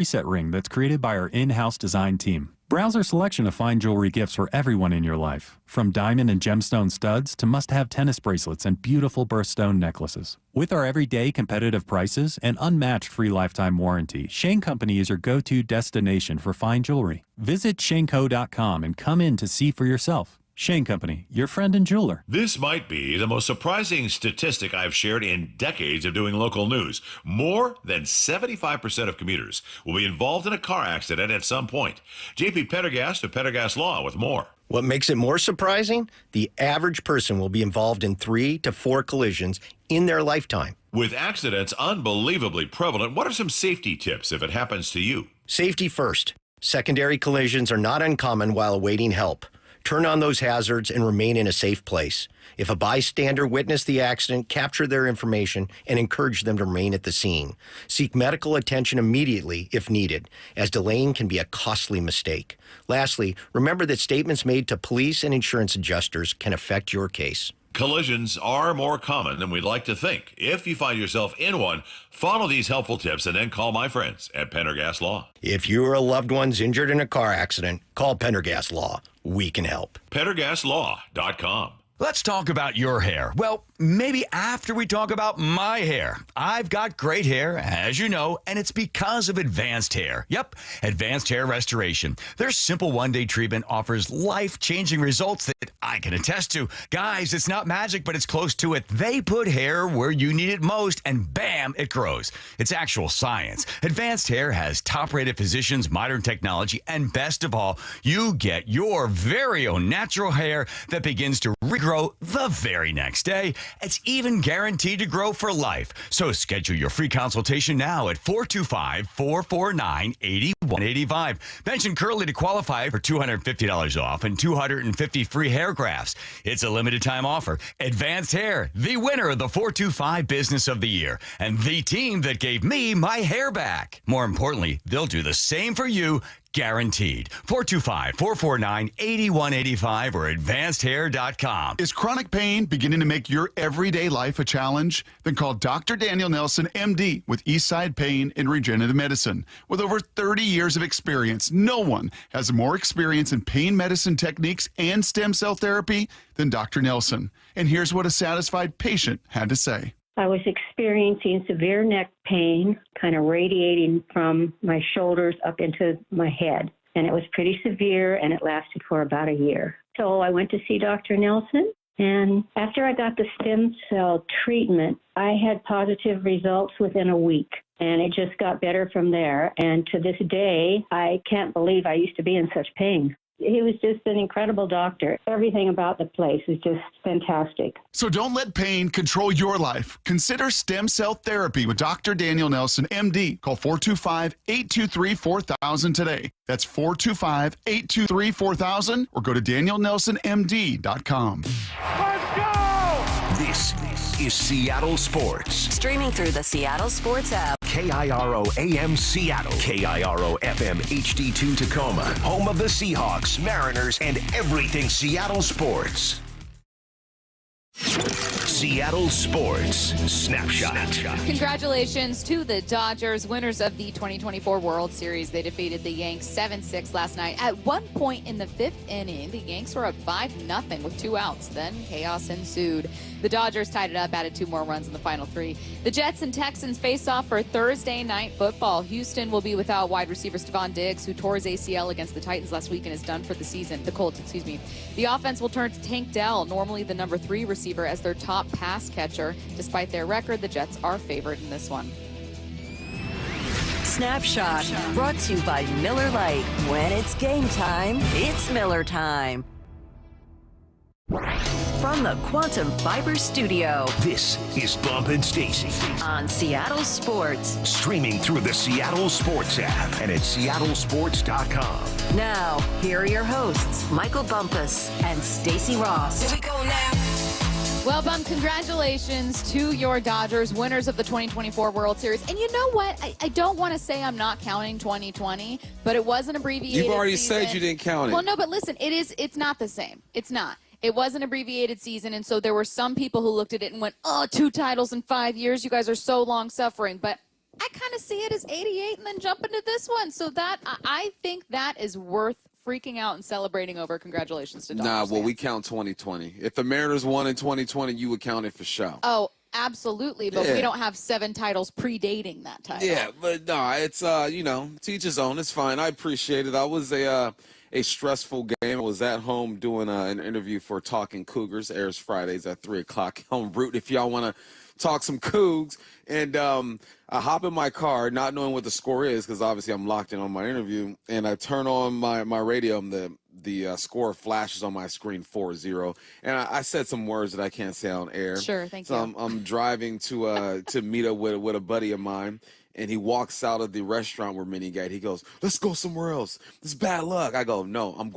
preset ring that's created by our in-house design team. Browse our selection of fine jewelry gifts for everyone in your life, from diamond and gemstone studs to must-have tennis bracelets and beautiful birthstone necklaces. With our everyday competitive prices and unmatched free lifetime warranty, Shane Company is your go-to destination for fine jewelry. Visit shaneco.com and come in to see for yourself. Shane Company, your friend and jeweler. This might be the most surprising statistic I've shared in decades of doing local news. More than 75% of commuters will be involved in a car accident at some point. JP Pendergast of Pendergast Law with more. What makes it more surprising? The average person will be involved in 3 to 4 collisions in their lifetime. With accidents unbelievably prevalent, what are some safety tips if it happens to you? Safety first. Secondary collisions are not uncommon while awaiting help. Turn on those hazards and remain in a safe place. If a bystander witnessed the accident, capture their information and encourage them to remain at the scene. Seek medical attention immediately if needed, as delaying can be a costly mistake. Lastly, remember that statements made to police and insurance adjusters can affect your case. Collisions are more common than we'd like to think. If you find yourself in one, follow these helpful tips and then call my friends at Pendergast Law. If you or a loved one's injured in a car accident, call Pendergast Law. We can help. PendergastLaw.com. Let's talk about your hair. Well, maybe after we talk about my hair. I've got great hair, as you know, and it's because of Advanced Hair. Yep, Advanced Hair Restoration. Their simple one-day treatment offers life-changing results that I can attest to. Guys, it's not magic, but it's close to it. They put hair where you need it most, and bam, it grows. It's actual science. Advanced Hair has top-rated physicians, modern technology, and best of all, you get your very own natural hair that begins to regrow the very next day. It's even guaranteed to grow for life. So schedule your free consultation now at 425-449-8185. Mention Curly to qualify for $250 off and 250 free hair grafts. It's a limited time offer. Advanced Hair, the winner of the 425 Business of the Year, and the team that gave me my hair back. More importantly, they'll do the same for you. Guaranteed. 425-449-8185 or advancedhair.com. Is chronic pain beginning to make your everyday life a challenge? Then call Dr. Daniel Nelson, MD, with Eastside Pain and Regenerative Medicine. With over 30 years of experience, no one has more experience in pain medicine techniques and stem cell therapy than Dr. Nelson. And here's what a satisfied patient had to say. I was experiencing severe neck pain, kind of radiating from my shoulders up into my head. And it was pretty severe, and it lasted for about a year. So I went to see Dr. Nelson, and after I got the stem cell treatment, I had positive results within a week. And it just got better from there. And to this day, I can't believe I used to be in such pain. He was just an incredible doctor. Everything about the place was just fantastic. So don't let pain control your life. Consider stem cell therapy with Dr. Daniel Nelson, MD. Call 425-823-4000 today. That's 425-823-4000 or go to danielnelsonmd.com. Let's go! This is Seattle Sports. Streaming through the Seattle Sports app. KIRO AM Seattle. KIRO FM HD2 Tacoma. Home of the Seahawks, Mariners, and everything Seattle sports. Seattle Sports Snapshot. Congratulations to the Dodgers, winners of the 2024 World Series. They defeated the Yanks 7-6 last night. At one point in the 5th inning, the Yanks were up 5-0 with 2 outs. Then chaos ensued. The Dodgers tied it up, added 2 more runs in the final 3. The Jets and Texans face off for Thursday night football. Houston will be without wide receiver Stephon Diggs, who tore his ACL against the Titans last week and is done for the season. The Colts, excuse me. The offense will turn to Tank Dell, normally the number 3 receiver, as their top pass catcher. Despite their record, the Jets are favored in this one. Snapshot, brought to you by Miller Lite. When it's game time, it's Miller time. From the Quantum Fiber Studio, this is Bump and Stacy on Seattle Sports. Streaming through the Seattle Sports app and at seattlesports.com. Now, here are your hosts, Michael Bumpus and Stacy Ross. Here we go now. Well, Bump, congratulations to your Dodgers, winners of the 2024 World Series. And you know what? I don't want to say I'm not counting 2020, but it was an abbreviated You've already season. said you didn't count it. Well, no, but listen, it's not the same. It's not. It was an abbreviated season, and so there were some people who looked at it and went, oh, 2 titles in 5 years. You guys are so long suffering. But I kind of see it as 88 and then jump into this one. So I think that is worth freaking out and celebrating over. Congratulations to Dodgers. Nah, well, fans. we count 2020. If the Mariners won in 2020, you would count it for sure. Oh, absolutely. But we Yeah. don't have 7 titles predating that title. Yeah, but no, it's you know, to each his own. It's fine. I appreciate it. I was a stressful game. I was at home doing an interview for Talking Cougars. Airs Fridays at 3:00 on Root. If y'all want to talk some Cougs, and I hop in my car, not knowing what the score is, because obviously I'm locked in on my interview, and I turn on my radio, and the score flashes on my screen 4-0, and I said some words that I can't say on air. Sure, thank you. So I'm driving to meet up with a buddy of mine, and he walks out of the restaurant we're meeting at. He goes, "Let's go somewhere else. This is bad luck." I go, "No, I'm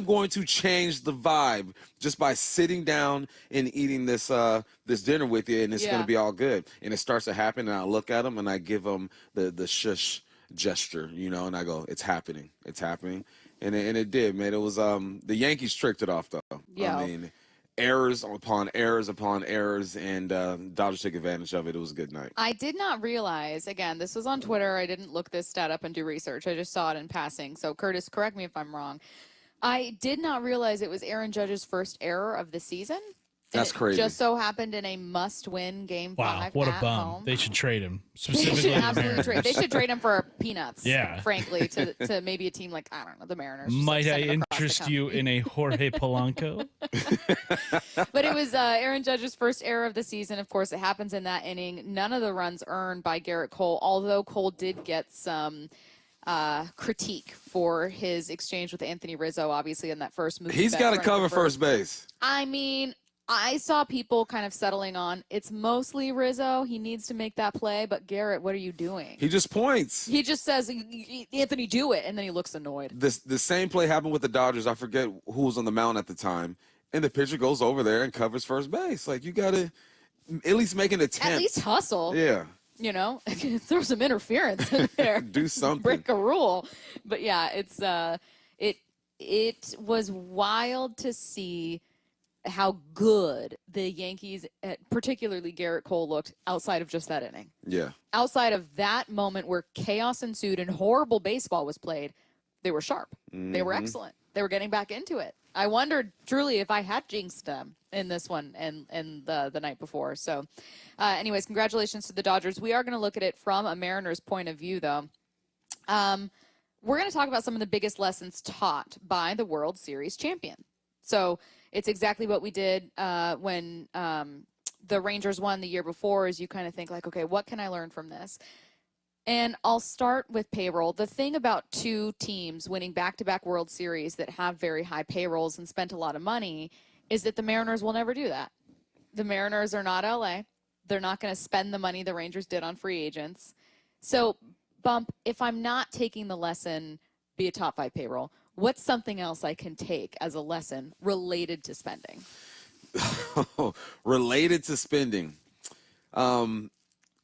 going to change the vibe just by sitting down and eating this dinner with you, and it's going to be all good." And it starts to happen, and I look at him and I give him the shush gesture, you know, and I go, "It's happening. It's happening." And it did, man. It was the Yankees tricked it off, though. Yeah. I mean, errors upon errors upon errors, and Dodgers took advantage of it. It was a good night. I did not realize, again, this was on Twitter. I didn't look this stat up and do research. I just saw it in passing. So, Curtis, correct me if I'm wrong. I did not realize it was Aaron Judge's first error of the season. That's crazy. Just so happened in a must-win Game 5 what a at bum. home. They should trade him. They Specifically should the absolutely trade. They Mariners. should trade him for peanuts. Yeah. Frankly, to maybe a team like, I don't know, the Mariners. Just Might I send him across the interest you in a Jorge Polanco? But it was Aaron Judge's first error of the season. Of course, it happens in that inning. None of the runs earned by Garrett Cole, although Cole did get some critique for his exchange with Anthony Rizzo, obviously, in that first move. He's got to cover first base. I mean, I saw people kind of settling on it's mostly Rizzo. He needs to make that play. But, Garrett, what are you doing? He just points. He just says, Anthony, do it. And then he looks annoyed. The same play happened with the Dodgers. I forget who was on the mound at the time. And the pitcher goes over there and covers first base. Like, you got to at least make an attempt. At least hustle. Yeah. You know, throw some interference in there. Do something. Break a rule. But, yeah, it's it was wild to see how good the Yankees, particularly Garrett Cole, looked outside of just that inning. Yeah. Outside of that moment where chaos ensued and horrible baseball was played, they were sharp. Mm-hmm. They were excellent. They were getting back into it. I wondered truly if I had jinxed them in this one and the night before. So, anyways, congratulations to the Dodgers. We are going to look at it from a Mariners point of view, though. We're going to talk about some of the biggest lessons taught by the World Series champion. So it's exactly what we did when the Rangers won the year before, is you kind of think like, okay, what can I learn from this? And I'll start with payroll. The thing about two teams winning back-to-back World Series that have very high payrolls and spent a lot of money is that the Mariners will never do that. The Mariners are not LA. They're not going to spend the money the Rangers did on free agents. So, Bump, if I'm not taking the lesson, be a top 5 payroll, what's something else I can take as a lesson related to spending? Related to spending.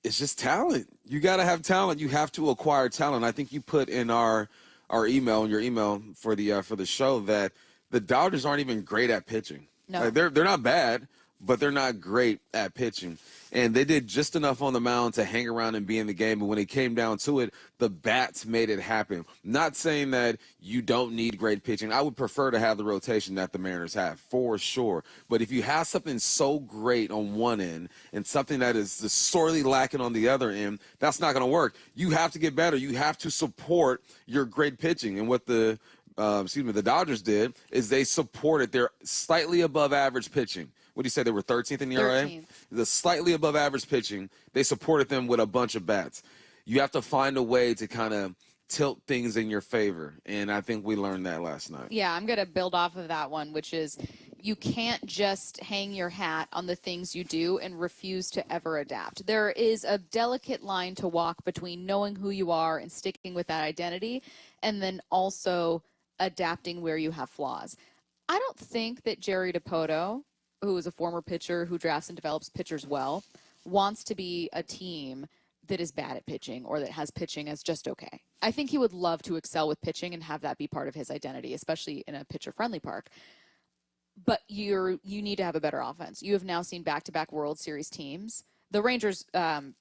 It's just talent. You got to have talent. You have to acquire talent. I think you put in our email, in your email for the show, that the Dodgers aren't even great at pitching. No. Like, they're not bad, but they're not great at pitching. And they did just enough on the mound to hang around and be in the game. But when it came down to it, the bats made it happen. Not saying that you don't need great pitching. I would prefer to have the rotation that the Mariners have, for sure. But if you have something so great on one end and something that is sorely lacking on the other end, that's not going to work. You have to get better. You have to support your great pitching. And what the Dodgers did is they supported their slightly above average pitching. What do you say? They were 13th in the ERA? 13th. The slightly above average pitching. They supported them with a bunch of bats. You have to find a way to kind of tilt things in your favor. And I think we learned that last night. Yeah, I'm going to build off of that one, which is you can't just hang your hat on the things you do and refuse to ever adapt. There is a delicate line to walk between knowing who you are and sticking with that identity, and then also adapting where you have flaws. I don't think that Jerry Dipoto, who is a former pitcher who drafts and develops pitchers well, wants to be a team that is bad at pitching or that has pitching as just okay. I think he would love to excel with pitching and have that be part of his identity, especially in a pitcher-friendly park. But you need to have a better offense. You have now seen back-to-back World Series teams The Rangers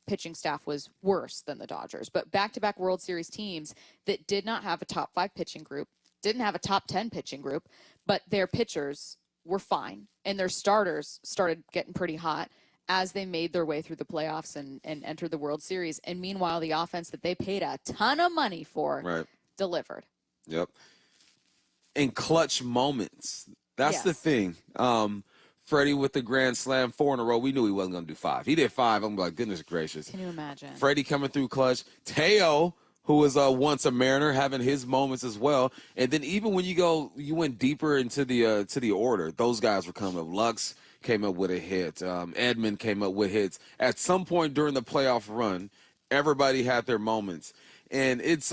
pitching staff was worse than the Dodgers, but back-to-back World Series teams that did not have a top 5 pitching group, didn't have a top 10 pitching group, but their pitchers were fine, and their starters started getting pretty hot as they made their way through the playoffs and entered the World Series. And meanwhile, the offense that they paid a ton of money for delivered. Yep. In clutch moments. That's the thing. Freddie with the grand slam, 4 in a row. We knew he wasn't going to do 5. He did 5. I'm like, goodness gracious. Can you imagine? Freddie coming through clutch. Teo, who was once a Mariner, having his moments as well. And then even when you went deeper into the order, those guys were coming up. Lux came up with a hit. Edmund came up with hits. At some point during the playoff run, everybody had their moments. And it's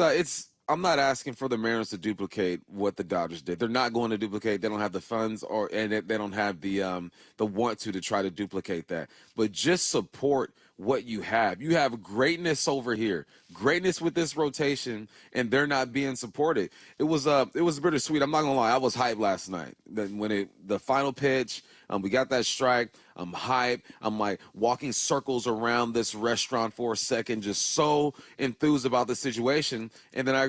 I'm not asking for the Mariners to duplicate what the Dodgers did. They're not going to duplicate. They don't have the funds and they don't have the want to try to duplicate that. But just support what you have. You have greatness over here, greatness with this rotation, and they're not being supported. It was bittersweet. I'm not gonna lie. I was hyped last night. When the final pitch, we got that strike. I'm hyped. I'm like walking circles around this restaurant for a second, just so enthused about the situation. And then I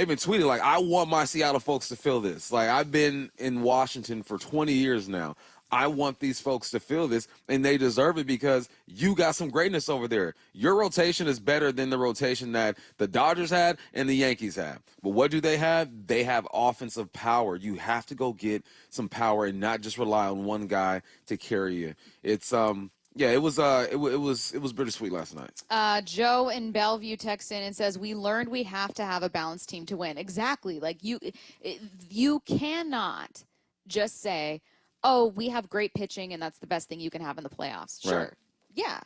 even tweeted, like, I want my Seattle folks to feel this. Like, I've been in Washington for 20 years now. I want these folks to feel this, and they deserve it because you got some greatness over there. Your rotation is better than the rotation that the Dodgers had and the Yankees had. But what do they have? They have offensive power. You have to go get some power and not just rely on one guy to carry you. It's it was bittersweet last night. Joe in Bellevue texts in and says, we learned we have to have a balanced team to win. Exactly. Like you cannot just say, oh, we have great pitching, and that's the best thing you can have in the playoffs. Sure. Right. Yeah.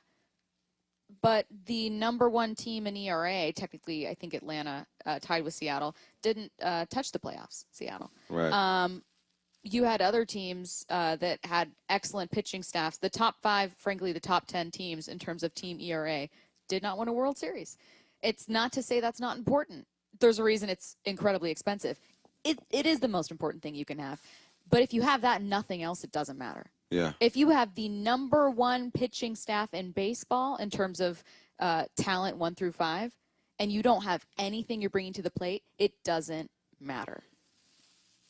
But the number 1 team in ERA, technically, I think Atlanta, tied with Seattle, didn't touch the playoffs, Seattle. Right. You had other teams that had excellent pitching staffs. The top 5, frankly, the top 10 teams in terms of team ERA did not win a World Series. It's not to say that's not important. There's a reason it's incredibly expensive. It is the most important thing you can have. But if you have that and nothing else, it doesn't matter. Yeah. If you have the number 1 pitching staff in baseball in terms of talent 1 through 5, and you don't have anything you're bringing to the plate, it doesn't matter.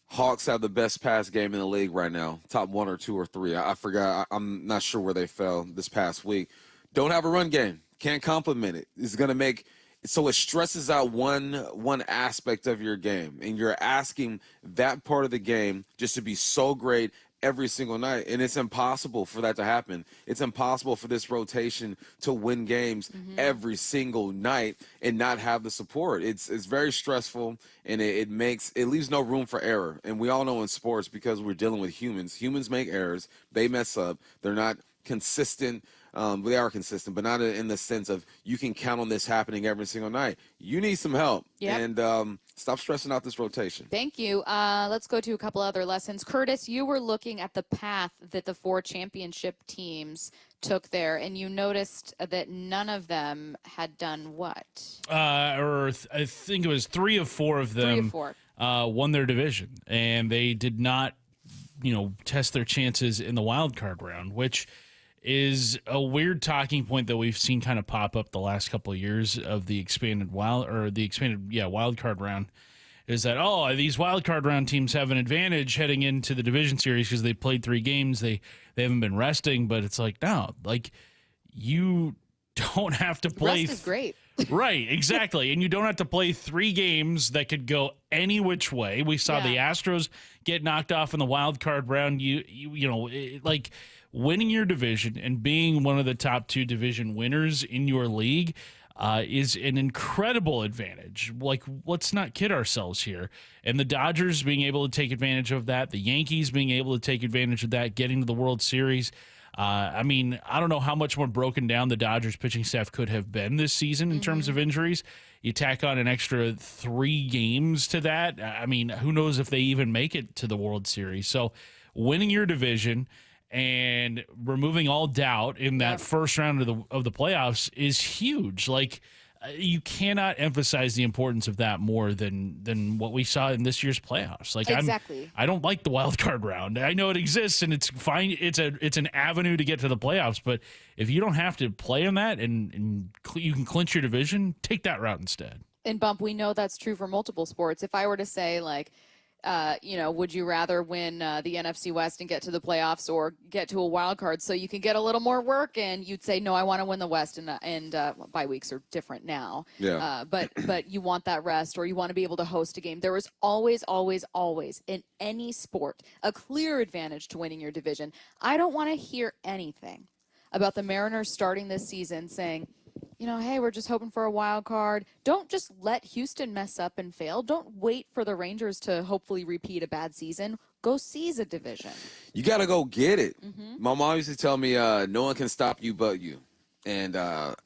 Hawks have the best pass game in the league right now. Top 1 or 2 or 3. I forgot. I'm not sure where they fell this past week. Don't have a run game. Can't complement it. It's going to make so it stresses out one aspect of your game, and you're asking that part of the game just to be so great every single night, and it's impossible for that to happen. It's impossible for this rotation to win games every single night and not have the support. It's very stressful, and it leaves no room for error. And we all know in sports, because we're dealing with humans make errors, they mess up, they're not consistent. They are consistent, but not in the sense of you can count on this happening every single night. You need some help, and stop stressing out this rotation. Thank you. Let's go to a couple other lessons. Curtis, you were looking at the path that the 4 championship teams took there, and you noticed that none of them had done what? I think it was 3 of 4 of them 3 of 4. Won their division, and they did not, test their chances in the wild card round, which is a weird talking point that we've seen kind of pop up the last couple of years of the expanded wild card round, is that, these wild card round teams have an advantage heading into the division series because they played 3 games. They haven't been resting, but it's like, no, like you don't have to play. Rest is great. Right, exactly. And you don't have to play 3 games that could go any which way. We saw the Astros get knocked off in the wild card round. Like winning your division and being one of the top 2 division winners in your league is an incredible advantage. Like, let's not kid ourselves here. And the Dodgers being able to take advantage of that, the Yankees being able to take advantage of that, getting to the World Series. I don't know how much more broken down the Dodgers pitching staff could have been this season in terms of injuries. You tack on an extra 3 games to that. Who knows if they even make it to the World Series. So winning your division and removing all doubt in that first round of the playoffs is huge. Like, you cannot emphasize the importance of that more than what we saw in this year's playoffs. Like Exactly. I don't like the wild card round. I know it exists and it's fine. It's an avenue to get to the playoffs. But if you don't have to play in that and you can clinch your division, take that route instead. And Bump, we know that's true for multiple sports. If I were to say, like, would you rather win the NFC West and get to the playoffs or get to a wild card so you can get a little more work? And you'd say, no, I want to win the West, and bye weeks are different now. Yeah. But you want that rest, or you want to be able to host a game. There is always, always, always in any sport a clear advantage to winning your division. I don't want to hear anything about the Mariners starting this season saying, hey, we're just hoping for a wild card. Don't just let Houston mess up and fail. Don't wait for the Rangers to hopefully repeat a bad season. Go seize a division. You got to go get it. My mom used to tell me, no one can stop you but you. And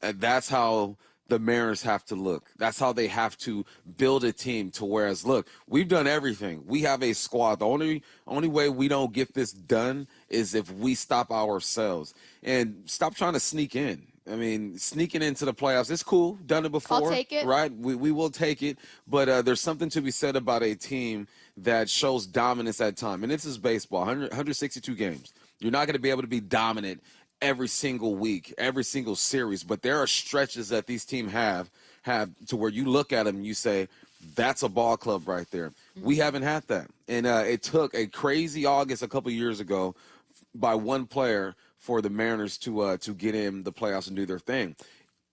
that's how the Mariners have to look. That's how they have to build a team to whereas, look, we've done everything. We have a squad. The only way we don't get this done is if we stop ourselves. And stop trying to sneak in. I mean, sneaking into the playoffs, it's cool. Done it before. I'll take it. Right? We will take it. But there's something to be said about a team that shows dominance at time. And this is baseball, 162 games. You're not going to be able to be dominant every single week, every single series. But there are stretches that these teams have to where you look at them and you say, that's a ball club right there. We haven't had that. And it took a crazy August a couple years ago by one player for the Mariners to get in the playoffs and do their thing.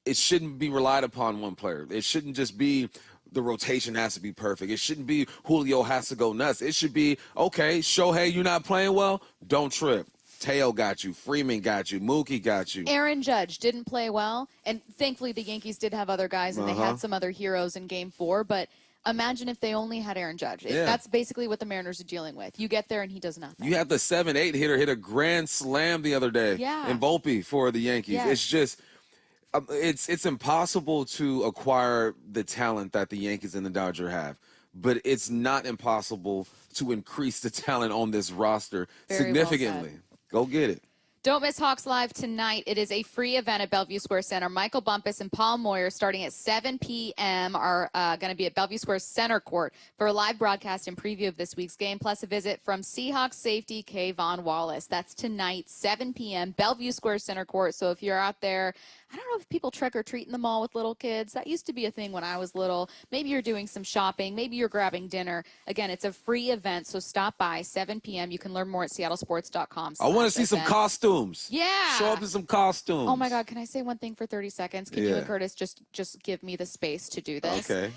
It shouldn't be relied upon one player. It shouldn't just be the rotation has to be perfect. It shouldn't be Julio has to go nuts. It should be, okay, Shohei, you're not playing well? Don't trip. Teo got you. Freeman got you. Mookie got you. Aaron Judge didn't play well, and thankfully the Yankees did have other guys, and they had some other heroes in Game 4, but imagine if they only had Aaron Judge. Yeah. That's basically what the Mariners are dealing with. You get there and he does nothing. You have the 7-8 hitter hit a grand slam the other day in Volpe for the Yankees. Yeah. It's just it's impossible to acquire the talent that the Yankees and the Dodgers have, but it's not impossible to increase the talent on this roster significantly. Go get it. Don't miss Hawks Live tonight. It is a free event at Bellevue Square Center. Michael Bumpus and Paul Moyer, starting at 7 p.m., are going to be at Bellevue Square Center Court for a live broadcast and preview of this week's game, plus a visit from Seahawks safety Kayvon Wallace. That's tonight, 7 p.m., Bellevue Square Center Court. So if you're out there, I don't know if people trick or treat in the mall with little kids. That used to be a thing when I was little. Maybe you're doing some shopping. Maybe you're grabbing dinner. Again, it's a free event, so stop by, 7 p.m. You can learn more at seattlesports.com. I want to see some costumes. Yeah. Show up in some costumes. Oh, my God. Can I say one thing for 30 seconds? Can you and Curtis just give me the space to do this? Okay.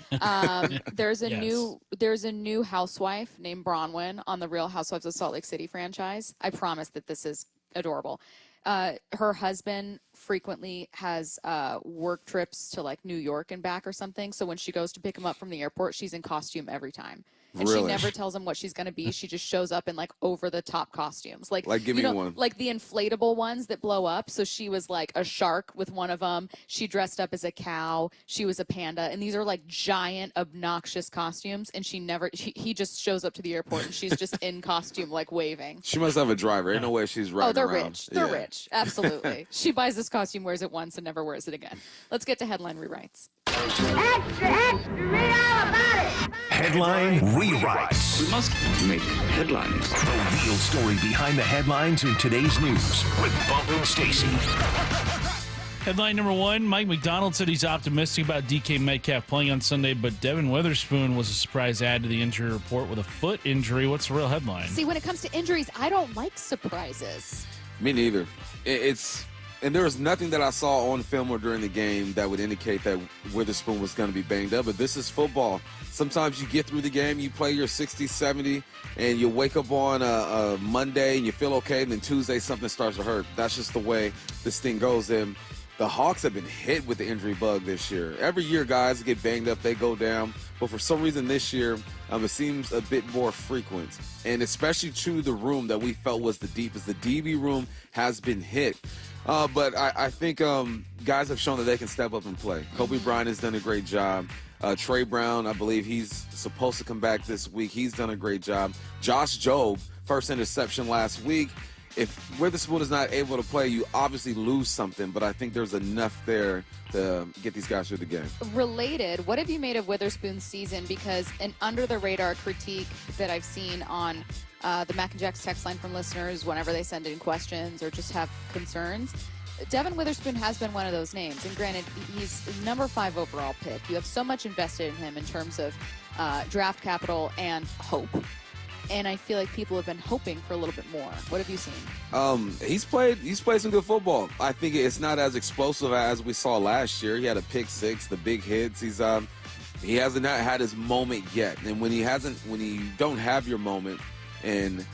There's a new housewife named Bronwyn on the Real Housewives of Salt Lake City franchise. I promise that this is adorable. Her husband frequently has work trips to like New York and back or something. So when she goes to pick him up from the airport, she's in costume every time. And Really? she never tells him what she's going to be. She just shows up in like over the top costumes. Like give me one. Like the inflatable ones that blow up. So she was like a shark with one of them. She dressed up as a cow. She was a panda. And these are like giant, obnoxious costumes. And he just shows up to the airport and she's just in costume, like waving. She must have a driver. Ain't no way she's riding they're around. rich. They're rich. Absolutely. She buys this costume, wears it once, and never wears it again. Let's get to headline rewrites. Extra, extra, read all about it. Headline rewrites. We must make headlines. The real story behind the headlines in today's news with Bump and Stacy. Headline number one, Mike McDonald said he's optimistic about DK Metcalf playing on Sunday, but Devin Witherspoon was a surprise add to the injury report with a foot injury. What's the real headline? See, when it comes to injuries, I don't like surprises. Me neither. And there was nothing that I saw on film or during the game that would indicate that Witherspoon was going to be banged up. But this is football. Sometimes you get through the game, you play your 60, 70, and you wake up on a Monday and you feel okay, and then Tuesday something starts to hurt. That's just the way this thing goes. And the Hawks have been hit with the injury bug this year. Every year guys get banged up, they go down. But for some reason this year, it seems a bit more frequent. And especially to the room that we felt was the deepest. The DB room has been hit. But I think guys have shown that they can step up and play. Kobe Bryant has done a great job. Trey Brown, I believe he's supposed to come back this week. He's done a great job. Josh Jobe, first interception last week. if Witherspoon is not able to play, you obviously lose something, but I think there's enough there to get these guys through the game. Related, what have you made of Witherspoon's season? Because an under-the-radar critique that I've seen on the Mac and Jacks text line from listeners whenever they send in questions or just have concerns, Devin Witherspoon has been one of those names. And granted, he's number 5 overall pick. You have so much invested in him in terms of draft capital and hope. And I feel like people have been hoping for a little bit more. What have you seen? He's played some good football. I think it's not as explosive as we saw last year. He had a pick 6, the big hits. He hasn't had his moment yet. And when you don't have your moment and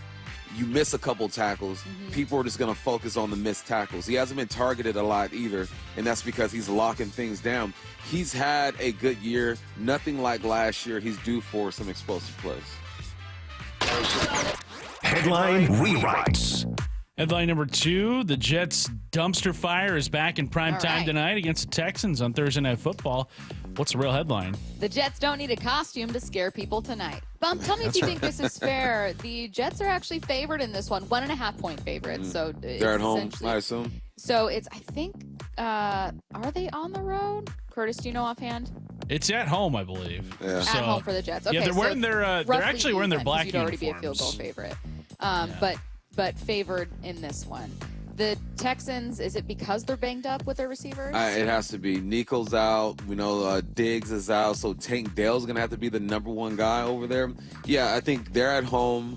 you miss a couple tackles, people are just going to focus on the missed tackles. He hasn't been targeted a lot either, and that's because he's locking things down. He's had a good year, nothing like last year. He's due for some explosive plays. Headline rewrites. Headline number 2, the Jets' dumpster fire is back in prime time tonight against the Texans on Thursday Night Football. What's the real headline? The Jets don't need a costume to scare people tonight. Bump, tell me if you think this is fair. The Jets are actually favored in this one, 1.5-point favorites. So they're at home, I assume. So it's, I think, are they on the road? Curtis, do you know offhand? It's at home, I believe. Yeah. At home for the Jets. Okay, yeah, they're wearing their. They're actually wearing their black uniforms. You'd uniforms. already be a field goal favorite, but favored in this one. The Texans, is it because they're banged up with their receivers? It has to be. Nico's out. We know Diggs is out, so Tank Dell's going to have to be the number 1 guy over there. Yeah, I think they're at home.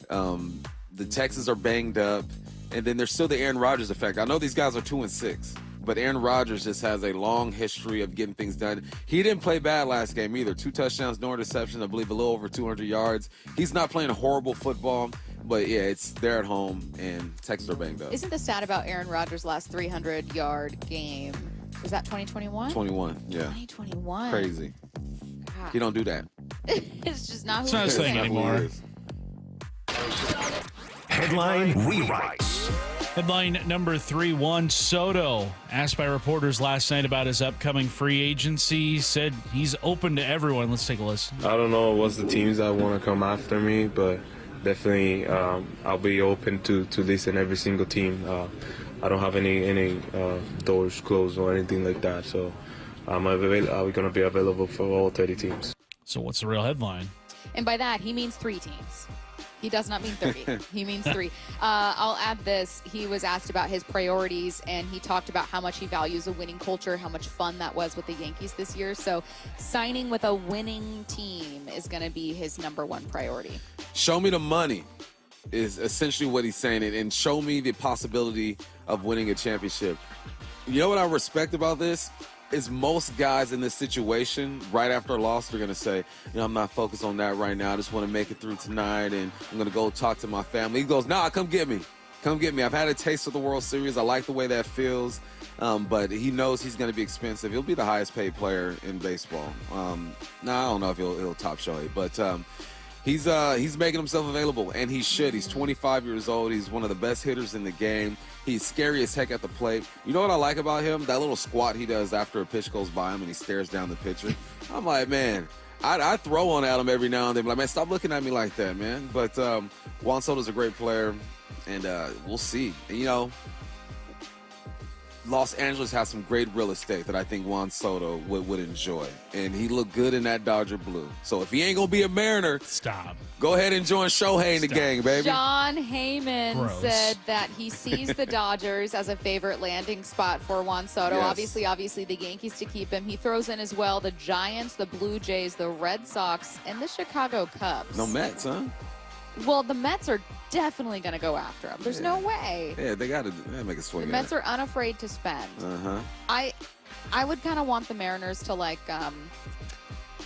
The Texans are banged up. And then there's still the Aaron Rodgers effect. I know these guys are 2-6, but Aaron Rodgers just has a long history of getting things done. He didn't play bad last game either. 2 touchdowns, no interceptions, I believe a little over 200 yards. He's not playing horrible football. But, yeah, they're at home, and Texans are banged up. Isn't the stat about Aaron Rodgers' last 300-yard game, was that 2021? 21, yeah. 2021. Crazy. God. He don't do that. It's just not who It's not his thing anymore. Headline rewrites. Headline number 3, Juan Soto, asked by reporters last night about his upcoming free agency, said he's open to everyone. Let's take a listen. I don't know what's the teams that want to come after me, but definitely I'll be open to listen every single team. I don't have any doors closed or anything like that, so I'm going to be available for all 30 teams. So what's the real headline? And by that, he means 3 teams. He does not mean 30. He means 3. I'll add this. He was asked about his priorities, and he talked about how much he values a winning culture, how much fun that was with the Yankees this year. So signing with a winning team is going to be his number 1 priority. Show me the money is essentially what he's saying, and show me the possibility of winning a championship. You know what I respect about this? Is most guys in this situation, right after a loss, they're going to say, I'm not focused on that right now. I just want to make it through tonight, and I'm going to go talk to my family. He goes, nah, come get me. Come get me. I've had a taste of the World Series. I like the way that feels, but he knows he's going to be expensive. He'll be the highest paid player in baseball. I don't know if he'll top show it, but he's making himself available, and he should. He's 25 years old. He's one of the best hitters in the game. He's scary as heck at the plate. You know what I like about him? That little squat he does after a pitch goes by him and he stares down the pitcher. I'm like, man, I throw one at him every now and then. But like, man, stop looking at me like that, man. But Juan Soto's a great player, and we'll see. And, Los Angeles has some great real estate that I think Juan Soto would enjoy. And he looked good in that Dodger blue. So if he ain't going to be a Mariner, stop. Go ahead and join Shohei in the gang, baby. John Heyman said that he sees the Dodgers as a favorite landing spot for Juan Soto. Yes. Obviously, the Yankees to keep him. He throws in as well the Giants, the Blue Jays, the Red Sox, and the Chicago Cubs. No Mets, huh? Well, the Mets are definitely going to go after him. There's no way. Yeah, they got to make a swing. The Mets are unafraid to spend. I would kind of want the Mariners to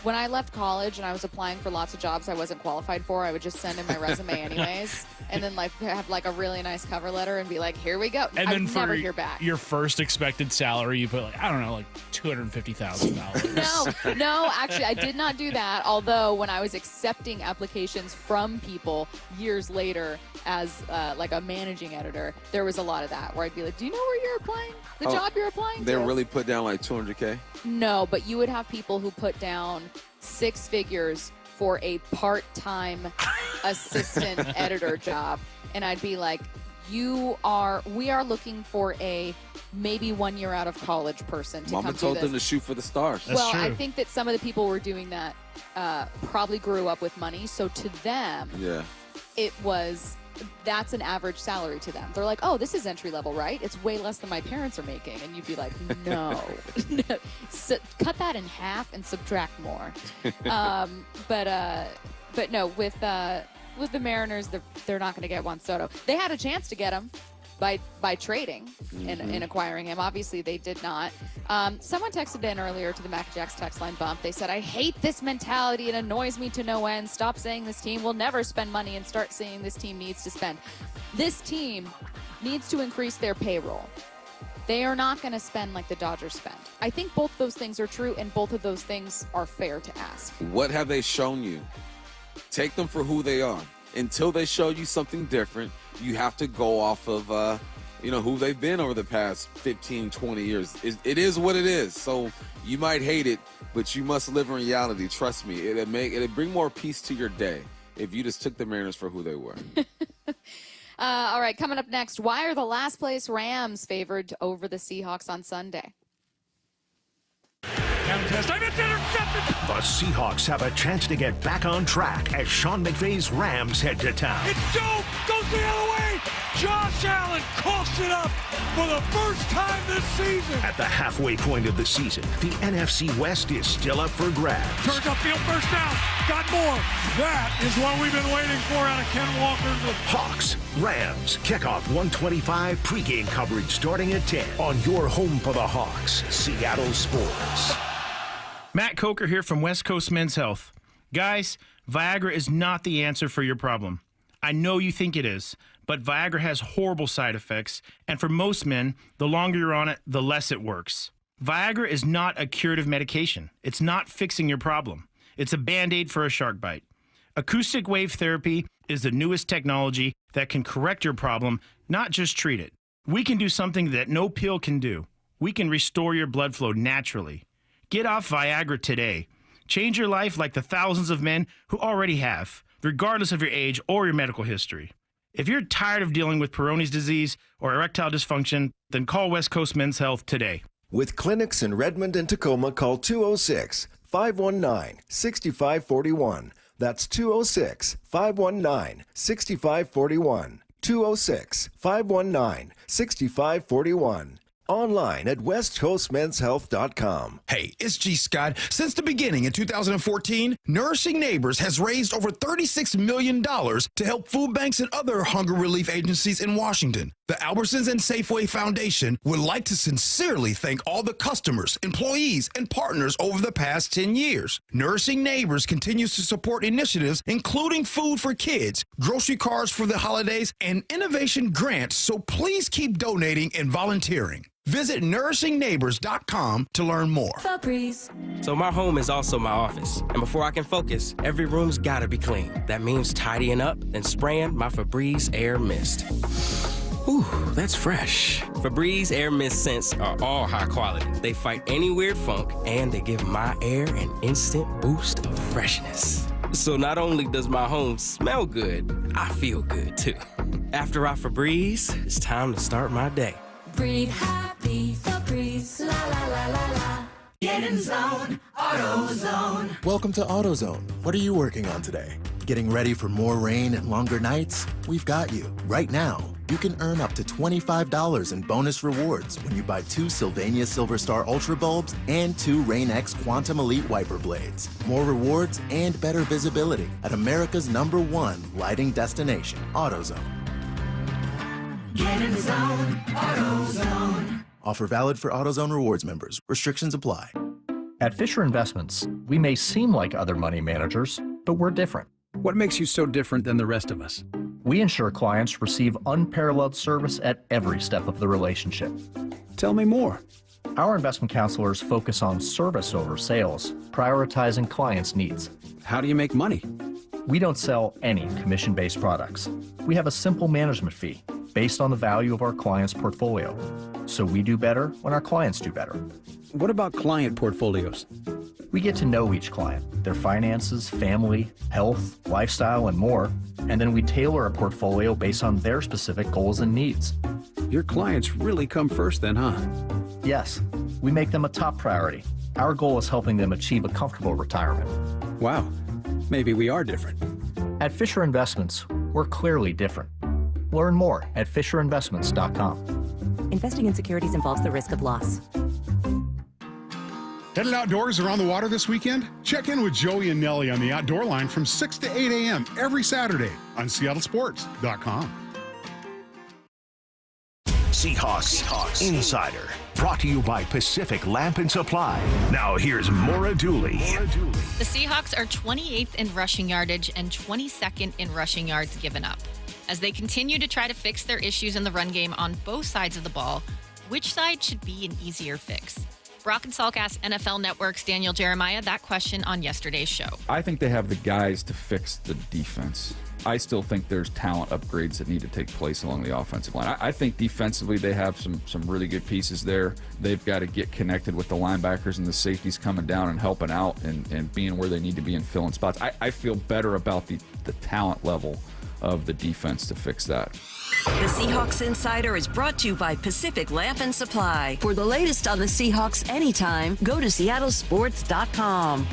when I left college and I was applying for lots of jobs I wasn't qualified for, I would just send in my resume anyways, and then have a really nice cover letter and be like, "Here we go." And then I'd never hear back. Your first expected salary, you put $250,000. No, actually, I did not do that. Although when I was accepting applications from people years later as a managing editor, there was a lot of that where I'd be like, "Do you know where you're applying? The job you're applying to?" They really put down like $200K. No, but you would have people who put down 6 figures for a part-time assistant editor job, and I'd be like, we are looking for a maybe 1 year out of college person to Mama come told do them this. to shoot for the stars. Well, I think that some of the people who were doing that probably grew up with money. So to them, that's an average salary to them. They're like, oh, this is entry level, right? It's way less than my parents are making. And you'd be like, no. So cut that in half and subtract more. But no, with the Mariners, they're not going to get Juan Soto. They had a chance to get him by trading and acquiring him. Obviously, they did not. Someone texted in earlier to the Mac Jacks text line bump. They said, I hate this mentality. It annoys me to no end. Stop saying this team will never spend money and start saying this team needs to spend. This team needs to increase their payroll. They are not going to spend like the Dodgers spend. I think both those things are true, and both of those things are fair to ask. What have they shown you? Take them for who they are. Until they show you something different, you have to go off of, who they've been over the past 15, 20 years. It is what it is. So you might hate it, but you must live in reality. Trust me, it'll bring more peace to your day if you just took the Mariners for who they were. All right, coming up next, why are the last place Rams favored over the Seahawks on Sunday? The Seahawks have a chance to get back on track as Sean McVay's Rams head to town. It's Joe, goes the other way. Josh Allen coughs it up for the first time this season. At the halfway point of the season, the NFC West is still up for grabs. Turns upfield, first down, got more. That is what we've been waiting for out of Ken Walker. Hawks, Rams, kickoff 125, pregame coverage starting at 10 on your home for the Hawks, Seattle Sports. Matt Coker here from West Coast Men's Health. Guys, Viagra is not the answer for your problem. I know you think it is, but Viagra has horrible side effects, and for most men, the longer you're on it, the less it works. Viagra is not a curative medication. It's not fixing your problem. It's a Band-Aid for a shark bite. Acoustic wave therapy is the newest technology that can correct your problem, not just treat it. We can do something that no pill can do. We can restore your blood flow naturally. Get off Viagra today. Change your life like the thousands of men who already have, regardless of your age or your medical history. If you're tired of dealing with Peyronie's disease or erectile dysfunction, then call West Coast Men's Health today. With clinics in Redmond and Tacoma, call 206-519-6541. That's 206-519-6541. 206-519-6541. Online at westcoastmenshealth.com. Hey, it's G. Scott. Since the beginning in 2014, Nourishing Neighbors has raised over $36 million to help food banks and other hunger relief agencies in Washington. The Albertsons and Safeway Foundation would like to sincerely thank all the customers, employees, and partners over the past 10 years. Nourishing Neighbors continues to support initiatives including food for kids, grocery cards for the holidays, and innovation grants, so please keep donating and volunteering. Visit nourishingneighbors.com to learn more. Febreze. So my home is also my office. And before I can focus, every room's gotta be clean. That means tidying up and spraying my Febreze Air Mist. Ooh, that's fresh. Febreze Air Mist scents are all high quality. They fight any weird funk, and they give my air an instant boost of freshness. So not only does my home smell good, I feel good too. After I Febreze, it's time to start my day. Breathe happy, Febreze, la la la la la. Get in zone, AutoZone. Welcome to AutoZone. What are you working on today? Getting ready for more rain and longer nights? We've got you. Right now, you can earn up to $25 in bonus rewards when you buy 2 Sylvania Silver Star Ultra bulbs and 2 Rain-X Quantum Elite wiper blades. More rewards and better visibility at America's #1 lighting destination, AutoZone. Get in the zone, AutoZone. Offer valid for AutoZone Rewards members. Restrictions apply. At Fisher Investments, we may seem like other money managers, but we're different. What makes you so different than the rest of us? We ensure clients receive unparalleled service at every step of the relationship. Tell me more. Our investment counselors focus on service over sales, prioritizing clients' needs. How do you make money? We don't sell any commission-based products. We have a simple management fee based on the value of our clients' portfolio. So we do better when our clients do better. What about client portfolios? We get to know each client, their finances, family, health, lifestyle, and more, and then we tailor a portfolio based on their specific goals and needs. Your clients really come first then, huh? Yes, we make them a top priority. Our goal is helping them achieve a comfortable retirement. Wow, maybe we are different. At Fisher Investments, we're clearly different. Learn more at FisherInvestments.com. Investing in securities involves the risk of loss. Headed outdoors or on the water this weekend? Check in with Joey and Nellie on the Outdoor Line from 6 to 8 a.m. every Saturday on SeattleSports.com. Seahawks Insider, brought to you by Pacific Lamp and Supply. Now here's Maura Dooley. The Seahawks are 28th in rushing yardage and 22nd in rushing yards given up. As they continue to try to fix their issues in the run game on both sides of the ball, which side should be an easier fix? Brock and Salk asked NFL Network's Daniel Jeremiah that question on yesterday's show. I think they have the guys to fix the defense. I still think there's talent upgrades that need to take place along the offensive line. I think defensively they have some really good pieces there. They've got to get connected with the linebackers and the safeties coming down and helping out and being where they need to be and filling spots. I feel better about the talent level of the defense to fix that. The Seahawks Insider is brought to you by Pacific Lamp and Supply. For the latest on the Seahawks anytime, go to SeattleSports.com.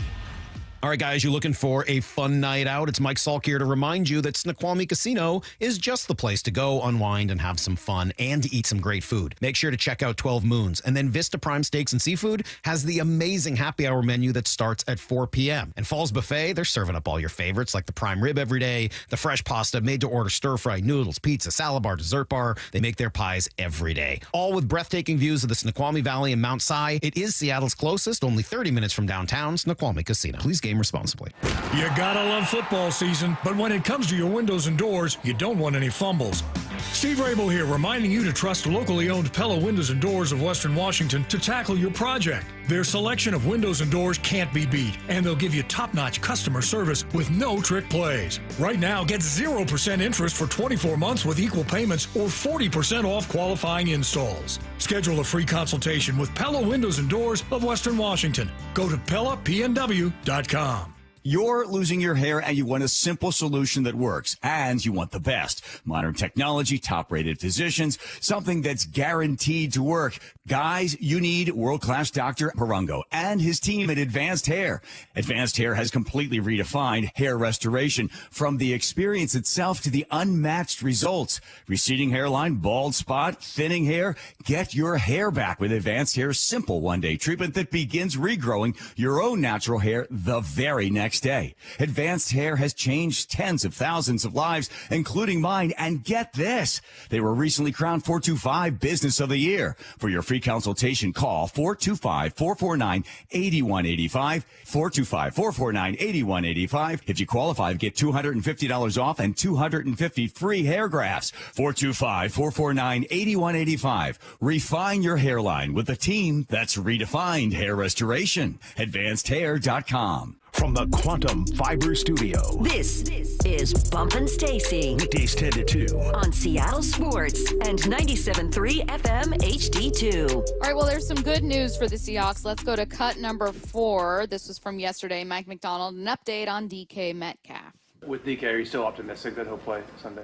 All right, guys, you looking for a fun night out? It's Mike Salk here to remind you that Snoqualmie Casino is just the place to go, unwind, and have some fun, and to eat some great food. Make sure to check out 12 Moons. And then Vista Prime Steaks and Seafood has the amazing happy hour menu that starts at 4 p.m. And Falls Buffet, they're serving up all your favorites like the prime rib every day, the fresh pasta, made-to-order stir-fry noodles, pizza, salad bar, dessert bar. They make their pies every day. All with breathtaking views of the Snoqualmie Valley and Mount Si. It is Seattle's closest, only 30 minutes from downtown, Snoqualmie Casino. Please game responsibly. You gotta love football season, but when it comes to your windows and doors, you don't want any fumbles. Steve Rabel here, reminding you to trust locally owned Pella Windows and Doors of Western Washington to tackle your project. Their selection of windows and doors can't be beat, and they'll give you top-notch customer service with no trick plays. Right now, get 0% interest for 24 months with equal payments or 40% off qualifying installs. Schedule a free consultation with Pella Windows and Doors of Western Washington. Go to PellaPNW.com. You're losing your hair and you want a simple solution that works, and you want the best. Modern technology, top-rated physicians, something that's guaranteed to work. Guys, you need world-class Dr. Parango and his team at Advanced Hair. Advanced Hair has completely redefined hair restoration, from the experience itself to the unmatched results. Receding hairline, bald spot, thinning hair. Get your hair back with Advanced Hair's simple one-day treatment that begins regrowing your own natural hair the very next day. Advanced Hair has changed tens of thousands of lives, including mine. And get this, they were recently crowned 425 Business of the Year. For your free consultation, call 425-449-8185, 425-449-8185. If you qualify, get $250 off and 250 free hair grafts. 425-449-8185. Refine your hairline with a team that's redefined hair restoration. AdvancedHair.com. From the Quantum Fiber Studio. This is Bumpin' Stacy. Weekdays 10 to 2. On Seattle Sports and 97.3 FM HD2. All right, well, there's some good news for the Seahawks. Let's go to cut number 4. This was from yesterday. Mike McDonald, an update on DK Metcalf. With DK, are you still optimistic that he'll play Sunday?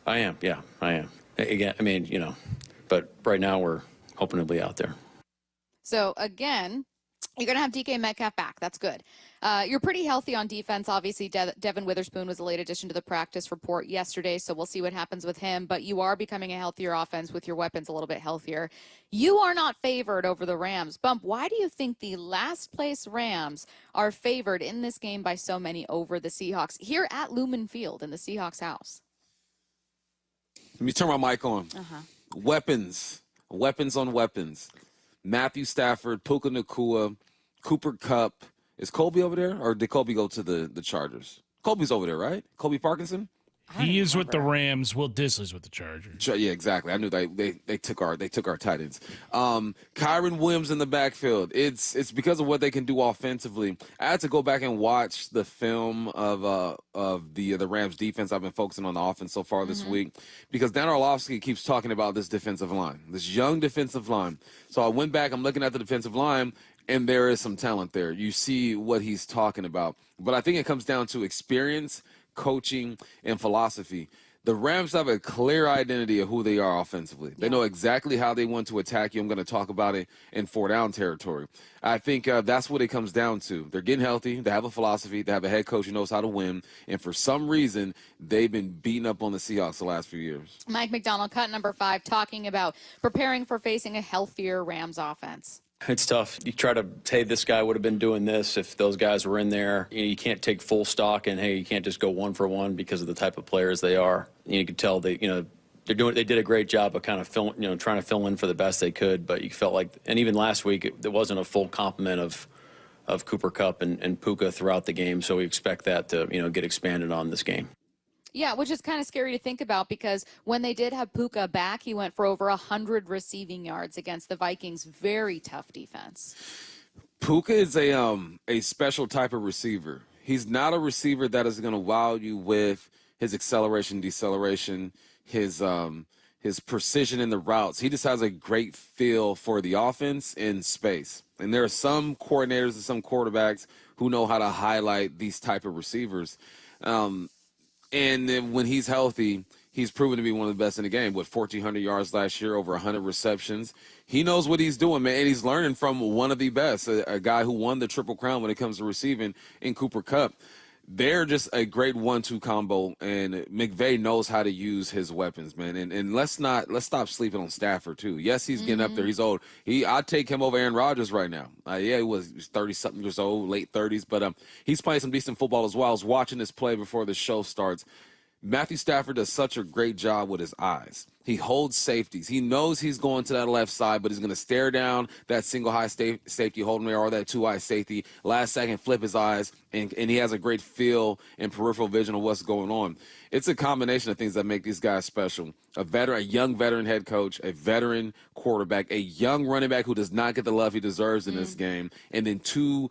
I am, yeah, I am. Again, I mean, but right now we're hoping to be out there. So, again, you're going to have DK Metcalf back. That's good. You're pretty healthy on defense. Obviously, Devin Witherspoon was a late addition to the practice report yesterday, so we'll see what happens with him. But you are becoming a healthier offense with your weapons a little bit healthier. You are not favored over the Rams. Bump, why do you think the last place Rams are favored in this game by so many over the Seahawks here at Lumen Field in the Seahawks house? Let me turn my mic on. Weapons on weapons. Matthew Stafford, Puka Nacua, Cooper Kupp. Is Colby over there, or did Colby go to the Chargers? Colby's over there, right? Colby Parkinson? He is with the Rams. Will Disley's with the Chargers. Yeah, exactly. I knew they took our tight ends. Kyron Williams in the backfield. It's because of what they can do offensively. I had to go back and watch the film of the Rams defense. I've been focusing on the offense so far this week because Dan Orlovsky keeps talking about this defensive line, this young defensive line. So I went back. I'm looking at the defensive line, and there is some talent there. You see what he's talking about. But I think it comes down to experience, coaching, and philosophy. The Rams have a clear identity of who they are offensively. They know exactly how they want to attack you. I'm going to talk about it in 4-down territory. I think that's what it comes down to. They're getting healthy. They have a philosophy. They have a head coach who knows how to win. And for some reason, they've been beating up on the Seahawks the last few years. Mike McDonald, cut number 5, talking about preparing for facing a healthier Rams offense. It's tough. You try to say this guy would have been doing this if those guys were in there. You can't take full stock and, hey, you can't just go 1 for 1 because of the type of players they are. You could tell they did a great job of kind of trying to fill in for the best they could, but you felt like, and even last week, there wasn't a full complement of Cooper Kupp and Puka throughout the game, so we expect that to, get expanded on this game. Yeah, which is kind of scary to think about because when they did have Puka back, he went for over 100 receiving yards against the Vikings' very tough defense. Puka is a special type of receiver. He's not a receiver that is going to wow you with his acceleration, deceleration, his precision in the routes. He just has a great feel for the offense in space. And there are some coordinators and some quarterbacks who know how to highlight these type of receivers. And then when he's healthy, he's proven to be one of the best in the game. With 1,400 yards last year, over 100 receptions. He knows what he's doing, man, and he's learning from one of the best, a guy who won the Triple Crown when it comes to receiving in Cooper Kupp. They're just a great 1-2 combo, and McVay knows how to use his weapons, man. And let's stop sleeping on Stafford too. Yes, he's getting up there. He's old. I'd take him over Aaron Rodgers right now. Yeah, he was 30-something years old, late 30s, but he's playing some decent football as well. I was watching this play before the show starts. Matthew Stafford does such a great job with his eyes. He holds safeties. He knows he's going to that left side, but he's going to stare down that single high safety holding there or that 2-eye safety. Last second, flip his eyes, and he has a great feel and peripheral vision of what's going on. It's a combination of things that make these guys special. A young veteran head coach, a veteran quarterback, a young running back who does not get the love he deserves in this game, and then two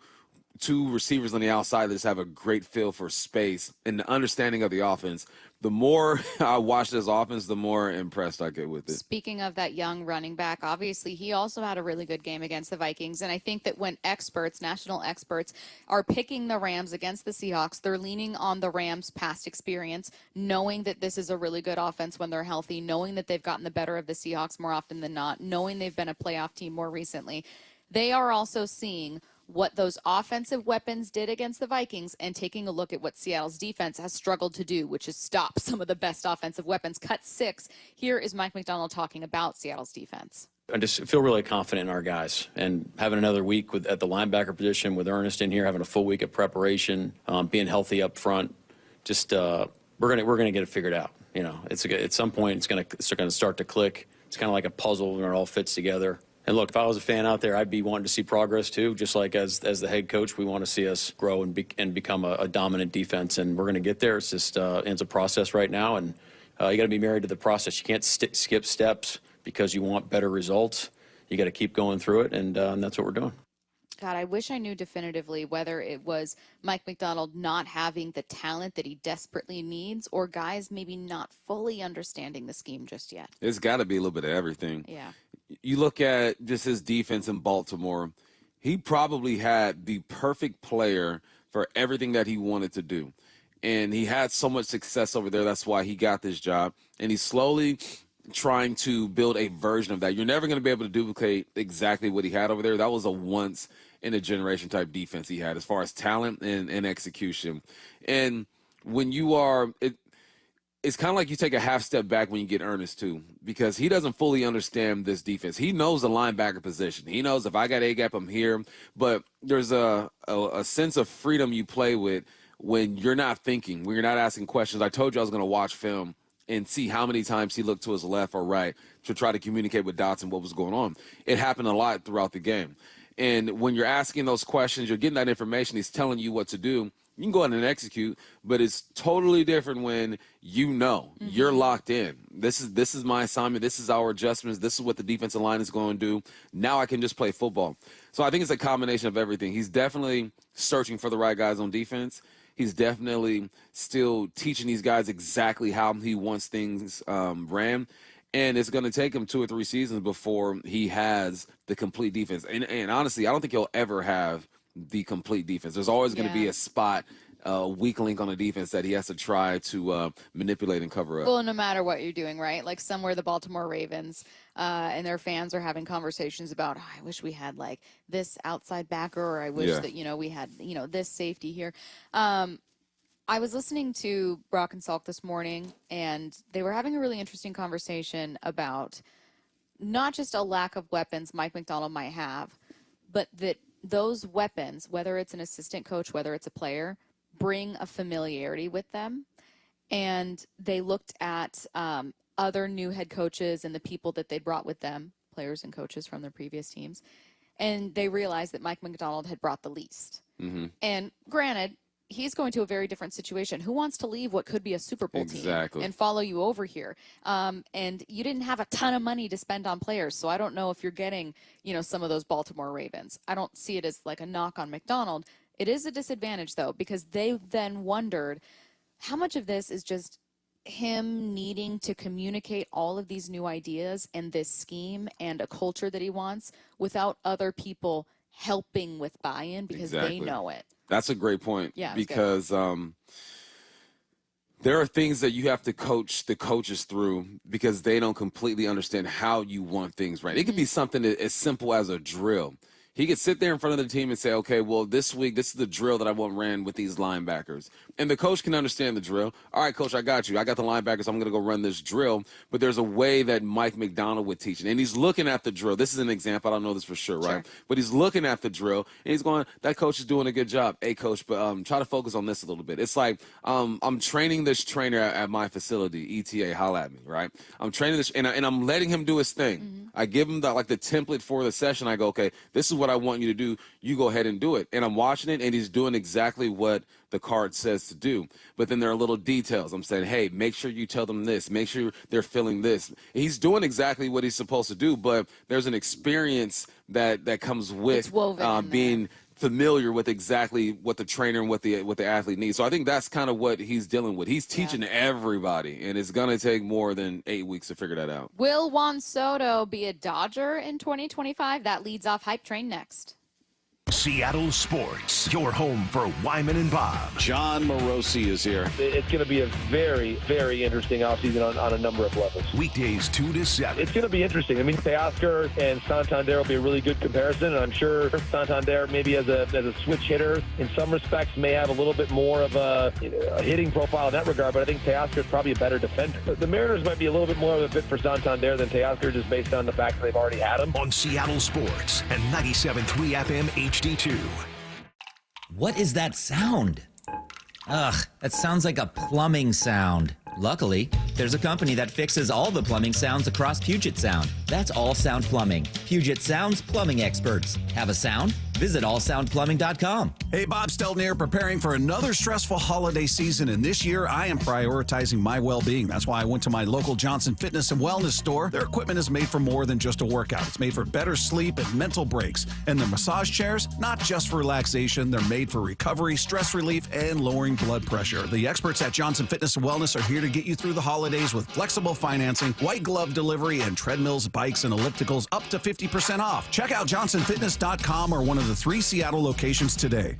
receivers on the outside that just have a great feel for space and the understanding of the offense. The more I watch this offense, the more impressed I get with it. Speaking of that young running back, obviously he also had a really good game against the Vikings. And I think that when national experts, are picking the Rams against the Seahawks, they're leaning on the Rams' past experience, knowing that this is a really good offense when they're healthy, knowing that they've gotten the better of the Seahawks more often than not, knowing they've been a playoff team more recently. They are also seeing what those offensive weapons did against the Vikings and taking a look at what Seattle's defense has struggled to do, which is stop some of the best offensive weapons. Cut 6. Here is Mike McDonald talking about Seattle's defense. I just feel really confident in our guys, and having another week at the linebacker position with Ernest in here, having a full week of preparation, being healthy up front. Just we're gonna get it figured out. At some point it's gonna start to click. It's kind of like a puzzle when it all fits together. And look, if I was a fan out there, I'd be wanting to see progress too. Just like as the head coach, we want to see us grow and become a dominant defense, and we're going to get there. It's just it's a process right now, and you got to be married to the process. You can't skip steps because you want better results. You got to keep going through it, and that's what we're doing. God, I wish I knew definitively whether it was Mike McDonald not having the talent that he desperately needs, or guys maybe not fully understanding the scheme just yet. It's got to be a little bit of everything. Yeah. You look at just his defense in Baltimore, he probably had the perfect player for everything that he wanted to do. And he had so much success over there. That's why he got this job. And he's slowly trying to build a version of that. You're never going to be able to duplicate exactly what he had over there. That was a once-in-a-generation type defense he had as far as talent and execution. And when you are it's kind of like you take a half step back when you get Ernest too, because he doesn't fully understand this defense. He knows the linebacker position. He knows if I got A-gap, I'm here. But there's a sense of freedom you play with when you're not thinking, when you're not asking questions. I told you I was going to watch film and see how many times he looked to his left or right to try to communicate with Dotson what was going on. It happened a lot throughout the game. And when you're asking those questions, you're getting that information. He's telling you what to do. You can go ahead and execute, but it's totally different when you're locked in. This is my assignment. This is our adjustments. This is what the defensive line is going to do. Now I can just play football. So I think it's a combination of everything. He's definitely searching for the right guys on defense. He's definitely still teaching these guys exactly how he wants things ran. And it's going to take him 2 or 3 seasons before he has the complete defense. And honestly, I don't think he'll ever have the complete defense. There's always going to be a spot, weak link on the defense that he has to try to manipulate and cover up. Well, no matter what you're doing, right? Like somewhere the Baltimore Ravens and their fans are having conversations about, oh, I wish we had like this outside backer, or I wish that, we had, this safety here. I was listening to Brock and Salk this morning, and they were having a really interesting conversation about not just a lack of weapons Mike Macdonald might have, but that those weapons, whether it's an assistant coach, whether it's a player, bring a familiarity with them. And they looked at other new head coaches and the people that they brought with them, players and coaches from their previous teams, and they realized that Mike Macdonald had brought the least. Mm-hmm. And granted, he's going to a very different situation. Who wants to leave what could be a Super Bowl team and follow you over here? And you didn't have a ton of money to spend on players, so I don't know if you're getting, some of those Baltimore Ravens. I don't see it as like a knock on Macdonald. It is a disadvantage, though, because they then wondered how much of this is just him needing to communicate all of these new ideas and this scheme and a culture that he wants without other people helping with buy-in because they know it. That's a great point. Yeah, because there are things that you have to coach the coaches through because they don't completely understand how you want things right. It could be something as simple as a drill. He could sit there in front of the team and say, okay, well, this week, this is the drill that I want ran with these linebackers. And the coach can understand the drill. All right, coach, I got you. I got the linebackers. I'm going to go run this drill. But there's a way that Mike Macdonald would teach it. And he's looking at the drill. This is an example. I don't know this for sure, right? But he's looking at the drill, and he's going, that coach is doing a good job. Hey, coach, but try to focus on this a little bit. It's like I'm training this trainer at my facility, ETA, holla at me, right? I'm training this, and I'm letting him do his thing. Mm-hmm. I give him the template for the session. I go, okay, this is what I want you to do. You go ahead and do it. And I'm watching it, and he's doing exactly what the card says to do. But then there are little details. I'm saying, hey, make sure you tell them this. Make sure they're feeling this. He's doing exactly what he's supposed to do, but there's an experience that comes with being familiar with exactly what the trainer and what the athlete needs. So I think that's kind of what he's dealing with. He's teaching everybody, and it's going to take more than 8 weeks to figure that out. Will Juan Soto be a Dodger in 2025? That leads off Hype Train next. Seattle Sports, your home for Wyman and Bob. John Morosi is here. It's going to be a very, very interesting offseason on a number of levels. Weekdays 2 to 7. It's going to be interesting. I mean, Teoscar and Santander will be a really good comparison, and I'm sure Santander maybe as a switch hitter in some respects may have a little bit more of a hitting profile in that regard, but I think Teoscar is probably a better defender. The Mariners might be a little bit more of a fit for Santander than Teoscar just based on the fact that they've already had him. On Seattle Sports and 97.3 FM HD2. What is that sound? Ugh, that sounds like a plumbing sound. Luckily, there's a company that fixes all the plumbing sounds across Puget Sound. That's All Sound Plumbing. Puget Sound's plumbing experts. Have a sound? Visit allsoundplumbing.com. Hey, Bob Stelton here, preparing for another stressful holiday season, and this year I am prioritizing my well-being. That's why I went to my local Johnson Fitness and Wellness store. Their equipment is made for more than just a workout. It's made for better sleep and mental breaks. And their massage chairs, not just for relaxation, they're made for recovery, stress relief, and lowering blood pressure. The experts at Johnson Fitness and Wellness are here to get you through the holidays with flexible financing, white glove delivery, and treadmills, bikes, and ellipticals up to 50% off. Check out johnsonfitness.com or one of the 3 Seattle locations today.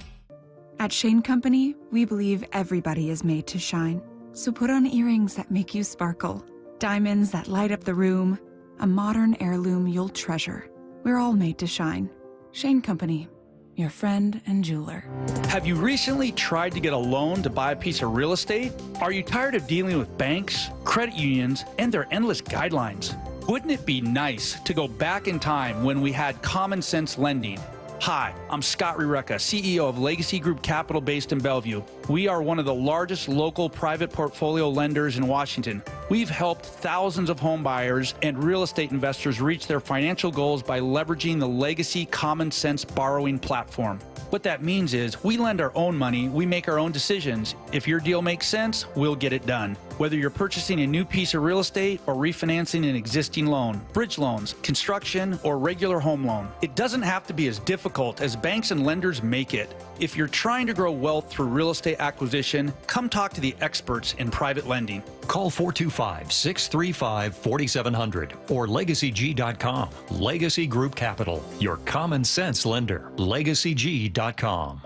At Shane Company, we believe everybody is made to shine. So put on earrings that make you sparkle, diamonds that light up the room, a modern heirloom you'll treasure. We're all made to shine. Shane Company, your friend and jeweler. Have you recently tried to get a loan to buy a piece of real estate? Are you tired of dealing with banks, credit unions, and their endless guidelines? Wouldn't it be nice to go back in time when we had common sense lending? Hi, I'm Scott Rureka, CEO of Legacy Group Capital based in Bellevue. We are one of the largest local private portfolio lenders in Washington. We've helped thousands of home buyers and real estate investors reach their financial goals by leveraging the Legacy Common Sense borrowing platform. What that means is we lend our own money, we make our own decisions. If your deal makes sense, we'll get it done. Whether you're purchasing a new piece of real estate or refinancing an existing loan, bridge loans, construction, or regular home loan, it doesn't have to be as difficult as banks and lenders make it. If you're trying to grow wealth through real estate acquisition, come talk to the experts in private lending. Call 425-635-4700 or LegacyG.com. Legacy Group Capital, your common sense lender. LegacyG.com.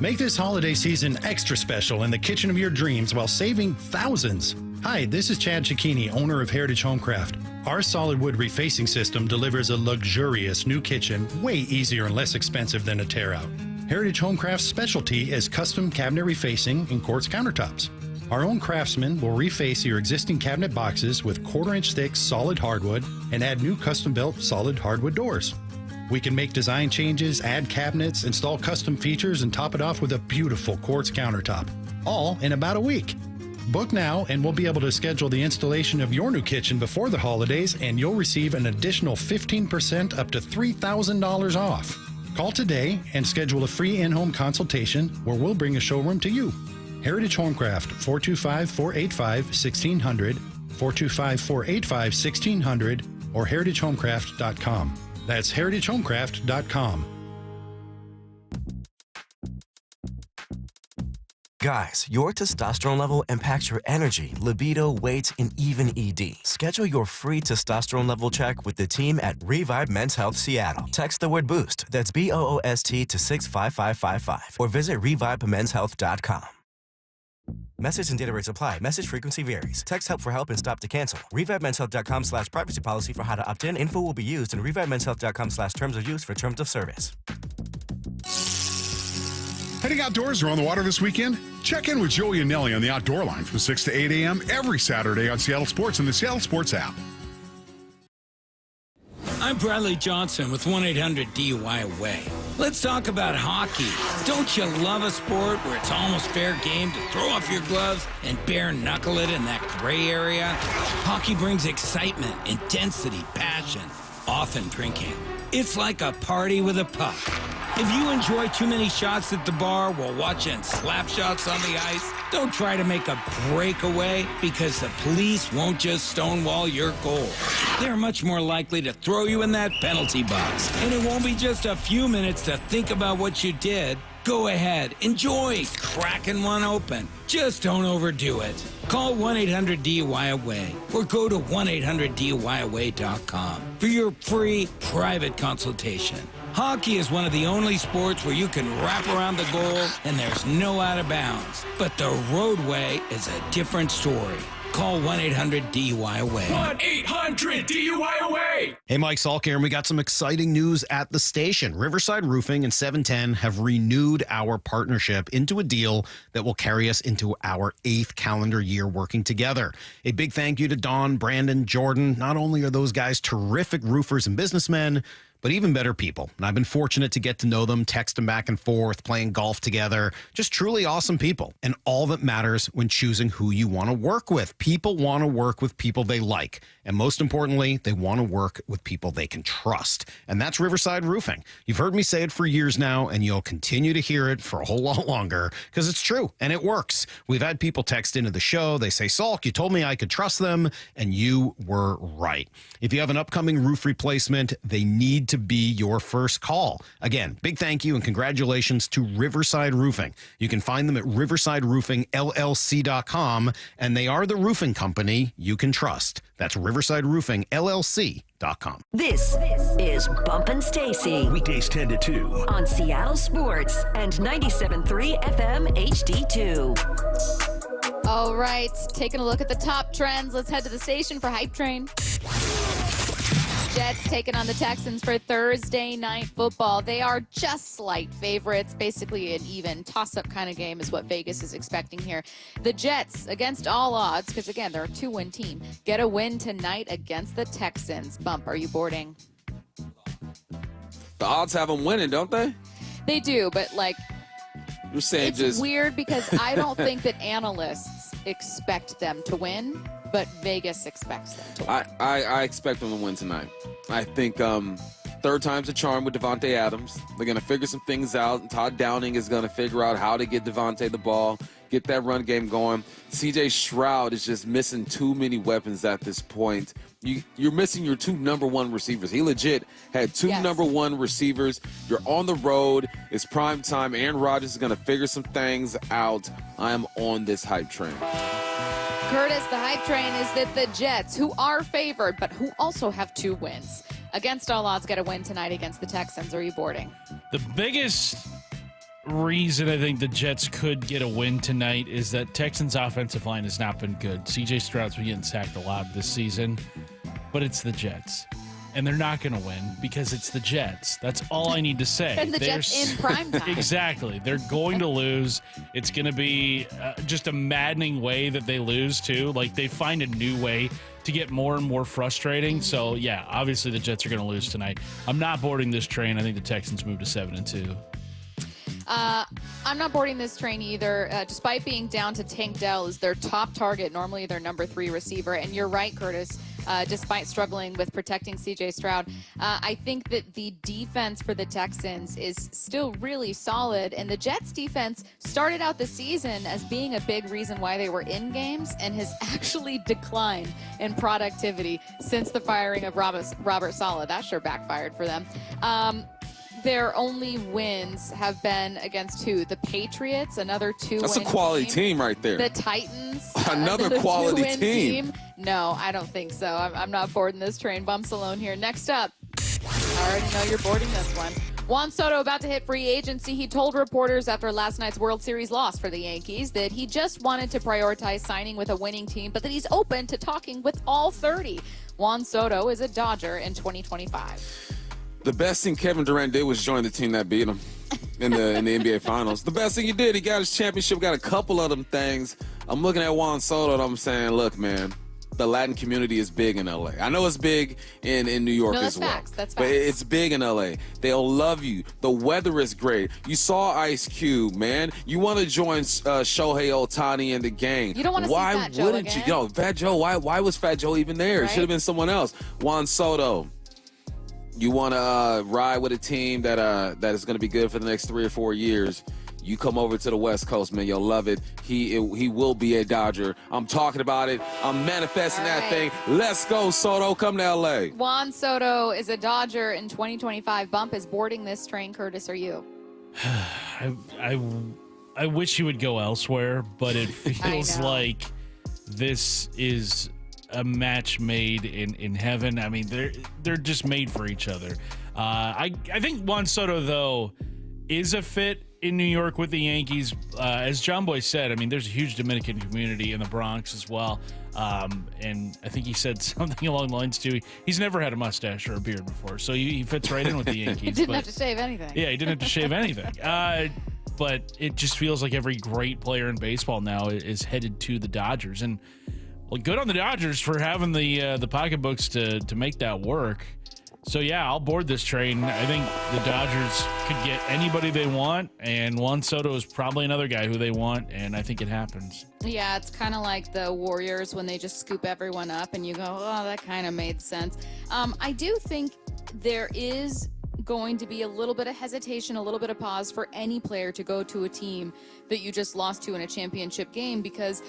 Make this holiday season extra special in the kitchen of your dreams while saving thousands. Hi, this is Chad Cicchini, owner of Heritage Homecraft. Our solid wood refacing system delivers a luxurious new kitchen way easier and less expensive than a tear-out. Heritage Homecraft's specialty is custom cabinet refacing and quartz countertops. Our own craftsmen will reface your existing cabinet boxes with 1/4-inch thick solid hardwood and add new custom-built solid hardwood doors. We can make design changes, add cabinets, install custom features, and top it off with a beautiful quartz countertop, all in about a week. Book now and we'll be able to schedule the installation of your new kitchen before the holidays, and you'll receive an additional 15% up to $3,000 off. Call today and schedule a free in-home consultation where we'll bring a showroom to you. Heritage Homecraft, 425-485-1600, 425-485-1600, or heritagehomecraft.com. That's heritagehomecraft.com. Guys, your testosterone level impacts your energy, libido, weight, and even ED. Schedule your free testosterone level check with the team at Revive Men's Health Seattle. Text the word BOOST, that's BOOST, to 65555, or visit revivemenshealth.com. Message and data rates apply. Message frequency varies. Text help for help and stop to cancel. ReviveMen'sHealth.com/privacy policy for how to opt in. Info will be used, and ReviveMen'sHealth.com/terms of use for terms of service. Heading outdoors or on the water this weekend? Check in with Joey and Nelly on the Outdoor Line from 6 to 8 a.m. every Saturday on Seattle Sports and the Seattle Sports app. I'm Bradley Johnson with 1-800-DUI-AWAY. Let's talk about hockey. Don't you love a sport where it's almost fair game to throw off your gloves and bare knuckle it in that gray area? Hockey brings excitement, intensity, passion, often drinking. It's like a party with a puck. If you enjoy too many shots at the bar while watching slap shots on the ice, don't try to make a breakaway because the police won't just stonewall your goal. They're much more likely to throw you in that penalty box. And it won't be just a few minutes to think about what you did. Go ahead, enjoy cracking one open. Just don't overdo it. Call 1-800-DUI-AWAY or go to 1-800-DUI-AWAY.com for your free private consultation. Hockey is one of the only sports where you can wrap around the goal and there's no out of bounds. But the roadway is a different story. Call 1-800-DUI-AWAY. 1-800-DUI-AWAY. Hey, Mike Salk here, and we got some exciting news at the station. Riverside Roofing and 710 have renewed our partnership into a deal that will carry us into our 8th calendar year working together. A big thank you to Don, Brandon, Jordan. Not only are those guys terrific roofers and businessmen, but even better people. And I've been fortunate to get to know them, text them back and forth, playing golf together. Just truly awesome people. And all that matters when choosing who you want to work with. People want to work with people they like. And most importantly, they want to work with people they can trust. And that's Riverside Roofing. You've heard me say it for years now, and you'll continue to hear it for a whole lot longer because it's true and it works. We've had people text into the show. They say, Salk, you told me I could trust them, and you were right. If you have an upcoming roof replacement, they need to be your first call. Again, big thank you and congratulations to Riverside Roofing. You can find them at riversideroofingllc.com, and they are the roofing company you can trust. That's riversideroofingllc.com. This is Bumpin' Stacy. Weekdays 10 to 2. On Seattle Sports and 97.3 FM HD2. All right, taking a look at the top trends. Let's head to the station for Hype Train. Jets taking on the Texans for Thursday night football. They are just slight favorites. Basically an even toss-up kind of game is what Vegas is expecting here. The Jets, against all odds, because again, they're a 2-win team, get a win tonight against the Texans. Bump, are you boarding? The odds have them winning, don't they? They do, but like, you're saying it's just weird because I don't think that analysts expect them to win, but Vegas expects them to win. I expect them to win tonight. I think third time's a charm with Devontae Adams. They're going to figure some things out, and Todd Downing is going to figure out how to get Devontae the ball, get that run game going. C.J. Stroud is just missing too many weapons at this point. You're missing your 2 number 1 receivers. He legit had 2 number 1 receivers. You're on the road. It's prime time. Aaron Rodgers is going to figure some things out. I am on this hype train. Curtis, the hype train is that the Jets, who are favored, but who also have 2 wins, against all odds, get a win tonight against the Texans. Are you boarding? The biggest reason I think the Jets could get a win tonight is that Texans' offensive line has not been good. C.J. Stroud's been getting sacked a lot this season, but it's the Jets. And they're not going to win because it's the Jets. That's all I need to say. And the Jets in prime time. Exactly. They're going to lose. It's going to be just a maddening way that they lose, too. Like, they find a new way to get more and more frustrating. So, yeah, obviously the Jets are going to lose tonight. I'm not boarding this train. I think the Texans move to 7-2. I'm not boarding this train either. Despite being down to Tank Dell as their top target, normally their number 3 receiver. And you're right, Curtis. Despite struggling with protecting C.J. Stroud, I think that the defense for the Texans is still really solid. And the Jets defense started out the season as being a big reason why they were in games and has actually declined in productivity since the firing of Robert Saleh. That sure backfired for them. Their only wins have been against who? The Patriots, another 2-win That's a quality team right there. The Titans, another quality 2-win team. No, I don't think so. I'm not boarding this train. Bumps alone here. Next up, I already know you're boarding this one. Juan Soto about to hit free agency. He told reporters after last night's World Series loss for the Yankees that he just wanted to prioritize signing with a winning team, but that he's open to talking with all 30. Juan Soto is a Dodger in 2025. The best thing Kevin Durant did was join the team that beat him in the NBA Finals. The best thing he did, he got his championship, got a couple of them things. I'm looking at Juan Soto and I'm saying, look, man, the Latin community is big in LA. I know it's big in New York as well. That's facts. But it's big in LA. They'll love you. The weather is great. You saw Ice Cube, man. You want to join Shohei Ohtani in the game. You don't want to see Fat Joe wouldn't again? you? Yo, Fat Joe, why was Fat Joe even there? Right? It should have been someone else. Juan Soto. You want to ride with a team that is going to be good for the next 3 or 4 years. You come over to the West Coast, man. You'll love it. He will be a Dodger. I'm talking about it. I'm manifesting that thing. Let's go, Soto. Come to L.A. Juan Soto is a Dodger in 2025. Bump is boarding this train. Curtis, are you? I wish you would go elsewhere, but it feels like this is a match made in heaven. I mean, they're just made for each other. I think Juan Soto, though, is a fit in New York with the Yankees. As John Boy said, I mean, there's a huge Dominican community in the Bronx as well. And I think he said something along the lines too. He's never had a mustache or a beard before, so he fits right in with the Yankees. He didn't have to shave anything. Yeah, he didn't have to shave anything. But it just feels like every great player in baseball now is headed to the Dodgers. And well, good on the Dodgers for having the pocketbooks to make that work. So, yeah, I'll board this train. I think the Dodgers could get anybody they want, and Juan Soto is probably another guy who they want, and I think it happens. Yeah, it's kind of like the Warriors when they just scoop everyone up, and you go, oh, that kind of made sense. I do think there is going to be a little bit of hesitation, a little bit of pause for any player to go to a team that you just lost to in a championship game, because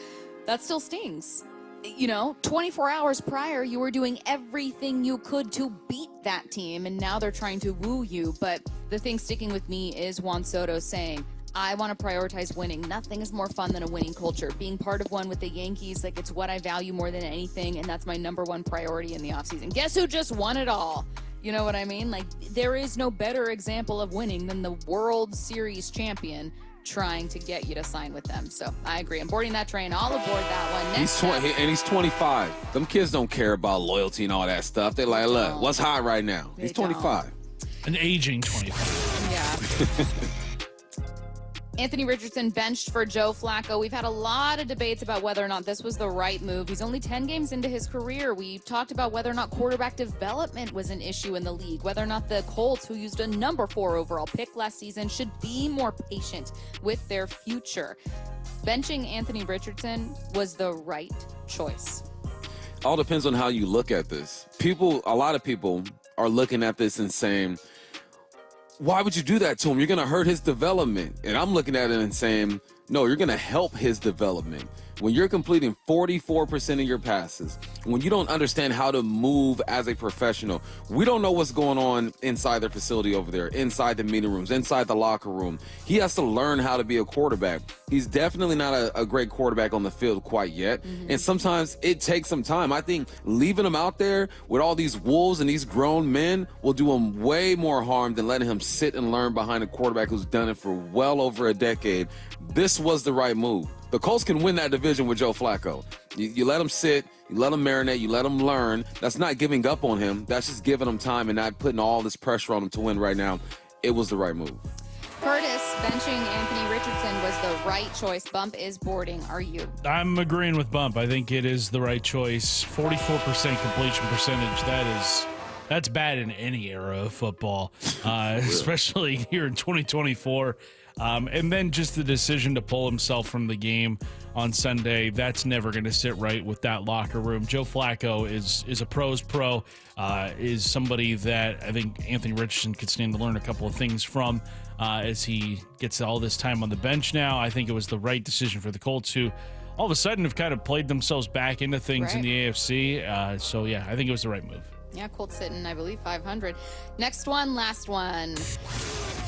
that still stings. You know, 24 hours prior, you were doing everything you could to beat that team, and now they're trying to woo you. But the thing sticking with me is Juan Soto saying, I want to prioritize winning. Nothing is more fun than a winning culture. Being part of one with the Yankees, like, it's what I value more than anything, and that's my number one priority in the offseason. Guess who just won it all? You know what I mean? Like, there is no better example of winning than the World Series champion trying to get you to sign with them. So I agree. I'm boarding that train. I'll aboard that one. He's 20, and he's 25. Them kids don't care about loyalty and all that stuff. They're like, look, what's hot right now? He's 25. An aging 25. Yeah. Anthony Richardson benched for Joe Flacco. We've had a lot of debates about whether or not this was the right move. He's only 10 games into his career. We talked about whether or not quarterback development was an issue in the league, whether or not the Colts, who used a number 4 overall pick last season, should be more patient with their future. Benching Anthony Richardson was the right choice. All depends on how you look at this. A lot of people are looking at this and saying, why would you do that to him? You're going to hurt his development. And I'm looking at it and saying, No, you're going to help his development. When you're completing 44% of your passes, when you don't understand how to move as a professional, we don't know what's going on inside their facility over there, inside the meeting rooms, inside the locker room. He has to learn how to be a quarterback. He's definitely not a great quarterback on the field quite yet. And sometimes it takes some time. I think leaving him out there with all these wolves and these grown men will do him way more harm than letting him sit and learn behind a quarterback who's done it for well over a decade. This was the right move. The Colts can win that division with Joe Flacco. You let him sit, you let him marinate, you let him learn. That's not giving up on him. That's just giving him time and not putting all this pressure on him to win right now. It was the right move. Curtis, benching Anthony Richardson was the right choice. Bump is boarding. Are you? I'm agreeing with Bump. I think it is the right choice. 44% completion percentage. That's bad in any era of football, especially here in 2024. And then just the decision to pull himself from the game on Sunday, that's never going to sit right with that locker room. Joe Flacco is a pro's pro, is somebody that I think Anthony Richardson could stand to learn a couple of things from as he gets all this time on the bench now. I think it was the right decision for the Colts, who all of a sudden have kind of played themselves back into things in the AFC. So, yeah, I think it was the right move. Yeah, Colts sitting, I believe, 500. Next one, last one.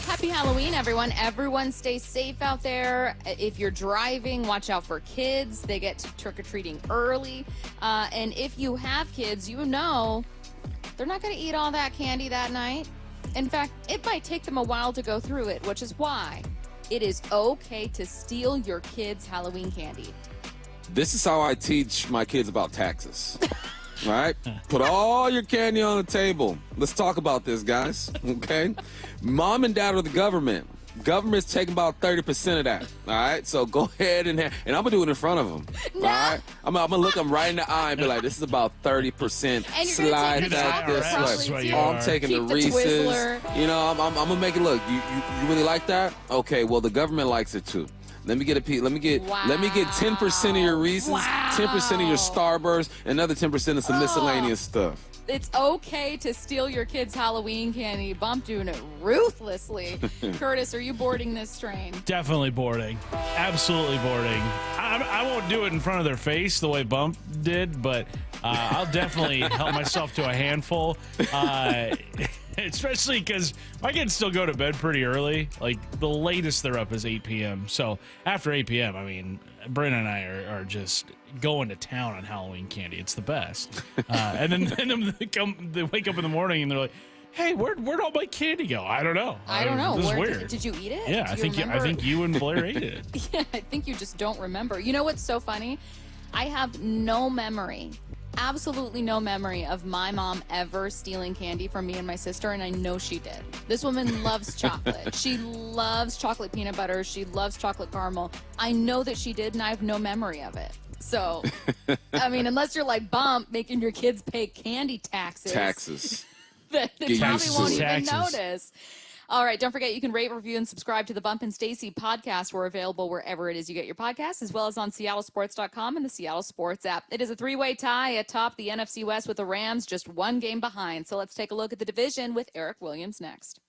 Happy Halloween, everyone. Everyone stay safe out there. If you're driving, watch out for kids. They get to trick-or-treating early. And if you have kids, you know they're not going to eat all that candy that night. In fact, it might take them a while to go through it, which is why it is okay to steal your kids' Halloween candy. This is how I teach my kids about taxes. All right? Put all your candy on the table. Let's talk about this, guys. Okay? Mom and dad are the government. Government's taking about 30% of that. All right? So go ahead and I'm going to do it in front of them. No. All right? I'm going to look them right in the eye and be like, this is about 30%. And you're Slide take the that this way. too. Oh, I'm taking Keep the Reese's. Twizzler. You know, I'm going to make it look. You really like that? Okay, well, the government likes it too. Let me get a piece. Let me get 10% of your Reese's, 10% of your Starburst, another 10% of some miscellaneous stuff. It's okay to steal your kids' Halloween candy. Bump doing it ruthlessly. Curtis, are you boarding this train? Definitely boarding. Absolutely boarding. I won't do it in front of their face the way Bump did, but I'll definitely help myself to a handful. Especially because my kids still go to bed pretty early. Like, the latest they're up is 8 p.m. So after 8 p.m., I mean, Brandon and I are just going to town on Halloween candy. It's the best. And then they wake up in the morning and they're like, hey, where'd all my candy go? I don't know. I don't know. This is weird. Did you eat it? Yeah, I think you and Blair ate it. Yeah, I think you just don't remember. You know what's so funny? I have no memory. Absolutely no memory of my mom ever stealing candy from me and my sister, and I know she did. This woman loves chocolate. She loves chocolate peanut butter. She loves chocolate caramel. I know that she did, and I have no memory of it. So, I mean, unless you're like Bump, making your kids pay candy taxes. They probably won't even notice. All right, don't forget you can rate, review, and subscribe to the Bump and Stacy podcast. We're available wherever it is you get your podcasts, as well as on SeattleSports.com and the Seattle Sports app. It is a three-way tie atop the NFC West with the Rams just one game behind. So let's take a look at the division with Eric Williams next.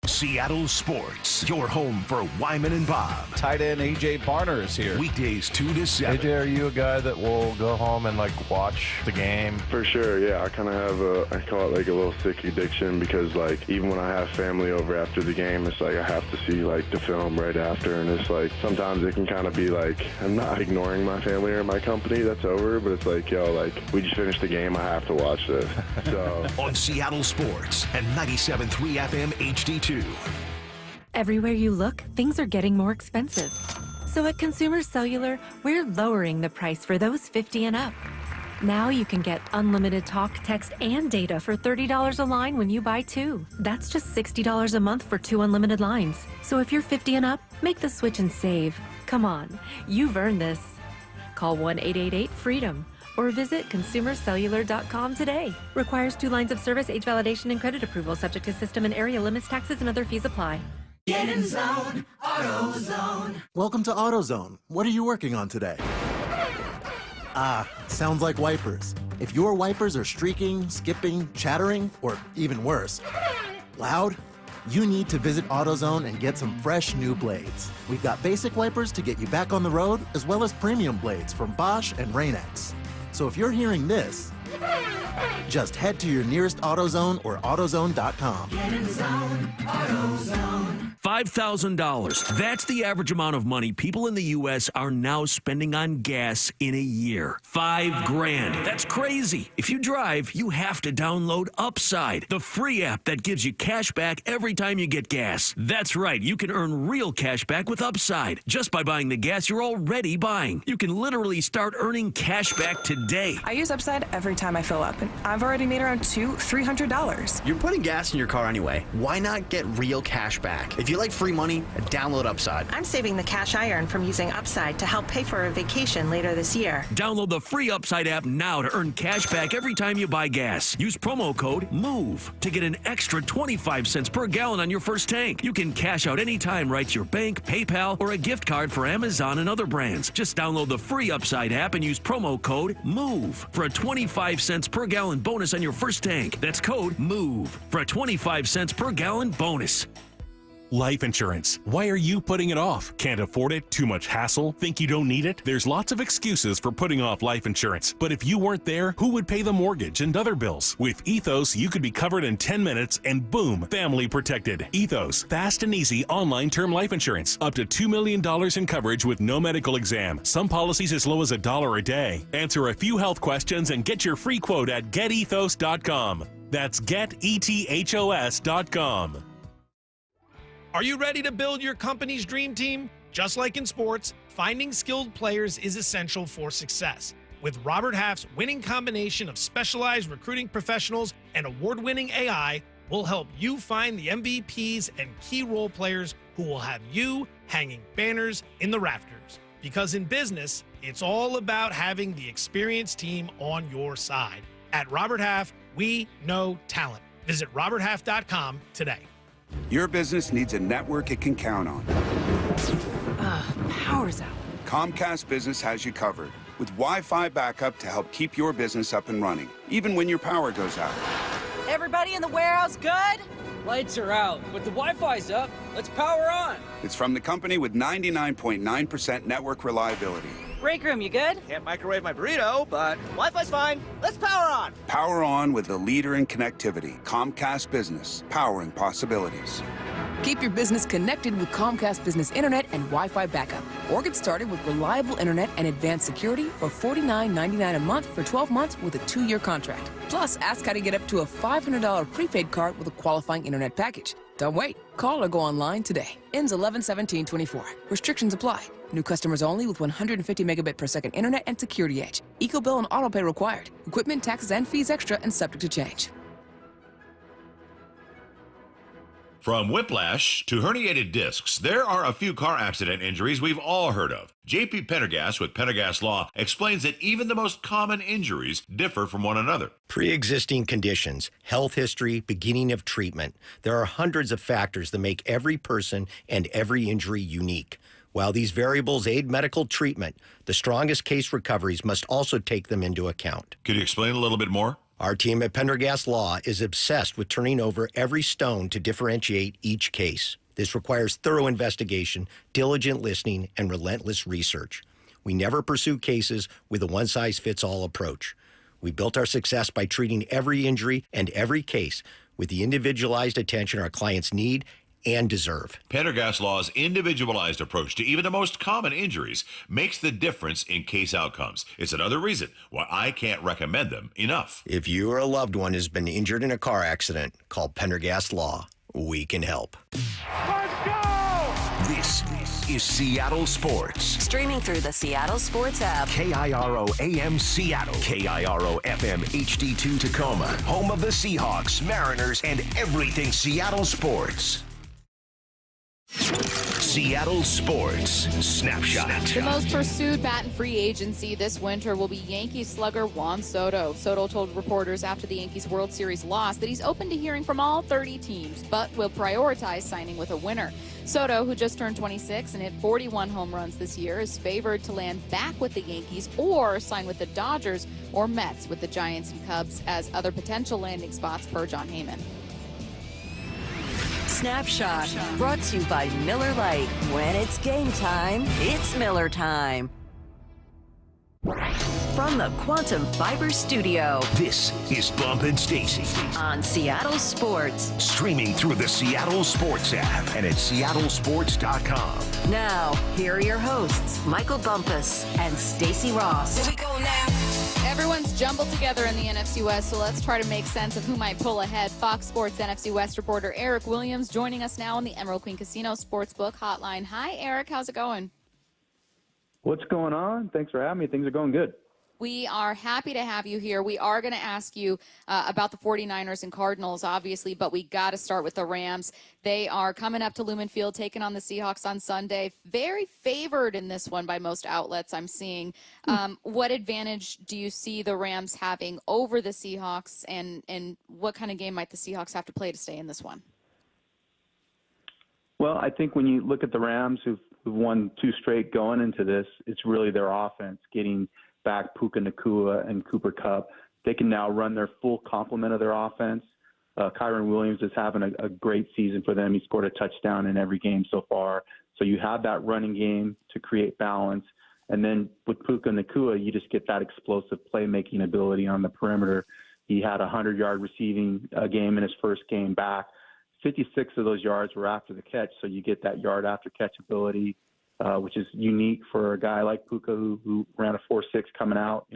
Seattle Sports, your home for Wyman and Bob. Tight end A.J. Barner is here. Weekdays 2 to 7. A.J., are you a guy that will go home and, watch the game? For sure, yeah. I kind of have I call it a little sick addiction because, even when I have family over after the game, it's I have to see, the film right after. And it's sometimes it can kind of be I'm not ignoring my family or my company. That's over. But it's we just finished the game. I have to watch this. So on Seattle Sports and 97.3 FM HD2. Everywhere you look, things are getting more expensive. So at Consumer Cellular, we're lowering the price for those 50 and up. Now you can get unlimited talk, text, and data for $30 a line when you buy two. That's just $60 a month for 2 unlimited lines. So if you're 50 and up, make the switch and save. Come on, you've earned this. Call 1-888-FREEDOM or visit consumercellular.com today. Requires 2 lines of service, age validation, and credit approval, subject to system and area limits, taxes, and other fees apply. Get in zone, AutoZone. Welcome to AutoZone. What are you working on today? Sounds like wipers. If your wipers are streaking, skipping, chattering, or even worse, loud, you need to visit AutoZone and get some fresh new blades. We've got basic wipers to get you back on the road, as well as premium blades from Bosch and Rain-X. So if you're hearing this, just head to your nearest AutoZone or AutoZone.com. Get in the zone, AutoZone. $5,000. That's the average amount of money people in the U.S. are now spending on gas in a year. $5,000. That's crazy. If you drive, you have to download Upside, the free app that gives you cash back every time you get gas. That's right. You can earn real cash back with Upside just by buying the gas you're already buying. You can literally start earning cash back today. I use Upside every time I fill up, and I've already made around $300. You're putting gas in your car anyway. Why not get real cash back? If you like free money, download Upside. I'm saving the cash I earn from using Upside to help pay for a vacation later this year. Download the free Upside app now to earn cash back every time you buy gas. Use promo code MOVE to get an extra 25 cents per gallon on your first tank. You can cash out anytime right to your bank, PayPal, or a gift card for Amazon and other brands. Just download the free Upside app and use promo code MOVE for a 25 cents per gallon bonus on your first tank. That's code MOVE for a 25 cents per gallon bonus. Life insurance. Why are you putting it off? Can't afford it? Too much hassle? Think you don't need it? There's lots of excuses for putting off life insurance. But if you weren't there, who would pay the mortgage and other bills? With Ethos, you could be covered in 10 minutes and boom, family protected. Ethos, fast and easy online term life insurance. Up to $2 million in coverage with no medical exam. Some policies as low as $1 a day. Answer a few health questions and get your free quote at getethos.com. That's getethos.com. Are you ready to build your company's dream team? Just like in sports, finding skilled players is essential for success. With Robert Half's winning combination of specialized recruiting professionals and award-winning AI, we'll help you find the MVPs and key role players who will have you hanging banners in the rafters. Because in business, it's all about having the experienced team on your side. At Robert Half, we know talent. Visit roberthalf.com today. Your business needs a network it can count on. Power's out. Comcast Business has you covered with Wi-Fi backup to help keep your business up and running, even when your power goes out. Everybody in the warehouse good? Lights are out, but the Wi-Fi's up. Let's power on. It's from the company with 99.9% network reliability. Break room, you good? Can't microwave my burrito, but Wi-Fi's fine. Let's power on. Power on with the leader in connectivity, Comcast Business, powering possibilities. Keep your business connected with Comcast Business Internet and Wi-Fi backup. Or get started with reliable internet and advanced security for $49.99 a month for 12 months with a 2-year contract. Plus, ask how to get up to a $500 prepaid card with a qualifying internet package. Don't wait. Call or go online today. Ends 11/17/24. Restrictions apply. New customers only with 150 megabit per second internet and security edge. EcoBill and autopay required. Equipment, taxes, and fees extra and subject to change. From whiplash to herniated discs, there are a few car accident injuries we've all heard of. J.P. Pendergast with Pendergast Law explains that even the most common injuries differ from one another. Pre-existing conditions, health history, beginning of treatment. There are hundreds of factors that make every person and every injury unique. While these variables aid medical treatment, the strongest case recoveries must also take them into account. Could you explain a little bit more? Our team at Pendergast Law is obsessed with turning over every stone to differentiate each case. This requires thorough investigation, diligent listening, and relentless research. We never pursue cases with a one-size-fits-all approach. We built our success by treating every injury and every case with the individualized attention our clients need and deserve. Pendergast Law's individualized approach to even the most common injuries makes the difference in case outcomes. It's another reason why I can't recommend them enough. If you or a loved one has been injured in a car accident, call Pendergast Law. We can help. Let's go! This is Seattle Sports. Streaming through the Seattle Sports app. KIRO AM Seattle. KIRO FM HD2 Tacoma. Home of the Seahawks, Mariners, and everything Seattle sports. Seattle Sports Snapshot. The most pursued bat in free agency this winter will be Yankees slugger Juan Soto. Soto told reporters after the Yankees World Series loss that he's open to hearing from all 30 teams, but will prioritize signing with a winner. Soto, who just turned 26 and hit 41 home runs this year, is favored to land back with the Yankees or sign with the Dodgers or Mets with the Giants and Cubs as other potential landing spots per John Heyman. Snapshot, brought to you by Miller Lite. When it's game time, it's Miller time. From the Quantum Fiber Studio, This is Bump and Stacy on Seattle Sports. Streaming through the Seattle Sports app and at seattlesports.com. Now, here are your hosts, Michael Bumpus and Stacy Ross. Here we go now. Everyone's jumbled together in the NFC West, so let's try to make sense of who might pull ahead. Fox Sports NFC West reporter Eric Williams joining us now on the Emerald Queen Casino Sportsbook Hotline. Hi, Eric. How's it going? What's going on? Thanks for having me. Things are going good. We are happy to have you here. We are going to ask you about the 49ers and Cardinals, obviously, but we got to start with the Rams. They are coming up to Lumen Field, taking on the Seahawks on Sunday. Very favored in this one by most outlets I'm seeing. What advantage do you see the Rams having over the Seahawks, and what kind of game might the Seahawks have to play to stay in this one? Well, I think when you look at the Rams, who've won 2 straight going into this, it's really their offense, getting back Puka Nacua and Cooper Kupp. They can now run their full complement of their offense. Kyron Williams is having a great season for them. He scored a touchdown in every game so far. So you have that running game to create balance. And then with Puka Nacua, you just get that explosive playmaking ability on the perimeter. He had a 100-yard receiving game in his first game back. 56 of those yards were after the catch, so you get that yard after catch ability, which is unique for a guy like Puka who ran a 4.6 coming out,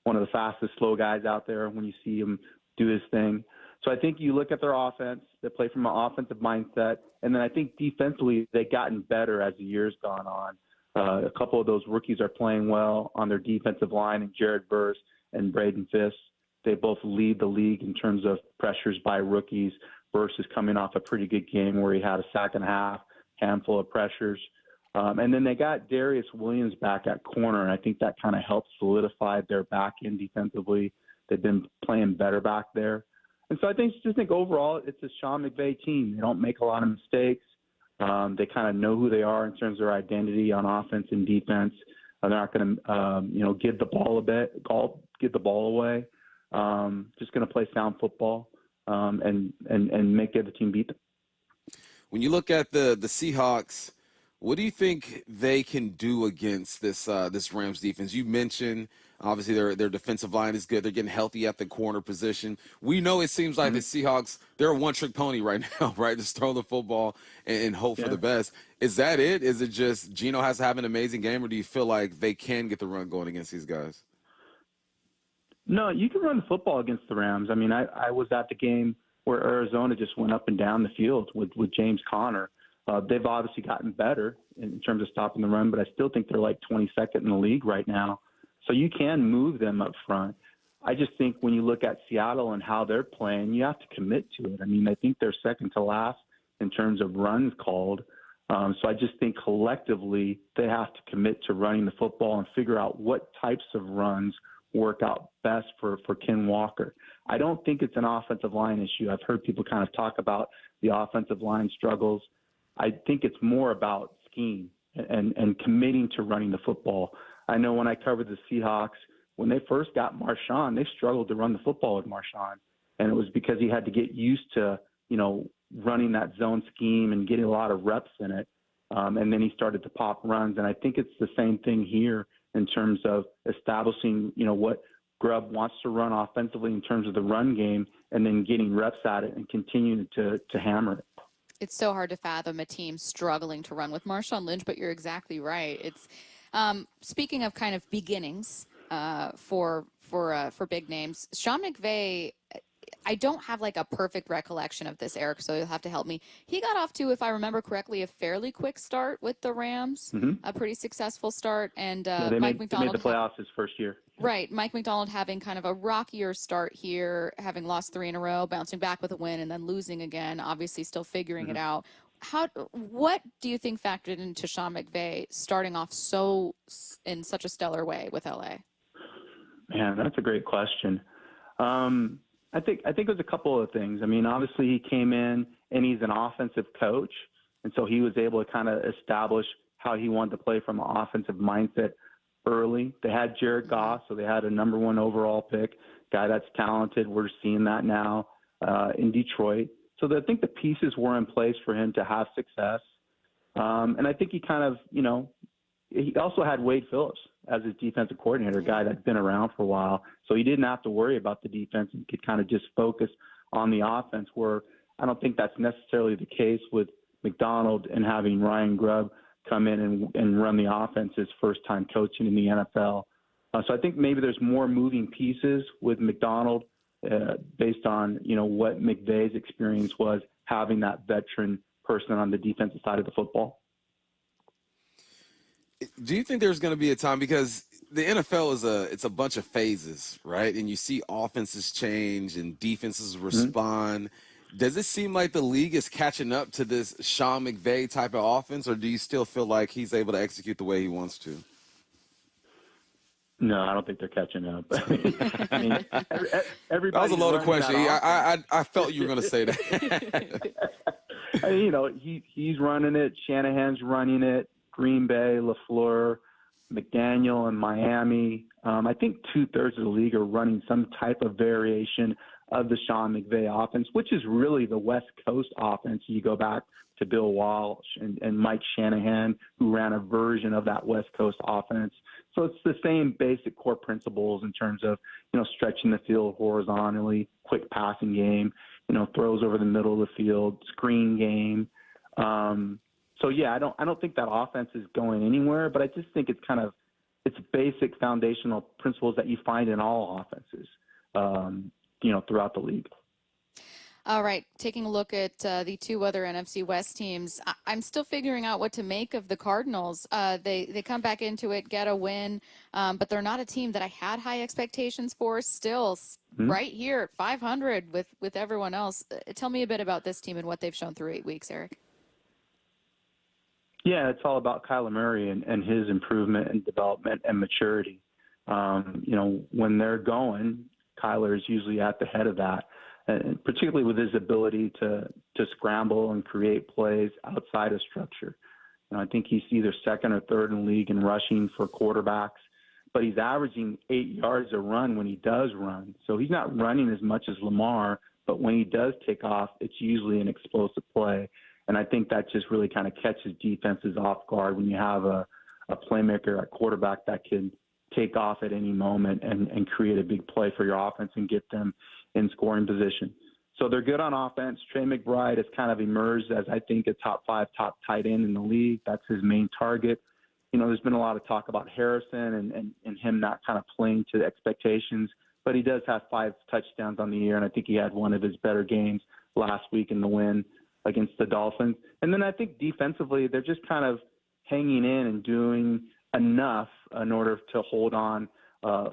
one of the fastest slow guys out there when you see him do his thing. So I think you look at their offense, they play from an offensive mindset, and then I think defensively they've gotten better as the year's gone on. A couple of those rookies are playing well on their defensive line, and Jared Verse and Braden Fisk. They both lead the league in terms of pressures by rookies. Verse is coming off a pretty good game where he had a sack and a half, handful of pressures. And then they got Darius Williams back at corner, and I think that kind of helped solidify their back end defensively. They've been playing better back there. And so I just think overall it's a Sean McVay team. They don't make a lot of mistakes. They kind of know who they are in terms of their identity on offense and defense. They're not going to, give the ball give the ball away. Just going to play sound football and make the other team beat them. When you look at the Seahawks, what do you think they can do against this Rams defense? You mentioned obviously their defensive line is good. They're getting healthy at the corner position. We know it seems like the Seahawks, they're a one-trick pony right now, right? Just throw the football and hope for the best. Is that it? Is it just Gino has to have an amazing game, or do you feel like they can get the run going against these guys? No, you can run the football against the Rams. I mean, I was at the game where Arizona just went up and down the field with James Conner. They've obviously gotten better in terms of stopping the run, but I still think they're like 22nd in the league right now. So you can move them up front. I just think when you look at Seattle and how they're playing, you have to commit to it. I mean, I think they're second to last in terms of runs called. So I just think collectively they have to commit to running the football and figure out what types of runs work out best for Ken Walker. I don't think it's an offensive line issue. I've heard people kind of talk about the offensive line struggles. I think it's more about scheme and committing to running the football. I know when I covered the Seahawks, when they first got Marshawn, they struggled to run the football with Marshawn. And it was because he had to get used to, running that zone scheme and getting a lot of reps in it. And then he started to pop runs. And I think it's the same thing here in terms of establishing, what Grubb wants to run offensively in terms of the run game, and then getting reps at it and continuing to hammer it. It's so hard to fathom a team struggling to run with Marshawn Lynch, but you're exactly right. It's speaking of kind of beginnings for big names, Sean McVay. I don't have like a perfect recollection of this, Eric, so you'll have to help me. He got off to, if I remember correctly, a fairly quick start with the Rams, a pretty successful start, and Mike McDonald. They made the playoffs his first year. Right. Mike McDonald having kind of a rockier start here, having lost 3 in a row, bouncing back with a win, and then losing again, obviously still figuring it out. What do you think factored into Sean McVay starting off in such a stellar way with LA? Man, that's a great question. I think it was a couple of things. I mean, obviously he came in and he's an offensive coach, and so he was able to kind of establish how he wanted to play from an offensive mindset early. They had Jared Goff, so they had a number 1 overall pick, guy that's talented. We're seeing that now in Detroit. So I think the pieces were in place for him to have success. And I think he kind of, he also had Wade Phillips as his defensive coordinator, a guy that's been around for a while. So he didn't have to worry about the defense and could kind of just focus on the offense, where I don't think that's necessarily the case with McDonald and having Ryan Grubb come in and run the offense his first time coaching in the NFL. So I think maybe there's more moving pieces with McDonald based on, what McVay's experience was having that veteran person on the defensive side of the football. Do you think there's going to be a time, because the NFL it's a bunch of phases, right? And you see offenses change and defenses respond. Does it seem like the league is catching up to this Sean McVay type of offense, or do you still feel like he's able to execute the way he wants to? No, I don't think they're catching up. Everybody. That was a loaded question. I felt you were going to say that. He's running it. Shanahan's running it. Green Bay, LaFleur, McDaniel, and Miami. I think 2/3 of the league are running some type of variation of the Sean McVay offense, which is really the West Coast offense. You go back to Bill Walsh and Mike Shanahan, who ran a version of that West Coast offense. So it's the same basic core principles in terms of, stretching the field horizontally, quick passing game, throws over the middle of the field, screen game. So yeah, I don't think that offense is going anywhere, but I just think it's basic foundational principles that you find in all offenses, throughout the league. All right, taking a look at the two other NFC West teams, I'm still figuring out what to make of the Cardinals. They come back into it, get a win, but they're not a team that I had high expectations for. Still right here at 500 with everyone else. Tell me a bit about this team and what they've shown through 8 weeks, Eric. Yeah, it's all about Kyler Murray and his improvement and development and maturity. When they're going, Kyler is usually at the head of that, and particularly with his ability to scramble and create plays outside of structure. I think he's either second or third in the league in rushing for quarterbacks, but he's averaging 8 yards a run when he does run. So he's not running as much as Lamar, but when he does take off, it's usually an explosive play. And I think that just really kind of catches defenses off guard when you have a playmaker at quarterback that can take off at any moment and create a big play for your offense and get them in scoring position. So they're good on offense. Trey McBride has kind of emerged as, I think, a top 5 tight end in the league. That's his main target. There's been a lot of talk about Harrison and him not kind of playing to the expectations, but he does have 5 touchdowns on the year, and I think he had one of his better games last week in the win against the Dolphins. And then I think defensively, they're just kind of hanging in and doing enough in order to hold on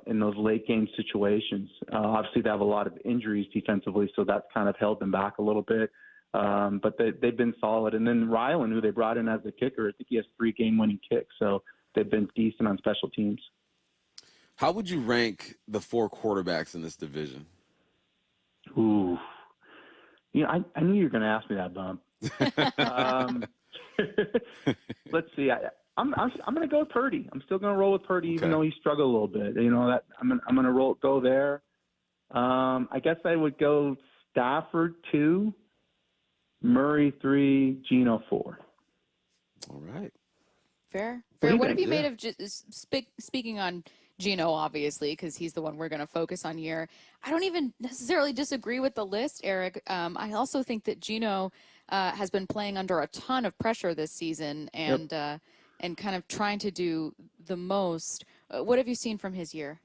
in those late game situations. Obviously, they have a lot of injuries defensively, so that's kind of held them back a little bit. But they've been solid. And then Ryland, who they brought in as the kicker, I think he has 3 game-winning kicks, so they've been decent on special teams. How would you rank the 4 quarterbacks in this division? Ooh. I knew you were going to ask me that, Bump. Let's see. I'm going to go with Purdy. I'm still going to roll with Purdy, even though he struggled a little bit. That I'm going to go there. I guess I would go Stafford 2, Murray 3, Gino 4. All right. Fair. What have you made of speaking on Gino, obviously, because he's the one we're going to focus on here? I don't even necessarily disagree with the list, Eric. I also think that Gino has been playing under a ton of pressure this season and kind of trying to do the most. What have you seen from his year?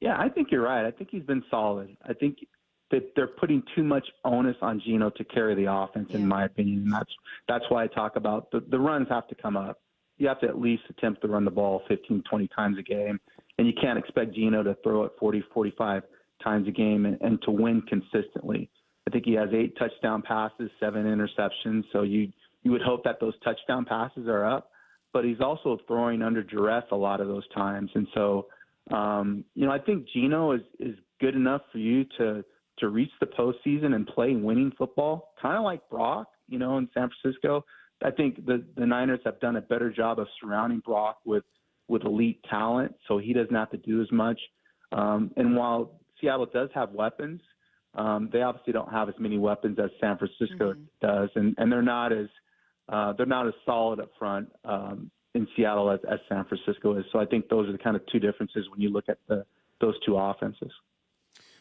Yeah, I think you're right. I think he's been solid. I think that they're putting too much onus on Gino to carry the offense, in my opinion. And that's why I talk about the runs have to come up. You have to at least attempt to run the ball 15, 20 times a game. And you can't expect Gino to throw it 40, 45 times a game and to win consistently. I think he has 8 touchdown passes, 7 interceptions. So you would hope that those touchdown passes are up. But he's also throwing under duress a lot of those times. And so, I think Gino is good enough for you to reach the postseason and play winning football, kind of like Brock, in San Francisco. I think the Niners have done a better job of surrounding Brock with elite talent, so he doesn't have to do as much. And while Seattle does have weapons, they obviously don't have as many weapons as San Francisco does, and they're not as solid up front in Seattle as San Francisco is. So I think those are the kind of two differences when you look at those two offenses.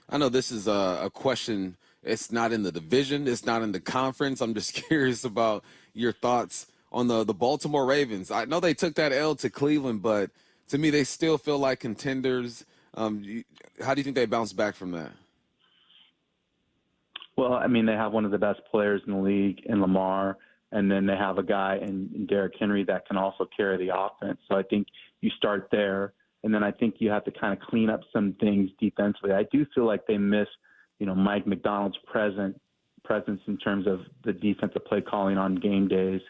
I know this is a question. It's not in the division. It's not in the conference. I'm just curious about your thoughts on the Baltimore Ravens. I know they took that L to Cleveland, but to me, they still feel like contenders. How do you think they bounce back from that? Well, I mean, they have one of the best players in the league in Lamar, and then they have a guy in Derrick Henry that can also carry the offense. So I think you start there, and then I think you have to kind of clean up some things defensively. I do feel like they miss, Mike McDonald's presence in terms of the defensive play calling on game days,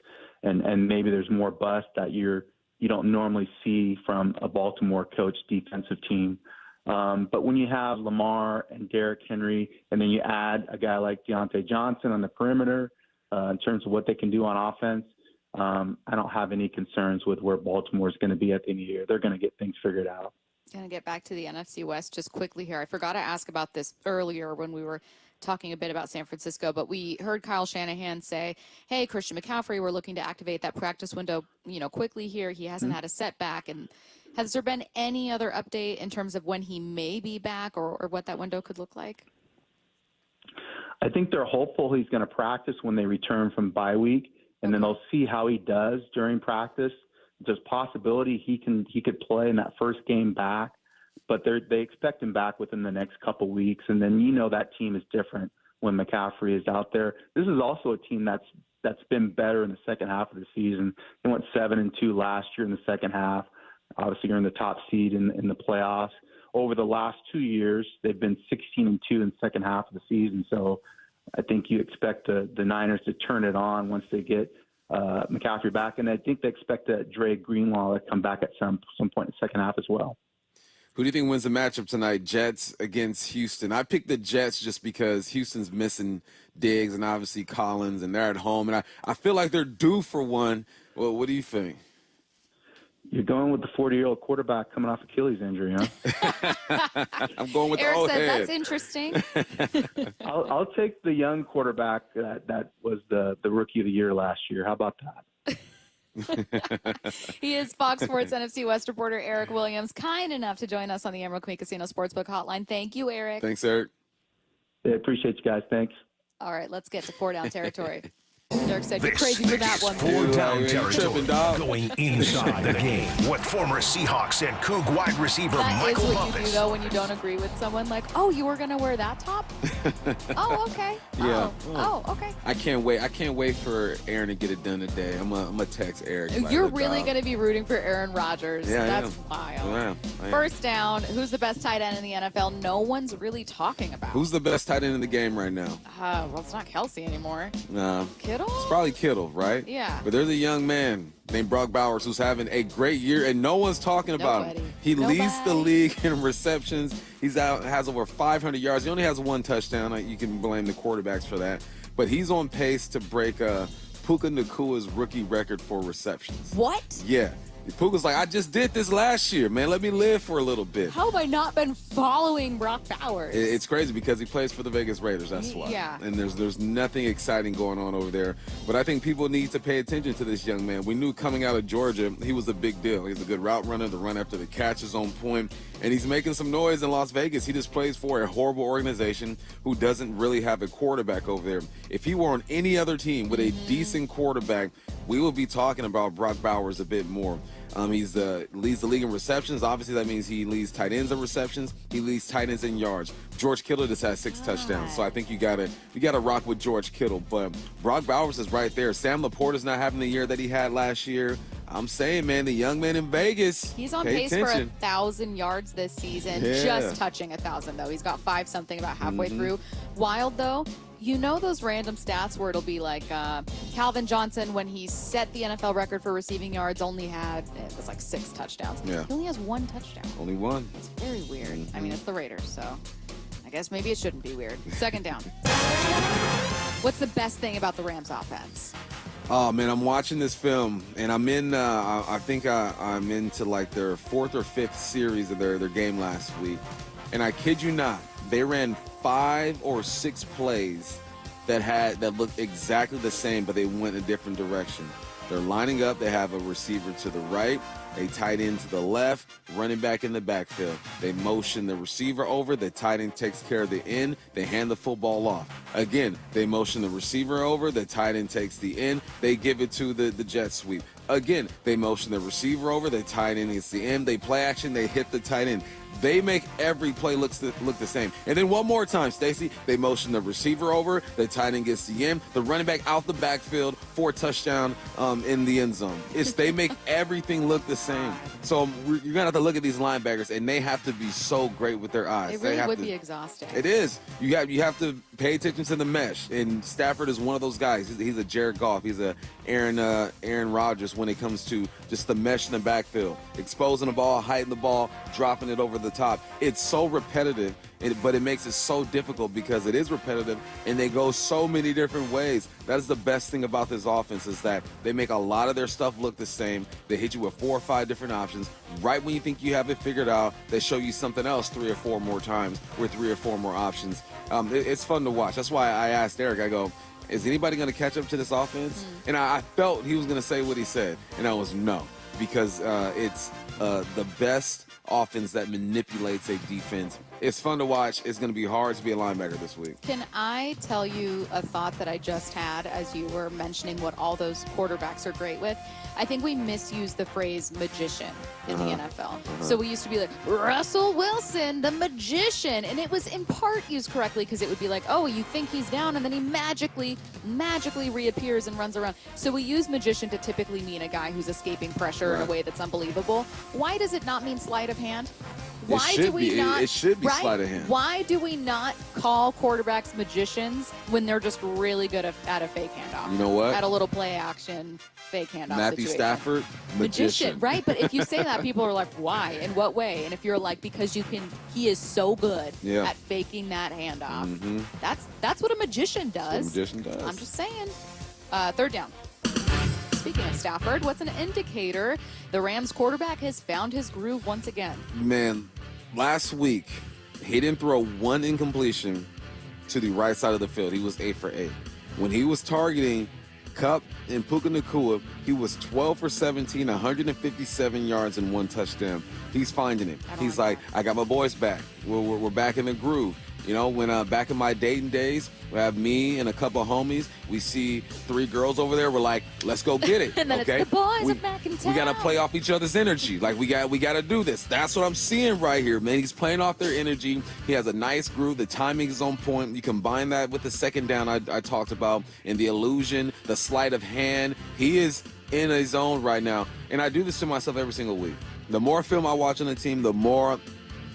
and maybe there's more bust that you don't normally see from a Baltimore coach defensive team. But when you have Lamar and Derrick Henry, and then you add a guy like Deontay Johnson on the perimeter, in terms of what they can do on offense, I don't have any concerns with where Baltimore is going to be at the end of the year. They're going to get things figured out. Going to get back to the NFC West just quickly here. I forgot to ask about this earlier when we were talking a bit about San Francisco, but we heard Kyle Shanahan say, hey, Christian McCaffrey, we're looking to activate that practice window, quickly here. He hasn't had a setback. And has there been any other update in terms of when he may be back or what that window could look like? I think they're hopeful he's going to practice when they return from bye week, and then they'll see how he does during practice. There's possibility he could play in that first game back, but they expect him back within the next couple weeks. And then that team is different when McCaffrey is out there. This is also a team that's been better in the second half of the season. They went 7-2 last year in the second half. Obviously, you're in the top seed in the playoffs. Over the last 2 years, they've been 16-2 in the second half of the season. So I think you expect the Niners to turn it on once they get McCaffrey back. And I think they expect Dre Greenlaw to come back at some point in the second half as well. Who do you think wins the matchup tonight, Jets against Houston? I picked the Jets just because Houston's missing Diggs and obviously Collins, and they're at home. And I feel like they're due for one. Well, what do you think? You're going with the 40-year-old quarterback coming off Achilles injury, huh? I'm going with Eric the old said head. that's interesting. I'll take the young quarterback that was the rookie of the year last year. How about that? He is Fox Sports NFC West reporter Eric Williams, kind enough to join us on the Emerald Queen Casino Sportsbook Hotline. Thank you, Eric. Thanks, Eric. I appreciate you guys. Thanks. All right, let's get to 4-down territory. Derek said you're This crazy for that is one. 4-down territory, dog. going inside the game with former Seahawks and Coug wide receiver That Michael is what you do, Bumpus. though, when you don't agree with someone. Like, oh, you were going to wear that top? Oh, okay. Yeah. Oh, okay. I can't wait for Aaron to get it done today. I'm gonna text Eric. You're really going to be rooting for Aaron Rodgers. Yeah, That's wild. I am. First down, who's the best tight end in the NFL? No one's really talking about. Who's the best tight end in the game right now? Well, it's not Kelsey anymore. No. Kittle? It's probably Kittle, right? Yeah. But there's a young man named Brock Bowers who's having a great year, and no one's talking about him. He leads the league in receptions. Has over 500 yards. He only has one touchdown. You can blame the quarterbacks for that. But he's on pace to break Puka Nakua's rookie record for receptions. What? Yeah. Puka's like, I just did this last year, man. Let me live for a little bit. How have I not been following Brock Bowers? It's crazy because he plays for the Vegas Raiders. That's why. Yeah. And there's nothing exciting going on over there. But I think people need to pay attention to this young man. We knew coming out of Georgia, he was a big deal. He's a good route runner. The run after the catch is on point. And he's making some noise in Las Vegas. He just plays for a horrible organization who doesn't really have a quarterback over there. If he were on any other team with a decent quarterback, we would be talking about Brock Bowers a bit more. He leads the league in receptions. Obviously, that means he leads tight ends in receptions. He leads tight ends in yards. George Kittle just has 6 touchdowns. So I think you gotta rock with George Kittle. But Brock Bowers is right there. Sam Laporta's not having the year that he had last year. I'm saying, man, the young man in Vegas. He's on pace for 1,000 yards this season. Yeah. Just touching 1,000, though. He's got 5-something about halfway through. Wild, though. You know those random stats where it'll be like Calvin Johnson, when he set the NFL record for receiving yards, it was like 6 touchdowns. Yeah. He only has 1 touchdown. Only 1. It's very weird. I mean, it's the Raiders, so I guess maybe it shouldn't be weird. Second down. What's the best thing about the Rams offense? Oh, man, I'm watching this film, and I'm I think I'm into like their 4th or 5th series of their game last week. And I kid you not, they ran 5 or 6 plays that looked exactly the same, but they went in a different direction. They're lining up. They have a receiver to the right, a tight end to the left, running back in the backfield. They motion the receiver over. The tight end takes care of the end. They hand the football off. Again, they motion the receiver over. The tight end takes the end. They give it to the jet sweep. Again, they motion the receiver over. The tight end gets the end. They play action. They hit the tight end. They make every play look the same. And then one more time, Stacy, they motion the receiver over. The tight end gets the end. The running back out the backfield for a touchdown in the end zone. They make everything look the same. So you're going to have to look at these linebackers, and they have to be so great with their eyes. It really would be exhausting. It is. You have to pay attention to the mesh. And Stafford is one of those guys. He's a Jared Goff. He's a Aaron Rodgers when it comes to just the mesh in the backfield. Exposing the ball, hiding the ball, dropping it over the top. It's so repetitive, but it makes it so difficult because it is repetitive and they go so many different ways. That is the best thing about this offense, is that they make a lot of their stuff look the same. They hit you with 4 or 5 different options. Right when you think you have it figured out, they show you something else 3 or 4 more times with 3 or 4 more options. It's fun to watch. That's why I asked Eric, I go, is anybody going to catch up to this offense? And I felt he was going to say what he said, and I was no, because it's the best offense that manipulates a defense. It's fun to watch. It's going to be hard to be a linebacker this week. Can I tell you a thought that I just had as you were mentioning what all those quarterbacks are great with? I think we misuse the phrase magician in the NFL. So we used to be like, Russell Wilson, the magician. And it was in part used correctly because it would be like, oh, you think he's down and then he magically reappears and runs around. So we use magician to typically mean a guy who's escaping pressure in a way that's unbelievable. Why does it not mean sleight of hand? Why do we not? It should be sleight of hand. Why do we not call quarterbacks magicians when they're just really good at a fake handoff? You know what? At a little play action fake handoff Matthew situation. Stafford, magician. Right? But if you say that, people are like, why? In what way? And if you're like, because he is so good at faking that handoff. That's what a magician does. That's what a magician does. I'm just saying. 3rd down. Speaking of Stafford, what's an indicator the Rams quarterback has found his groove once again? Man, last week, he didn't throw 1 incompletion to the right side of the field. He was 8 for 8. When he was targeting Kupp and Puka Nacua, he was 12 for 17, 157 yards and 1 touchdown. He's finding it. He's like, I got my boys back. We're back in the groove. You know, when back in my dating days, we have me and a couple of homies. We see 3 girls over there. We're like, let's go get it. And then okay? it's the boys are back in town. We got to play off each other's energy. Like, we got to do this. That's what I'm seeing right here, man. He's playing off their energy. He has a nice groove. The timing is on point. You combine that with the 2nd down I talked about, and the illusion, the sleight of hand. He is in a zone right now. And I do this to myself every single week. The more film I watch on the team, the more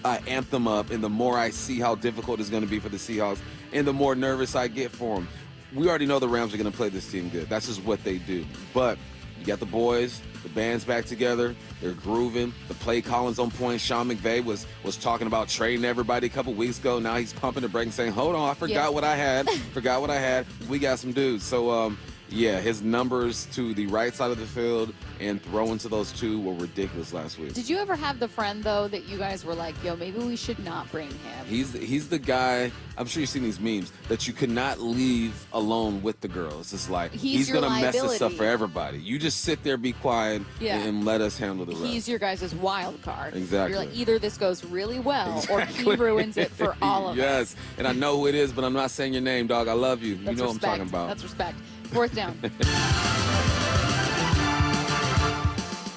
I amp them up, and the more I see how difficult it's going to be for the Seahawks, and the more nervous I get for them. We already know the Rams are going to play this team good. That's just what they do. But you got the boys, the band's back together. They're grooving. The play calling's on point. Sean McVay was talking about trading everybody a couple weeks ago. Now he's pumping the brake and saying, hold on, I forgot what I had. We got some dudes. So, his numbers to the right side of the field and throwing to those 2 were ridiculous last week. Did you ever have the friend, though, that you guys were like, yo, maybe we should not bring him? He's the guy, I'm sure you've seen these memes, that you could not leave alone with the girls. It's like, he's going to mess this up for everybody. You just sit there, be quiet, and let us handle the rest. He's your guys' wild card. Exactly. You're like, either this goes really well or he ruins it for all of us. Yes, and I know who it is, but I'm not saying your name, dog. I love you. That's you know respect. what I'm talking about. That's respect. 4th down.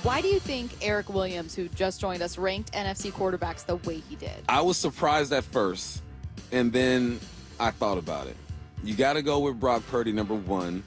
Why do you think Eric Williams, who just joined us, ranked NFC quarterbacks the way he did? I was surprised at first, and then I thought about it. You got to go with Brock Purdy, number 1,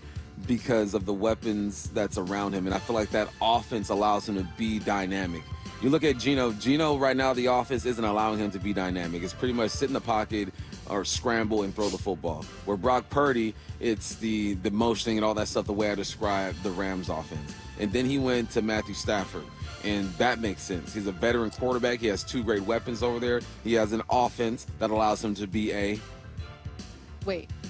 because of the weapons that's around him, and I feel like that offense allows him to be dynamic. You look at Gino. Gino, right now, the offense isn't allowing him to be dynamic. It's pretty much sit in the pocket or scramble and throw the football. Where Brock Purdy, it's the motioning and all that stuff, the way I described the Rams offense. And then he went to Matthew Stafford, and that makes sense. He's a veteran quarterback. He has 2 great weapons over there. He has an offense that allows him to be a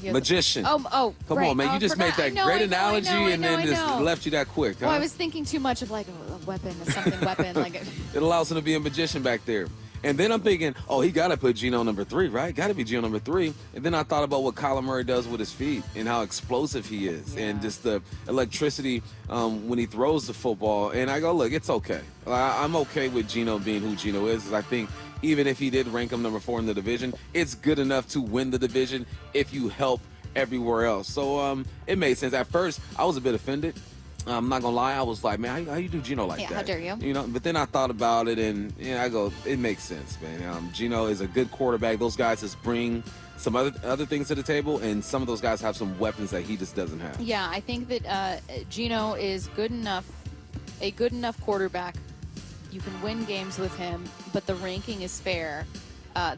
magician. Come on, man. You just made that great analogy and then just left you that quick. Huh? Well, I was thinking too much of like a weapon, something weapon. Like it allows him to be a magician back there. And then I'm thinking, oh, he got to put Gino number 3, right? Got to be Gino number 3. And then I thought about what Kyler Murray does with his feet and how explosive he is and just the electricity when he throws the football. And I go, look, it's okay. I'm okay with Gino being who Gino is. I think even if he did rank him number 4 in the division, it's good enough to win the division if you help everywhere else. So it made sense. At first, I was a bit offended. I'm not gonna lie, I was like, man, how you do Gino like that? How dare you? You know, but then I thought about it, and I go, it makes sense, man. Gino is a good quarterback. Those guys just bring some other things to the table, and some of those guys have some weapons that he just doesn't have. Yeah, I think that Gino is a good enough quarterback. You can win games with him, but the ranking is fair. I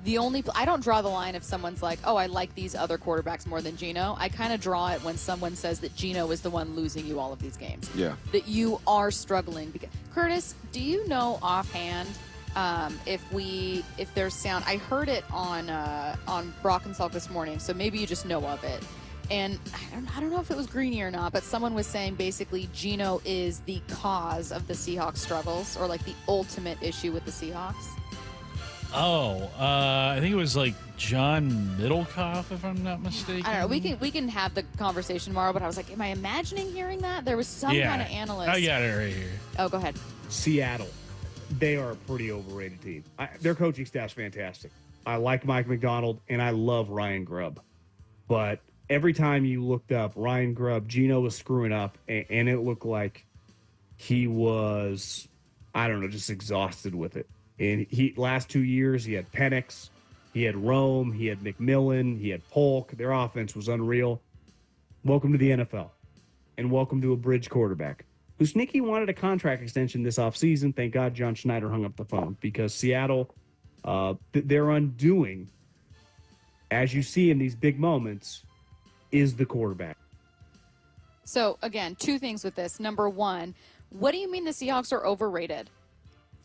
don't draw the line if someone's like, oh, I like these other quarterbacks more than Gino. I kind of draw it when someone says that Gino is the one losing you all of these games. Yeah. That you are struggling. Curtis, do you know offhand if there's sound? I heard it on Brock and Salk this morning, so maybe you just know of it. And I don't know if it was Greeny or not, but someone was saying basically Gino is the cause of the Seahawks struggles, or like the ultimate issue with the Seahawks. Oh, I think it was like John Middlecoff, if I'm not mistaken. I don't know. We can have the conversation tomorrow, but I was like, am I imagining hearing that? There was some kind of analyst. I got it right here. Oh, go ahead. Seattle. They are a pretty overrated team. Their coaching staff's fantastic. I like Mike McDonald, and I love Ryan Grubb. But every time you looked up Ryan Grubb, Gino was screwing up, and it looked like he was, I don't know, just exhausted with it. And last 2 years, he had Penix, he had Rome, he had McMillan, he had Polk. Their offense was unreal. Welcome to the NFL, and welcome to a bridge quarterback who sneaky wanted a contract extension this offseason. Thank God John Schneider hung up the phone, because Seattle, their undoing, as you see in these big moments, is the quarterback. So, again, 2 things with this. Number 1, what do you mean the Seahawks are overrated?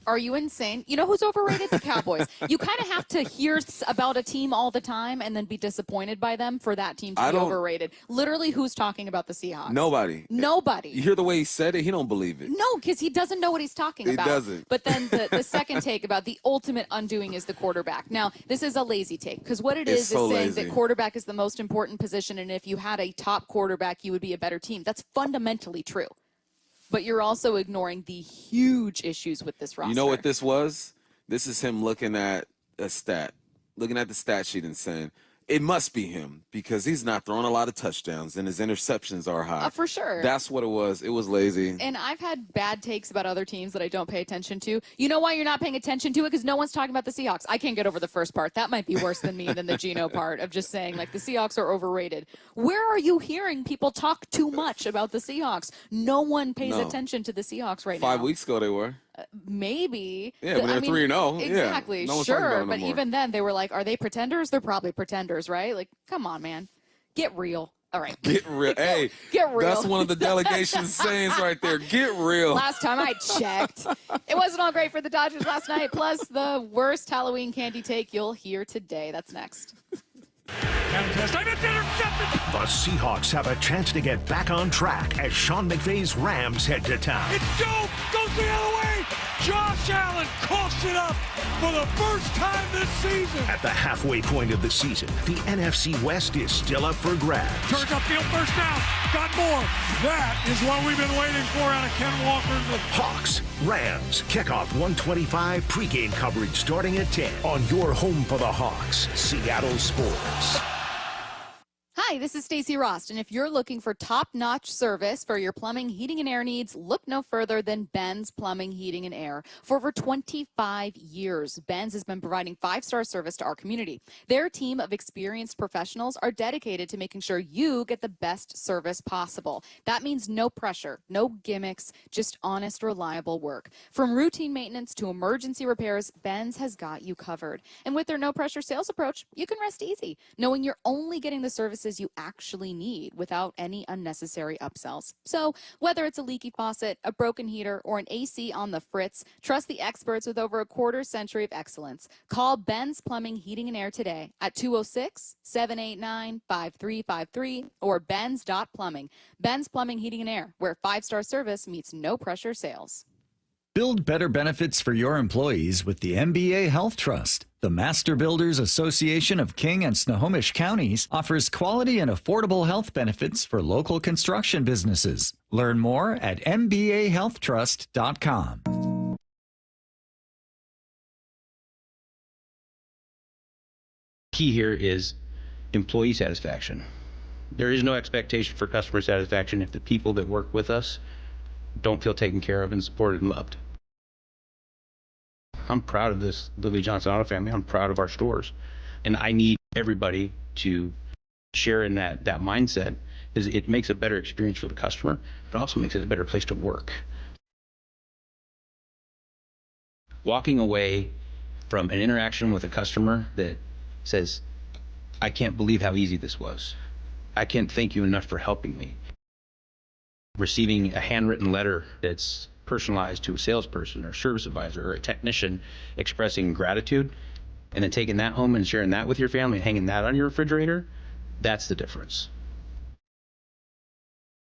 Are you insane? You know who's overrated? The Cowboys. You kind of have to hear about a team all the time and then be disappointed by them for that team to be overrated. Literally, who's talking about the Seahawks? Nobody. You hear the way he said it? He don't believe it. No, because he doesn't know what he's talking about. He doesn't. But then the second take about the ultimate undoing is the quarterback. Now, this is a lazy take, because what it is saying lazy. that quarterback is the most important position, and if you had a top quarterback, you would be a better team. That's fundamentally true. But you're also ignoring the huge issues with this roster. You know what this was? This is him looking at a stat, looking at the stat sheet and saying, it must be him, because he's not throwing a lot of touchdowns and his interceptions are high. For sure. That's what it was. It was lazy. And I've had bad takes about other teams that I don't pay attention to. You know why you're not paying attention to it? Because no one's talking about the Seahawks. I can't get over the first part. That might be worse than me than the Gino part of just saying, like, the Seahawks are overrated. Where are you hearing people talk too much about the Seahawks? No one pays attention to the Seahawks right now. 5 weeks ago they were. Maybe. Yeah, when they're 3-0. Exactly. Yeah. No one's sure. talking about it no But more. even then, they were like, are they pretenders? They're probably pretenders, right? Like, come on, man. Get real. All right. Get real. Hey, get real. That's one of the delegation's sayings right there. Get real. Last time I checked, it wasn't all great for the Dodgers last night. Plus, the worst Halloween candy take you'll hear today. That's next. The Seahawks have a chance to get back on track as Sean McVay's Rams head to town. It's Joe goes the other way. Josh Allen coughs it up for the first time this season. At the halfway point of the season, the NFC West is still up for grabs. Turns upfield, first down. Got more. That is what we've been waiting for out of Ken Walker. Hawks, Rams, kickoff 125, pregame coverage starting at 10 on your home for the Hawks, Seattle Sports. Hi, this is Stacey Rost, and if you're looking for top-notch service for your plumbing, heating, and air needs, look no further than Ben's Plumbing, Heating, and Air. For over 25 years, Ben's has been providing 5-star service to our community. Their team of experienced professionals are dedicated to making sure you get the best service possible. That means no pressure, no gimmicks, just honest, reliable work. From routine maintenance to emergency repairs, Ben's has got you covered. And with their no-pressure sales approach, you can rest easy, knowing you're only getting the services you actually need without any unnecessary upsells. So whether it's a leaky faucet, a broken heater, or an AC on the fritz, trust the experts with over a quarter-century of excellence. Call Ben's Plumbing, Heating, and Air today at 206-789-5353 or benz.plumbing. Ben's Plumbing, Heating, and Air, where 5-star service meets no-pressure sales. Build better benefits for your employees with the MBA Health Trust. The Master Builders Association of King and Snohomish Counties offers quality and affordable health benefits for local construction businesses. Learn more at mbahealthtrust.com. Key here is employee satisfaction. There is no expectation for customer satisfaction if the people that work with us don't feel taken care of and supported and loved. I'm proud of this Lily Johnson Auto family. I'm proud of our stores. And I need everybody to share in that mindset, because it makes a better experience for the customer, but also makes it a better place to work. Walking away from an interaction with a customer that says, I can't believe how easy this was. I can't thank you enough for helping me. Receiving a handwritten letter that's personalized to a salesperson or service advisor or a technician expressing gratitude, and then taking that home and sharing that with your family and hanging that on your refrigerator, that's the difference.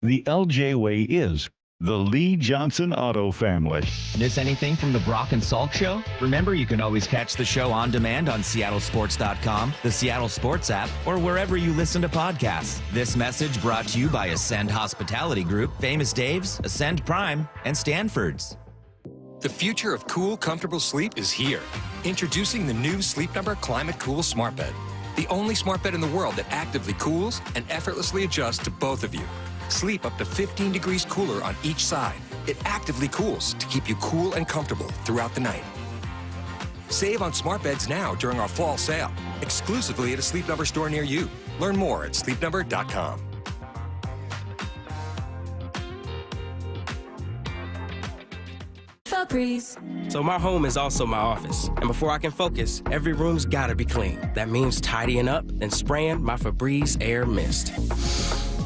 The LJ way is the Lee Johnson Auto family. Miss anything from the Brock and Salk Show? Remember, you can always catch the show on demand on seattlesports.com, the Seattle Sports app, or wherever you listen to podcasts. This message brought to you by Ascend Hospitality Group, Famous Dave's, Ascend Prime, and Stanford's. The future of cool, comfortable sleep is here. Introducing the new Sleep Number Climate Cool Smart Bed. The only smart bed in the world that actively cools and effortlessly adjusts to both of you. Sleep up to 15 degrees cooler on each side. It actively cools to keep you cool and comfortable throughout the night. Save on smart beds now during our fall sale, exclusively at a Sleep Number store near you. Learn more at sleepnumber.com. Febreze. So my home is also my office. And before I can focus, every room's gotta be clean. That means tidying up and spraying my Febreze Air Mist.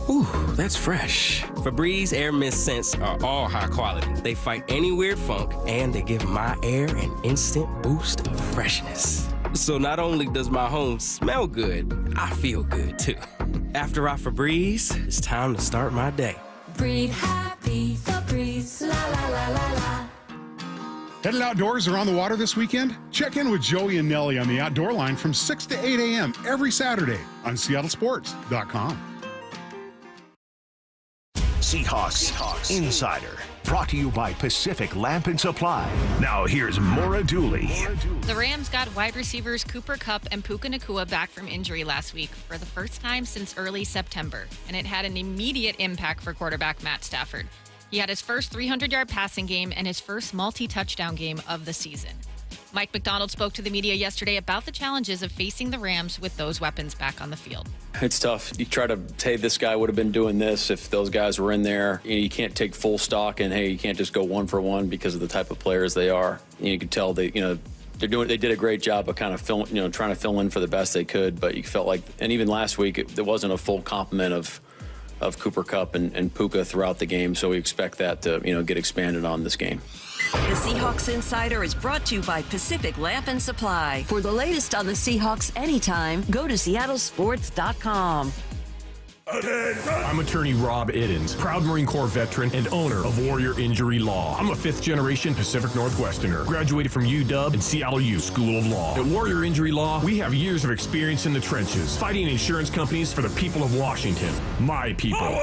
Ooh, that's fresh. Febreze Air Mist scents are all high quality. They fight any weird funk, and they give my air an instant boost of freshness. So not only does my home smell good, I feel good too. After I Febreze, it's time to start my day. Breathe happy, Febreze, la la la la la. Headed outdoors or on the water this weekend? Check in with Joey and Nellie on the Outdoor Line from 6 to 8 a.m. every Saturday on seattlesports.com. Seahawks Insider, brought to you by Pacific Lamp and Supply. Now here's Maura Dooley. The Rams got wide receivers Cooper Kupp and Puka Nacua back from injury last week for the first time since early September, and it had an immediate impact for quarterback Matt Stafford. He had his first 300-yard passing game and his first multi-touchdown game of the season. Mike Macdonald spoke to the media yesterday about the challenges of facing the Rams with those weapons back on the field. It's tough. You try to, hey, this guy would have been doing this if those guys were in there. You can't take full stock, and hey, you can't just go one for one because of the type of players they are. You can tell they did a great job of kind of trying to fill in for the best they could, but you felt like, and even last week, there wasn't a full complement of Cooper Kupp and Puka throughout the game, so we expect that to get expanded on this game. The Seahawks Insider is brought to you by Pacific Lamp and Supply. For the latest on the Seahawks anytime, go to seattlesports.com. I'm attorney Rob Iddens, proud Marine Corps veteran and owner of Warrior Injury Law. I'm a fifth-generation Pacific Northwesterner, graduated from UW and Seattle U School of Law. At Warrior Injury Law, we have years of experience in the trenches, fighting insurance companies for the people of Washington, my people.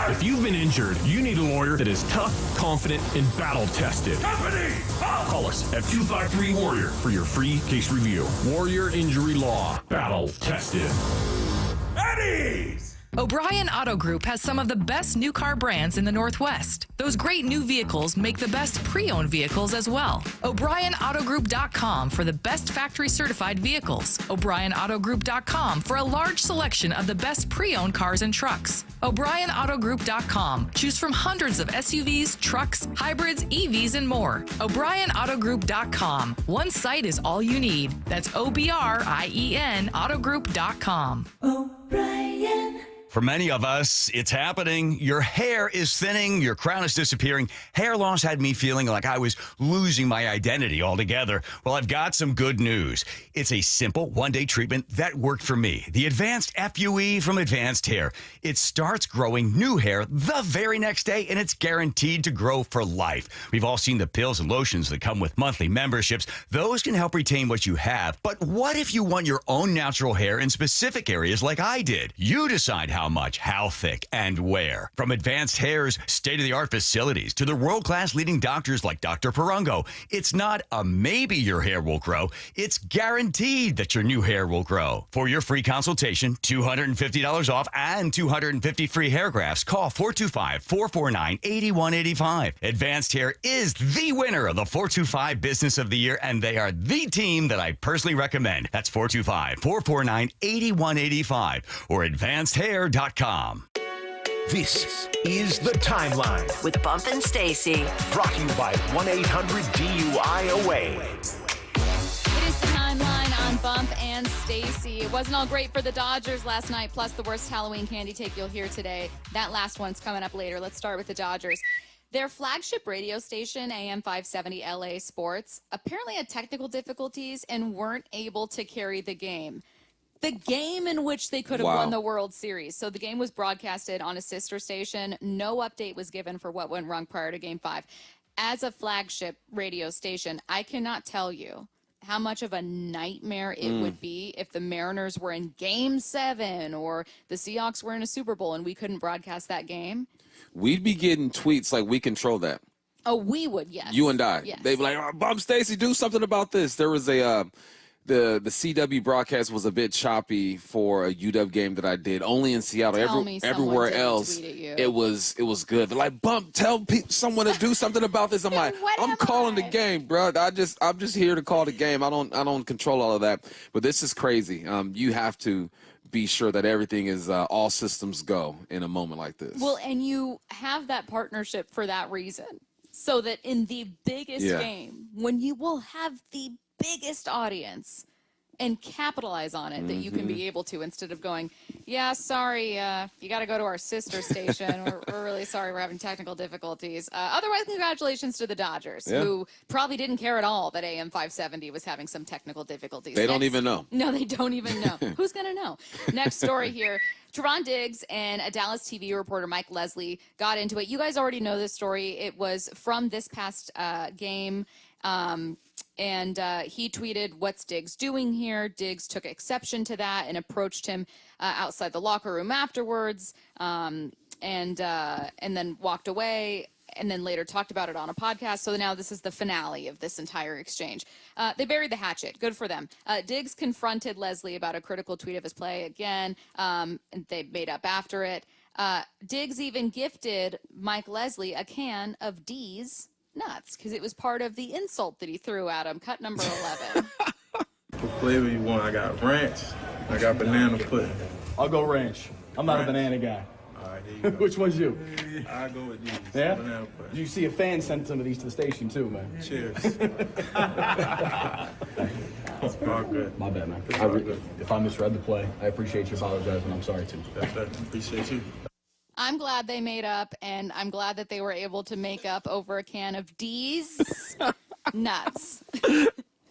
If you've been injured, you need a lawyer that is tough, confident, and battle-tested. Call us at 253-WARRIOR for your free case review. Warrior Injury Law, battle-tested. Eddie's! O'Brien Auto Group has some of the best new car brands in the Northwest. Those great new vehicles make the best pre-owned vehicles as well. O'BrienAutoGroup.com for the best factory certified vehicles. O'BrienAutoGroup.com for a large selection of the best pre-owned cars and trucks. O'BrienAutoGroup.com. Choose from hundreds of SUVs, trucks, hybrids, EVs, and more. O'BrienAutoGroup.com. One site is all you need. That's OBRIEN Autogroup.com. O'Brien. For many of us, it's happening. Your hair is thinning, your crown is disappearing. Hair loss had me feeling like I was losing my identity altogether. Well, I've got some good news. It's a simple one-day treatment that worked for me. The Advanced FUE from Advanced Hair. It starts growing new hair the very next day, and it's guaranteed to grow for life. We've all seen the pills and lotions that come with monthly memberships. Those can help retain what you have. But what if you want your own natural hair in specific areas like I did? You decide how much, how thick, and where. From Advanced Hair's state-of-the-art facilities to the world-class leading doctors like Dr. Perungo, it's not a maybe your hair will grow. It's guaranteed that your new hair will grow. For your free consultation, $250 off and 250 free hair grafts, call 425-449-8185. Advanced Hair is the winner of the 425 Business of the Year, and they are the team that I personally recommend. That's 425-449-8185 or advancedhair.com. This is The Timeline with Bump and Stacy. Brought to you by 1-800-DUI-AWAY. It is the timeline on Bump and Stacy. It wasn't all great for the Dodgers last night, plus the worst Halloween candy take you'll hear today. That last one's coming up later. Let's start with the Dodgers. Their flagship radio station, AM 570 LA Sports, apparently had technical difficulties and weren't able to carry the game. The game in which they could have won the World Series. So the game was broadcasted on a sister station. No update was given for what went wrong prior to Game 5. As a flagship radio station, I cannot tell you how much of a nightmare it would be if the Mariners were in Game 7 or the Seahawks were in a Super Bowl and we couldn't broadcast that game. We'd be getting tweets like, we control that. Oh, we would, yes. You and I. Yes. They'd be like, oh, Bob Stacy, do something about this. There was a... The CW broadcast was a bit choppy for a UW game that I did only in Seattle. Everywhere else, it was good. They're like, Bump, tell someone to do something about this. I'm like, I'm calling the game, bro. I'm just here to call the game. I don't control all of that. But this is crazy. You have to be sure that everything is all systems go in a moment like this. Well, and you have that partnership for that reason, so that in the biggest game, when you will have the biggest audience and capitalize on it, that you can be able to, instead of going, yeah, sorry, you got to go to our sister station. We're really sorry we're having technical difficulties. Otherwise, congratulations to the Dodgers, who probably didn't care at all that AM 570 was having some technical difficulties. They don't even know. No, they don't even know. Who's going to know? Next story here. Trevon Diggs and a Dallas TV reporter, Mike Leslie, got into it. You guys already know this story. It was from this past game. And he tweeted, "What's Diggs doing here?" Diggs took exception to that and approached him outside the locker room afterwards, and then walked away, and then later talked about it on a podcast. So now this is the finale of this entire exchange. They buried the hatchet. Good for them. Diggs confronted Leslie about a critical tweet of his play again, and they made up after it. Diggs even gifted Mike Leslie a can of D's nuts, because it was part of the insult that he threw at him. Cut number 11. What flavor you want? I got ranch. I got banana pudding. I'll go ranch. I'm not a banana guy. All right, there you go. Which one's you? I'll go with these. Yeah? Banana pudding. You see a fan sent some of these to the station too, man. Cheers. It's all good. My bad, man. It's all good. If I misread the play, I appreciate you apologizing. I'm sorry too. Appreciate you. I'm glad they made up, and I'm glad that they were able to make up over a can of D's nuts.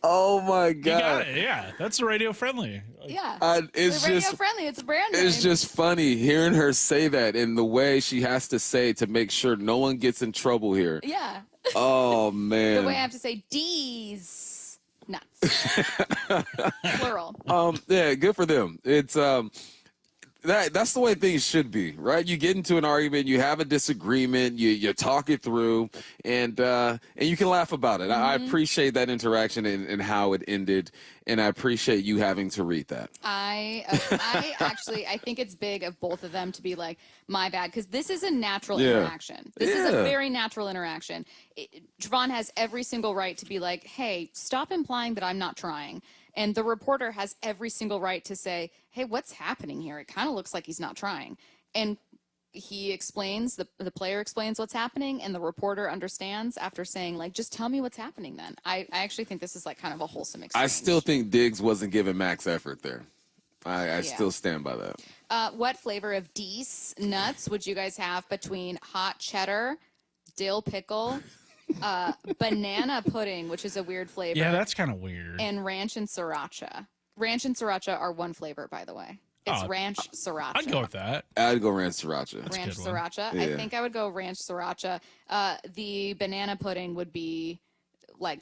Oh my God! Yeah, that's radio friendly. Yeah, it's radio just friendly. It's a brand name. It's just funny hearing her say that and the way she has to say it to make sure no one gets in trouble here. Yeah. Oh man. The way I have to say D's nuts. Plural. Yeah, good for them. It's that's the way things should be, right? You get into an argument, you have a disagreement, you talk it through, and you can laugh about it. I appreciate that interaction and how it ended, and I appreciate you having to read that. I think it's big of both of them to be like, my bad, because this is a natural interaction. This is a very natural interaction. Trevon has every single right to be like, hey, stop implying that I'm not trying. And the reporter has every single right to say, hey, what's happening here? It kind of looks like he's not trying. And he explains, the player explains what's happening, and the reporter understands after saying, like, just tell me what's happening then. I actually think this is like kind of a wholesome exchange. I still think Diggs wasn't giving max effort there. I still stand by that. What flavor of Deese nuts would you guys have between hot cheddar, dill pickle, banana pudding, which is a weird flavor? Yeah, that's kind of weird. And ranch and sriracha. Ranch and sriracha are one flavor, by the way. It's ranch sriracha. I'd go with that. I'd go ranch sriracha. Ranch sriracha. Yeah. I think I would go ranch sriracha. The banana pudding would be like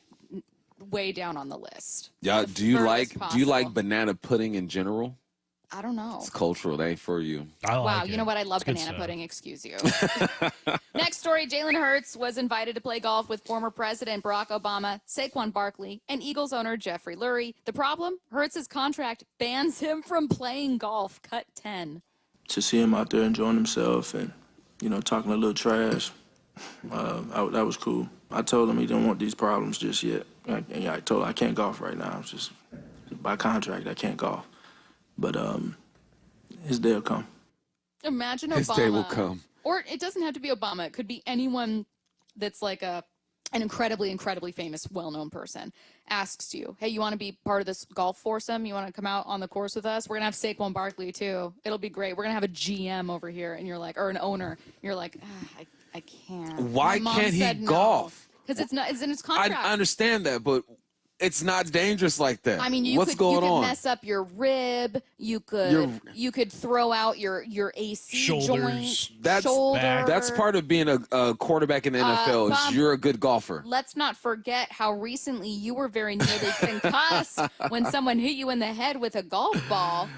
way down on the list. Yeah. Do you like possible. banana pudding in general? I don't know. It's cultural. They ain't for you. Wow, you know what? I love banana pudding. Excuse you. Next story, Jalen Hurts was invited to play golf with former President Barack Obama, Saquon Barkley, and Eagles owner Jeffrey Lurie. The problem? Hurts' contract bans him from playing golf. Cut 10. To see him out there enjoying himself and, talking a little trash, that was cool. I told him he didn't want these problems just yet. I told him I can't golf right now. It's just by contract, I can't golf. But his day will come. Imagine Obama. His day will come. Or it doesn't have to be Obama. It could be anyone that's like an incredibly, incredibly famous, well-known person asks you, hey, you want to be part of this golf foursome? You want to come out on the course with us? We're going to have Saquon Barkley, too. It'll be great. We're going to have a GM over here, and you're like, or an owner. You're like, I can't. Why can't he golf? Because it's in his contract. I understand that, but it's not dangerous like that. I mean, you could mess up your rib. You could throw out your AC joint. That's part of being a quarterback in the NFL. Bob, is you're a good golfer. Let's not forget how recently you were very nearly concussed when someone hit you in the head with a golf ball.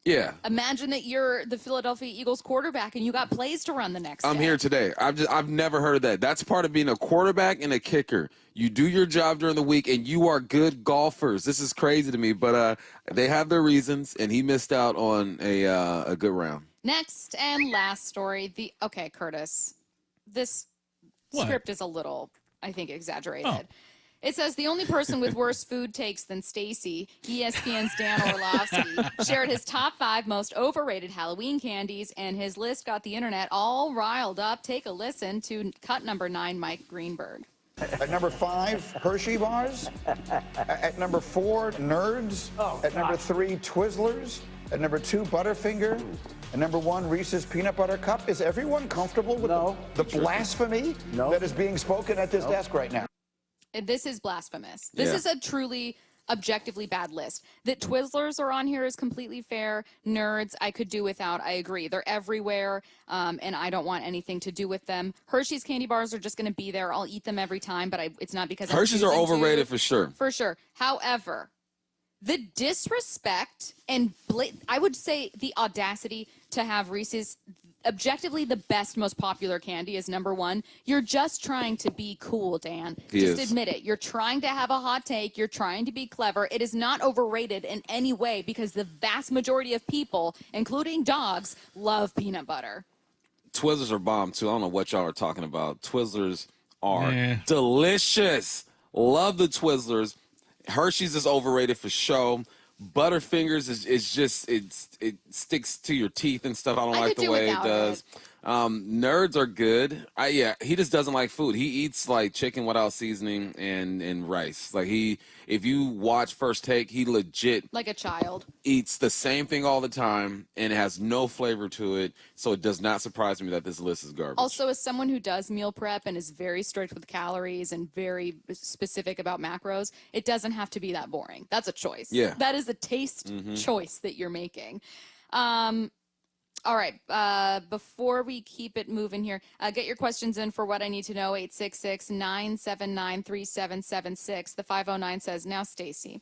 Yeah. Imagine that you're the Philadelphia Eagles quarterback and you got plays to run the next day. I'm here today. I've never heard of that. That's part of being a quarterback and a kicker. You do your job during the week, and you are good golfers. This is crazy to me, but they have their reasons, and he missed out on a good round. Next and last story. Okay, Curtis, this script is a little, I think, exaggerated. Oh. It says the only person with worse food takes than Stacy, ESPN's Dan Orlovsky, shared his top 5 most overrated Halloween candies, and his list got the internet all riled up. Take a listen to cut number 9, Mike Greenberg. At number 5, Hershey bars. At number 4, Nerds. At number 3, Twizzlers. At number 2, Butterfinger. At number 1, Reese's Peanut Butter Cup. Is everyone comfortable with the blasphemy that is being spoken at this desk right now? This is blasphemous. This is a truly objectively bad list. That Twizzlers are on here is completely fair. Nerds, I could do without. I agree. They're everywhere, and I don't want anything to do with them. Hershey's candy bars are just going to be there. I'll eat them every time, but it's not because Hershey's are overrated for sure. For sure. However, the disrespect and I would say the audacity to have Reese's objectively the best, most popular candy is number 1. You're just trying to be cool, Dan. Just admit it. You're trying to have a hot take. You're trying to be clever. It is not overrated in any way because the vast majority of people, including dogs, love peanut butter. Twizzlers are bomb, too. I don't know what y'all are talking about. Twizzlers are delicious. Love the Twizzlers. Hershey's is overrated for sure. Butterfingers is just it sticks to your teeth and stuff. I don't like the way it does. Nerds are good. He just doesn't like food. He eats like chicken without seasoning and rice. Like if you watch First Take, he legit like a child eats the same thing all the time and it has no flavor to it. So it does not surprise me that this list is garbage. Also, as someone who does meal prep and is very strict with calories and very specific about macros, it doesn't have to be that boring. That's a choice. Yeah. That is a taste choice that you're making. All right. Before we keep it moving here, get your questions in for What I Need to Know, 866-979-3776. The 509 says, now, Stacy,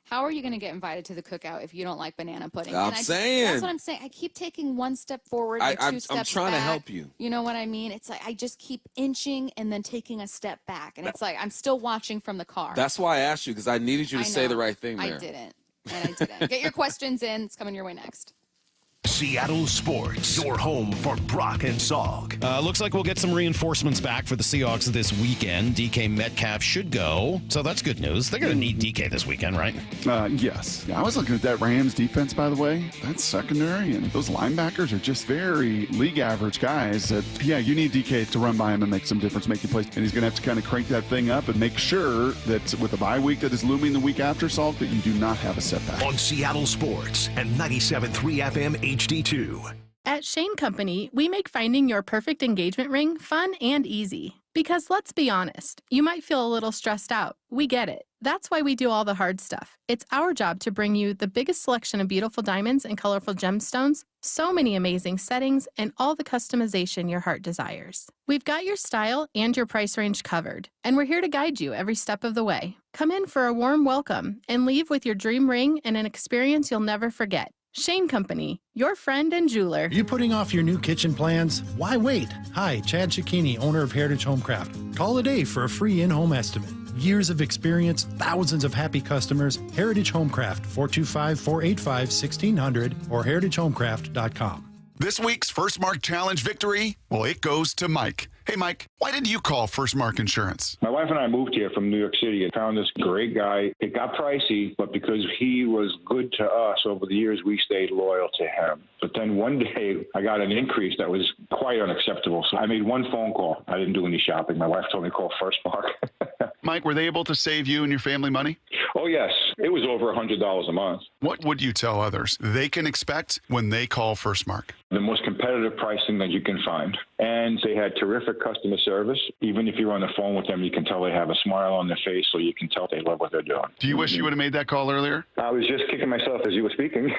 how are you going to get invited to the cookout if you don't like banana pudding? That's what I'm saying. I keep taking one step forward and 2 steps back. I'm trying to help you. You know what I mean? It's like I just keep inching and then taking a step back. And it's like I'm still watching from the car. That's why I asked you, because I needed you to say the right thing there. I didn't. And I didn't. Get your questions in. It's coming your way next. Seattle Sports, your home for Brock and Salk. Looks like we'll get some reinforcements back for the Seahawks this weekend. DK Metcalf should go, so that's good news. They're going to need DK this weekend, right? Yes. I was looking at that Rams defense, by the way. That's secondary, and those linebackers are just very league average guys that, yeah, you need DK to run by him and make some difference, make you play. And he's going to have to kind of crank that thing up and make sure that with the bye week that is looming the week after, Salk, that you do not have a setback. On Seattle Sports and 97.3 FM HD2. At Shane Company, we make finding your perfect engagement ring fun and easy. Because let's be honest, you might feel a little stressed out. We get it. That's why we do all the hard stuff. It's our job to bring you the biggest selection of beautiful diamonds and colorful gemstones, so many amazing settings, and all the customization your heart desires. We've got your style and your price range covered, and we're here to guide you every step of the way. Come in for a warm welcome and leave with your dream ring and an experience you'll never forget. Shane Company, your friend and jeweler. You putting off your new kitchen plans? Why wait? Hi, Chad Cicchini, owner of Heritage Homecraft. Call today for a free in-home estimate. Years of experience, thousands of happy customers. Heritage Homecraft, 425-485-1600 or heritagehomecraft.com. This week's First Mark Challenge victory, well, it goes to Mike. Hey, Mike, why did you call First Mark Insurance? My wife and I moved here from New York City and found this great guy. It got pricey, but because he was good to us over the years, we stayed loyal to him. But then one day I got an increase that was quite unacceptable. So I made one phone call. I didn't do any shopping. My wife told me to call First Mark. Mike, were they able to save you and your family money? Oh, yes. It was over $100 a month. What would you tell others they can expect when they call First Mark? The most competitive pricing that you can find. And they had terrific customer service. Even if you're on the phone with them, you can tell they have a smile on their face, so you can tell they love what they're doing. Do you wish you would have made that call earlier? I was just kicking myself as you were speaking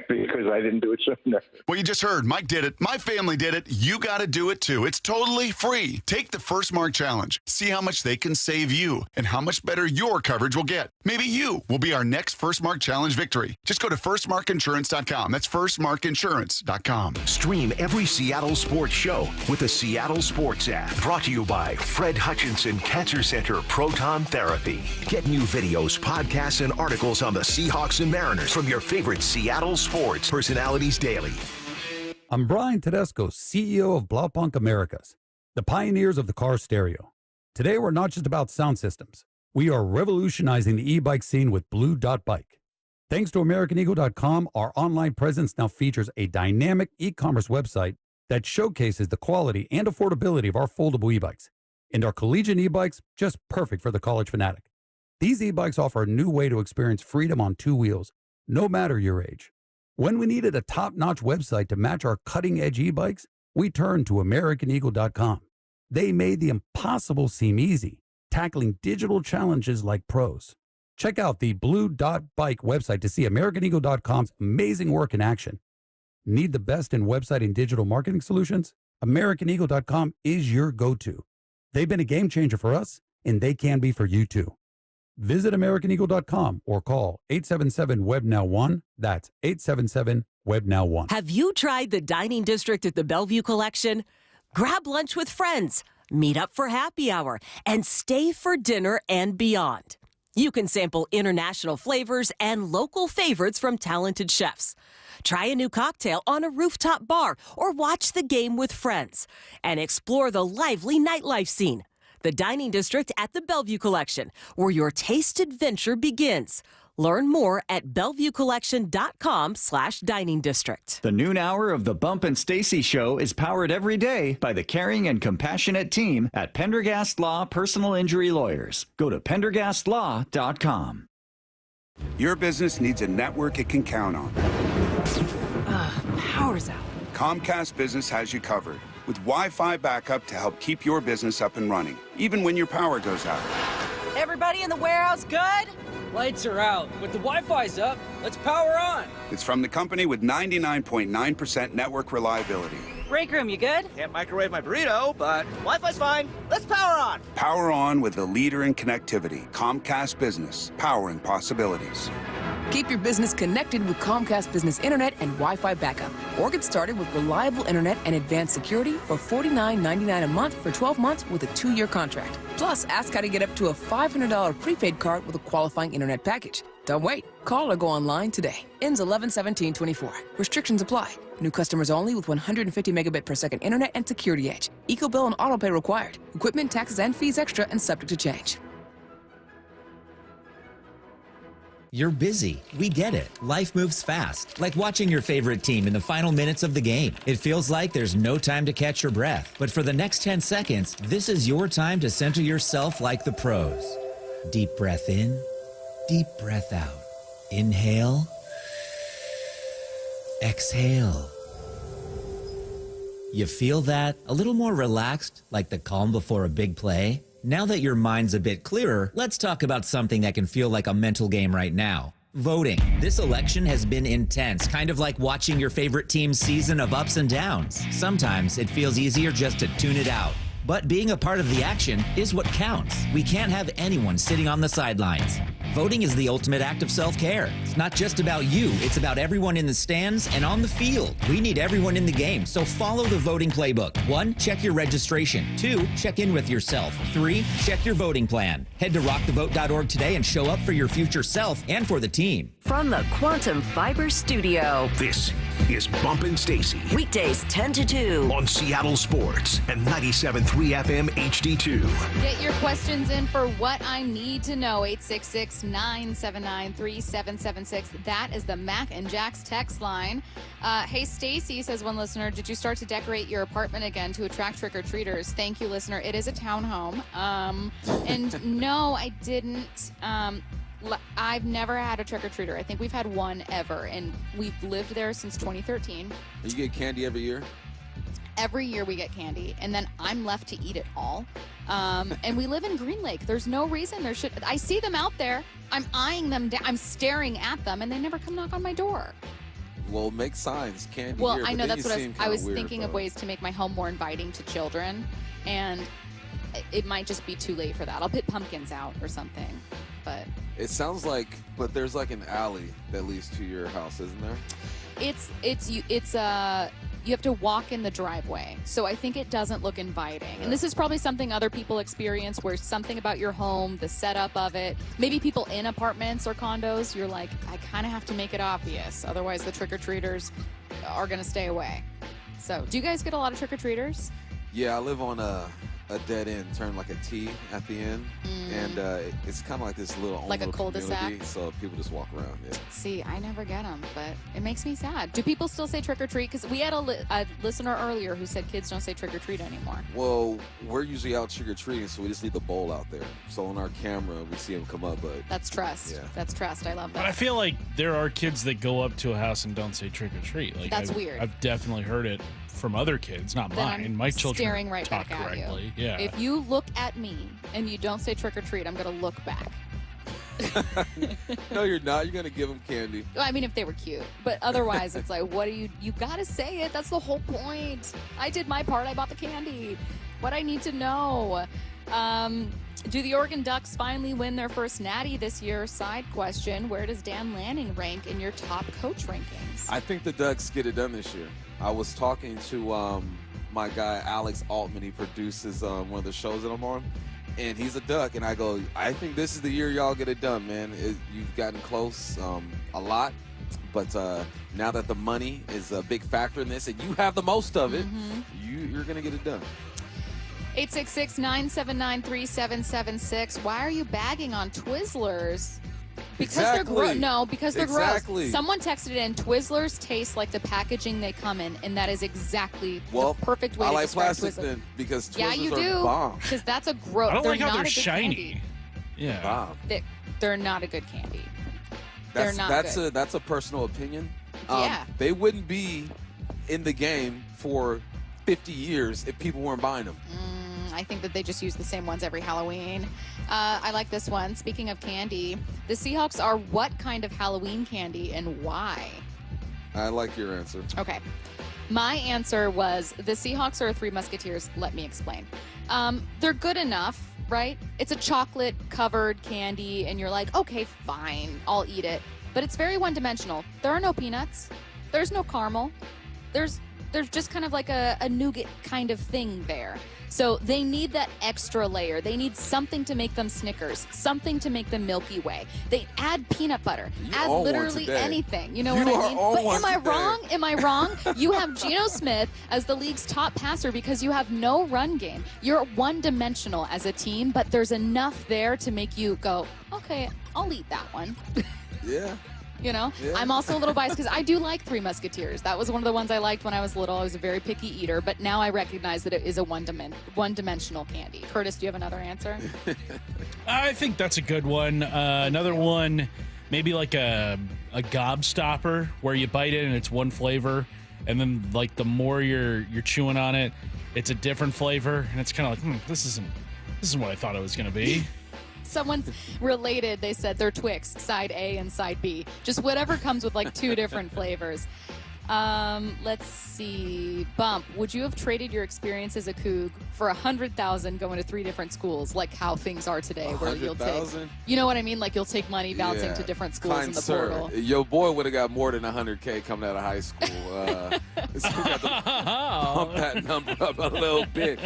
because I didn't do it sooner. Well, you just heard. Mike did it. My family did it. You got to do it too. It's totally free. Take the First Mark Challenge. See how much they can save you and how much better your coverage will get. Maybe you will be our next First Mark Challenge victory. Just go to firstmarkinsurance.com. That's firstmarkinsurance.com. Stream every Seattle sports show with the Seattle Sports app. Brought to you by Fred Hutchinson Cancer Center Proton Therapy. Get new videos, podcasts, and articles on the Seahawks and Mariners from your favorite Seattle sports personalities daily. I'm Brian Tedesco, CEO of Blaupunkt Americas, the pioneers of the car stereo. Today, we're not just about sound systems. We are revolutionizing the e-bike scene with Blue Dot Bike. Thanks to AmericanEagle.com, our online presence now features a dynamic e-commerce website that showcases the quality and affordability of our foldable e-bikes. And our collegiate e-bikes, just perfect for the college fanatic. These e-bikes offer a new way to experience freedom on two wheels, no matter your age. When we needed a top-notch website to match our cutting-edge e-bikes, we turned to AmericanEagle.com. They made the impossible seem easy, tackling digital challenges like pros. Check out the Blue Dot Bike website to see AmericanEagle.com's amazing work in action. Need the best in website and digital marketing solutions? AmericanEagle.com is your go-to. They've been a game changer for us, and they can be for you too. Visit AmericanEagle.com or call 877-WEB-NOW-1. That's 877-WEB-NOW-1. Have you tried the Dining District at the Bellevue Collection? Grab lunch with friends, meet up for happy hour, and stay for dinner and beyond. You can sample international flavors and local favorites from talented chefs. Try a new cocktail on a rooftop bar or watch the game with friends and explore the lively nightlife scene. The Dining District at the Bellevue Collection, where your taste adventure begins. Learn more at BellevueCollection.com/dining district. The noon hour of the Bump and Stacy Show is powered every day by the caring and compassionate team at Pendergast Law Personal Injury Lawyers. Go to PendergastLaw.com. Your business needs a network it can count on. Power's out. Comcast Business has you covered with Wi-Fi backup to help keep your business up and running, even when your power goes out. Everybody in the warehouse good? Lights are out, but the Wi-Fi's up. Let's power on. It's from the company with 99.9% network reliability. Break room, you good? Can't microwave my burrito, but Wi-Fi's fine. Let's power on. Power on with the leader in connectivity, Comcast Business, powering possibilities. Keep your business connected with Comcast Business Internet and Wi-Fi backup. Or get started with reliable internet and advanced security for $49.99 a month for 12 months with a 2-year contract. Plus, ask how to get up to a $500 prepaid card with a qualifying internet package. Don't wait. Call or go online today. Ends 11/17/24. Restrictions apply. New customers only with 150 megabit per second internet and security edge. Eco bill and auto pay required. Equipment, taxes, and fees extra and subject to change. You're busy. We get it. Life moves fast, like watching your favorite team in the final minutes of the game. It feels like there's no time to catch your breath. But for the next 10 seconds, this is your time to center yourself like the pros. Deep breath in, deep breath out. Inhale, exhale. You feel that? A little more relaxed, like the calm before a big play? Now that your mind's a bit clearer, let's talk about something that can feel like a mental game right now. Voting. This election has been intense, kind of like watching your favorite team's season of ups and downs. Sometimes it feels easier just to tune it out. But being a part of the action is what counts. We can't have anyone sitting on the sidelines. Voting is the ultimate act of self-care. It's not just about you, it's about everyone in the stands and on the field. We need everyone in the game, so follow the voting playbook. 1, check your registration. 2, check in with yourself. 3, check your voting plan. Head to rockthevote.org today and show up for your future self and for the team. From the Quantum Fiber Studio, This is Bumpin' Stacy. weekdays 10 to 2. On Seattle Sports and 97.3 FM HD2. Get your questions in for What I Need to Know. 866-979-3776. That is the Mac and Jack's text line. Hey, Stacy, says one listener, did you start to decorate your apartment again to attract trick-or-treaters? Thank you, listener. It is a townhome. And no, I didn't. I've never had a trick-or-treater. I think we've had one ever, and we've lived there since 2013. You get candy every year? Every year we get candy, and then I'm left to eat it all. And we live in Green Lake. There's no reason there should. I see them out there. I'm eyeing them down. I'm staring at them, and they never come knock on my door. Well, make signs, candy Well, here, I but know then that's you what seem I was kinda weird, thinking of bro. ways to make my home more inviting to children, and it might just be too late for that. I'll put pumpkins out or something, but It sounds like, but there's like an alley that leads to your house, isn't there? you have to walk in the driveway, so I think it doesn't look inviting. And this is probably something other people experience, where something about your home, the setup of it, maybe people in apartments or condos, you're like, I kind of have to make it obvious, otherwise the trick-or-treaters are going to stay away. So, do you guys get a lot of trick-or-treaters? Yeah, I live on a dead end, turned like a T at the end, and it's kind of like this little Like a little cul-de-sac? community, so people just walk around. Yeah. See, I never get them, but it makes me sad. Do people still say trick-or-treat? Because we had a listener earlier who said kids don't say trick-or-treat anymore. Well, we're usually out trick or treating, so we just leave the bowl out there. So on our camera, we see them come up, but That's trust. Yeah. That's trust. I love that. But I feel like there are kids that go up to a house and don't say trick or treat. Like That's weird. I've definitely heard it from other kids, not Then mine. I'm My children staring right talk back at correctly. you. Yeah. If you look at me and you don't say trick or treat, I'm gonna look back. no, you're not. You're gonna give them candy. Well, I mean, if they were cute, but otherwise, it's like, what do you gotta say it. That's the whole point. I did my part. I bought the candy. What I need to know. Do the Oregon Ducks finally win their first natty this year? Side question. Where does Dan Lanning rank in your top coach rankings? I think the Ducks get it done this year. I was talking to my guy Alex Altman. He produces one of the shows that I'm on, and he's a Duck. And I go, I think this is the year y'all get it done, man. You've gotten close a lot, but now that the money is a big factor in this, and you have the most of it, you're gonna get it done. 866-979-3776. Why are you bagging on Twizzlers? Because Exactly. they're gross. No, because they're Exactly. gross. Someone texted in, Twizzlers taste like the packaging they come in, and that is exactly Well, the perfect way I to like describe plastic Twizzlers. then, because Yeah, Twizzlers you are do. bomb. Because that's a gross. I don't like how not they're a good shiny. candy. Yeah. Bomb. They're not a good candy. They're not good. That's a personal opinion. Yeah. They wouldn't be in the game for 50 years if people weren't buying them. I think that they just use the same ones every Halloween. I like this one. Speaking of candy, the Seahawks are what kind of Halloween candy and why? I like your answer. Okay. My answer was the Seahawks are Three Musketeers. Let me explain. They're good enough, right? It's a chocolate-covered candy, and you're like, okay, fine, I'll eat it. But it's very one-dimensional. There are no peanuts. There's no caramel. There's there's just kind of like a nougat kind of thing there. So they need that extra layer. They need something to make them Snickers, something to make them Milky Way. They add peanut butter, add literally anything. You know what I mean? But am I wrong? Am I wrong? You have Gino Smith as the league's top passer because you have no run game. You're one-dimensional as a team, but there's enough there to make you go, okay, I'll eat that one. Yeah. You know, I'm also a little biased because I do like Three Musketeers. That was one of the ones I liked when I was little. I was a very picky eater, but now I recognize that it is a one-dimensional candy. Curtis, do you have another answer? I think that's a good one. Another one, maybe like a gobstopper where you bite it and it's one flavor, and then like the more you're chewing on it, it's a different flavor, and it's kind of like, this isn't what I thought it was going to be. Someone's related. They said they're Twix, side A and side B. Just whatever comes with like two different flavors. Let's see. Bump, would you have traded your experience as a Coug for $100,000 going to 3 different schools, like how things are today, where you'll take, you know what I mean? Like you'll take money bouncing to different schools in the portal. Your boy would have got more than $100K coming out of high school. So we got to bump that number up a little bit.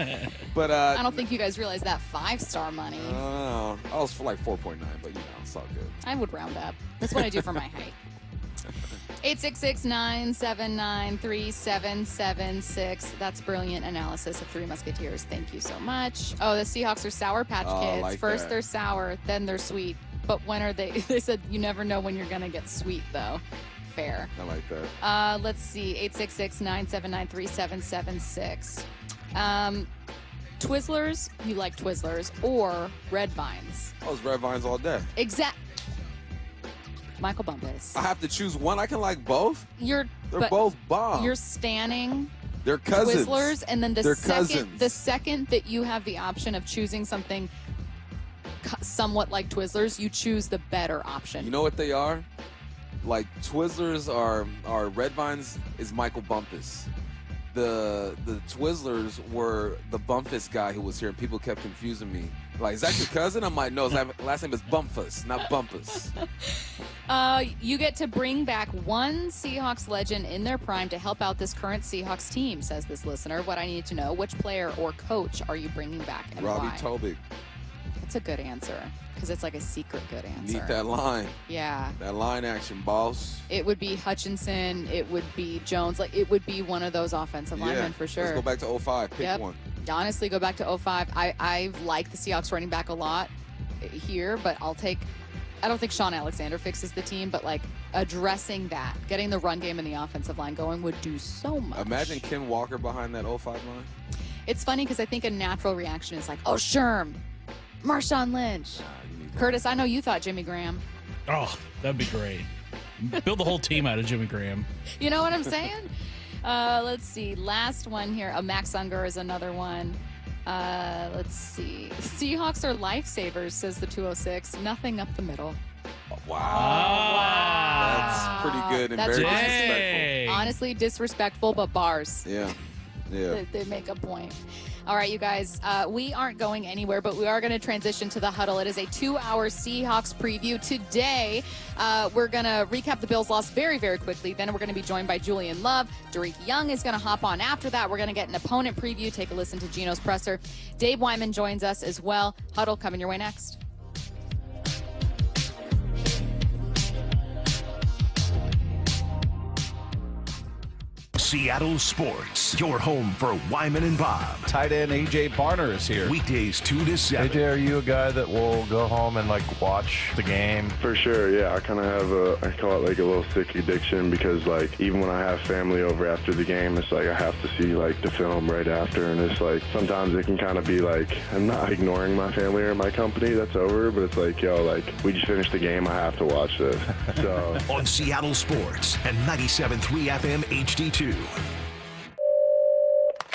But I don't think you guys realize that 5-star money. I was for like 4.9, but it's all good. I would round up. That's what I do for my height. 866-979-3776. That's brilliant analysis of Three Musketeers. Thank you so much. Oh, the Seahawks are Sour Patch Kids. Like First that. they're sour, then they're sweet. But when are they? They said you never know when you're going to get sweet, though. Fair. I like that. Let's see. 866-979-3776. Twizzlers, you like Twizzlers, or Red Vines? I was Red Vines all day. Michael Bumpus. I have to choose one. I can like both. They're But both bomb. You're standing They're cousins. Twizzlers, and then They're the cousins. second that you have the option of choosing something somewhat like Twizzlers, you choose the better option. You know what they are? Like Twizzlers are Red Vines is Michael Bumpus. The Twizzlers were the Bumpus guy who was here, and people kept confusing me. Like, is that your cousin? I'm like, no, his last name is Bumpus, not Bumpus. You get to bring back one Seahawks legend in their prime to help out this current Seahawks team, says this listener. What I need to know, which player or coach are you bringing back and Robbie why? Tobig. That's a good answer, because it's like a secret good answer. Need that line. Yeah. That line action, boss. It would be Hutchinson. It would be Jones. Like, it would be one of those offensive linemen for sure. Let's go back to 05. Pick one. Honestly, go back to 05. I like the Seahawks running back a lot here, but I don't think Sean Alexander fixes the team, but like addressing that, getting the run game and the offensive line going would do so much. Imagine Ken Walker behind that 05 line. It's funny because I think a natural reaction is like, oh, Sherm, Marshawn Lynch. Curtis, I know you thought Jimmy Graham. Oh, that'd be great. Build the whole team out of Jimmy Graham. You know what I'm saying? Let's see. Last one here. Max Unger is another one. Let's see. Seahawks are lifesavers, says the 206. Nothing up the middle. Wow. That's pretty good and That's very honestly, disrespectful. honestly disrespectful, but bars. Yeah. They make a point. All right, you guys, we aren't going anywhere, but we are going to transition to the Huddle. It is a 2-hour Seahawks preview. Today, we're going to recap the Bills' loss very, very quickly. Then we're going to be joined by Julian Love. Dariq Young is going to hop on after that. We're going to get an opponent preview, take a listen to Gino's presser. Dave Wyman joins us as well. Huddle coming your way next. Seattle Sports, your home for Wyman and Bob. Tight end A.J. Barner is here. Weekdays 2 to 7. A.J., are you a guy that will go home and, watch the game? For sure, yeah. I kind of have I call it a little sick addiction because, even when I have family over after the game, it's I have to see, the film right after. And it's sometimes it can kind of be I'm not ignoring my family or my company that's over, but it's we just finished the game. I have to watch this. So On Seattle Sports and 97.3 FM HD2.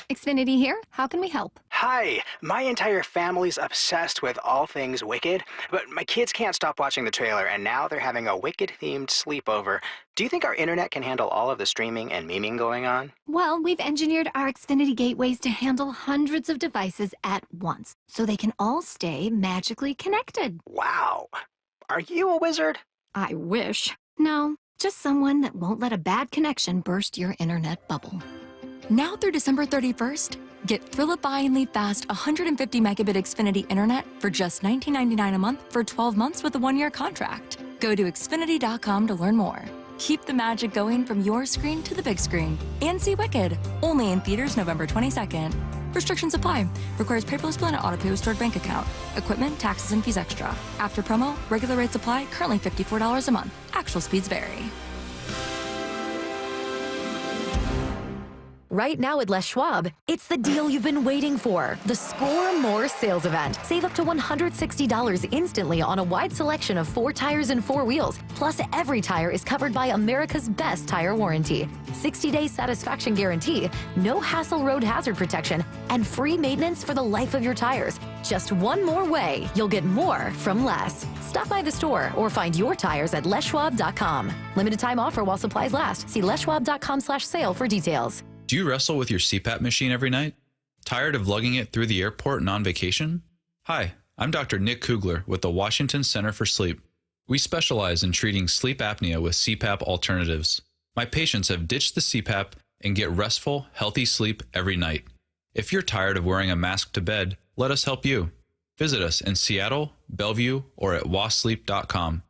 Xfinity here. How can we help? Hi, my entire family's obsessed with all things Wicked, but my kids can't stop watching the trailer, and now they're having a Wicked-themed sleepover. Do you think our internet can handle all of the streaming and memeing going on? Well, we've engineered our Xfinity gateways to handle hundreds of devices at once, so they can all stay magically connected. Wow. Are you a wizard? I wish. No, just someone that won't let a bad connection burst your internet bubble. Now through December 31st, get Thrillifyingly fast 150 megabit Xfinity internet for just $19.99 a month for 12 months with a 1-year contract. Go to Xfinity.com to learn more. Keep the magic going from your screen to the big screen. And see Wicked, only in theaters November 22nd. Restrictions apply. Requires paperless plan and auto-pay with stored bank account. Equipment, taxes, and fees extra. After promo, regular rates apply, currently $54 a month. Actual speeds vary. Right now at Les Schwab, it's the deal you've been waiting for. The Score More sales event. Save up to $160 instantly on a wide selection of 4 tires and 4 wheels. Plus, every tire is covered by America's best tire warranty. 60-day satisfaction guarantee, no hassle road hazard protection, and free maintenance for the life of your tires. Just one more way you'll get more from less. Stop by the store or find your tires at leschwab.com. Limited time offer while supplies last. See leschwab.com/sale for details. Do you wrestle with your CPAP machine every night? Tired of lugging it through the airport and on vacation? Hi, I'm Dr. Nick Kugler with the Washington Center for Sleep. We specialize in treating sleep apnea with CPAP alternatives. My patients have ditched the CPAP and get restful, healthy sleep every night. If you're tired of wearing a mask to bed, let us help you. Visit us in Seattle, Bellevue, or at wasleep.com.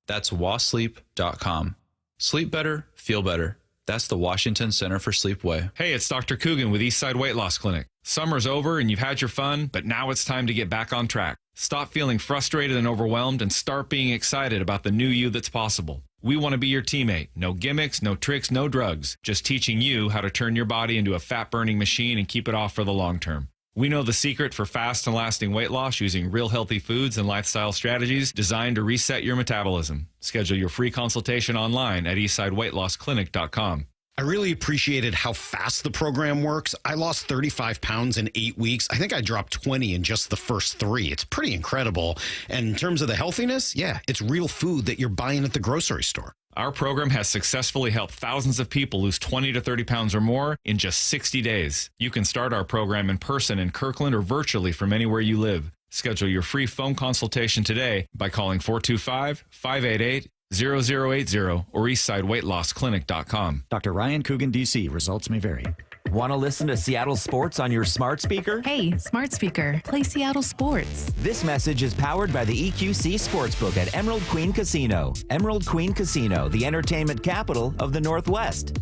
That's wasleep.com. Sleep better, feel better. That's the Washington Center for Sleep way. Hey, it's Dr. Coogan with Eastside Weight Loss Clinic. Summer's over and you've had your fun, but now it's time to get back on track. Stop feeling frustrated and overwhelmed and start being excited about the new you that's possible. We want to be your teammate. No gimmicks, no tricks, no drugs. Just teaching you how to turn your body into a fat-burning machine and keep it off for the long term. We know the secret for fast and lasting weight loss using real healthy foods and lifestyle strategies designed to reset your metabolism. Schedule your free consultation online at eastsideweightlossclinic.com. I really appreciated how fast the program works. I lost 35 pounds in 8 weeks. I think I dropped 20 in just the first 3. It's pretty incredible. And in terms of the healthiness, yeah, it's real food that you're buying at the grocery store. Our program has successfully helped thousands of people lose 20 to 30 pounds or more in just 60 days. You can start our program in person in Kirkland or virtually from anywhere you live. Schedule your free phone consultation today by calling 425-588-0080 or eastsideweightlossclinic.com. Dr. Ryan Coogan, D.C. Results may vary. Want to listen to Seattle sports on your smart speaker? Hey, smart speaker, play Seattle sports. This message is powered by the EQC Sportsbook at Emerald Queen Casino. Emerald Queen Casino, the entertainment capital of the Northwest.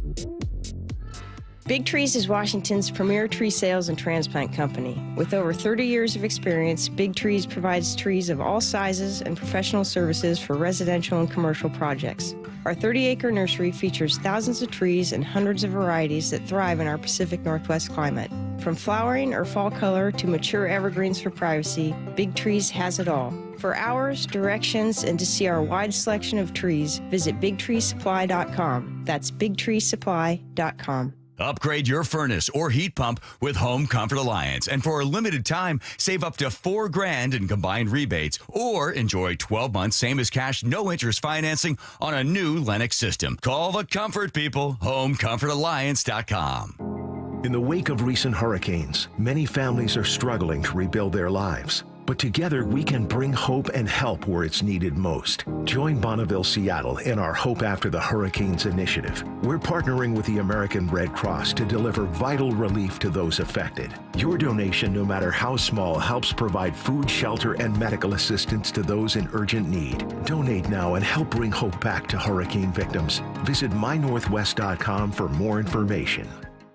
Big Trees is Washington's premier tree sales and transplant company. With over 30 years of experience, Big Trees provides trees of all sizes and professional services for residential and commercial projects. Our 30-acre nursery features thousands of trees and hundreds of varieties that thrive in our Pacific Northwest climate. From flowering or fall color to mature evergreens for privacy, Big Trees has it all. For hours, directions, and to see our wide selection of trees, visit BigTreeSupply.com. That's BigTreeSupply.com. Upgrade your furnace or heat pump with Home Comfort Alliance, and for a limited time, save up to $4,000 in combined rebates, or enjoy 12 months same as cash, no interest financing on a new Lennox system. Call the comfort people. HomeComfortAlliance.com. In the wake of recent hurricanes, many families are struggling to rebuild their lives. But together, we can bring hope and help where it's needed most. Join Bonneville, Seattle in our Hope After the Hurricanes initiative. We're partnering with the American Red Cross to deliver vital relief to those affected. Your donation, no matter how small, helps provide food, shelter, and medical assistance to those in urgent need. Donate now and help bring hope back to hurricane victims. Visit mynorthwest.com for more information.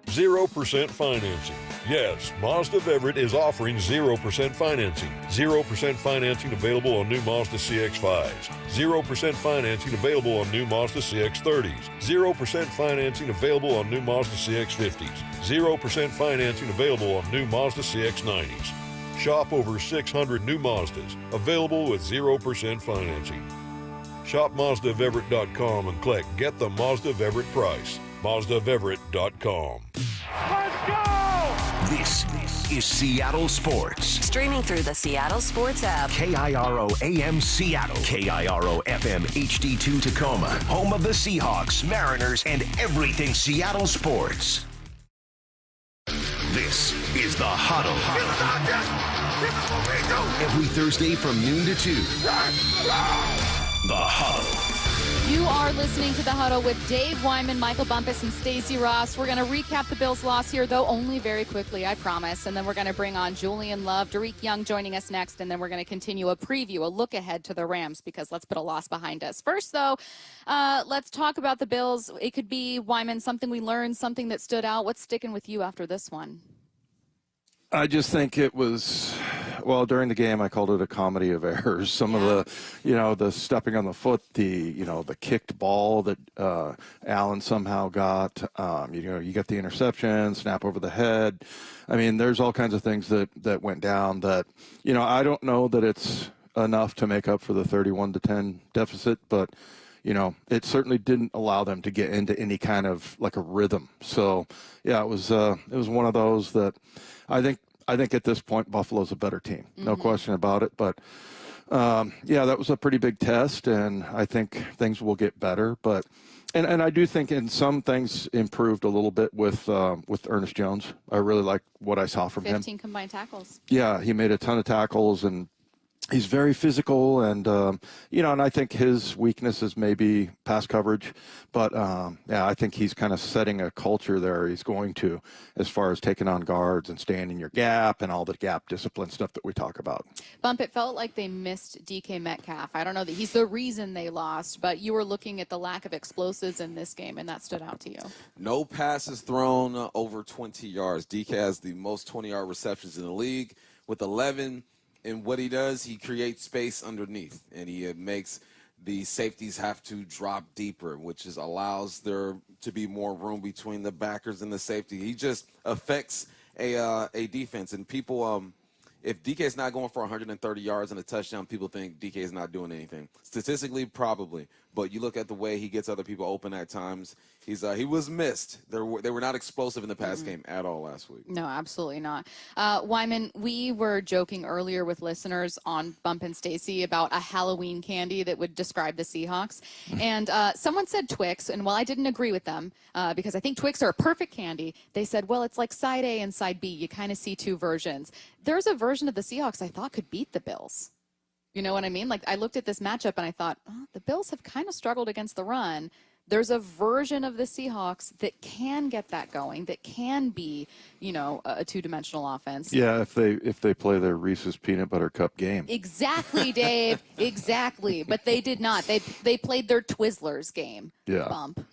0% financing. Yes, Mazda of Everett is offering 0% financing. 0% financing available on new Mazda CX-5s. 0% financing available on new Mazda CX-30s. 0% financing available on new Mazda CX-50s. 0% financing available on new Mazda CX-90s. Shop over 600 new Mazdas available with 0% financing. Shop MazdaofEverett.com and click Get the Mazda of Everett price. MazdaofEverett.com. Let's go! This is Seattle Sports. Streaming through the Seattle Sports app. KIRO AM Seattle. KIRO FM HD2 Tacoma. Home of the Seahawks, Mariners, and everything Seattle sports. This is the Huddle. Every Thursday from noon to 2. The Huddle. You are listening to The Huddle with Dave Wyman, Michael Bumpus, and Stacey Ross. We're going to recap the Bills' loss here, though only very quickly, I promise. And then we're going to bring on Julian Love, Dariq Young joining us next, and then we're going to continue a preview, a look ahead to the Rams, because let's put a loss behind us. First, though, let's talk about the Bills. It could be, Wyman, something we learned, something that stood out. What's sticking with you after this one? I just think it was, well, during the game, I called it a comedy of errors. Some of the, the stepping on the foot, the kicked ball that Allen somehow got, you get the interception, snap over the head. I mean, there's all kinds of things that went down that, I don't know that it's enough to make up for the 31-10 deficit, but it certainly didn't allow them to get into any kind of like a rhythm. So, yeah, it was one of those that I think at this point Buffalo's a better team, no question about it. But that was a pretty big test, and I think things will get better. But and I do think in some things improved a little bit with Ernest Jones. I really like what I saw from him. 15 combined tackles. Yeah, he made a ton of tackles, and he's very physical, and and I think his weakness is maybe pass coverage, but I think he's kind of setting a culture there. He's going to, as far as taking on guards and staying in your gap and all the gap discipline stuff that we talk about. Bump, it felt like they missed DK Metcalf. I don't know that he's the reason they lost, but you were looking at the lack of explosives in this game, and that stood out to you. No passes thrown over 20 yards. DK has the most 20-yard receptions in the league with 11. And what he does, he creates space underneath, and he makes the safeties have to drop deeper, which allows there to be more room between the backers and the safety. He just affects a defense. And people, if DK is not going for 130 yards and a touchdown, people think DK is not doing anything. Statistically, probably. But you look at the way he gets other people open at times. He was missed. They were not explosive in the pass game at all last week. No, absolutely not. Wyman, we were joking earlier with listeners on Bump and Stacey about a Halloween candy that would describe the Seahawks. And someone said Twix, and while I didn't agree with them, because I think Twix are a perfect candy, they said, well, it's like side A and side B. You kind of see two versions. There's a version of the Seahawks I thought could beat the Bills. You know what I mean? Like, I looked at this matchup and I thought, the Bills have kind of struggled against the run. There's a version of the Seahawks that can get that going, that can be, a two-dimensional offense. Yeah, if they play their Reese's Peanut Butter Cup game. Exactly, Dave. Exactly. But they did not. They played their Twizzlers game. Yeah. Bump.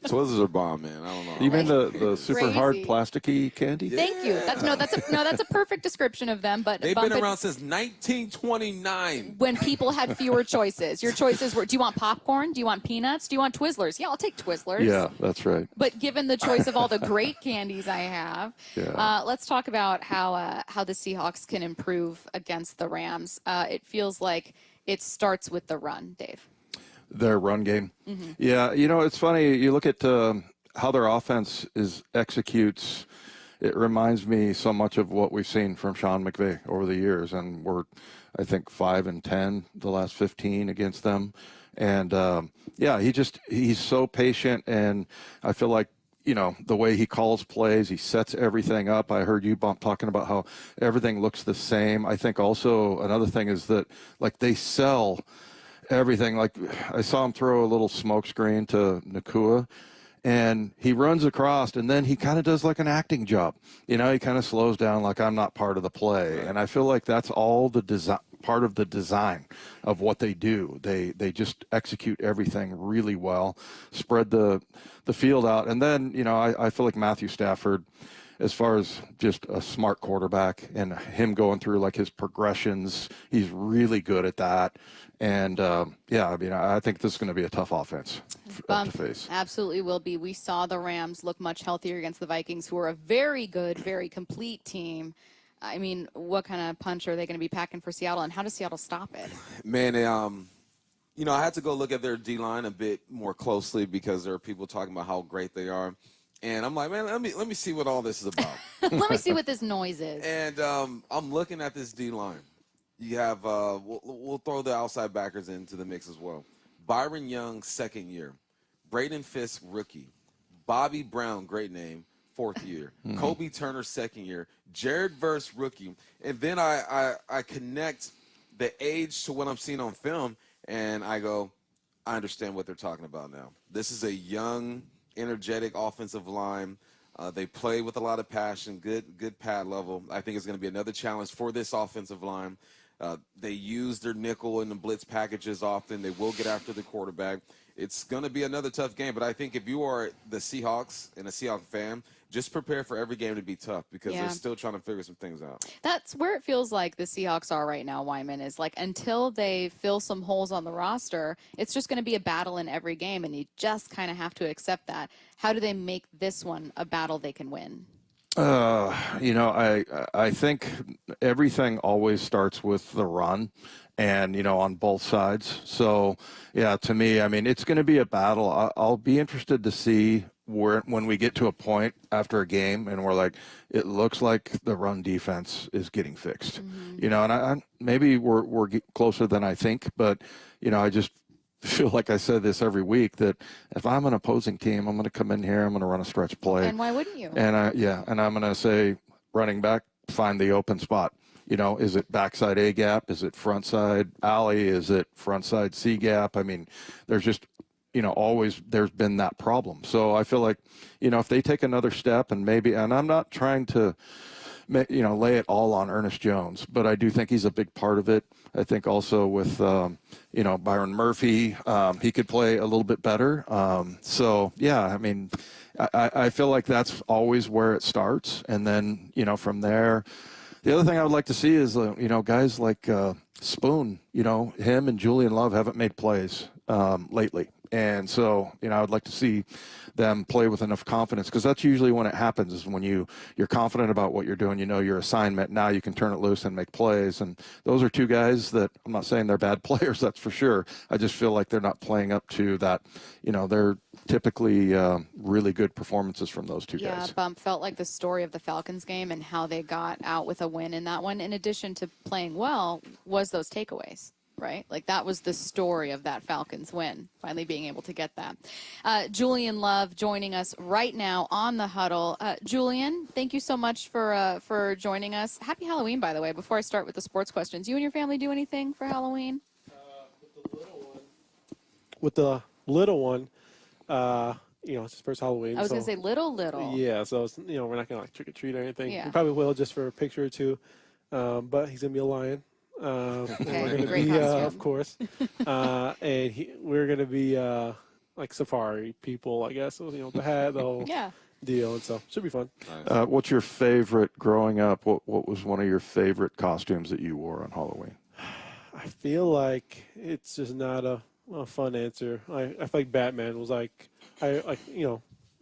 Twizzlers are bomb, man. I don't know. You mean the super hard plasticky candy? Thank you. That's a perfect description of them. But they've been around since 1929. When people had fewer choices. Your choices were: do you want popcorn? Do you want peanuts? Do you want Twizzlers? Yeah, I'll take Twizzlers. Yeah, that's right. But given the choice of all the great candies I have, let's talk about how the Seahawks can improve against the Rams. It feels like it starts with the run, Dave. Their run game. Yeah, it's funny. You look at how their offense executes. It reminds me so much of what we've seen from Sean McVay over the years, and we're, I think, 5-10 the last 15 against them. And he's so patient, and I feel like the way he calls plays, he sets everything up. I heard you, Bump, talking about how everything looks the same. I think also another thing is that they sell everything. Like, I saw him throw a little smoke screen to Nakua, and he runs across, and then he kind of does like an acting job. He kind of slows down like, I'm not part of the play. And I feel like that's all part of the design of what they do. They just execute everything really well, spread the field out. And then, I feel like Matthew Stafford, as far as just a smart quarterback and him going through like his progressions, he's really good at that. And I think this is going to be a tough offense to face. Absolutely will be. We saw the Rams look much healthier against the Vikings, who are a very good, very complete team. I mean, what kind of punch are they going to be packing for Seattle, and how does Seattle stop it? Man, I had to go look at their D-line a bit more closely because there are people talking about how great they are. And I'm like, man, let me see what all this is about. Let me see what this noise is. And I'm looking at this D-line. You have we'll throw the outside backers into the mix as well. Byron Young, second year. Braden Fisk, rookie. Bobby Brown, great name, fourth year. Kobe Turner, second year. Jared Verse, rookie. And then I connect the age to what I'm seeing on film, and I go, I understand what they're talking about now. This is a young, energetic offensive line. They play with a lot of passion, good pad level. I think it's going to be another challenge for this offensive line. They use their nickel and the blitz packages often. They will get after the quarterback. It's going to be another tough game, but I think if you are the Seahawks and a Seahawks fan, just prepare for every game to be tough because they're still trying to figure some things out. That's where it feels like the Seahawks are right now, Wyman, is like until they fill some holes on the roster, it's just going to be a battle in every game, and you just kind of have to accept that. How do they make this one a battle they can win? I think everything always starts with the run and, on both sides. So, yeah, to me, I mean, it's going to be a battle. I'll be interested to see when we get to a point after a game and we're like, it looks like the run defense is getting fixed, and I maybe we're closer than I think, but, I just feel like I said this every week that if I'm an opposing team, I'm going to come in here, I'm going to run a stretch play. And why wouldn't you? And I'm going to say, running back, find the open spot. Is it backside A gap? Is it front side alley? Is it front side C gap? I mean, there's just, always there's been that problem. So I feel like, if they take another step and I'm not trying to, lay it all on Ernest Jones, but I do think he's a big part of it. I think also with, Byron Murphy, he could play a little bit better. So, yeah, I mean, I feel like that's always where it starts. And then, from there, the other thing I would like to see is, guys like Spoon, him and Julian Love haven't made plays lately. And so, I would like to see them play with enough confidence, because that's usually when it happens, is when you're confident about what you're doing, your assignment, now you can turn it loose and make plays. And those are two guys that, I'm not saying they're bad players, that's for sure. I just feel like they're not playing up to that. They're typically really good performances from those two guys. Yeah, Bump felt like the story of the Falcons game and how they got out with a win in that one, in addition to playing well, was those takeaways. Right? Like that was the story of that Falcons win, finally being able to get that. Julian Love joining us right now on the Huddle. Julian, thank you so much for joining us. Happy Halloween, by the way, before I start with the sports questions. You and your family do anything for Halloween? With the little one, it's his first Halloween. I was going to say little. Yeah, so, we're not going to trick or treat or anything. Yeah. We probably will just for a picture or two, but he's going to be a lion. Okay, we're going to be, of course, and we're going to be like safari people, I guess. So, the hat, the whole deal, and so should be fun. Nice. What's your favorite growing up? What was one of your favorite costumes that you wore on Halloween? I feel like it's just not a fun answer. I feel like Batman was it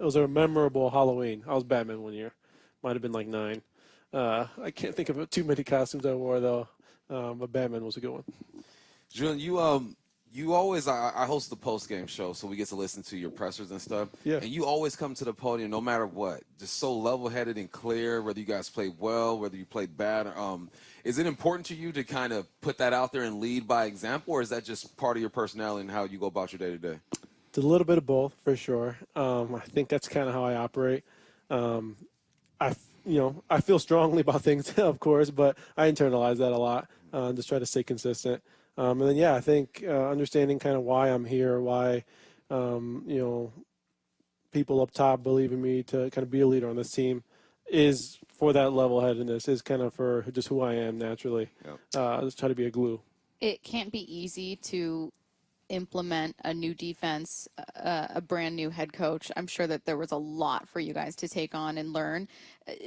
was a memorable Halloween. I was Batman one year, might have been like 9. I can't think of too many costumes I wore though. But Batman was a good one. Julian, you always, I host the post-game show, so we get to listen to your pressers and stuff. Yeah. And you always come to the podium no matter what, just so level-headed and clear, whether you guys played well, whether you played bad. Is it important to you to kind of put that out there and lead by example, or is that just part of your personality and how you go about your day-to-day? It's a little bit of both, for sure. I think that's kind of how I operate. I feel strongly about things, of course, but I internalize that a lot. Just try to stay consistent. And then, I think understanding kind of why I'm here, why, people up top believe in me to kind of be a leader on this team is for that level-headedness, is kind of for just who I am naturally. Yep. Just try to be a glue. It can't be easy to implement a new defense, a brand new head coach. I'm sure that there was a lot for you guys to take on and learn.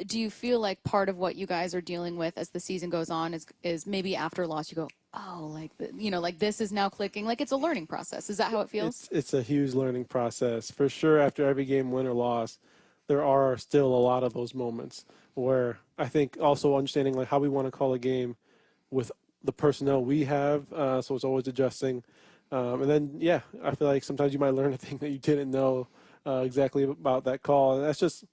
Do you feel like part of what you guys are dealing with as the season goes on is maybe after a loss you go, oh, like this is now clicking, like it's a learning process? Is that how it feels? It's a huge learning process for sure. After every game, win or loss, there are still a lot of those moments where I think also understanding like how we want to call a game with the personnel we have. So it's always adjusting. And then, I feel like sometimes you might learn a thing that you didn't know exactly about that call. And that's just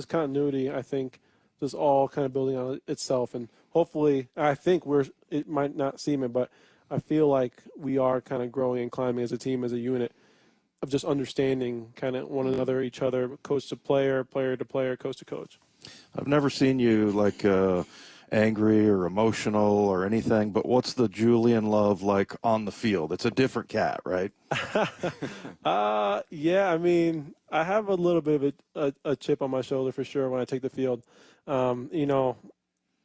continuity, I think, just all kind of building on itself. And hopefully, I think it might not seem it, but I feel like we are kind of growing and climbing as a team, as a unit, of just understanding kind of one another, each other, coach to player, player to player, coach to coach. I've never seen you angry or emotional or anything, but what's the Julian Love like on the field? It's a different cat, right? Yeah, I mean, I have a little bit of a chip on my shoulder for sure when I take the field. You know,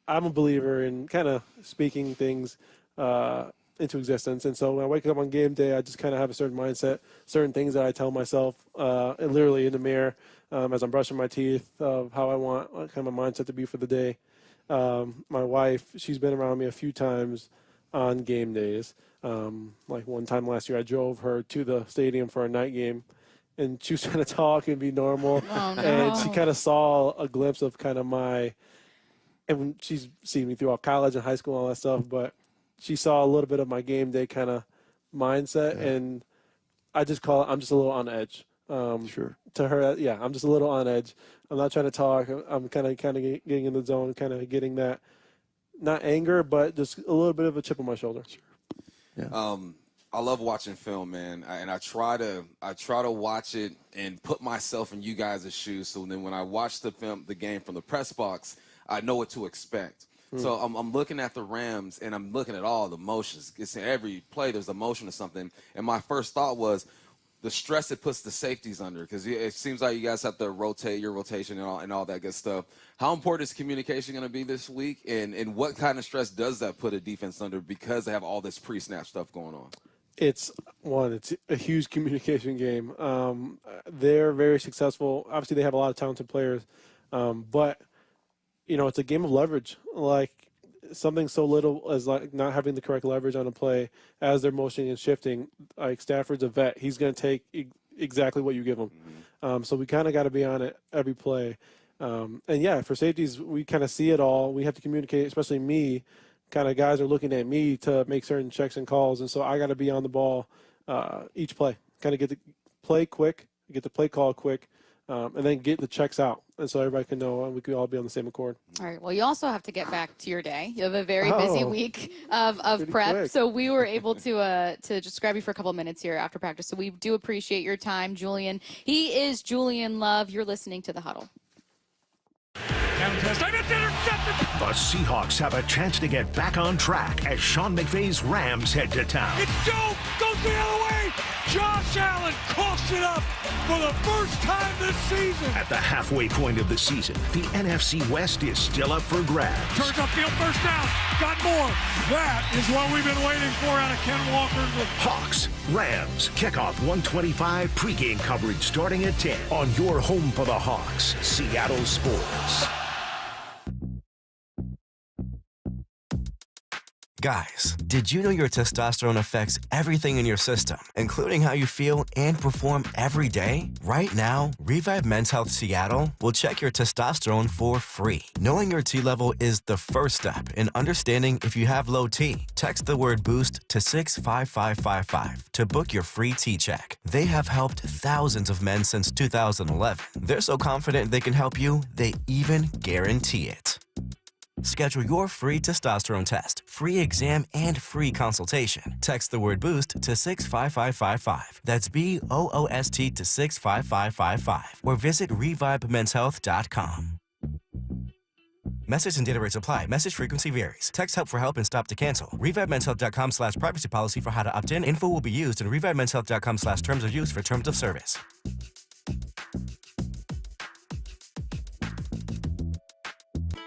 I'm a believer in kind of speaking things into existence. And so when I wake up on game day, I just kind of have a certain mindset, certain things that I tell myself literally in the mirror as I'm brushing my teeth of how I want kind of mindset to be for the day. My wife, she's been around me a few times on game days. Like one time last year, I drove her to the stadium for a night game, and she was trying to talk and be normal. Oh, no. And she kind of saw a glimpse of kind of my, and she's seen me throughout college and high school and all that stuff, but she saw a little bit of my game day kind of mindset, and I just call it, I'm just a little on edge. Sure. To her, yeah, I'm just a little on edge. I'm not trying to talk. I'm kind of getting in the zone, kind of getting that, not anger, but just a little bit of a chip on my shoulder. Sure. Yeah. I love watching film, man, and I try to watch it and put myself in you guys' shoes. So then when I watch the game from the press box, I know what to expect. So I'm looking at the Rams, and I'm looking at all the motions. It's in every play there's a motion or something, and my first thought was the stress it puts the safeties under, because it seems like you guys have to rotate your rotation and all that good stuff. How important is communication going to be this week, and what kind of stress does that put a defense under because they have all this pre-snap stuff going on? It's a huge communication game. They're very successful. Obviously, they have a lot of talented players, but you know, it's a game of leverage. Like something so little as like not having the correct leverage on a play as they're motioning and shifting. Like Stafford's a vet; he's going to take exactly what you give him. So we kind of got to be on it every play. And yeah, for safeties, we kind of see it all. We have to communicate, especially me. Kind of guys are looking at me to make certain checks and calls, and so I got to be on the ball each play. Kind of get the play quick, get the play call quick, and then get the checks out, and so everybody can know and we can all be on the same accord. All right. Well, you also have to get back to your day. You have a very busy week of prep, quick. so we were able to just grab you for a couple of minutes here after practice. So we do appreciate your time, Julian. He is Julian Love. You're listening to The Huddle. The Seahawks have a chance to get back on track as Sean McVay's Rams head to town. It's Joe, goes the other way. Josh Allen coughs it up for the first time this season. At the halfway point of the season, the NFC West is still up for grabs. Turns upfield, first down, got more. That is what we've been waiting for out of Ken Walker. Hawks, Rams, kickoff 125, pregame coverage starting at 10 on your home for the Hawks, Seattle Sports. Guys, did you know your testosterone affects everything in your system, including how you feel and perform every day? Right now, Revive Men's Health Seattle will check your testosterone for free. Knowing your T level is the first step in understanding if you have low T. Text the word BOOST to 65555 to book your free T check. They have helped thousands of men since 2011. They're so confident they can help you, they even guarantee it. Schedule your free testosterone test, free exam, and free consultation. Text the word BOOST to 65555. That's BOOST to 65555. Or visit ReviveMen'sHealth.com. Message and data rates apply. Message frequency varies. Text help for help and stop to cancel. ReviveMen'sHealth.com/privacy policy for how to opt in. Info will be used, and ReviveMen'sHealth.com/terms of use for terms of service.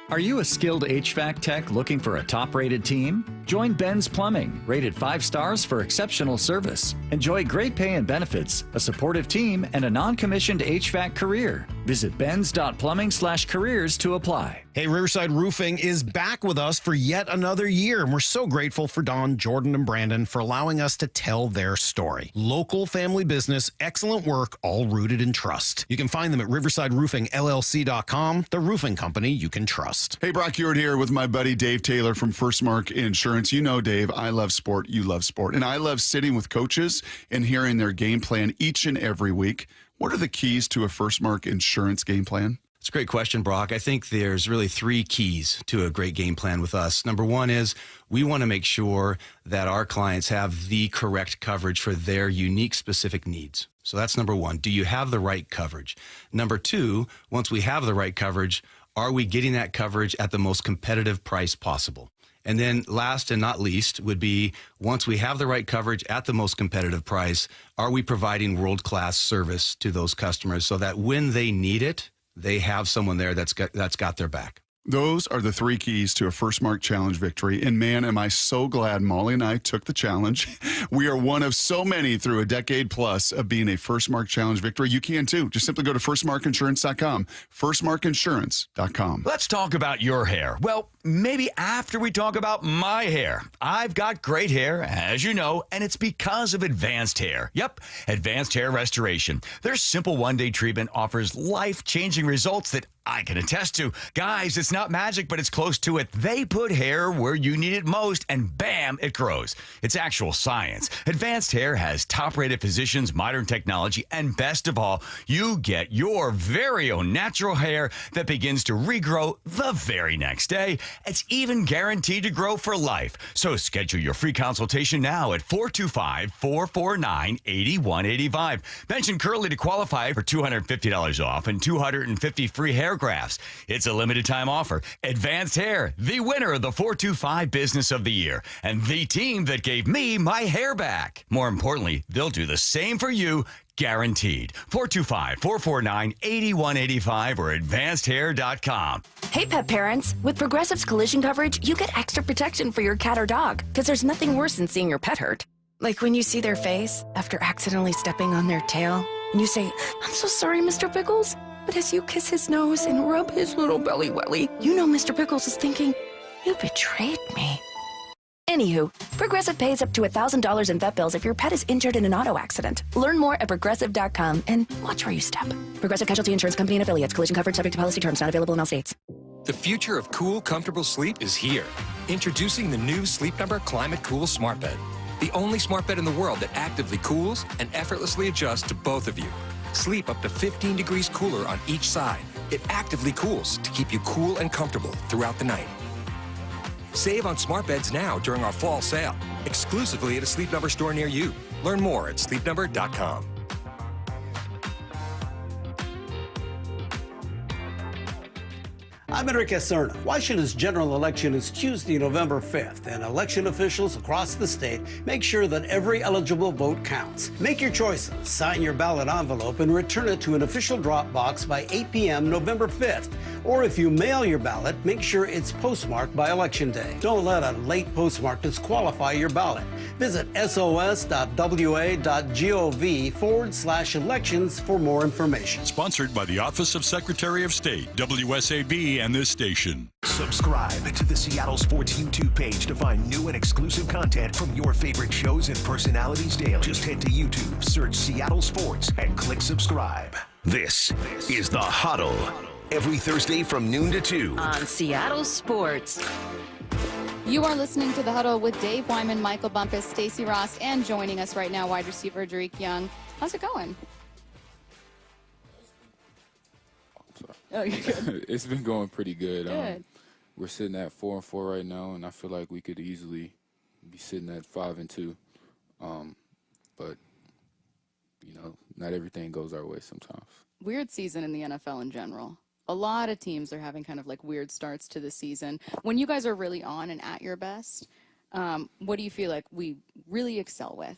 Are you a skilled HVAC tech looking for a top-rated team? Join Ben's Plumbing, rated 5 stars for exceptional service. Enjoy great pay and benefits, a supportive team, and a non-commissioned HVAC career. Visit bens.plumbing/careers to apply. Hey, Riverside Roofing is back with us for yet another year, and we're so grateful for Don, Jordan, and Brandon for allowing us to tell their story. Local family business, excellent work, all rooted in trust. You can find them at riversideroofingllc.com, the roofing company you can trust. Hey, Brock Ewart here with my buddy Dave Taylor from First Mark Insurance. You know, Dave, I love sport, you love sport, and I love sitting with coaches and hearing their game plan each and every week. What are the keys to a First Mark Insurance game plan? It's a great question, Brock. I think there's really 3 keys to a great game plan with us. Number 1 is we want to make sure that our clients have the correct coverage for their unique specific needs. So that's number 1. Do you have the right coverage? Number 2, once we have the right coverage, are we getting that coverage at the most competitive price possible? And then last and not least would be, once we have the right coverage at the most competitive price, are we providing world-class service to those customers so that when they need it, they have someone there that's got their back? Those are the 3 keys to a First Mark Challenge victory. And man, am I so glad Molly and I took the challenge. We are one of so many through a decade plus of being a First Mark Challenge victory. You can too. Just simply go to firstmarkinsurance.com, firstmarkinsurance.com. Let's talk about your hair. Well, maybe after we talk about my hair. I've got great hair, as you know, and it's because of Advanced Hair. Yep, Advanced Hair Restoration. Their simple one-day treatment offers life-changing results that I can attest to. Guys, it's not magic, but it's close to it. They put hair where you need it most, and bam, it grows. It's actual science. Advanced Hair has top-rated physicians, modern technology, and best of all, you get your very own natural hair that begins to regrow the very next day. It's even guaranteed to grow for life. So schedule your free consultation now at 425-449-8185. Mention Curly to qualify for $250 off and 250 free hair grafts. It's a limited time offer. Advanced Hair, the winner of the 425 Business of the Year, and the team that gave me my hair back. More importantly, they'll do the same for you, guaranteed. 425-449-8185 or advancedhair.com. Hey, pet parents. With Progressive's collision coverage, you get extra protection for your cat or dog, because there's nothing worse than seeing your pet hurt. Like when you see their face after accidentally stepping on their tail, and you say, "I'm so sorry, Mr. Pickles." But as you kiss his nose and rub his little belly welly, you know Mr. Pickles is thinking, "You betrayed me." Anywho, Progressive pays up to $1,000 in vet bills if your pet is injured in an auto accident. Learn more at progressive.com and watch where you step. Progressive Casualty Insurance Company and Affiliates. Collision coverage subject to policy terms. Not available in all states. The future of cool, comfortable sleep is here. Introducing the new Sleep Number Climate Cool Smart Bed. The only smart bed in the world that actively cools and effortlessly adjusts to both of you. Sleep up to 15 degrees cooler on each side. It actively cools to keep you cool and comfortable throughout the night. Save on smart beds now during our fall sale, exclusively at a Sleep Number store near you. Learn more at sleepnumber.com. I'm Enrique Cerna. Washington's general election is Tuesday, November 5th, and election officials across the state make sure that every eligible vote counts. Make your choices, sign your ballot envelope, and return it to an official drop box by 8 p.m. November 5th. Or if you mail your ballot, make sure it's postmarked by Election Day. Don't let a late postmark disqualify your ballot. Visit sos.wa.gov/elections for more information. Sponsored by the Office of Secretary of State, WSAB, and this station. Subscribe to the Seattle Sports YouTube page to find new and exclusive content from your favorite shows and personalities daily. Just head to YouTube, search Seattle Sports, and click subscribe. This is The Huddle. Every Thursday from noon to 2 on Seattle Sports. You are listening to The Huddle with Dave Wyman, Michael Bumpus, Stacey Ross, and joining us right now, wide receiver Dariq Young. How's it going? Oh, you're good. It's been going pretty good. Good. We're sitting at 4-4 right now, and I feel like we could easily be sitting at 5-2. But you know, not everything goes our way sometimes. Weird season in the NFL in general. A lot of teams are having kind of like weird starts to the season. When you guys are really on and at your best, what do you feel like we really excel with?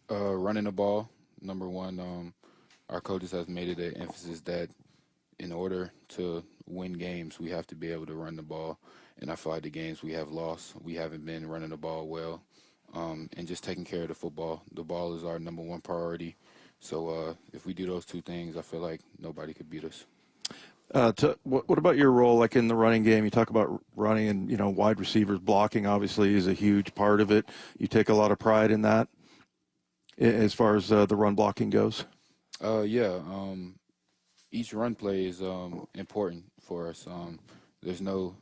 Running the ball, number one. Our coaches have made it an emphasis that in order to win games, we have to be able to run the ball. And I feel like the games we have lost, we haven't been running the ball well. And just taking care of the football. The ball is our number one priority. So if we do those two things, I feel like nobody could beat us. What about your role, like in the running game? You talk about running and, you know, wide receivers blocking obviously is a huge part of it. You take a lot of pride in that as far as the run blocking goes? Yeah. Each run play is important for us. There's no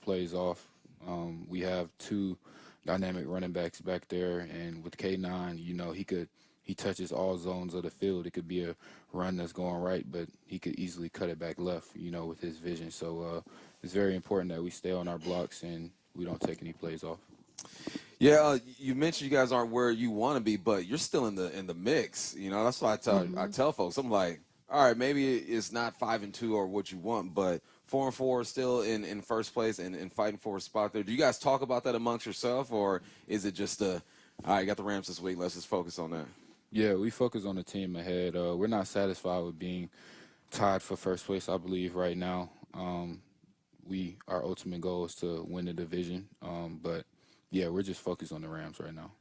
plays off. We have two dynamic running backs back there, and with K9, you know, he touches all zones of the field. It could be a run that's going right, but he could easily cut it back left, you know, with his vision. So it's very important that we stay on our blocks and we don't take any plays off. Yeah, you mentioned you guys aren't where you want to be, but you're still in the mix. You know, that's why I tell folks, I'm like, all right, maybe it's not 5-2 or what you want, but 4-4 still in first place and fighting for a spot there. Do you guys talk about that amongst yourself, or is it just all right, got the Rams this week, let's just focus on that? Yeah, we focus on the team ahead. We're not satisfied with being tied for first place, I believe, right now. Our ultimate goal is to win the division. But, yeah, we're just focused on the Rams right now.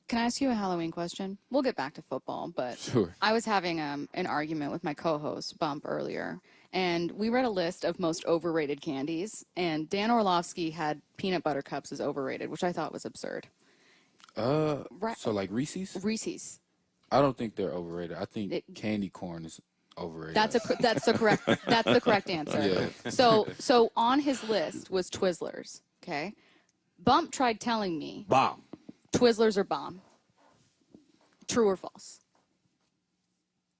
Can I ask you a Halloween question? We'll get back to football, but Sure. I was having an argument with my co-host, Bump, earlier, and we read a list of most overrated candies, and Dan Orlovsky had peanut butter cups as overrated, which I thought was absurd. Right. So like Reese's? Reese's. I don't think they're overrated. I think candy corn is overrated. That's the correct answer. Yeah. So on his list was Twizzlers. Okay. Bump tried telling me bomb. Twizzlers are bomb. True or false?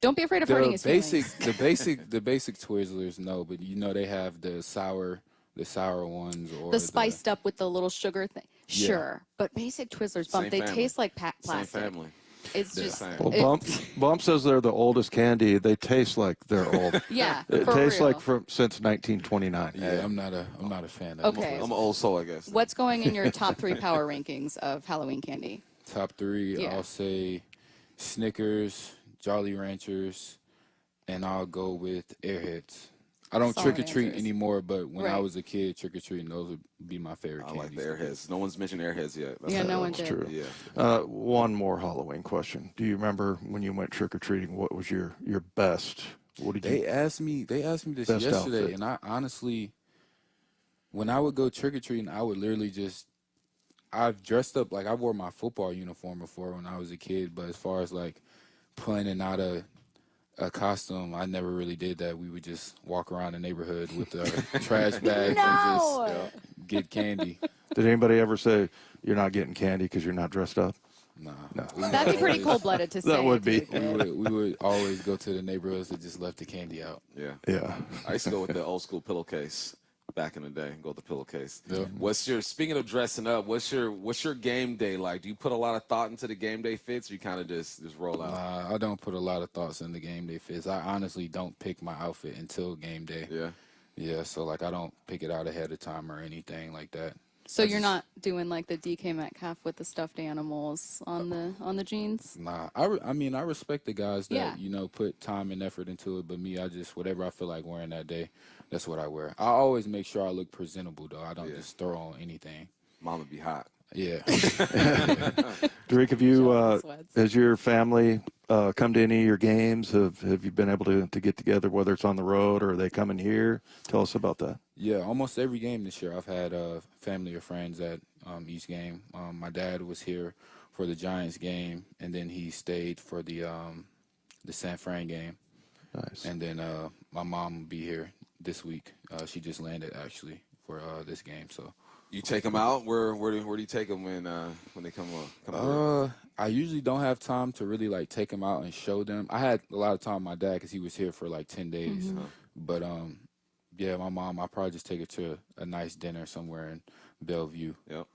Don't be afraid of hurting his feelings. The basic Twizzlers, no, but they have the sour ones or the spiced up with the little sugar thing. Yeah. Sure, but basic Twizzlers, Bump, they taste like plastic. Same family. It's just Well, Bump says they're the oldest candy. They taste like they're old. Yeah, it for tastes real. like since 1929. Yeah, I'm not a fan of Okay. I'm an old soul, I guess. What's going in your top 3 power rankings of Halloween candy? Top 3, Yeah. I'll say Snickers, Jolly Ranchers, and I'll go with Airheads. I don't Solid trick-or-treat answers. anymore, but when I Right. was a kid, trick-or-treating, those would be my favorite I candies. like the Airheads. No one's mentioned Airheads yet. Yeah, no one That's did. true. Yeah. One more Halloween question. Do you remember when you went trick-or-treating, what was your best? What did They asked me this Best yesterday, outfit. and I honestly, when I would go trick-or-treating, I would literally I've dressed up, like I wore my football uniform before when I was a kid, but as far as like planning out a costume, I never really did that. We would just walk around the neighborhood with our trash bags and just get candy. Did anybody ever say you're not getting candy because you're not dressed up? No. That'd be pretty cold-blooded to say. That would be. We would always go to the neighborhoods that just left the candy out. Yeah. Yeah. I used to go with the old school pillowcase back in the day. Go with the pillowcase. Yeah. Speaking of dressing up, what's your game day like? Do you put a lot of thought into the game day fits, or you kind of just roll out? Nah, I don't put a lot of thoughts in the game day fits. I honestly don't pick my outfit until game day. Yeah. Yeah, so like I don't pick it out ahead of time or anything like that. So you're not doing like the DK Metcalf with the stuffed animals on the jeans? Nah, I mean I respect the guys that Yeah. put time and effort into it, but me, I just whatever I feel like wearing that day, that's what I wear. I always make sure I look presentable though. I don't just throw on anything. Mama be hot. Yeah. Dariq, have you has your family come to any of your games? Have you been able to get together, whether it's on the road or are they coming here? Tell us about that. Yeah, almost every game this year I've had family or friends at each game. My dad was here for the Giants game, and then he stayed for the San Fran game. Nice. And then my mom will be here this week. She just landed actually for this game. So You take them out? Where do you take them when they come over? I usually don't have time to really like take them out and show them. I had a lot of time with my dad because he was here for like 10 days. Mm-hmm. But yeah, my mom, I'll probably just take her to a nice dinner somewhere in Bellevue. Yep.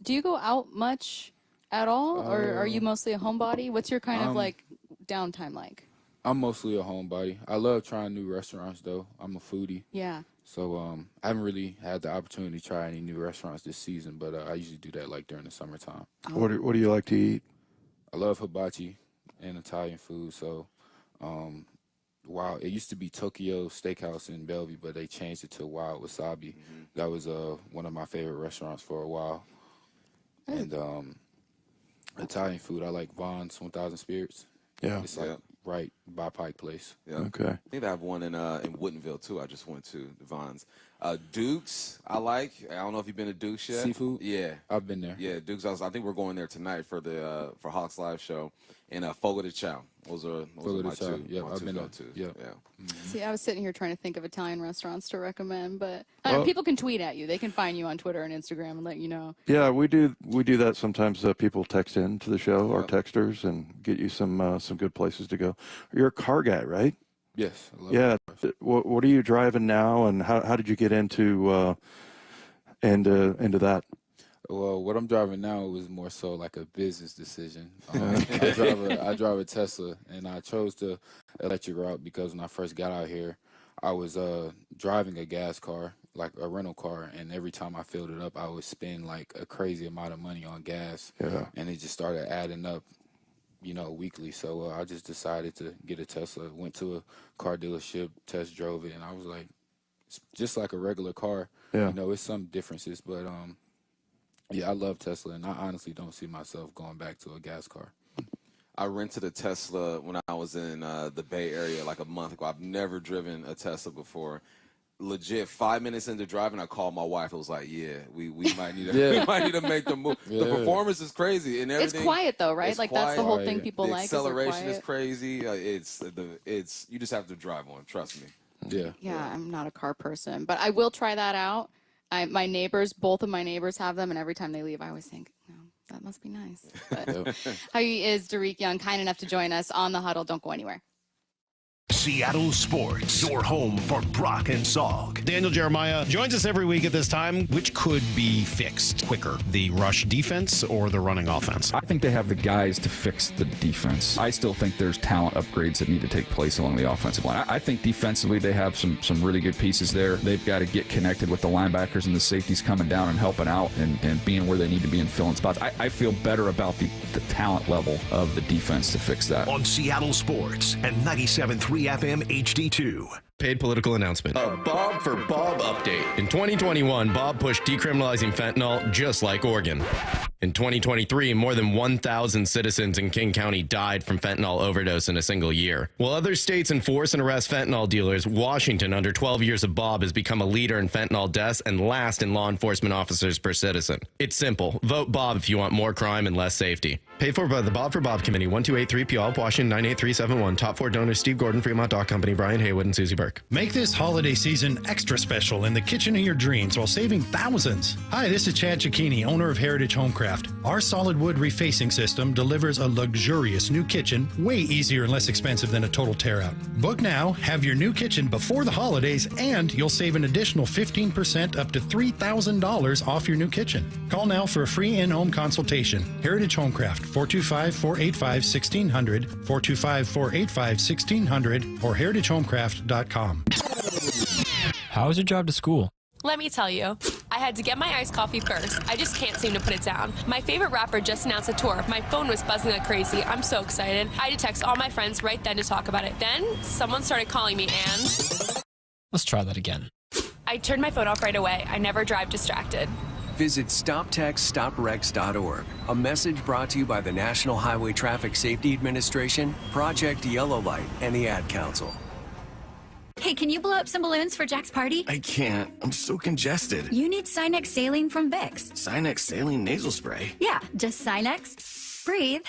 Do you go out much at all, or are you mostly a homebody? What's your kind of like downtime like? I'm mostly a homebody. I love trying new restaurants though. I'm a foodie. Yeah. So I haven't really had the opportunity to try any new restaurants this season, but I usually do that like during the summertime. What do you like to eat? I love hibachi and Italian food. So it used to be Tokyo Steakhouse in Bellevue, but they changed it to Wild Wasabi. That was one of my favorite restaurants for a while. And Italian food, I like Vaughn's 1000 Spirits. Yeah. It's like right by Pike Place. Yeah. Okay. I think they have one in Woodinville too. I just went to Vaughn's. Duke's, I like. I don't know if you've been to Duke's yet. Seafood? Yeah. I've been there. Yeah, Duke's. I think we're going there tonight for the for Hawks Live show. And Fogo de Chao. Those are Fogo de my Chao. two. Yep, my I've two been there. go-tos. Yep. Yeah. See, I was sitting here trying to think of Italian restaurants to recommend, but Well- people can tweet at you. They can find you on Twitter and Instagram and let you know. Yeah, we do that sometimes. People text in to the show, our texters, and get you some good places to go. You're a car guy, right? Yes. I love Yeah. What are you driving now, and how did you get into that? Well, what I'm driving now was more so like a business decision. I drive a Tesla, and I chose the electric route because when I first got out here, I was driving a gas car, like a rental car, and every time I filled it up, I would spend like a crazy amount of money on gas. Yeah. And it just started adding up, weekly. So I just decided to get a Tesla. Went to a car dealership, test drove it, and I was like, it's just like a regular car. Yeah. It's some differences, but yeah, I love Tesla, and I honestly don't see myself going back to a gas car. I rented a Tesla when I was in the Bay Area like a month ago. I've never driven a Tesla before. Legit, 5 minutes into driving, I called my wife. I was like, "Yeah, we might need to we might need to make the move." Yeah. The performance is crazy and everything. It's quiet though, right? It's Like quiet. that's the whole thing people The like. acceleration is quiet. crazy. It's you just have to drive one. Trust me. Yeah. Yeah, I'm not a car person, but I will try that out. Both of my neighbors have them, and every time they leave, I always think, "No, that must be nice." But how is Dariq Young kind enough to join us on the Huddle? Don't go anywhere. Seattle Sports, your home for Brock and Salk. Daniel Jeremiah joins us every week at this time. Which could be fixed quicker, the rush defense or the running offense? I think they have the guys to fix the defense. I still think there's talent upgrades that need to take place along the offensive line. I think defensively they have some really good pieces there. They've got to get connected with the linebackers and the safeties coming down and helping out and being where they need to be and filling spots. I feel better about the talent level of the defense to fix that. On Seattle Sports and 97.3 FM HD2. Paid political announcement. A Bob for Bob update. In 2021, Bob pushed decriminalizing fentanyl just like Oregon. In 2023, more than 1,000 citizens in King County died from fentanyl overdose in a single year. While other states enforce and arrest fentanyl dealers, Washington, under 12 years of Bob, has become a leader in fentanyl deaths and last in law enforcement officers per citizen. It's simple. Vote Bob if you want more crime and less safety. Paid for by the Bob for Bob Committee, 1283 Puyallup, Washington, 98371. Top 4 donors: Steve Gordon, Fremont Dock Company, Brian Haywood, and Susie Burke. Make this holiday season extra special in the kitchen of your dreams while saving thousands. Hi, this is Chad Cicchini, owner of Heritage Homecraft. Our solid wood refacing system delivers a luxurious new kitchen, way easier and less expensive than a total tear-out. Book now, have your new kitchen before the holidays, and you'll save an additional 15% up to $3,000 off your new kitchen. Call now for a free in-home consultation. Heritage Homecraft, 425-485-1600, 425-485-1600, or heritagehomecraft.com. How was your job to school? Let me tell you, I had to get my iced coffee first. I just can't seem to put it down. My favorite rapper just announced a tour. My phone was buzzing like crazy. I'm so excited. I had to text all my friends right then to talk about it. Then someone started calling me and... Let's try that again. I turned my phone off right away. I never drive distracted. Visit StopTextStopWrecks.org. A message brought to you by the National Highway Traffic Safety Administration, Project Yellow Light, and the Ad Council. Hey, can you blow up some balloons for Jack's party? I can't. I'm so congested. You need Sinex Saline from Vicks. Sinex Saline Nasal Spray? Yeah, just Sinex. Breathe.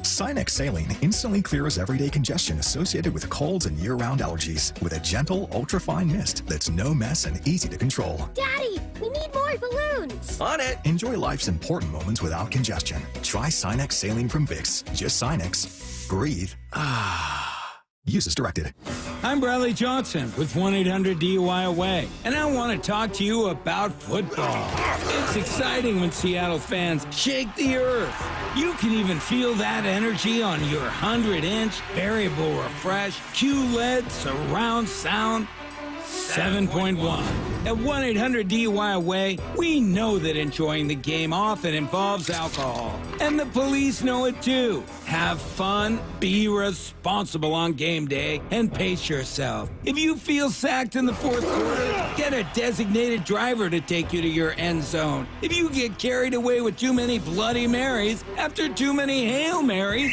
Sinex Saline instantly clears everyday congestion associated with colds and year-round allergies with a gentle, ultra-fine mist that's no mess and easy to control. Daddy, we need more balloons. On it. Enjoy life's important moments without congestion. Try Sinex Saline from Vicks. Just Sinex. Breathe. Use as directed. I'm Bradley Johnson with 1-800-DUI-AWAY, and I want to talk to you about football. It's exciting when Seattle fans shake the earth. You can even feel that energy on your 100-inch variable refresh QLED surround sound 7.1. At 1-800-DUI-AWAY, we know that enjoying the game often involves alcohol. And the police know it too. Have fun, be responsible on game day, and pace yourself. If you feel sacked in the fourth quarter, get a designated driver to take you to your end zone. If you get carried away with too many Bloody Marys after too many Hail Marys,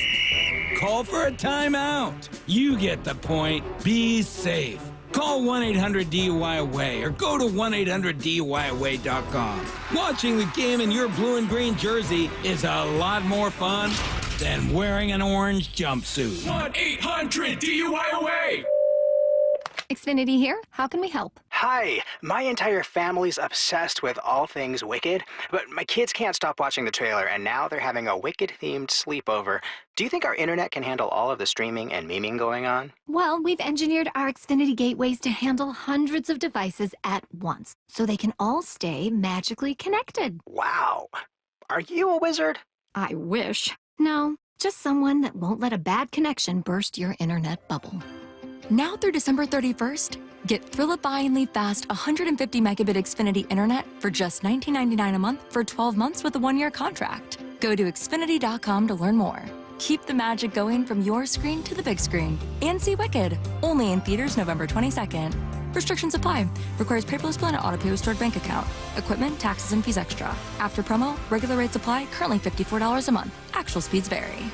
call for a timeout. You get the point. Be safe. Call 1-800-DUI-AWAY or go to 1-800-DUI-AWAY.com. Watching the game in your blue and green jersey is a lot more fun than wearing an orange jumpsuit. 1-800-DUI-AWAY! Xfinity here. How can we help? Hi, my entire family's obsessed with all things Wicked, but my kids can't stop watching the trailer, and now they're having a Wicked-themed sleepover. Do you think our internet can handle all of the streaming and memeing going on? Well, we've engineered our Xfinity gateways to handle hundreds of devices at once, so they can all stay magically connected. Wow. Are you a wizard? I wish. No, just someone that won't let a bad connection burst your internet bubble. Now through December 31st, get thrillifyingly fast 150 megabit Xfinity internet for just $19.99 a month for 12 months with a 1-year contract. Go to Xfinity.com to learn more. Keep the magic going from your screen to the big screen. And see Wicked, only in theaters November 22nd. Restrictions apply. Requires paperless plan and autopay with stored bank account. Equipment, taxes, and fees extra. After promo, regular rates apply, currently $54 a month. Actual speeds vary.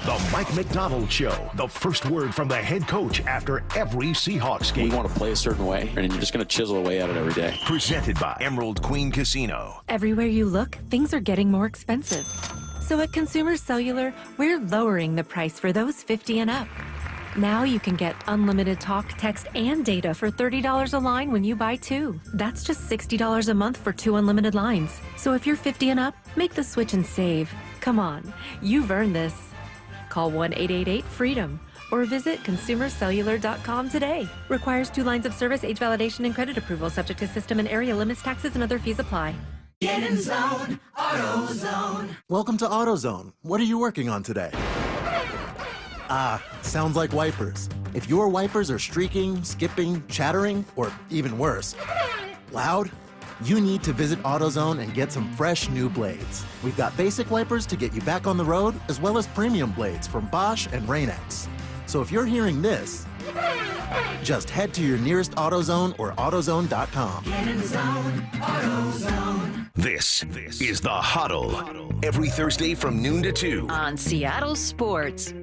The Mike McDonald Show. The first word from the head coach after every Seahawks game. We want to play a certain way, and you're just going to chisel away at it every day. Presented by Emerald Queen Casino. Everywhere you look, things are getting more expensive. So at Consumer Cellular, we're lowering the price for those 50 and up. Now you can get unlimited talk, text, and data for $30 a line when you buy 2. That's just $60 a month for 2 unlimited lines. So if you're 50 and up, make the switch and save. Come on, you've earned this. Call 1-888-FREEDOM or visit consumercellular.com today. Requires 2 lines of service, age validation, and credit approval, subject to system and area limits, taxes, and other fees apply. Get in zone, AutoZone. Welcome to AutoZone. What are you working on today? Sounds like wipers. If your wipers are streaking, skipping, chattering, or even worse, loud, you need to visit AutoZone and get some fresh new blades. We've got basic wipers to get you back on the road, as well as premium blades from Bosch and Rain-X. So if you're hearing this, just head to your nearest AutoZone or AutoZone.com. Get in zone, AutoZone. This is the Huddle. Every Thursday from noon to 2. On Seattle Sports.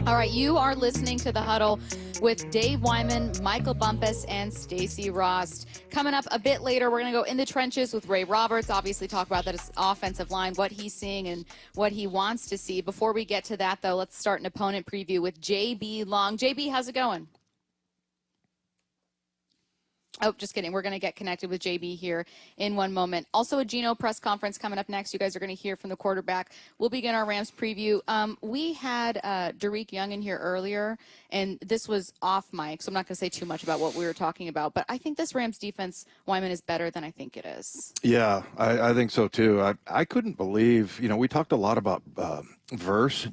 All right, you are listening to The Huddle with Dave Wyman, Michael Bumpus, and Stacey Rost. Coming up a bit later, we're going to go in the trenches with Ray Roberts, obviously talk about that offensive line, what he's seeing and what he wants to see. Before we get to that, though, let's start an opponent preview with JB Long. JB, how's it going? Oh, just kidding. We're going to get connected with JB here in one moment. Also, a Gino press conference coming up next. You guys are going to hear from the quarterback. We'll begin our Rams preview. We had Dariq Young in here earlier, and this was off mic, so I'm not going to say too much about what we were talking about. But I think this Rams defense, Wyman, is better than I think it is. Yeah, I think so, too. I couldn't believe, we talked a lot about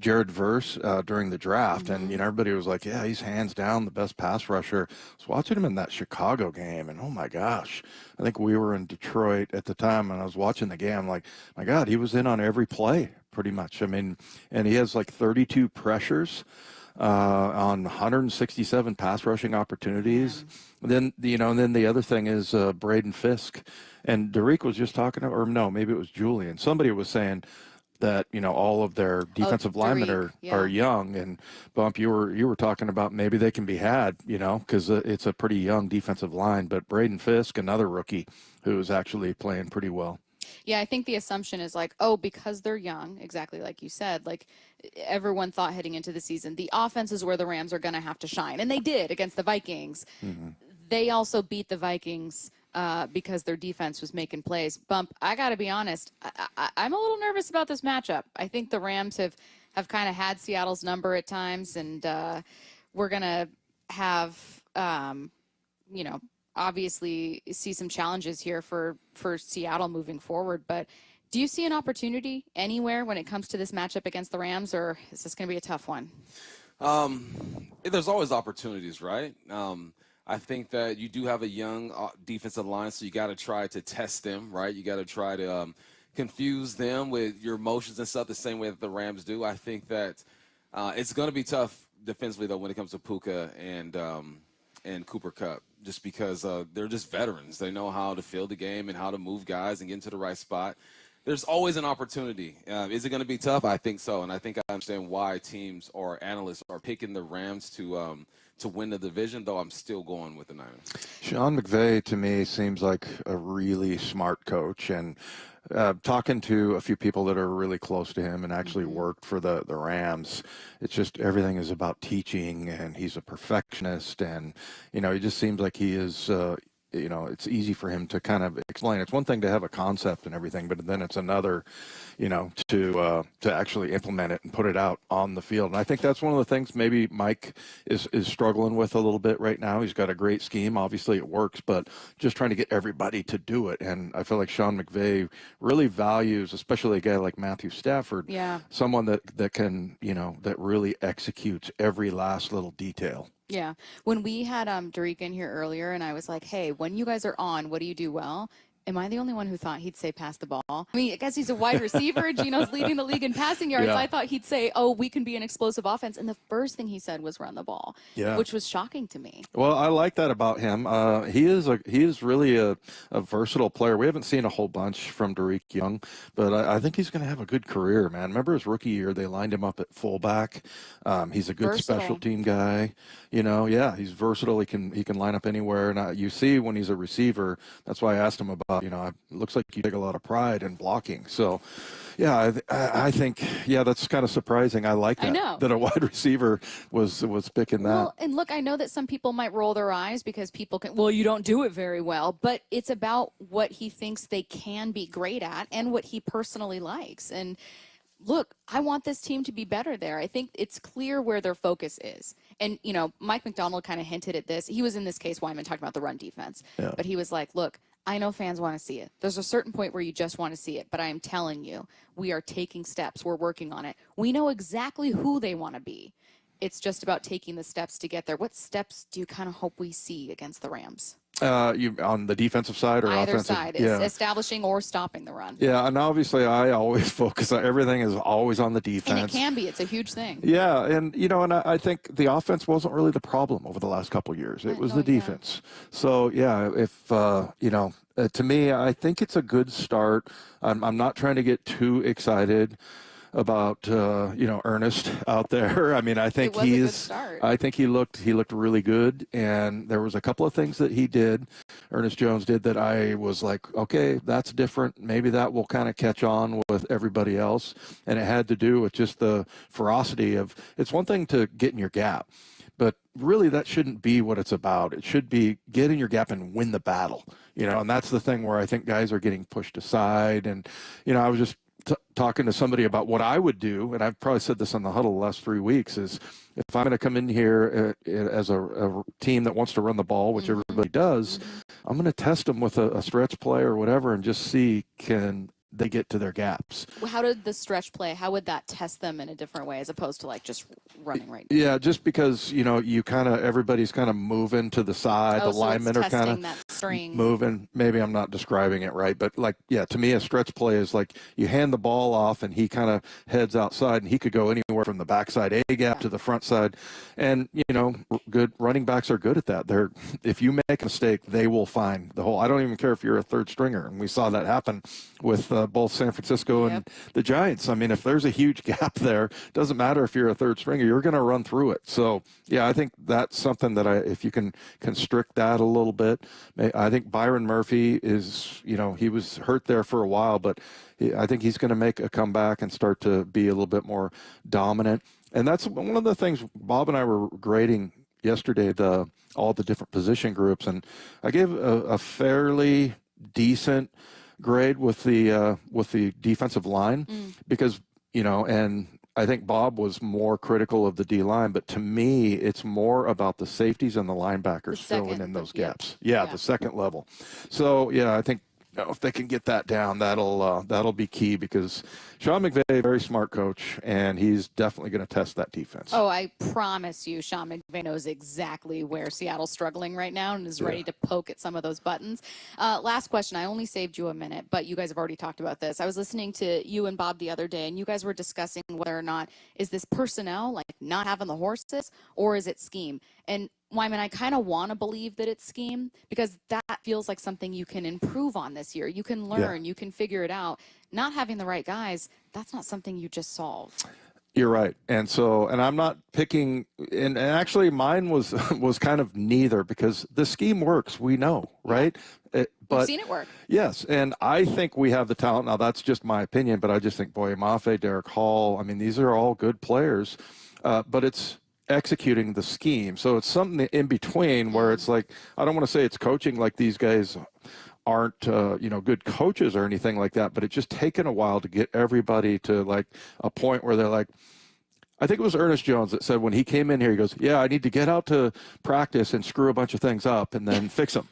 Jared Verse during the draft, and everybody was like, yeah, he's hands down the best pass rusher. I was watching him in that Chicago game, and oh my gosh, I think we were in Detroit at the time, and I was watching the game. I'm like, my God, he was in on every play pretty much. I mean, and he has like 32 pressures on 167 pass rushing opportunities. And then the other thing is Braden Fisk, and Dariq was just talking, or no, maybe it was Julian. Somebody was saying that all of their defensive linemen are young, and Bump, you were talking about maybe they can be had, because it's a pretty young defensive line. But Braden Fisk, another rookie who is actually playing pretty well. Yeah, I think the assumption is because they're young, exactly like you said, everyone thought heading into the season, the offense is where the Rams are going to have to shine. And they did against the Vikings. Mm-hmm. They also beat the Vikings because their defense was making plays. Bump, I got to be honest, I'm a little nervous about this matchup. I think the Rams have kind of had Seattle's number at times, and we're going to have, obviously see some challenges here for Seattle moving forward. But do you see an opportunity anywhere when it comes to this matchup against the Rams, or is this going to be a tough one? There's always opportunities, right? I think that you do have a young defensive line, so you got to try to test them, right? You got to try to confuse them with your motions and stuff the same way that the Rams do. I think that it's going to be tough defensively, though, when it comes to Puka and Cooper Kupp, just because they're just veterans. They know how to field the game and how to move guys and get into the right spot. There's always an opportunity. Is it going to be tough? I think so, and I think I understand why teams or analysts are picking the Rams to win the division, though I'm still going with the Niners. Sean McVay, to me, seems like a really smart coach, and talking to a few people that are really close to him and actually worked for the Rams, it's just everything is about teaching, and he's a perfectionist, and he just seems like he is you know, it's easy for him to kind of explain. It's one thing to have a concept and everything, but then it's another, you know, to actually implement it and put it out on the field. And I think that's one of the things maybe Mike is struggling with a little bit right now. He's got a great scheme. Obviously it works, but just trying to get everybody to do it. And I feel like Sean McVay really values, especially a guy like Matthew Stafford, someone that can, you know, that really executes every last little detail. Yeah. When we had Dariq in here earlier and I was like, hey, when you guys are on, what do you do well? Am I the only one who thought he'd say pass the ball? I mean, I guess he's a wide receiver. Gino's leading the league in passing yards. I thought he'd say, oh, we can be an explosive offense. And the first thing he said was run the ball, which was shocking to me. Well, I like that about him. He is really a versatile player. We haven't seen a whole bunch from Dariq Young, but I think he's going to have a good career, man. Remember his rookie year, they lined him up at fullback. He's a good special team guy. You know, he's versatile. He can line up anywhere. And you see when he's a receiver, that's why I asked him about, you know, it looks like you take a lot of pride in blocking. So, I think, that's kind of surprising. I like that, that a wide receiver was picking that. Well, and look, I know that some people might roll their eyes because people can, well, you don't do it very well, but it's about what he thinks they can be great at and what he personally likes. And look, I want this team to be better there. I think it's clear where their focus is. And, you know, Mike McDonald kind of hinted at this. He was in this case, Wyman, talking about the run defense. But he was like, look, I know fans want to see it. There's a certain point where you just want to see it. But I am telling you, we are taking steps. We're working on it. We know exactly who they want to be. It's just about taking the steps to get there. What steps do you kind of hope we see against the Rams? You on the defensive side or either offensive? Side, establishing or stopping the run. Yeah, and obviously I always focus on everything is always on the defense. And it can be. It's a huge thing. Yeah, and you know, and I think the offense wasn't really the problem over the last couple of years. It was the defense. So if you know, to me, I think it's a good start. I'm not trying to get too excited about you know, Ernest out there. I mean, I think I think he looked really good, and there was a couple of things that he did, Ernest Jones did, that I was like, okay, that's different. Maybe that will kind of catch on with everybody else. And it had to do with just the ferocity of, it's one thing to get in your gap, but really that shouldn't be what it's about. It should be get in your gap and win the battle, you know, and that's the thing where I think guys are getting pushed aside. And, you know, I was just talking to somebody about what I would do, and I've probably said this on the Huddle the last 3 weeks, is if I'm going to come in here as a team that wants to run the ball, which everybody does, I'm going to test them with a stretch play or whatever and just see, can they get to their gaps. How did the stretch play, how would that test them in a different way as opposed to like just running right now? Yeah, just because, you know, you kind of, everybody's kind of moving to the side. The linemen are kind of moving. Maybe I'm not describing it right, but like, to me, a stretch play is like you hand the ball off and he kind of heads outside, and he could go anywhere from the backside A gap to the front side. And, you know, good running backs are good at that. If you make a mistake, they will find the hole. I don't even care if you're a third stringer. And we saw that happen with both San Francisco and the Giants. I mean, if there's a huge gap there, doesn't matter if you're a third stringer, you're going to run through it. So, I think that's something that if you can constrict that a little bit, I think Byron Murphy is, you know, he was hurt there for a while, but I think he's going to make a comeback and start to be a little bit more dominant. And that's one of the things Bob and I were grading yesterday, all the different position groups, and I gave a fairly decent grade with the defensive line because, you know, and I think Bob was more critical of the D line, but to me, it's more about the safeties and the linebackers filling in those gaps. The second level. So I think, you know, if they can get that down, that'll be key, because Sean McVay, very smart coach, and he's definitely going to test that defense. Oh, I promise you, Sean McVay knows exactly where Seattle's struggling right now and is ready to poke at some of those buttons. Last question. I only saved you a minute, but you guys have already talked about this. I was listening to you and Bob the other day, and you guys were discussing whether or not, is this personnel, like not having the horses, or is it scheme? And Wyman, I kind of want to believe that it's scheme, because that feels like something you can improve on this year. You can learn, you can figure it out. Not having the right guys, that's not something you just solve. You're right. And so, and I'm not picking, and actually mine was kind of neither, because the scheme works, we know, right? But we've seen it work. Yes, and I think we have the talent. Now, that's just my opinion, but I just think Boye Mafe, Dariq Hall, I mean, these are all good players, but it's executing the scheme. So it's something in between where it's like, I don't want to say it's coaching like these guys aren't, good coaches or anything like that, but it's just taken a while to get everybody to like a point where they're like, I think it was Ernest Jones that said when he came in here, he goes, yeah, I need to get out to practice and screw a bunch of things up and then fix them.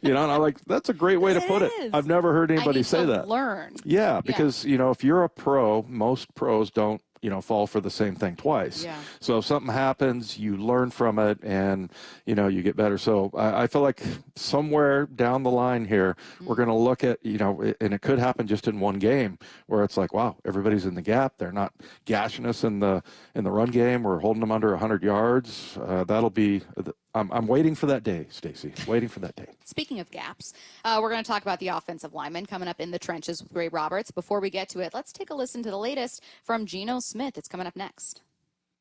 And I'm like, that's a great way to put it. I've never heard anybody say that. Learn. Yeah, because, if you're a pro, most pros don't, fall for the same thing twice. Yeah. So if something happens, you learn from it and, you get better. So I feel like somewhere down the line here, we're going to look at, and it could happen just in one game where it's like, wow, everybody's in the gap. They're not gashing us in the run game. We're holding them under 100 yards. That'll be, I'm waiting for that day, Stacey, waiting for that day. Speaking of gaps, we're going to talk about the offensive linemen coming up in the trenches with Ray Roberts. Before we get to it, let's take a listen to the latest from Gino Smith. It's coming up next.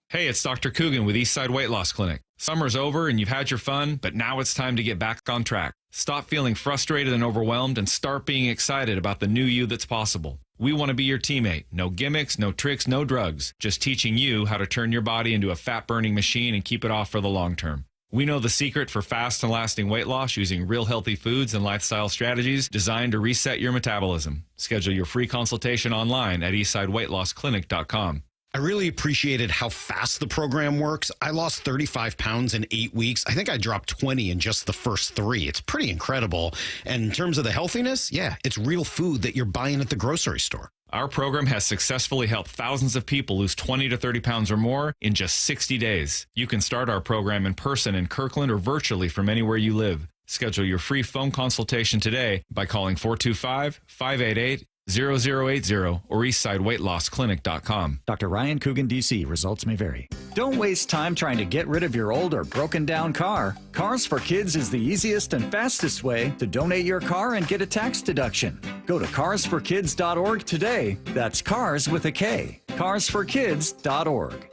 Hey, it's Dr. Coogan with Eastside Weight Loss Clinic. Summer's over and you've had your fun, but now it's time to get back on track. Stop feeling frustrated and overwhelmed and start being excited about the new you that's possible. We want to be your teammate. No gimmicks, no tricks, no drugs. Just teaching you how to turn your body into a fat-burning machine and keep it off for the long term. We know the secret for fast and lasting weight loss using real healthy foods and lifestyle strategies designed to reset your metabolism. Schedule your free consultation online at eastsideweightlossklinic.com. I really appreciated how fast the program works. I lost 35 pounds in 8 weeks. I think I dropped 20 in just the first 3. It's pretty incredible. And in terms of the healthiness, yeah, it's real food that you're buying at the grocery store. Our program has successfully helped thousands of people lose 20 to 30 pounds or more in just 60 days. You can start our program in person in Kirkland or virtually from anywhere you live. Schedule your free phone consultation today by calling 425-588-0080 or eastsideweightlossklinic.com. Dr. Ryan Coogan, D.C. Results may vary. Don't waste time trying to get rid of your old or broken down car. Cars for Kids is the easiest and fastest way to donate your car and get a tax deduction. Go to carsforkids.org today. That's cars with a K. carsforkids.org.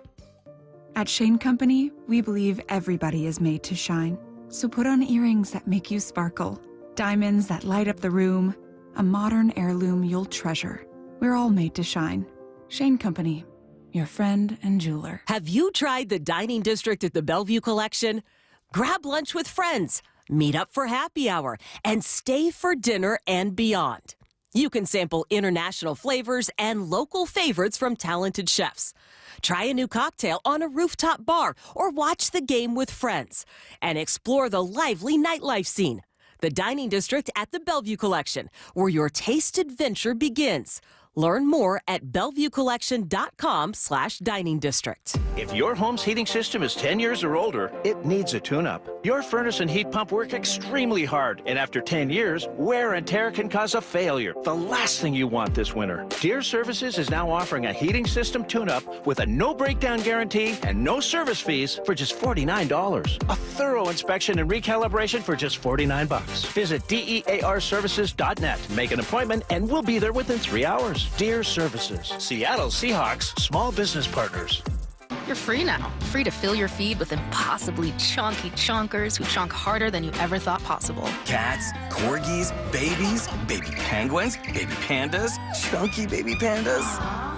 At Shane Company, we believe everybody is made to shine. So put on earrings that make you sparkle, diamonds that light up the room, a modern heirloom you'll treasure. We're all made to shine. Shane Company, your friend and jeweler. Have you tried the dining district at the Bellevue Collection? Grab lunch with friends, meet up for happy hour, and stay for dinner and beyond. You can sample international flavors and local favorites from talented chefs. Try a new cocktail on a rooftop bar or watch the game with friends and explore the lively nightlife scene. The Dining District at the Bellevue Collection, where your taste adventure begins. Learn more at BellevueCollection.com/dining district. If your home's heating system is 10 years or older, it needs a tune-up. Your furnace and heat pump work extremely hard, and after 10 years, wear and tear can cause a failure. The last thing you want this winter. Deere Services is now offering a heating system tune-up with a no breakdown guarantee and no service fees for just $49. A thorough inspection and recalibration for just $49. Visit DEARservices.net. Make an appointment, and we'll be there within 3 hours. Deere Services, Seattle Seahawks small business partners. You're free now. Free to fill your feed with impossibly chunky chunkers who chunk harder than you ever thought possible. Cats, corgis, babies, baby penguins, baby pandas, chunky baby pandas.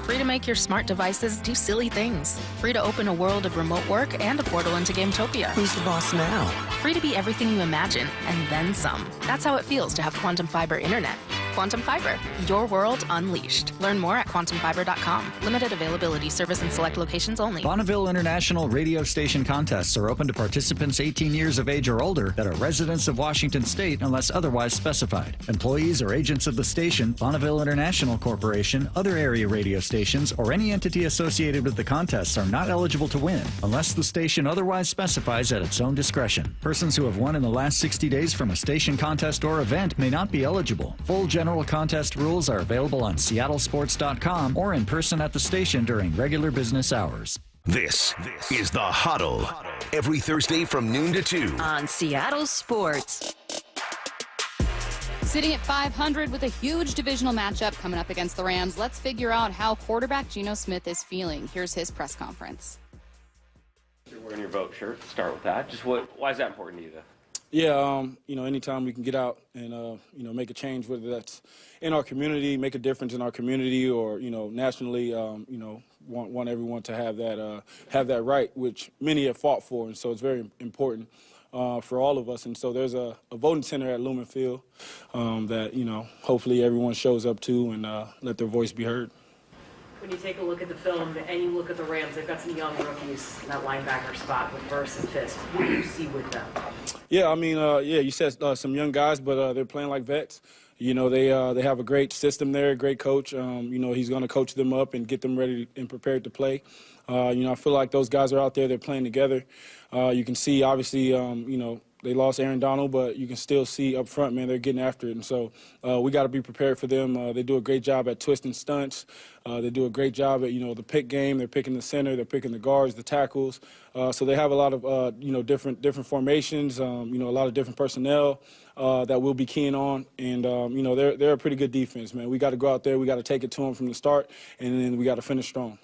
Free to make your smart devices do silly things. Free to open a world of remote work and a portal into Gametopia. Who's the boss now? Free to be everything you imagine, and then some. That's how it feels to have Quantum Fiber Internet. Quantum Fiber, your world unleashed. Learn more at quantumfiber.com. Limited availability, service in select locations only. Bonneville International radio station contests are open to participants 18 years of age or older that are residents of Washington State unless otherwise specified. Employees or agents of the station, Bonneville International Corporation, other area radio stations, or any entity associated with the contests are not eligible to win unless the station otherwise specifies at its own discretion. Persons who have won in the last 60 days from a station contest or event may not be eligible. Full general contest rules are available on seattlesports.com or in person at the station during regular business hours. This is the Huddle. Every Thursday from noon to 2 on Seattle Sports. Sitting at 500 with a huge divisional matchup coming up against the Rams, let's figure out how quarterback Gino Smith is feeling. Here's his press conference. You're wearing your vote shirt. Start with that. Just why is that important to you, though? Yeah, anytime we can get out and, make a change, whether that's in our community, make a difference in our community or, nationally, want everyone to have that right, which many have fought for. And so it's very important for all of us. And so there's a voting center at Lumen Field that, hopefully everyone shows up to and let their voice be heard. When you take a look at the film and you look at the Rams, they've got some young rookies in that linebacker spot with Verse and Fisk. What do you see with them? Yeah, you said some young guys, but they're playing like vets. They have a great system there, great coach. He's going to coach them up and get them ready and prepared to play. I feel like those guys are out there, they're playing together. You can see, obviously, they lost Aaron Donald, but you can still see up front, man, they're getting after it. And so we got to be prepared for them. They do a great job at twisting stunts. They do a great job at, the pick game. They're picking the center. They're picking the guards, the tackles. So they have a lot of, different formations, a lot of different personnel that we'll be keying on. And, they're a pretty good defense, man. We got to go out there. We got to take it to them from the start, and then we got to finish strong.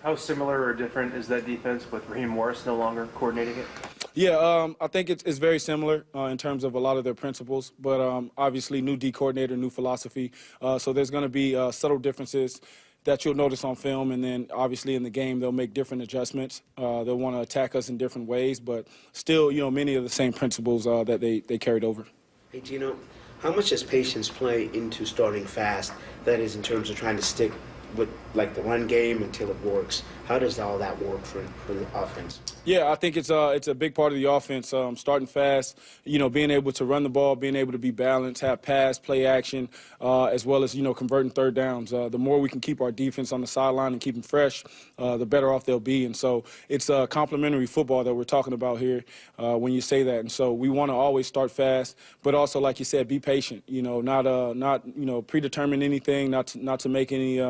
How similar or different is that defense with Raheem Morris no longer coordinating it? Yeah, I think it's very similar in terms of a lot of their principles, but obviously new D coordinator, new philosophy. So there's going to be subtle differences that you'll notice on film, and then obviously in the game they'll make different adjustments. They'll want to attack us in different ways, but still, many of the same principles that they carried over. Hey, Gino, how much does patience play into starting fast? That is, in terms of trying to stick with like the run game until it works. How does all that work for the offense? Yeah, I think it's a big part of the offense. Starting fast, being able to run the ball, being able to be balanced, have pass, play action, as well as converting third downs. The more we can keep our defense on the sideline and keep them fresh, the better off they'll be. And so it's complementary football that we're talking about here when you say that. And so we want to always start fast, but also, like you said, be patient. Not predetermine anything, not to make any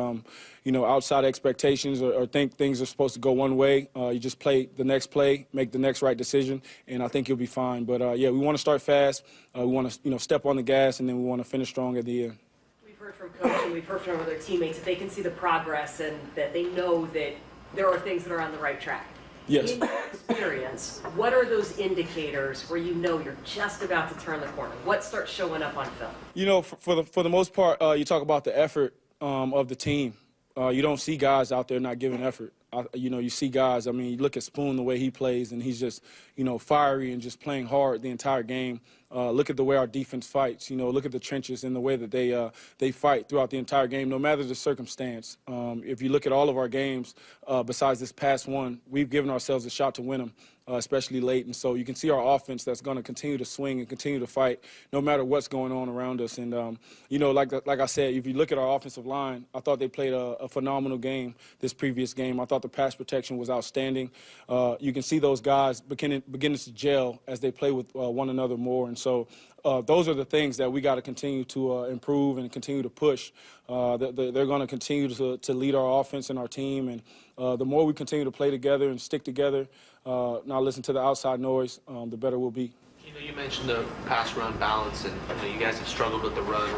outside expectations or think things are supposed to go one way. You just play the next play, make the next right decision, and I think you'll be fine. But, we want to start fast. We want to, step on the gas, and then we want to finish strong at the end. We've heard from Coach and we've heard from other teammates that they can see the progress and that they know that there are things that are on the right track. Yes. In your experience, what are those indicators where you're just about to turn the corner? What starts showing up on film? For the most part, you talk about the effort of the team. You don't see guys out there not giving effort. You see guys, you look at Spoon, the way he plays, and he's just, fiery and just playing hard the entire game. Look at the way our defense fights. Look at the trenches and the way that they fight throughout the entire game, no matter the circumstance. If you look at all of our games, besides this past one, we've given ourselves a shot to win them, especially late. And so you can see our offense that's going to continue to swing and continue to fight no matter what's going on around us. And, like I said, if you look at our offensive line, I thought they played a phenomenal game this previous game. I thought the pass protection was outstanding. You can see those guys beginning to gel as they play with one another more. And so those are the things that we got to continue to improve and continue to push. They're going to continue to lead our offense and our team. And the more we continue to play together and stick together, not listen to the outside noise, the better we'll be. You mentioned the pass-run balance, and you guys have struggled with the run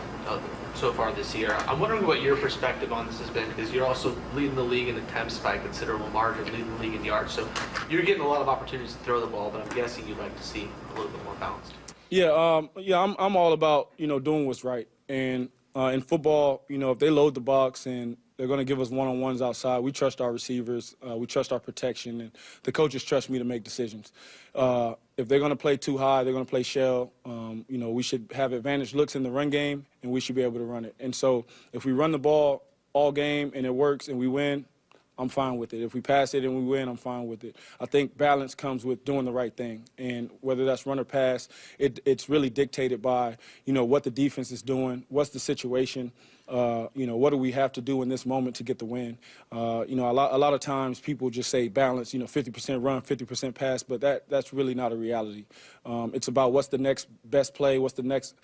so far this year. I'm wondering what your perspective on this has been, because you're also leading the league in attempts by a considerable margin, leading the league in yards. So you're getting a lot of opportunities to throw the ball, but I'm guessing you'd like to see a little bit more balanced. Yeah, I'm all about doing what's right. And in football, if they load the box and they're going to give us one-on-ones outside, we trust our receivers, we trust our protection, and the coaches trust me to make decisions. If they're going to play too high, they're going to play shell. We should have advantage looks in the run game, and we should be able to run it. And so if we run the ball all game and it works and we win, I'm fine with it. If we pass it and we win, I'm fine with it. I think balance comes with doing the right thing. And whether that's run or pass, it's really dictated by, what the defense is doing, what's the situation, what do we have to do in this moment to get the win. A lot of times people just say balance, 50% run, 50% pass, but that's really not a reality. It's about what's the next best play, what's the next,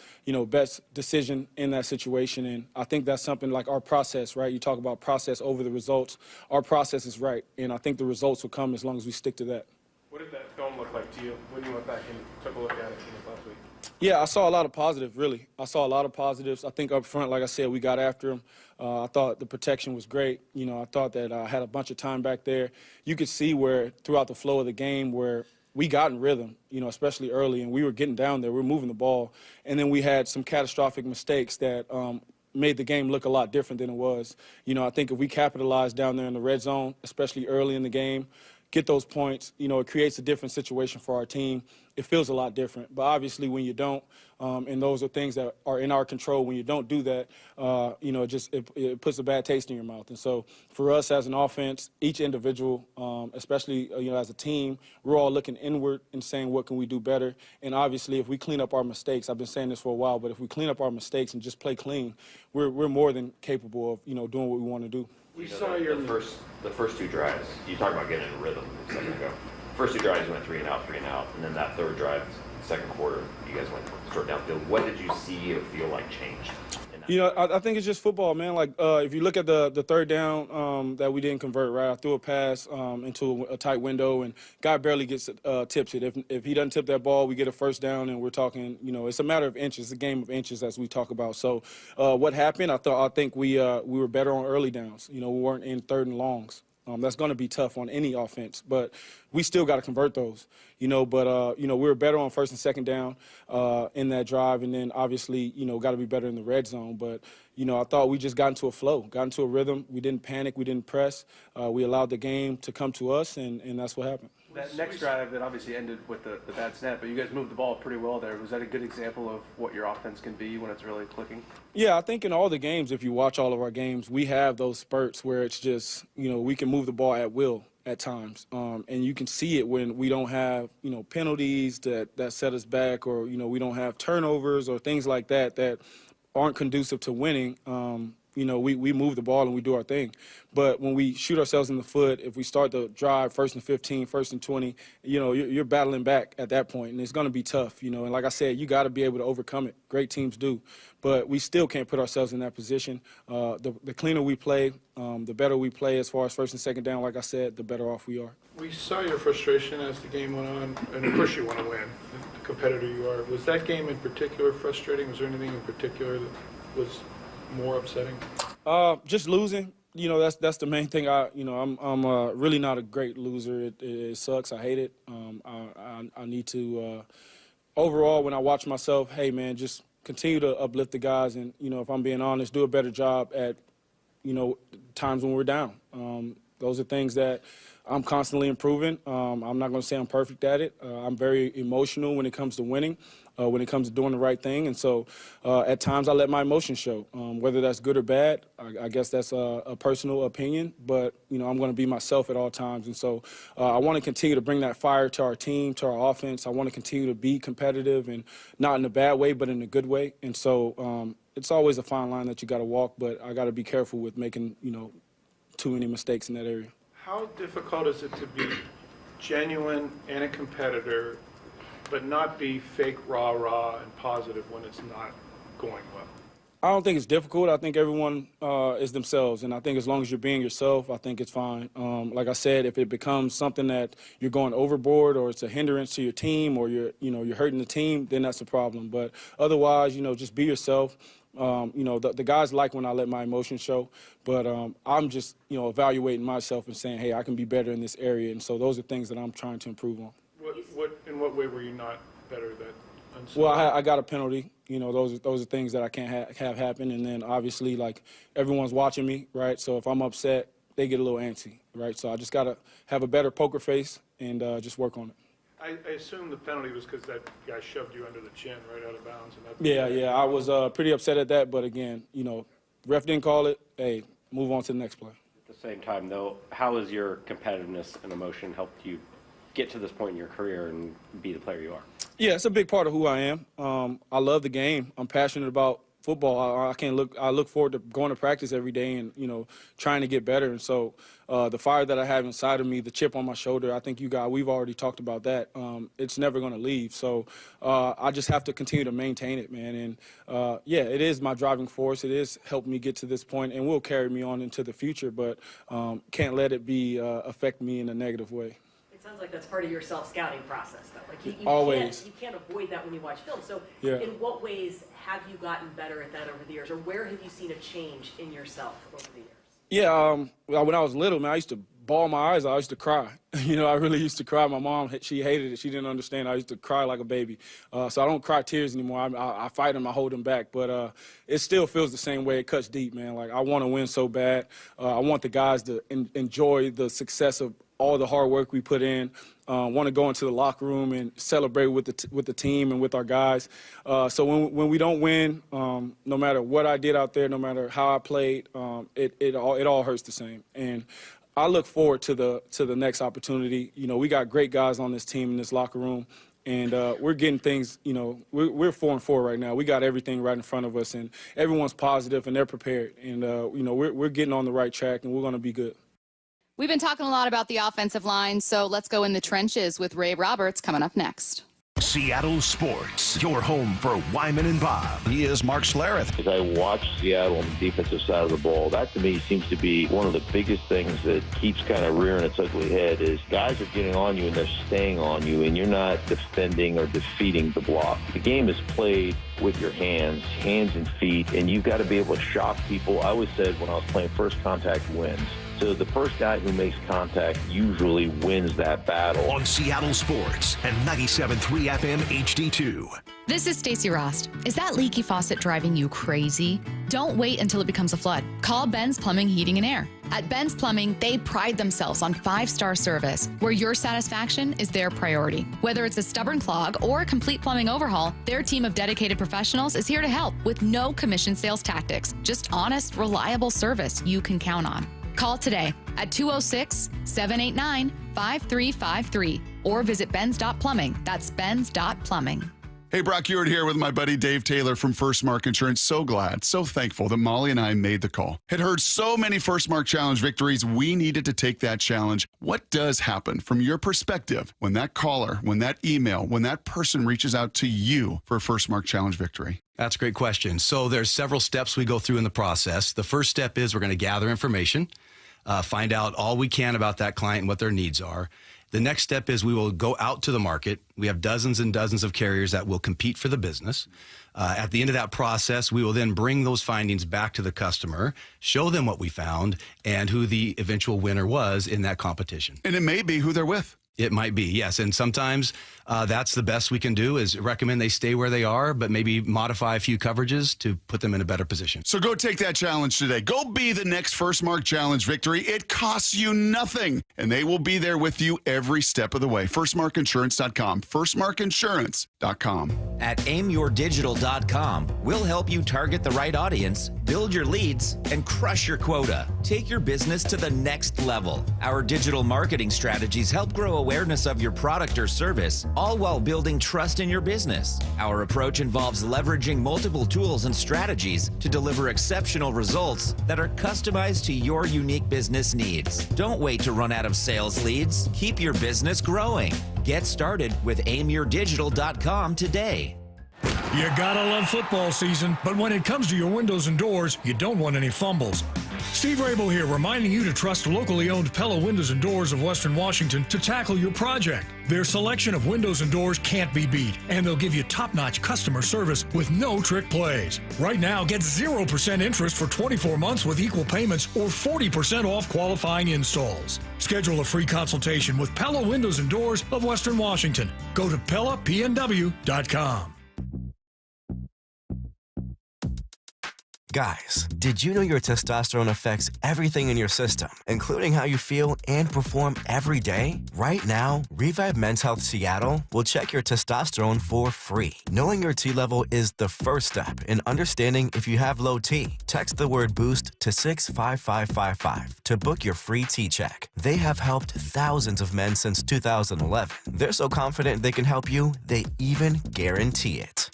best decision in that situation. And I think that's something like our process, right? You talk about process over the results. Our process is right, and I think the results will come as long as we stick to that. What did that film look like to you when you went back and took a look at it last week? Yeah, I saw a lot of positives, really. I saw a lot of positives. I think up front, like I said, we got after him. I thought the protection was great. I thought that I had a bunch of time back there. You could see where throughout the flow of the game where we got in rhythm, especially early, and we were getting down there. We were moving the ball. And then we had some catastrophic mistakes that made the game look a lot different than it was. I think if we capitalize down there in the red zone, especially early in the game, get those points, it creates a different situation for our team. It feels a lot different. But obviously when you don't, and those are things that are in our control, when you don't do that, it puts a bad taste in your mouth. And so for us as an offense, each individual, especially as a team, we're all looking inward and saying what can we do better. And obviously if we clean up our mistakes, I've been saying this for a while, but if we clean up our mistakes and just play clean, we're more than capable of doing what we want to do. We saw the first two drives. You talked about getting in a rhythm a second ago. First two drives you went 3 and out, and then that third drive, second quarter, you guys went short downfield. What did you see or feel like changed? I think it's just football, man. Like, if you look at the third down that we didn't convert, right? I threw a pass into a tight window, and guy barely tips it. If he doesn't tip that ball, we get a first down, and we're talking, it's a matter of inches. It's a game of inches, as we talk about. So what happened, I think we were better on early downs. We weren't in third and longs. That's going to be tough on any offense, but we still got to convert those, But, we were better on first and second down in that drive, and then obviously, got to be better in the red zone. But, I thought we just got into a flow, got into a rhythm. We didn't panic. We didn't press. We allowed the game to come to us, and that's what happened. That next drive that obviously ended with the bad snap, but you guys moved the ball pretty well there. Was that a good example of what your offense can be when it's really clicking? Yeah, I think in all the games, if you watch all of our games, we have those spurts where it's just, we can move the ball at will at times. And you can see it when we don't have, penalties that set us back, or, we don't have turnovers or things like that aren't conducive to winning. We move the ball and we do our thing. But when we shoot ourselves in the foot, if we start the drive 1st and 15, 1st and 20, you're battling back at that point, and it's going to be tough, And like I said, you got to be able to overcome it. Great teams do. But we still can't put ourselves in that position. The cleaner we play, the better we play as far as first and second down, like I said, the better off we are. We saw your frustration as the game went on, and of course you want to win, the competitor you are. Was that game in particular frustrating? Was there anything in particular that was more upsetting? Just losing. That's the main thing. I'm really not a great loser. It sucks. I hate it. I need to. Overall, when I watch myself, hey man, just continue to uplift the guys, and if I'm being honest, do a better job at times when we're down. Those are things that I'm constantly improving. I'm not going to say I'm perfect at it. I'm very emotional when it comes to winning, when it comes to doing the right thing. And so at times I let my emotions show, whether that's good or bad. I guess that's a personal opinion, but, I'm going to be myself at all times. And so I want to continue to bring that fire to our team, to our offense. I want to continue to be competitive, and not in a bad way, but in a good way. And so it's always a fine line that you got to walk, but I got to be careful with making, too many mistakes in that area. How difficult is it to be genuine and a competitor, but not be fake rah-rah and positive when it's not going well? I don't think it's difficult. I think everyone is themselves, and I think as long as you're being yourself, I think it's fine. Like I said, if it becomes something that you're going overboard, or it's a hindrance to your team, or you're hurting the team, then that's a problem. But otherwise, just be yourself. The guys like when I let my emotions show, but I'm just, evaluating myself and saying, hey, I can be better in this area. And so those are things that I'm trying to improve on. In what way were you not better that? Well, I got a penalty. Those are things that I can't have happen. And then obviously, like, everyone's watching me, right? So if I'm upset, they get a little antsy, right? So I just got to have a better poker face and just work on it. I assume the penalty was because that guy shoved you under the chin right out of bounds. Yeah. I was pretty upset at that. But again, ref didn't call it. Hey, move on to the next play. At the same time, though, how has your competitiveness and emotion helped you get to this point in your career and be the player you are? Yeah, it's a big part of who I am. I love the game. I'm passionate about football. I look forward to going to practice every day and, trying to get better. And so the fire that I have inside of me, the chip on my shoulder, I think we've already talked about that. It's never going to leave. So I just have to continue to maintain it, man. And, it is my driving force. It is helped me get to this point and will carry me on into the future, but can't let it affect me in a negative way. Sounds like that's part of your self-scouting process, though. Like you Always. You can't avoid that when you watch film. So yeah. In what ways have you gotten better at that over the years, or where have you seen a change in yourself over the years? Yeah, when I was little, man, I used to bawl my eyes out. I used to cry. I really used to cry. My mom, she hated it. She didn't understand. I used to cry like a baby. So I don't cry tears anymore. I fight them. I hold them back. But it still feels the same way. It cuts deep, man. Like, I want to win so bad. I want the guys to enjoy the success of all the hard work we put in. Want to go into the locker room and celebrate with the team and with our guys. So when we don't win, no matter what I did out there, no matter how I played, it all hurts the same. And I look forward to the next opportunity. We got great guys on this team in this locker room, and we're getting things. We're 4-4 right now. We got everything right in front of us, and everyone's positive and they're prepared. And we're getting on the right track, and we're going to be good. We've been talking a lot about the offensive line, so let's go in the trenches with Ray Roberts coming up next. Seattle Sports, your home for Wyman and Bob. He is Mark Schlereth. As I watch Seattle on the defensive side of the ball, that to me seems to be one of the biggest things that keeps kind of rearing its ugly head is guys are getting on you and they're staying on you, and you're not defending or defeating the block. The game is played with your hands and feet, and you've got to be able to shock people. I always said when I was playing, first contact wins. So the first guy who makes contact usually wins that battle. On Seattle Sports and 97.3 FM HD2. This is Stacey Rost. Is that leaky faucet driving you crazy? Don't wait until it becomes a flood. Call Ben's Plumbing, Heating, and Air. At Ben's Plumbing, they pride themselves on 5-star service, where your satisfaction is their priority. Whether it's a stubborn clog or a complete plumbing overhaul, their team of dedicated professionals is here to help with no commission sales tactics. Just honest, reliable service you can count on. Call today at 206-789-5353 or visit Ben's.plumbing. That's Ben's.plumbing. Hey, Brock Ewart here with my buddy Dave Taylor from First Mark Insurance. So glad, so thankful that Molly and I made the call. Had heard so many First Mark Challenge victories, we needed to take that challenge. What does happen from your perspective when that caller, when that email, when that person reaches out to you for a First Mark Challenge victory? That's a great question. So there's several steps we go through in the process. The first step is we're going to gather information, find out all we can about that client and what their needs are. The next step is we will go out to the market. We have dozens and dozens of carriers that will compete for the business. At the end of that process, we will then bring those findings back to the customer, show them what we found, and who the eventual winner was in that competition. And it may be who they're with. It might be, yes. And sometimes that's the best we can do is recommend they stay where they are, but maybe modify a few coverages to put them in a better position. So go take that challenge today. Go be the next First Mark Challenge victory. It costs you nothing, and they will be there with you every step of the way. FirstMarkInsurance.com. FirstMarkInsurance.com. At aimyourdigital.com, we'll help you target the right audience, build your leads, and crush your quota. Take your business to the next level. Our digital marketing strategies help grow awareness of your product or service, all while building trust in your business. Our approach involves leveraging multiple tools and strategies to deliver exceptional results that are customized to your unique business needs. Don't wait to run out of sales leads. Keep your business growing. Get started with aimyourdigital.com today. You gotta love football season, but when it comes to your windows and doors, you don't want any fumbles. Steve Rabel here, reminding you to trust locally owned Pella Windows and Doors of Western Washington to tackle your project. Their selection of windows and doors can't be beat, and they'll give you top-notch customer service with no trick plays. Right now, get 0% interest for 24 months with equal payments or 40% off qualifying installs. Schedule a free consultation with Pella Windows and Doors of Western Washington. Go to PellaPNW.com. Guys, did you know your testosterone affects everything in your system, including how you feel and perform every day? Right now, Revive Men's Health Seattle will check your testosterone for free. Knowing your T level is the first step in understanding if you have low T. Text the word BOOST to 65555 to book your free T check. They have helped thousands of men since 2011. They're so confident they can help you, they even guarantee it.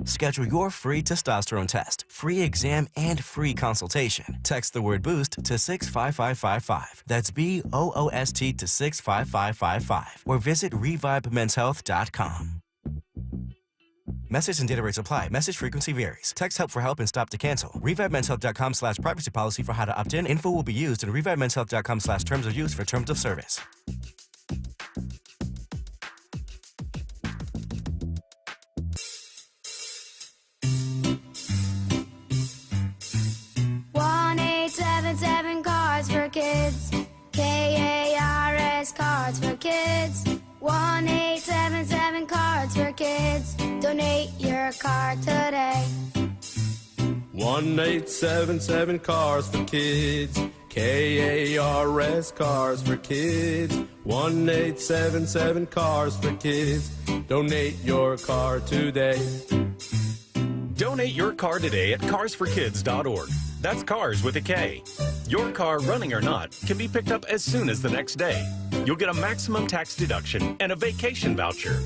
Schedule your free testosterone test, free exam, and free consultation. Text the word BOOST to 65555. That's BOOST to 65555. Or visit ReviveMen'sHealth.com. Message and data rates apply. Message frequency varies. Text help for help and stop to cancel. ReviveMen'sHealth.com/privacy policy for how to opt in. Info will be used in ReviveMen'sHealth.com/terms of use for terms of service. Seven cars for kids. KIRO. car today. 1877 Cars for Kids. KARS Cars for Kids. 1877 Cars for Kids. Donate your car today. Donate your car today at carsforkids.org. That's cars with a K. Your car, running or not, can be picked up as soon as the next day. You'll get a maximum tax deduction and a vacation voucher.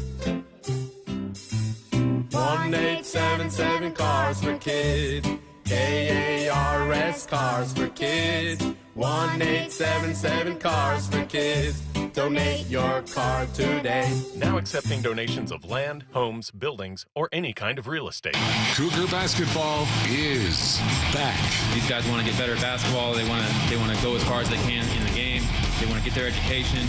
1877 Cars for Kids. KARS Cars for Kids. 1877 Cars for Kids. Donate your car today. Now accepting donations of land, homes, buildings, or any kind of real estate. Cougar basketball is back. These guys want to get better at basketball. They want to go as far as they can in the game. They want to get their education.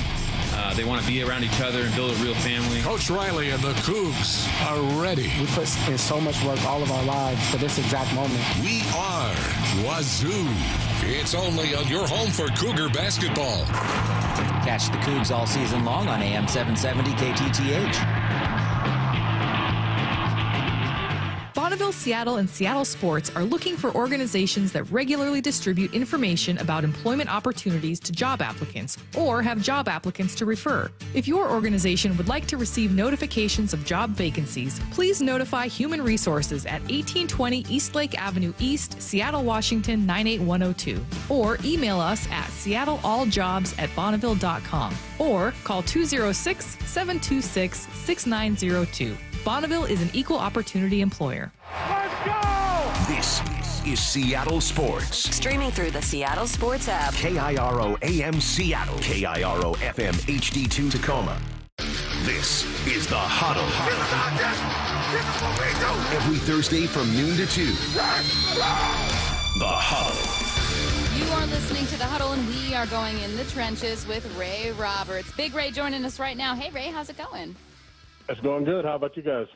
They want to be around each other and build a real family. Coach Riley and the Cougs are ready. We put in so much work all of our lives for this exact moment. We are Wazoo. It's only on your home for Cougar basketball. Catch the Cougs all season long on AM 770 KTTH. Bonneville, Seattle, and Seattle Sports are looking for organizations that regularly distribute information about employment opportunities to job applicants or have job applicants to refer. If your organization would like to receive notifications of job vacancies, please notify Human Resources at 1820 Eastlake Avenue East, Seattle, Washington 98102, or email us at seattlealljobs@bonneville.com or call 206-726-6902. Bonneville is an equal opportunity employer. Let's go! This is Seattle Sports. Streaming through the Seattle Sports app. KIRO AM Seattle. KIRO FM HD2 Tacoma. This is the Huddle. This is what we do. Every Thursday from noon to 2. The Huddle. You are listening to The Huddle, and we are going in the trenches with Ray Roberts. Big Ray joining us right now. Hey, Ray, how's it going? It's going good. How about you guys?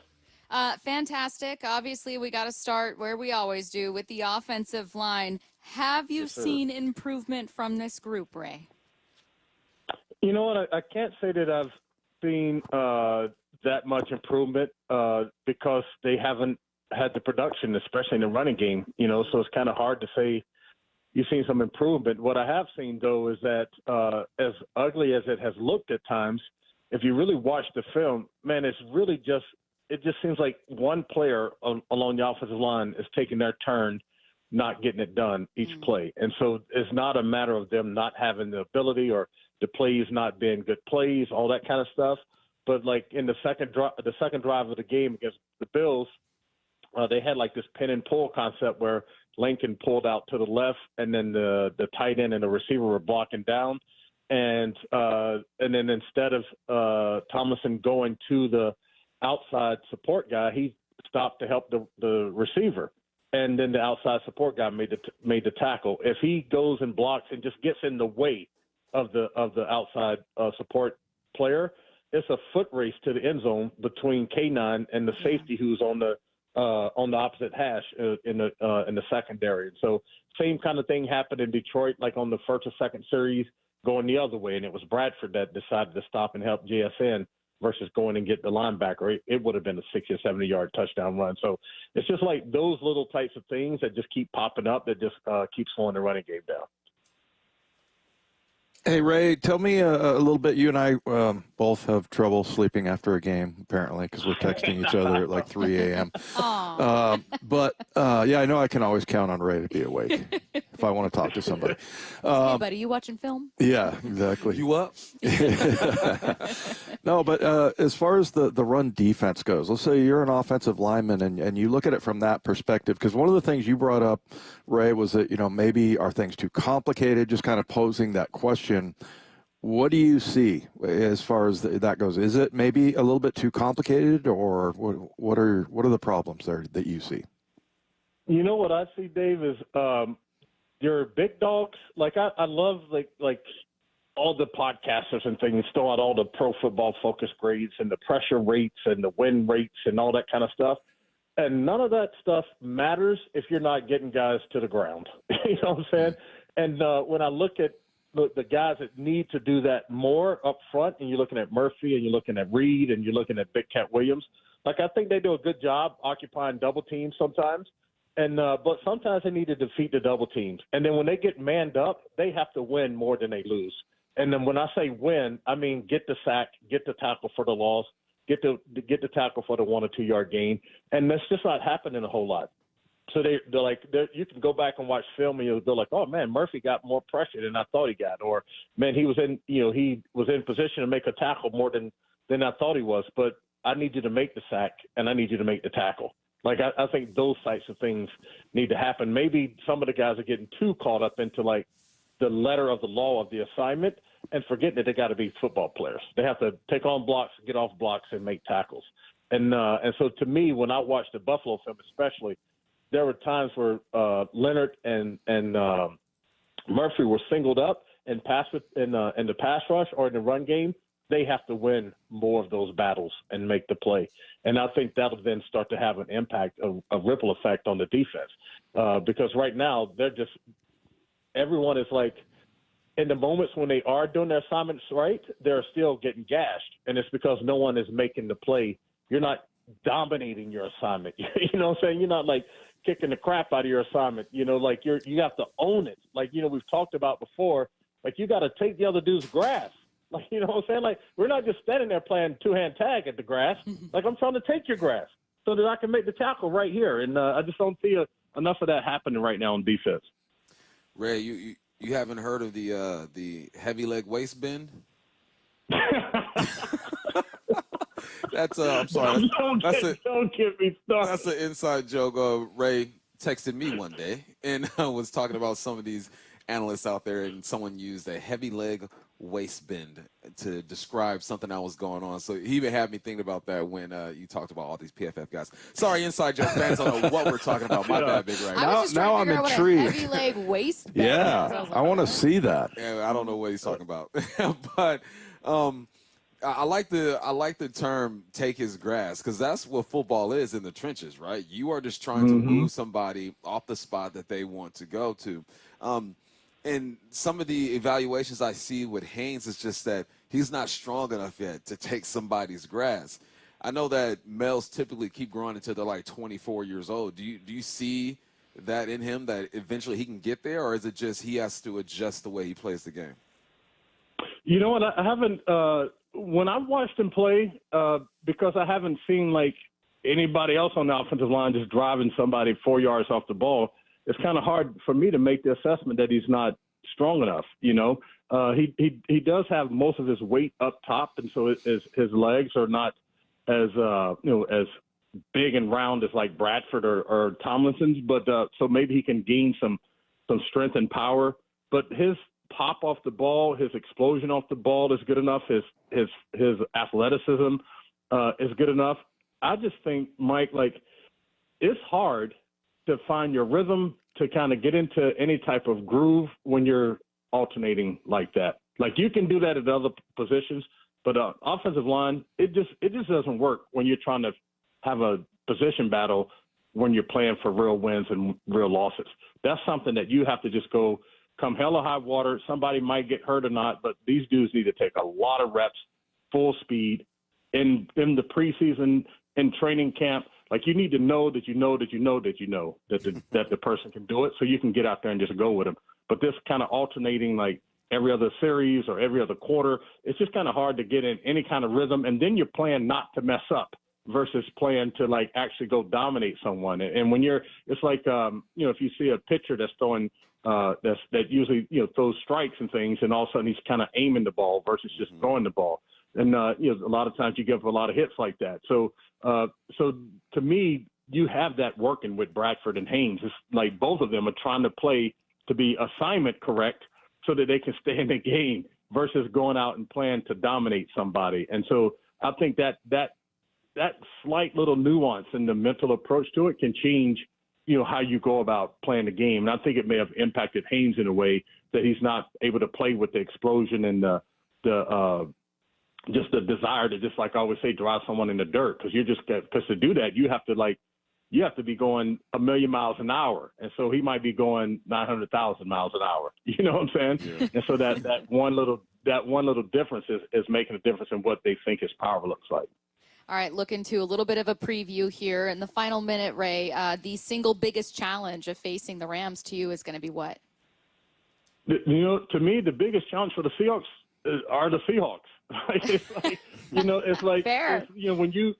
Fantastic. Obviously, we got to start where we always do with the offensive line. Have you seen improvement from this group, Ray? You know what? I can't say that I've seen that much improvement because they haven't had the production, especially in the running game. You know, so it's kind of hard to say you've seen some improvement. What I have seen, though, is that as ugly as it has looked at times, if you really watch the film, man, it just seems like one player along the offensive line is taking their turn, not getting it done each play. And so it's not a matter of them not having the ability or the plays not being good plays, all that kind of stuff. But like in the second drive of the game against the Bills, they had like this pin and pull concept where Lincoln pulled out to the left and then the tight end and the receiver were blocking down. And then instead of Tomlinson going to the outside support guy, he stopped to help the receiver, and then the outside support guy made the tackle. If he goes and blocks and just gets in the way of the outside support player, it's a foot race to the end zone between K9 and the safety who's on the opposite hash in the secondary. And so same kind of thing happened in Detroit, like on the first or second series, going the other way, and it was Bradford that decided to stop and help JSN versus going and get the linebacker. It would have been a 60 or 70-yard touchdown run. So it's just like those little types of things that just keep popping up that just keep slowing the running game down. Hey, Ray, tell me a little bit. You and I both have trouble sleeping after a game, apparently, because we're texting each other at like 3 a.m. But I know I can always count on Ray to be awake if I want to talk to somebody. Hey, buddy, you watching film? Yeah, exactly. You up? No, but as far as the run defense goes, let's say you're an offensive lineman and you look at it from that perspective, because one of the things you brought up, Ray, was that, maybe are things too complicated, just kind of posing that question. What do you see as far as that goes? Is it maybe a little bit too complicated, or what are the problems there that you see? You know what I see, Dave, is your big dogs. Like I love like all the podcasters and things throw out all the Pro Football Focus grades and the pressure rates and the win rates and all that kind of stuff. And none of that stuff matters if you're not getting guys to the ground. You know what I'm saying? And when I look at the guys that need to do that more up front, and you're looking at Murphy and you're looking at Reed and you're looking at Big Cat Williams, Like, I think they do a good job occupying double teams sometimes. And but sometimes they need to defeat the double teams. And then when they get manned up, they have to win more than they lose. And then when I say win, I mean get the sack, get the tackle for the loss, get the tackle for the 1 or 2 yard gain. And that's just not happening a whole lot. So they're like, you can go back and watch film and they're like, oh man, Murphy got more pressure than I thought he got, or man, he was in position to make a tackle more than I thought he was. But I need you to make the sack and I need you to make the tackle. Like, I think those types of things need to happen. Maybe some of the guys are getting too caught up into, like, the letter of the law of the assignment and forgetting that they got to be football players. They have to take on blocks, get off blocks, and make tackles. And so to me, when I watched the Buffalo film especially, there were times where Leonard and Murphy were singled up and in the pass rush or in the run game. They have to win more of those battles and make the play. And I think that'll then start to have an impact, a ripple effect on the defense. Because right now, everyone is like, in the moments when they are doing their assignments right, they're still getting gashed. And it's because no one is making the play. You're not dominating your assignment. You know what I'm saying? You're not like kicking the crap out of your assignment. You know, like you have to own it. Like, we've talked about before, like you got to take the other dude's grass. Like, you know what I'm saying? Like, we're not just standing there playing two-hand tag at the grass. Like, I'm trying to take your grass so that I can make the tackle right here. And I just don't see enough of that happening right now on defense. Ray, you haven't heard of the heavy leg waist bend? That's I'm sorry. Don't get me started. That's an inside joke. Ray texted me one day and was talking about some of these analysts out there, and someone used a heavy leg waist bend to describe something that was going on. So he even had me thinking about that when you talked about all these PFF guys. Sorry, inside joke fans don't know what we're talking about. My bad, Big Ray. Now I'm intrigued. Heavy leg waist bend. Yeah, I want to see that. Yeah, I don't know what he's talking about, but I like the term "take his grass" because that's what football is in the trenches, right? You are just trying to move somebody off the spot that they want to go to. And some of the evaluations I see with Haynes is just that he's not strong enough yet to take somebody's grass. I know that males typically keep growing until they're like 24 years old. Do you see that in him, that eventually he can get there, or is it just he has to adjust the way he plays the game? You know what? I haven't when I watched him play, because I haven't seen like anybody else on the offensive line just driving somebody 4 yards off the ball. It's kind of hard for me to make the assessment that he's not strong enough. You know, he does have most of his weight up top, and so his legs are not as as big and round as like Bradford or Tomlinson's. But so maybe he can gain some strength and power. But his pop off the ball, his explosion off the ball is good enough. His athleticism is good enough. I just think, Mike, like it's hard to find your rhythm to kind of get into any type of groove when you're alternating like that. Like you can do that at other positions, but offensive line, it just doesn't work when you're trying to have a position battle when you're playing for real wins and real losses. That's something that you have to just go come hell or high water. Somebody might get hurt or not, but these dudes need to take a lot of reps, full speed in the preseason, in training camp. Like you need to know that the person can do it, so you can get out there and just go with them. But this kind of alternating like every other series or every other quarter, it's just kind of hard to get in any kind of rhythm. And then you're playing not to mess up versus playing to like actually go dominate someone. And when it's like if you see a pitcher that's throwing that usually throws strikes and things, and all of a sudden he's kind of aiming the ball versus just throwing the ball. And a lot of times you give up a lot of hits like that. So to me, you have that working with Bradford and Haynes. It's like both of them are trying to play to be assignment correct so that they can stay in the game versus going out and playing to dominate somebody. And so I think that slight little nuance in the mental approach to it can change, how you go about playing the game. And I think it may have impacted Haynes in a way that he's not able to play with the explosion and just the desire to just, like I always say, drive someone in the dirt. Because to do that, you have to be going 1,000,000 miles an hour. And so he might be going 900,000 miles an hour. You know what I'm saying? Yeah. And so that one little difference is making a difference in what they think his power looks like. All right, look into a little bit of a preview here. In the final minute, Ray, the single biggest challenge of facing the Rams to you is going to be what? To me, the biggest challenge for the Seahawks are the Seahawks. It's like, Fair. when you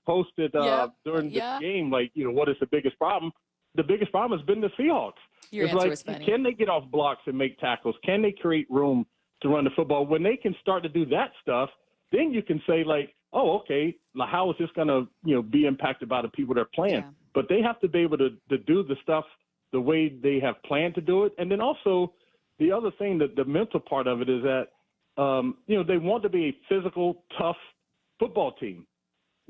posted during the game, what is the biggest problem? The biggest problem has been the Seahawks. Your answer was funny. Can they get off blocks and make tackles? Can they create room to run the football? When they can start to do that stuff, then you can say, oh, okay, how is this going to, be impacted by the people they're playing? Yeah. But they have to be able to do the stuff the way they have planned to do it. And then also the other thing, that the mental part of it is that, they want to be a physical, tough football team.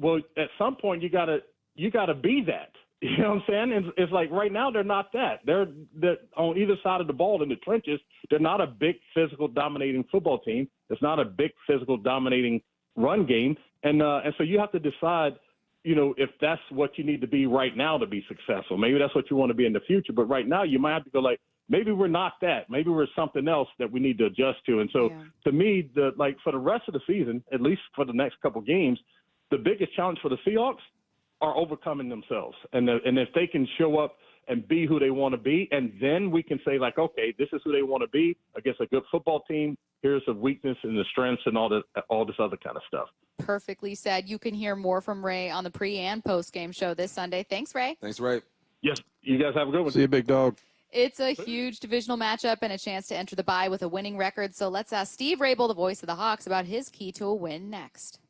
Well, at some point you gotta be that. You know what I'm saying? And it's like right now they're not that. They're on either side of the ball in the trenches. They're not a big physical dominating football team. It's not a big physical dominating run game. And so you have to decide, if that's what you need to be right now to be successful. Maybe that's what you want to be in the future. But right now you might have to go maybe we're not that. Maybe we're something else that we need to adjust to. And so to me, for the rest of the season, at least for the next couple games, the biggest challenge for the Seahawks are overcoming themselves. And if they can show up and be who they want to be, and then we can say, okay, this is who they want to be against a good football team. Here's the weakness and the strengths and all this other kind of stuff. Perfectly said. You can hear more from Ray on the pre- and post-game show this Sunday. Thanks, Ray. Thanks, Ray. Yes, you guys have a good one. See you, big dog. It's a huge divisional matchup and a chance to enter the bye with a winning record. So let's ask Steve Rabel, the voice of the Hawks, about his key to a win next.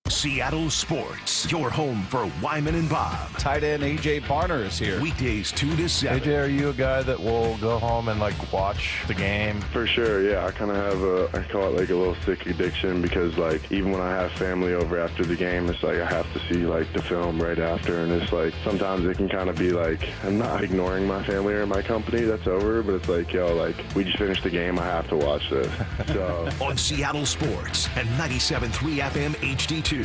Seattle Sports, your home for Wyman and Bob. Tight end A.J. Barner is here. Weekdays 2 to 7. A.J., are you a guy that will go home and watch the game? For sure, yeah. I kind of have I call it a little sick addiction because even when I have family over after the game, it's I have to see the film right after, and it's sometimes it can kind of be I'm not ignoring my family or my company that's over, but it's we just finished the game, I have to watch this. So on Seattle Sports and 97.3 FM HD2.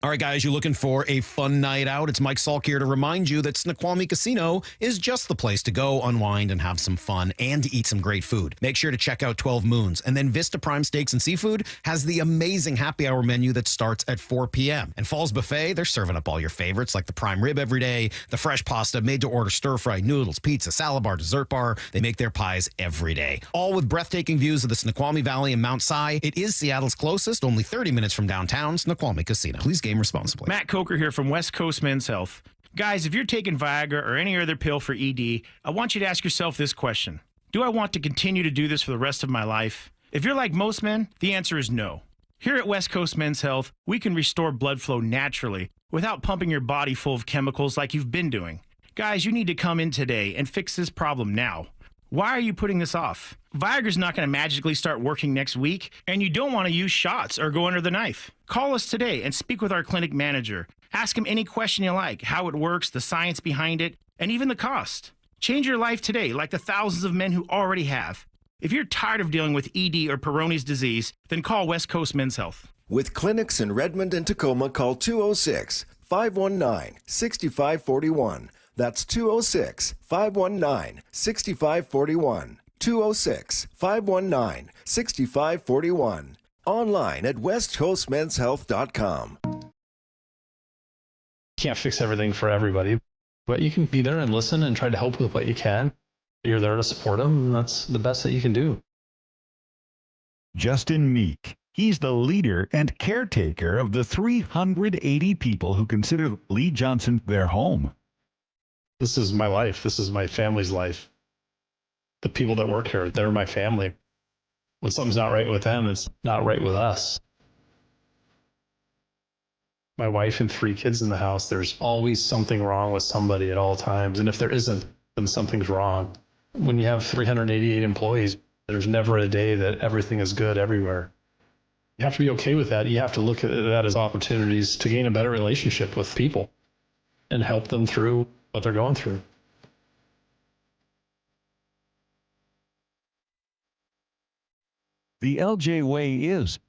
All right, guys, you're looking for a fun night out. It's Mike Salk here to remind you that Snoqualmie Casino is just the place to go, unwind, and have some fun, and to eat some great food. Make sure to check out 12 Moons. And then Vista Prime Steaks and Seafood has the amazing happy hour menu that starts at 4 p.m. And Falls Buffet, they're serving up all your favorites like the prime rib every day, the fresh pasta, made-to-order stir-fry noodles, pizza, salad bar, dessert bar. They make their pies every day. All with breathtaking views of the Snoqualmie Valley and Mount Si. It is Seattle's closest, only 30 minutes from downtown, Snoqualmie Casino. Please game responsibly. Matt Coker here from West Coast Men's Health. Guys, if you're taking Viagra or any other pill for ED, I want you to ask yourself this question. Do I want to continue to do this for the rest of my life? If you're like most men, the answer is no. Here at West Coast Men's Health, we can restore blood flow naturally without pumping your body full of chemicals like you've been doing. Guys, you need to come in today and fix this problem now. Why are you putting this off? Viagra's not going to magically start working next week, and you don't want to use shots or go under the knife. Call us today and speak with our clinic manager. Ask him any question you like, how it works, the science behind it, and even the cost. Change your life today like the thousands of men who already have. If you're tired of dealing with ED or Peyronie's disease, then call West Coast Men's Health. With clinics in Redmond and Tacoma, call 206-519-6541. That's 206-519-6541. 206-519-6541. Online at westcoastmenshealth.com. Can't fix everything for everybody, but you can be there and listen and try to help with what you can. You're there to support them, and that's the best that you can do. Justin Meek. He's the leader and caretaker of the 380 people who consider Lee Johnson their home. This is my life. This is my family's life. The people that work here, they're my family. When something's not right with them, it's not right with us. My wife and 3 kids in the house, there's always something wrong with somebody at all times. And if there isn't, then something's wrong. When you have 388 employees, there's never a day that everything is good everywhere. You have to be okay with that. You have to look at that as opportunities to gain a better relationship with people and help them through what they're going through. The LJ way is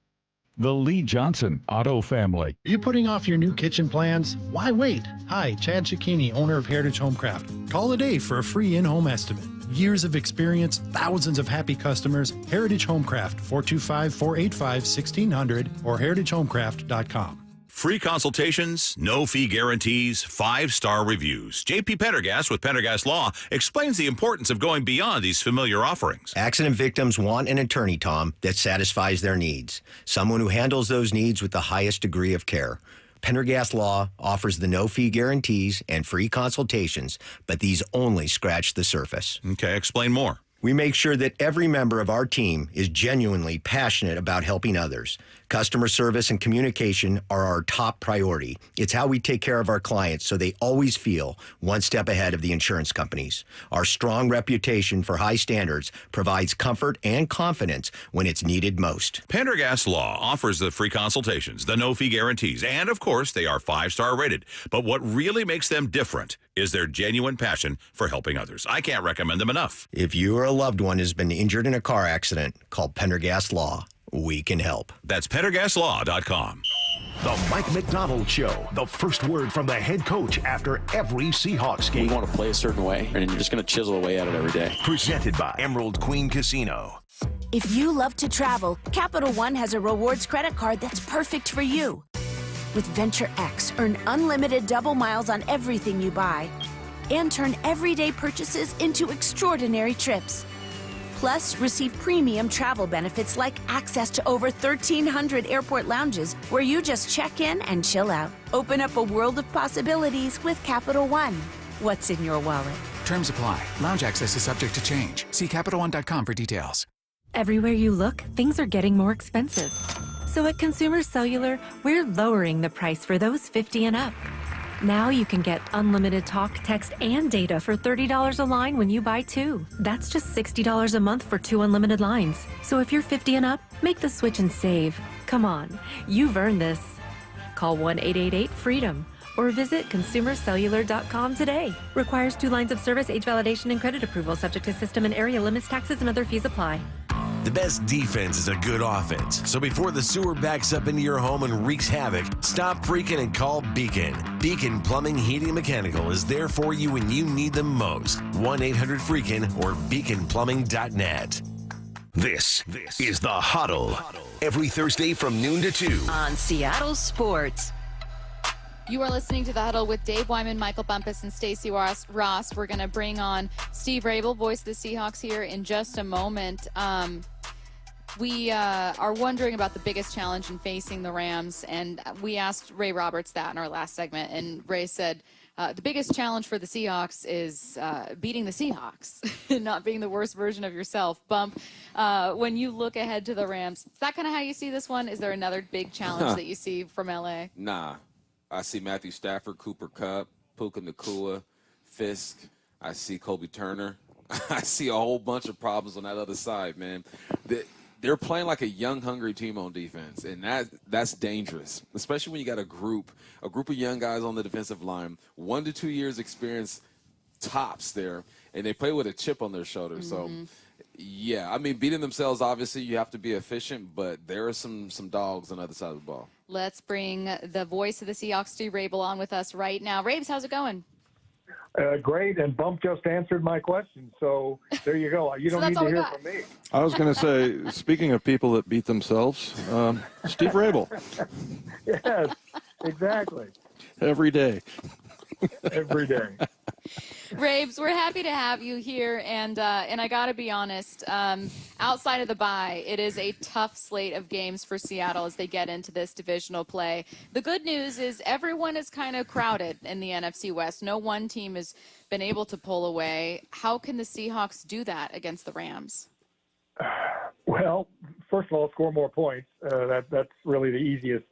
the Lee Johnson Auto Family. Are you putting off your new kitchen plans? Why wait? Hi, Chad Cicchini, owner of Heritage Homecraft. Call today for a free in-home estimate. Years of experience, thousands of happy customers. Heritage Homecraft, 425-485-1600 or heritagehomecraft.com. Free consultations, no fee guarantees, 5-star reviews. JP Pendergast with Pendergast Law explains the importance of going beyond these familiar offerings. Accident victims want an attorney, Tom, that satisfies their needs. Someone who handles those needs with the highest degree of care. Pendergast Law offers the no-fee guarantees and free consultations, but these only scratch the surface. Okay, explain more. We make sure that every member of our team is genuinely passionate about helping others. Customer service and communication are our top priority. It's how we take care of our clients so they always feel one step ahead of the insurance companies. Our strong reputation for high standards provides comfort and confidence when it's needed most. Pendergast Law offers the free consultations, the no-fee guarantees, and, of course, they are 5-star rated. But what really makes them different is their genuine passion for helping others. I can't recommend them enough. If you or a loved one has been injured in a car accident, call Pendergast Law. We can help. That's PendergastLaw.com. The Mike McDonald Show. The first word from the head coach after every Seahawks game. We want to play a certain way, and you're just going to chisel away at it every day. Presented by Emerald Queen Casino. If you love to travel, Capital One has a rewards credit card that's perfect for you. With Venture X, earn unlimited double miles on everything you buy and turn everyday purchases into extraordinary trips. Plus, receive premium travel benefits like access to over 1,300 airport lounges where you just check in and chill out. Open up a world of possibilities with Capital One. What's in your wallet? Terms apply. Lounge access is subject to change. See CapitalOne.com for details. Everywhere you look, things are getting more expensive. So at Consumer Cellular, we're lowering the price for those 50 and up. Now you can get unlimited talk, text, and data for $30 a line when you buy 2. That's just $60 a month for 2 unlimited lines. So if you're 50 and up, make the switch and save. Come on, you've earned this. Call 1-888-FREEDOM or visit consumercellular.com today. Requires 2 lines of service, age validation, and credit approval, subject to system and area limits, taxes, and other fees apply. The best defense is a good offense. So before the sewer backs up into your home and wreaks havoc, stop freaking and call Beacon. Beacon Plumbing, Heating, and Mechanical is there for you when you need them most. 1-800-FREAKIN or beaconplumbing.net. This is The Huddle. Every Thursday from noon to 2. On Seattle Sports. You are listening to The Huddle with Dave Wyman, Michael Bumpus, and Stacey Ross. We're going to bring on Steve Rabel, voice of the Seahawks, here in just a moment. We are wondering about the biggest challenge in facing the Rams, and we asked Ray Roberts that in our last segment, and Ray said the biggest challenge for the Seahawks is beating the Seahawks, not being the worst version of yourself. Bump, when you look ahead to the Rams, is that kind of how you see this one? Is there another big challenge that you see from L.A.? Nah. I see Matthew Stafford, Cooper Kupp, Puka Nacua, Fisk. I see Kobe Turner. I see a whole bunch of problems on that other side, man. They're playing like a young, hungry team on defense, and that's dangerous, especially when you got a group of young guys on the defensive line, 1 to 2 years experience tops there, and they play with a chip on their shoulder. Mm-hmm. So, yeah, I mean, beating themselves, obviously, you have to be efficient, but there are some dogs on the other side of the ball. Let's bring the voice of the Seahawks, Steve Rabel, on with us right now. Rabes, how's it going? Great, and Bump just answered my question, so there you go. You don't need to hear from me. I was going to say, speaking of people that beat themselves, Steve Rabel. Yes, exactly. Every day. Every day. Rabes, we're happy to have you here, and I got to be honest, outside of the bye, it is a tough slate of games for Seattle as they get into this divisional play. The good news is everyone is kind of crowded in the NFC West. No one team has been able to pull away. How can the Seahawks do that against the Rams? Well, first of all, score more points. That's really the easiest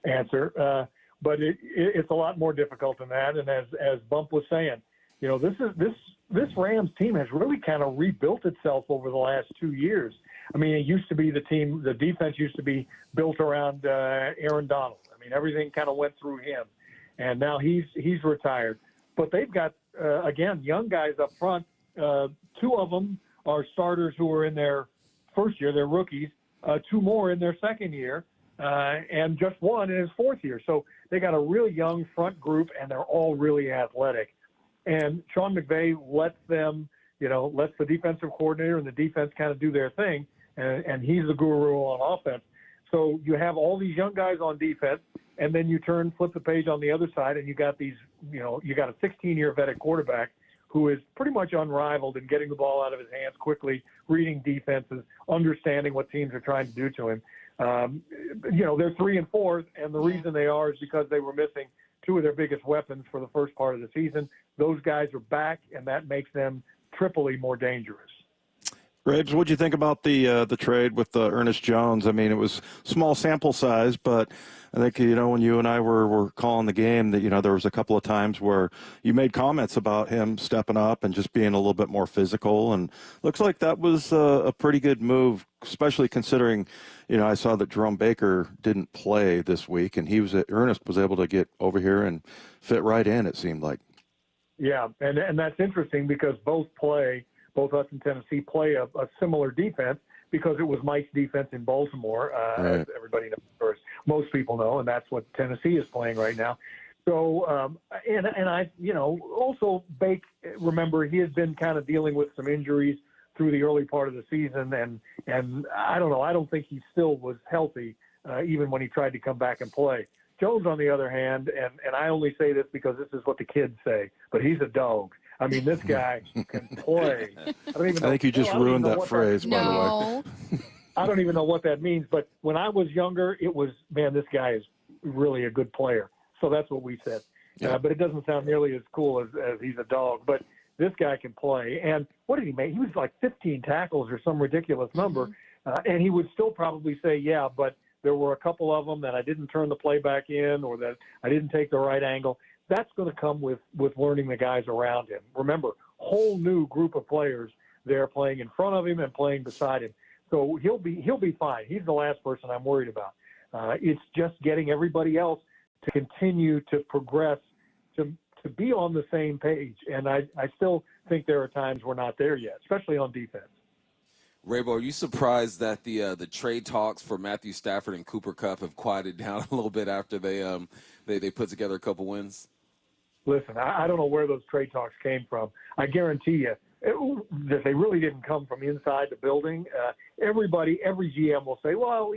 answer. But it's a lot more difficult than that. And as Bump was saying, you know, this Rams team has really kind of rebuilt itself over the last 2 years. I mean, it used to be the defense used to be built around Aaron Donald. I mean, everything kind of went through him, and now he's retired. But they've got again young guys up front. 2 of them are starters who are in their first year; they're rookies. 2 more in their second year. And just 1 in his 4th year. So they got a real young front group, and they're all really athletic. And Sean McVay lets the defensive coordinator and the defense kind of do their thing, and he's the guru on offense. So you have all these young guys on defense, and then you flip the page on the other side, and you got these, you got a 16-year vetted quarterback who is pretty much unrivaled in getting the ball out of his hands quickly, reading defenses, understanding what teams are trying to do to him. They're 3 and 4, and the reason they are is because they were missing two of their biggest weapons for the first part of the season. Those guys are back, and that makes them triply more dangerous. Rabes, what'd you think about the trade with Ernest Jones? I mean, it was small sample size, but I think, when you and I were calling the game, that, there was a couple of times where you made comments about him stepping up and just being a little bit more physical. And looks like that was a pretty good move, especially considering, I saw that Jerome Baker didn't play this week, and Ernest was able to get over here and fit right in, it seemed like. Yeah, and that's interesting because both us and Tennessee play a similar defense because it was Mike's defense in Baltimore, right. As everybody knows, or most people know, and that's what Tennessee is playing right now. So, and I, also Bake, remember, he has been kind of dealing with some injuries through the early part of the season, and I don't know, I don't think he still was healthy even when he tried to come back and play. Jones, on the other hand, and I only say this because this is what the kids say, but he's a dog. I mean, this guy can play. I think you just ruined that phrase, by the way. I don't even know what that means, but when I was younger, it was, man, this guy is really a good player. So that's what we said. Yeah. But it doesn't sound nearly as cool as he's a dog. But this guy can play. And what did he make? He was like 15 tackles or some ridiculous number. And he would still probably say, yeah, but there were a couple of them that I didn't turn the play back in or that I didn't take the right angle. That's going to come with learning the guys around him. Remember, whole new group of players there playing in front of him and playing beside him. So he'll be fine. He's the last person I'm worried about. It's just getting everybody else to continue to progress, to be on the same page. And I still think there are times we're not there yet, especially on defense. Raybo, are you surprised that the trade talks for Matthew Stafford and Cooper Kupp have quieted down a little bit after they put together a couple wins? Listen, I don't know where those trade talks came from. I guarantee you that they really didn't come from inside the building. Every GM will say, well,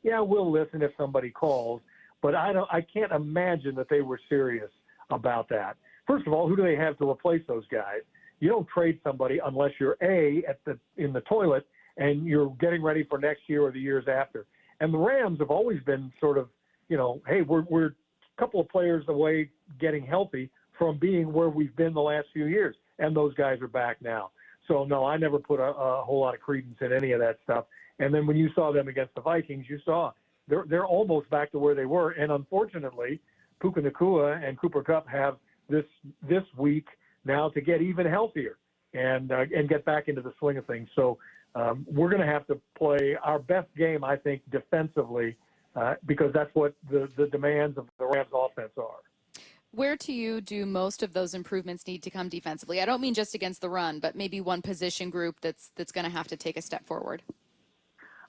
we'll listen if somebody calls. But I can't imagine that they were serious about that. First of all, who do they have to replace those guys? You don't trade somebody unless you're in the toilet and you're getting ready for next year or the years after. And the Rams have always been sort of, hey, we're a couple of players away getting healthy from being where we've been the last few years. And those guys are back now. So, no, I never put a whole lot of credence in any of that stuff. And then when you saw them against the Vikings, you saw they're almost back to where they were. And unfortunately, Puka Nacua and Cooper Kupp have this week now to get even healthier and get back into the swing of things. So we're going to have to play our best game, I think, defensively, because that's what the demands of the Rams offense are. Where to you do most of those improvements need to come defensively? I don't mean just against the run, but maybe one position group that's going to have to take a step forward.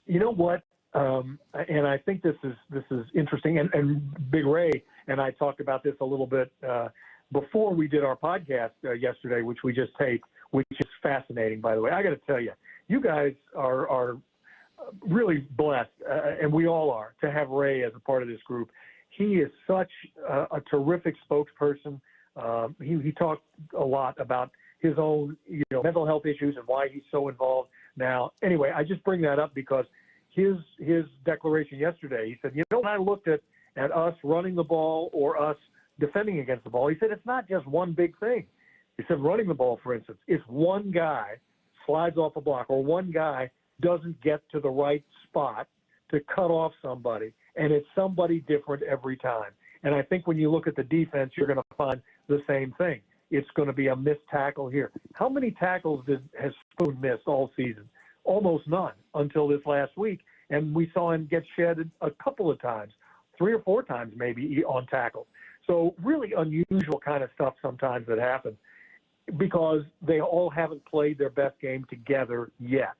You know what? And I think this is interesting. And Big Ray and I talked about this a little bit before we did our podcast yesterday, which we just taped, which is fascinating, by the way. I got to tell you, you guys are really blessed, and we all are, to have Ray as a part of this group. He is such a terrific spokesperson. He talked a lot about his own, mental health issues and why he's so involved now. Anyway, I just bring that up because his declaration yesterday, he said, when I looked at us running the ball or us defending against the ball, he said, it's not just one big thing. He said, running the ball, for instance, if one guy slides off a block or one guy doesn't get to the right spot to cut off somebody, and it's somebody different every time. And I think when you look at the defense, you're going to find the same thing. It's going to be a missed tackle here. How many tackles has Spoon missed all season? Almost none until this last week. And we saw him get shedded a couple of times, 3 or 4 times maybe on tackles. So really unusual kind of stuff sometimes that happens because they all haven't played their best game together yet.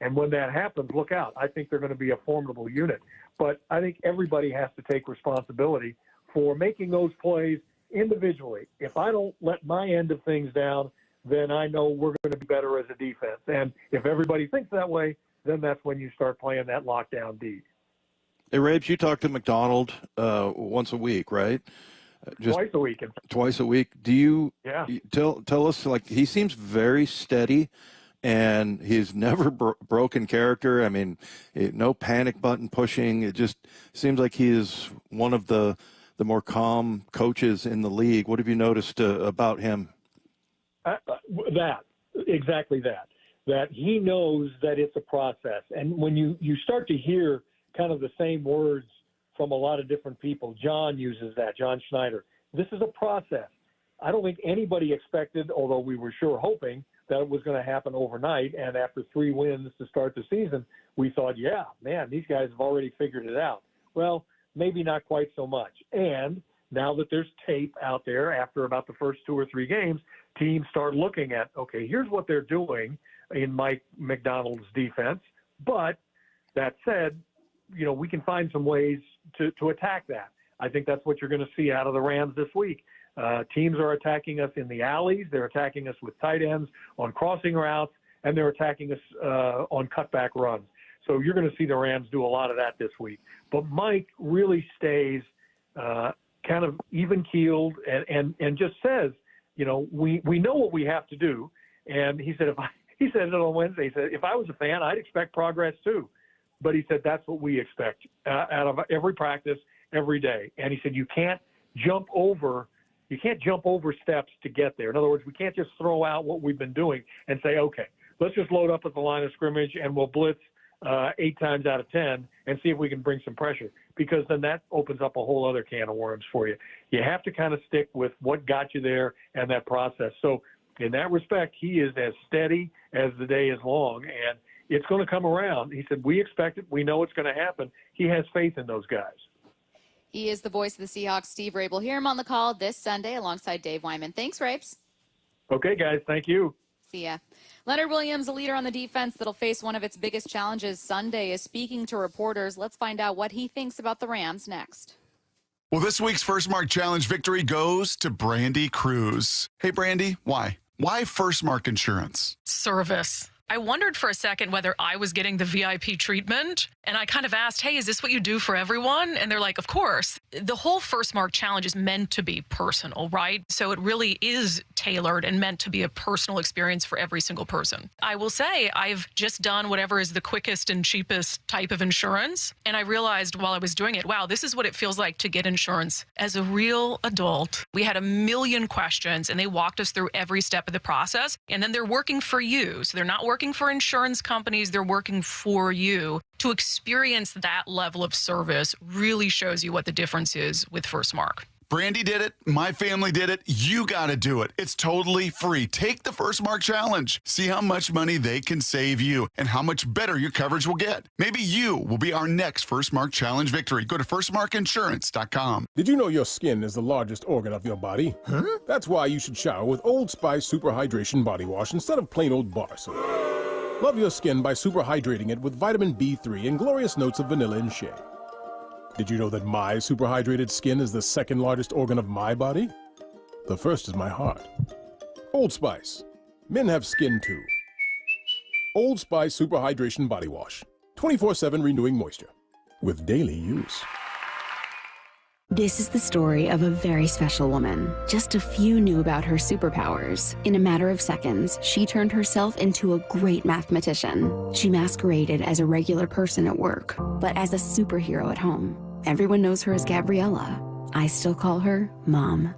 And when that happens, look out. I think they're going to be a formidable unit. But I think everybody has to take responsibility for making those plays individually. If I don't let my end of things down, then I know we're going to be better as a defense. And if everybody thinks that way, then that's when you start playing that lockdown D. Hey, Rapes, you talk to McDonald once a week, right? Twice a week. Twice a week. Do you tell us, like, he seems very steady and he's never broken character. I mean, no panic button pushing. It just seems like he is one of the more calm coaches in the league. What have you noticed about him? Exactly that he knows that it's a process. And when you start to hear kind of the same words from a lot of different people, John uses that, John Schneider. This is a process. I don't think anybody expected, although we were sure hoping, that it was going to happen overnight. And after 3 wins to start the season, we thought, yeah, man, these guys have already figured it out. Well, maybe not quite so much. And now that there's tape out there after about the first 2 or 3 games, teams start looking at, okay, here's what they're doing in Mike McDonald's defense. But that said, we can find some ways to attack that. I think that's what you're going to see out of the Rams this week. Teams are attacking us in the alleys. They're attacking us with tight ends on crossing routes, and they're attacking us on cutback runs. So you're going to see the Rams do a lot of that this week. But Mike really stays kind of even-keeled and just says, we know what we have to do. And he said, he said it on Wednesday. He said, if I was a fan, I'd expect progress too. But he said that's what we expect out of every practice, every day. And he said you can't jump over steps to get there. In other words, we can't just throw out what we've been doing and say, okay, let's just load up at the line of scrimmage and we'll blitz 8 times out of 10 and see if we can bring some pressure, because then that opens up a whole other can of worms for you. You have to kind of stick with what got you there and that process. So in that respect, he is as steady as the day is long, and it's going to come around. He said, we expect it. We know it's going to happen. He has faith in those guys. He is the voice of the Seahawks, Steve Rabe. We'll hear him on the call this Sunday alongside Dave Wyman. Thanks, Rapes. Okay, guys. Thank you. See ya. Leonard Williams, a leader on the defense that'll face one of its biggest challenges Sunday, is speaking to reporters. Let's find out what he thinks about the Rams next. Well, this week's First Mark Challenge victory goes to Brandy Cruz. Hey, Brandy, why? Why First Mark Insurance? Service. I wondered for a second whether I was getting the VIP treatment, and I kind of asked, hey, is this what you do for everyone? And they're like, of course. The whole First Mark Challenge is meant to be personal, right? So it really is tailored and meant to be a personal experience for every single person. I will say I've just done whatever is the quickest and cheapest type of insurance, and I realized while I was doing it, wow, this is what it feels like to get insurance as a real adult. We had a million questions, and they walked us through every step of the process, and then they're working for you. So they're not working for insurance companies, they're working for you. To experience that level of service really shows you what the difference is with First Mark. Brandy did it. My family did it. You got to do it. It's totally free. Take the First Mark Challenge. See how much money they can save you and how much better your coverage will get. Maybe you will be our next First Mark Challenge victory. Go to firstmarkinsurance.com. Did you know your skin is the largest organ of your body? Huh? That's why you should shower with Old Spice Super Hydration Body Wash instead of plain old bar soap. Love your skin by super hydrating it with vitamin B3 and glorious notes of vanilla and shea. Did you know that my super hydrated skin is the second largest organ of my body? The first is my heart. Old Spice. Men have skin too. Old Spice Super Hydration Body Wash. 24/7 renewing moisture. With daily use. This is the story of a very special woman. Just a few knew about her superpowers. In a matter of seconds, she turned herself into a great mathematician. She masqueraded as a regular person at work, but as a superhero at home. Everyone knows her as Gabriella. I still call her Mom.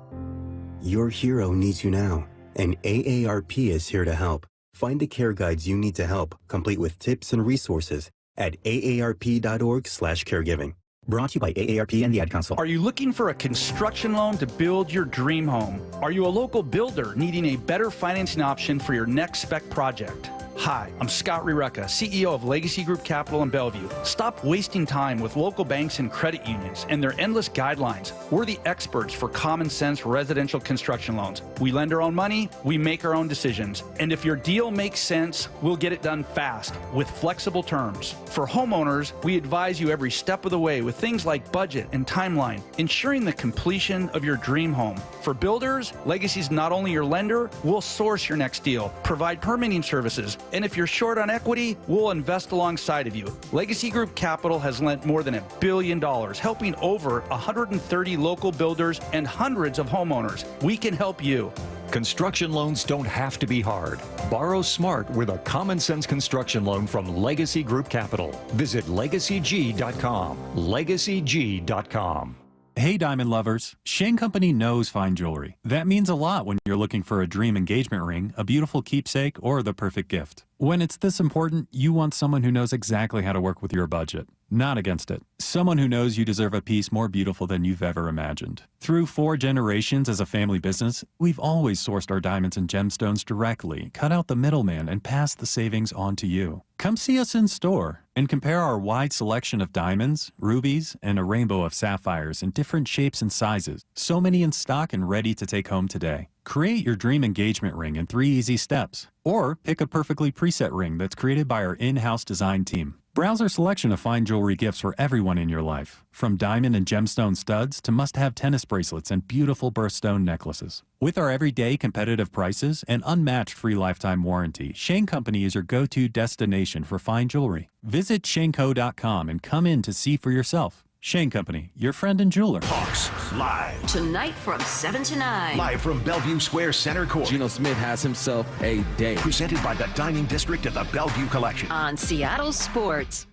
Your hero needs you now, and AARP is here to help. Find the care guides you need to help, complete with tips and resources at aarp.org/caregiving. Brought to you by AARP and the Ad Council. Are you looking for a construction loan to build your dream home? Are you a local builder needing a better financing option for your next spec project? Hi, I'm Scott Rireka, CEO of Legacy Group Capital in Bellevue. Stop wasting time with local banks and credit unions and their endless guidelines. We're the experts for common sense residential construction loans. We lend our own money, we make our own decisions. And if your deal makes sense, we'll get it done fast with flexible terms. For homeowners, we advise you every step of the way with things like budget and timeline, ensuring the completion of your dream home. For builders, Legacy's not only your lender, we'll source your next deal, provide permitting services, And if you're short on equity, we'll invest alongside of you. Legacy Group Capital has lent more than $1 billion, helping over 130 local builders and hundreds of homeowners. We can help you. Construction loans don't have to be hard. Borrow smart with a common sense construction loan from Legacy Group Capital. Visit LegacyG.com. LegacyG.com. Hey, diamond lovers. Shane Company knows fine jewelry. That means a lot when you're looking for a dream engagement ring, a beautiful keepsake, or the perfect gift. When it's this important, you want someone who knows exactly how to work with your budget, not against it. Someone who knows you deserve a piece more beautiful than you've ever imagined. Through 4 generations as a family business, we've always sourced our diamonds and gemstones directly, cut out the middleman, and passed the savings on to you. Come see us in store and compare our wide selection of diamonds, rubies, and a rainbow of sapphires in different shapes and sizes. So many in stock and ready to take home today. Create your dream engagement ring in 3 easy steps. Or pick a perfectly preset ring that's created by our in-house design team. Browse our selection of fine jewelry gifts for everyone in your life, from diamond and gemstone studs to must-have tennis bracelets and beautiful birthstone necklaces. With our everyday competitive prices and unmatched free lifetime warranty, Shane Company is your go-to destination for fine jewelry. Visit shaneco.com and come in to see for yourself. Shane Company, your friend and jeweler. Hawks live. Tonight from 7 to 9. Live from Bellevue Square Center Court. Gino Smith has himself a day. Presented by the Dining District of the Bellevue Collection. On Seattle Sports.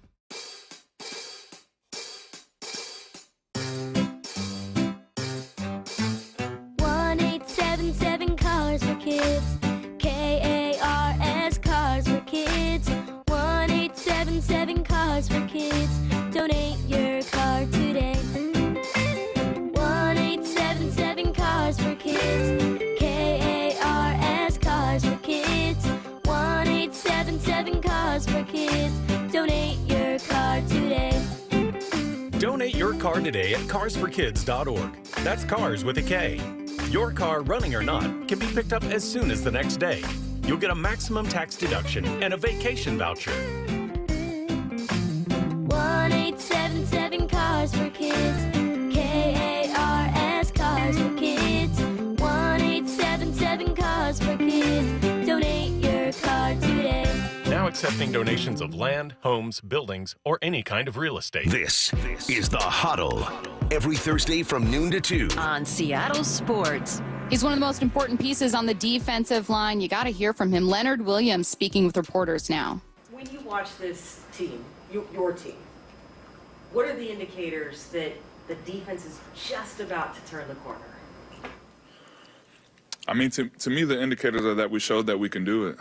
Cars for Kids. KARS Cars for Kids. 1-877 Cars for Kids. Donate your car today. 1-877 Cars for Kids. KARS Cars for Kids. 1-877 Cars for Kids. Donate your car today. Donate your car today at carsforkids.org. That's cars with a K. Your car, running or not, can be picked up as soon as the next day. You'll get a maximum tax deduction and a vacation voucher. 1-877 Cars for Kids. KARS Cars for Kids. 1-877 Cars for Kids. Donate your car today. Now accepting donations of land, homes, buildings, or any kind of real estate. This is the Huddle. Every Thursday from noon to 2. On Seattle Sports. He's one of the most important pieces on the defensive line. You got to hear from him. Leonard Williams speaking with reporters now. When you watch this team, your team, what are the indicators that the defense is just about to turn the corner? I mean, to me, the indicators are that we showed that we can do it.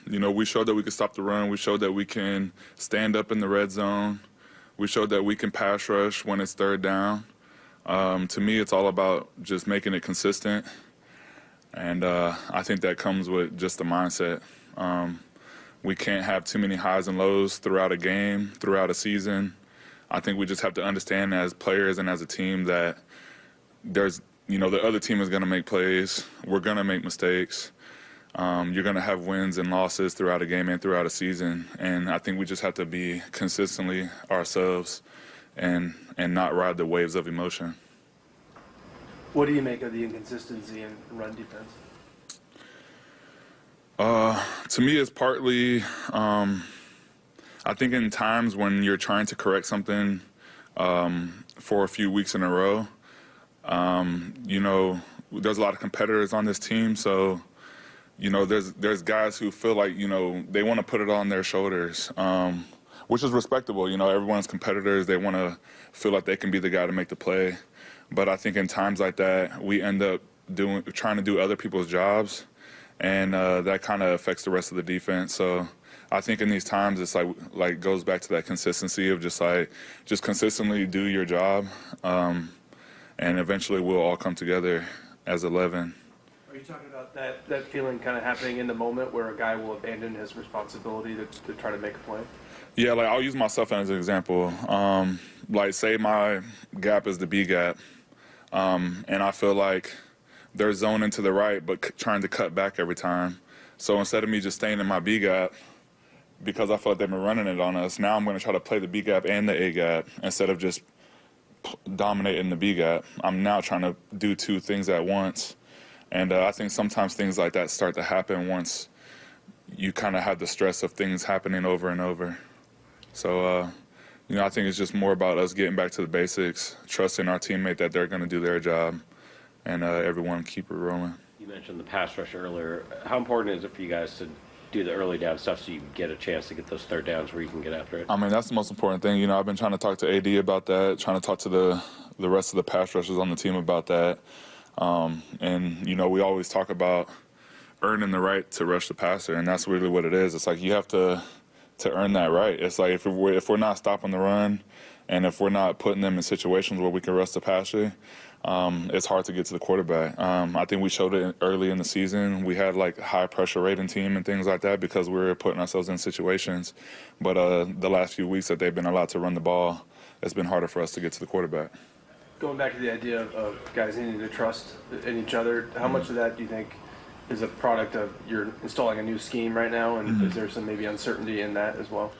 We showed that we could stop the run. We showed that we can stand up in the red zone. We showed that we can pass rush when it's third down. To me, it's all about just making it consistent. And I think that comes with just the mindset. We can't have too many highs and lows throughout a game, throughout a season. I think we just have to understand as players and as a team that the other team is going to make plays. We're going to make mistakes. You're going to have wins and losses throughout a game and throughout a season. And I think we just have to be consistently ourselves and not ride the waves of emotion. What do you make of the inconsistency in run defense? To me, it's partly, I think in times when you're trying to correct something for a few weeks in a row, there's a lot of competitors on this team, so there's guys who feel like they want to put it on their shoulders, which is respectable. Everyone's competitors. They want to feel like they can be the guy to make the play, but I think in times like that we end up trying to do other people's jobs, and that kind of affects the rest of the defense. So I think in these times it's like goes back to that consistency of just consistently do your job. And eventually we'll all come together as 11. Are you talking about that feeling kind of happening in the moment where a guy will abandon his responsibility to try to make a play? Yeah, I'll use myself as an example. Say my gap is the B gap, and I feel like they're zoning to the right but trying to cut back every time. So instead of me just staying in my B gap, because I feel like they've been running it on us, now I'm going to try to play the B gap and the A gap instead of just dominating the B gap. I'm now trying to do two things at once. And I think sometimes things like that start to happen once, you kind of have the stress of things happening over and over. So, I think it's just more about us getting back to the basics, trusting our teammate that they're going to do their job, and everyone keep it rolling. You mentioned the pass rush earlier. How important is it for you guys to do the early down stuff so you can get a chance to get those third downs where you can get after it? I mean, that's the most important thing. I've been trying to talk to AD about that, trying to talk to the rest of the pass rushers on the team about that. And, we always talk about earning the right to rush the passer, and that's really what it is. It's like you have to earn that right. It's like if we're not stopping the run and if we're not putting them in situations where we can rush the passer, it's hard to get to the quarterback. I think we showed it early in the season. We had like high pressure rating team and things like that because we were putting ourselves in situations. But the last few weeks that they've been allowed to run the ball, it's been harder for us to get to the quarterback. Going back to the idea of guys needing to trust in each other, how much of that do you think is a product of you're installing a new scheme right now, and is there some maybe uncertainty in that as well?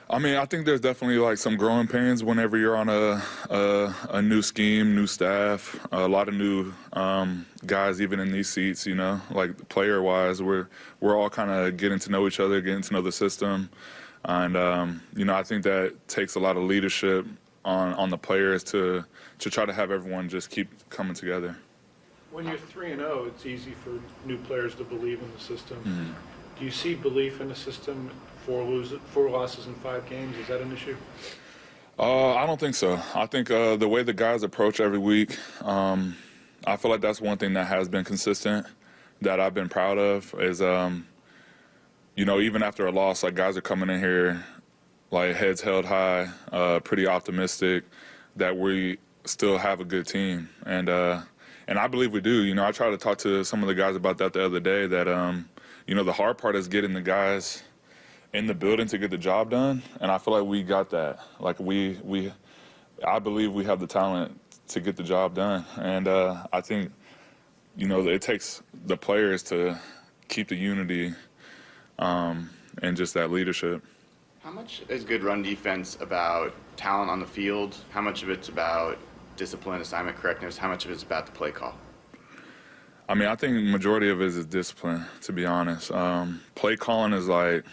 I mean, I think there's definitely like some growing pains whenever you're on a new scheme, new staff, a lot of new guys even in these seats, like player-wise, we're all kind of getting to know each other, getting to know the system. And, I think that takes a lot of leadership on the players to try to have everyone just keep coming together. When you're 3-0, it's easy for new players to believe in the system. Do you see belief in the system? 4 losses in 5 games, is that an issue? I don't think so. I think the way the guys approach every week, I feel like that's one thing that has been consistent that I've been proud of is, even after a loss, like guys are coming in here like heads held high, pretty optimistic that we still have a good team. And I believe we do. I tried to talk to some of the guys about that the other day that, the hard part is getting the guys in the building to get the job done. And I feel like we got that. Like I believe we have the talent to get the job done. And I think, it takes the players to keep the unity and just that leadership. How much is good run defense about talent on the field? How much of it's about discipline, assignment correctness? How much of it's about the play call? I mean, I think the majority of it is discipline, to be honest. Play calling is like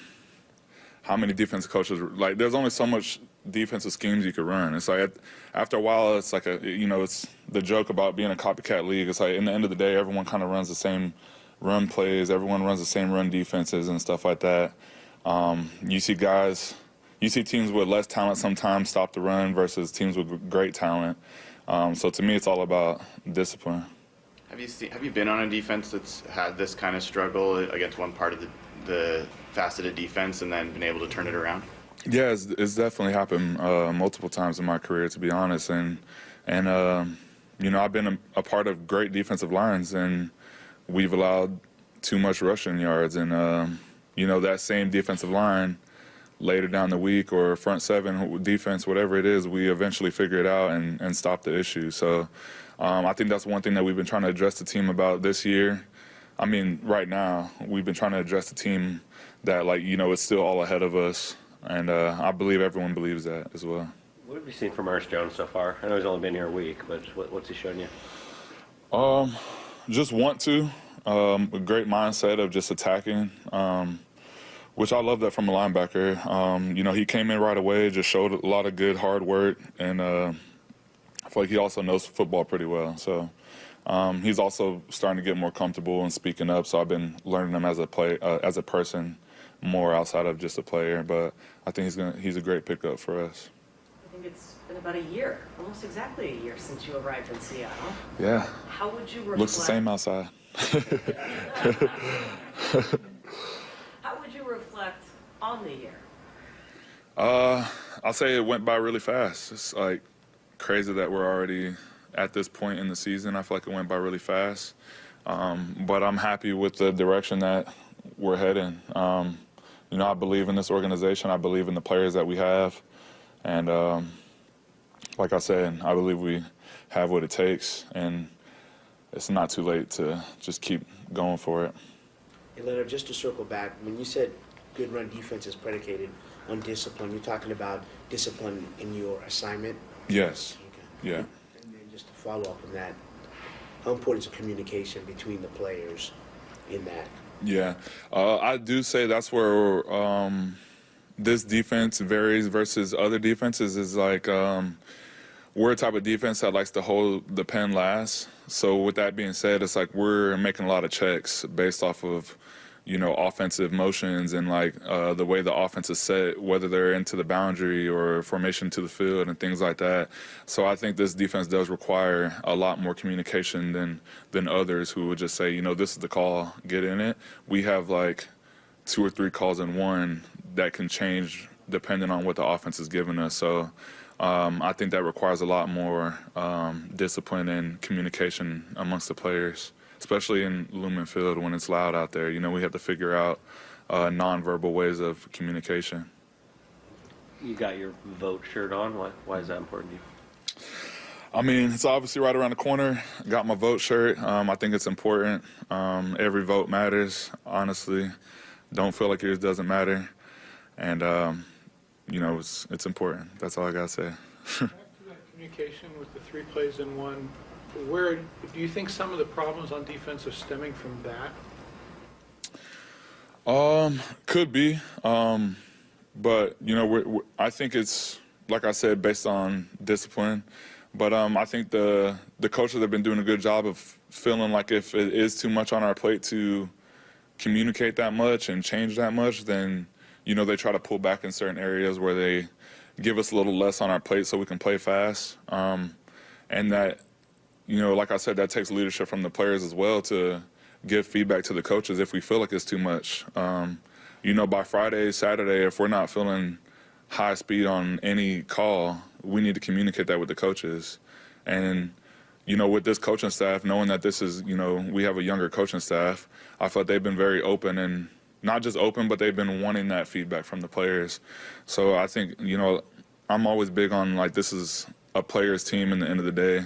how many defensive coaches, like there's only so much defensive schemes you could run. It's like after a while, it's like it's the joke about being a copycat league. It's like in the end of the day, everyone kind of runs the same run plays. Everyone runs the same run defenses and stuff like that. You see teams with less talent sometimes stop the run versus teams with great talent. So to me, it's all about discipline. Have you been on a defense that's had this kind of struggle against one part of the faceted defense and then been able to turn it around? Yeah, it's definitely happened multiple times in my career, to be honest. And I've been a part of great defensive lines, and we've allowed too much rushing yards. And that same defensive line later down the week or front seven defense, whatever it is, we eventually figure it out and stop the issue. So I think that's one thing that we've been trying to address the team about this year. I mean, right now, we've been trying to address the team that, it's still all ahead of us. And I believe everyone believes that as well. What have you seen from Ernest Jones so far? I know he's only been here a week, but what's he shown you? Just want to. A great mindset of just attacking, which I love that from a linebacker. He came in right away, just showed a lot of good hard work, and I feel like he also knows football pretty well. So he's also starting to get more comfortable and speaking up. So I've been learning him as a person more outside of just a player. But I think he's a great pickup for us. I think it's been about a year, almost exactly a year since you arrived in Seattle. Yeah. How would you reflect? Looks the same outside. How would you reflect on the year? I'll say it went by really fast. It's like crazy that we're already at this point in the season. I feel like it went by really fast. But I'm happy with the direction that we're heading. I believe in this organization. I believe in the players that we have. And like I said, I believe we have what it takes. And it's not too late to just keep going for it. And Leonard, just to circle back, when you said good run defense is predicated on discipline, you're talking about discipline in your assignment? Yes. Okay. Yeah. And then just to follow up on that, how important is the communication between the players in that? Yeah, I do say that's where this defense varies versus other defenses. Is like we're a type of defense that likes to hold the pen last. So with that being said, it's like we're making a lot of checks based off of, you know, offensive motions and like the way the offense is set, whether they're into the boundary or formation to the field and things like that. So I think this defense does require a lot more communication than others who would just say, you know, this is the call, get in it. We have like 2 or 3 calls in one that can change depending on what the offense is giving us. So I think that requires a lot more discipline and communication amongst the players, especially in Lumen Field when it's loud out there. You know, we have to figure out nonverbal ways of communication. You got your vote shirt on. Why is that important to you? I mean, it's obviously right around the corner. Got my vote shirt. I think it's important. Every vote matters, honestly. Don't feel like yours doesn't matter. And, you know, it's important. That's all I got to say. Back to that communication with the 3 plays in one, where do you think some of the problems on defense are stemming from that? Could be. But, you know, I think it's, like I said, based on discipline. But I think the coaches have been doing a good job of feeling like if it is too much on our plate to communicate that much and change that much, then, you know, they try to pull back in certain areas where they give us a little less on our plate so we can play fast. And that, you know, like I said, that takes leadership from the players as well to give feedback to the coaches if we feel like it's too much. You know, by Friday, Saturday, if we're not feeling high speed on any call, we need to communicate that with the coaches. And, you know, with this coaching staff, knowing that this is, you know, we have a younger coaching staff, I felt they've been very open, and not just open, but they've been wanting that feedback from the players. So I think, you know, I'm always big on, like, this is a player's team in the end of the day,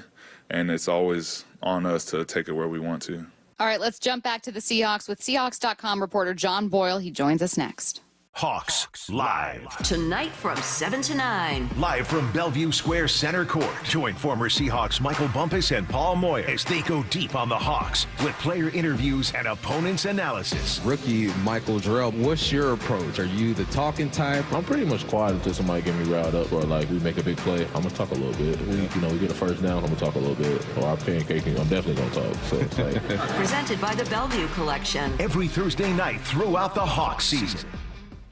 and it's always on us to take it where we want to. All right, let's jump back to the Seahawks with Seahawks.com reporter John Boyle. He joins us next. Hawks Live. Tonight from 7 to 9. Live from Bellevue Square Center Court. Join former Seahawks Michael Bumpus and Paul Moyer as they go deep on the Hawks with player interviews and opponents analysis. Rookie Michael Jarrell, what's your approach? Are you the talking type? I'm pretty much quiet until somebody get me riled up or like we make a big play. I'm gonna talk a little bit. We get a first down, I'm gonna talk a little bit. Or our pancaking, I'm definitely gonna talk. So it's like Presented by the Bellevue Collection. Every Thursday night throughout the Hawks season.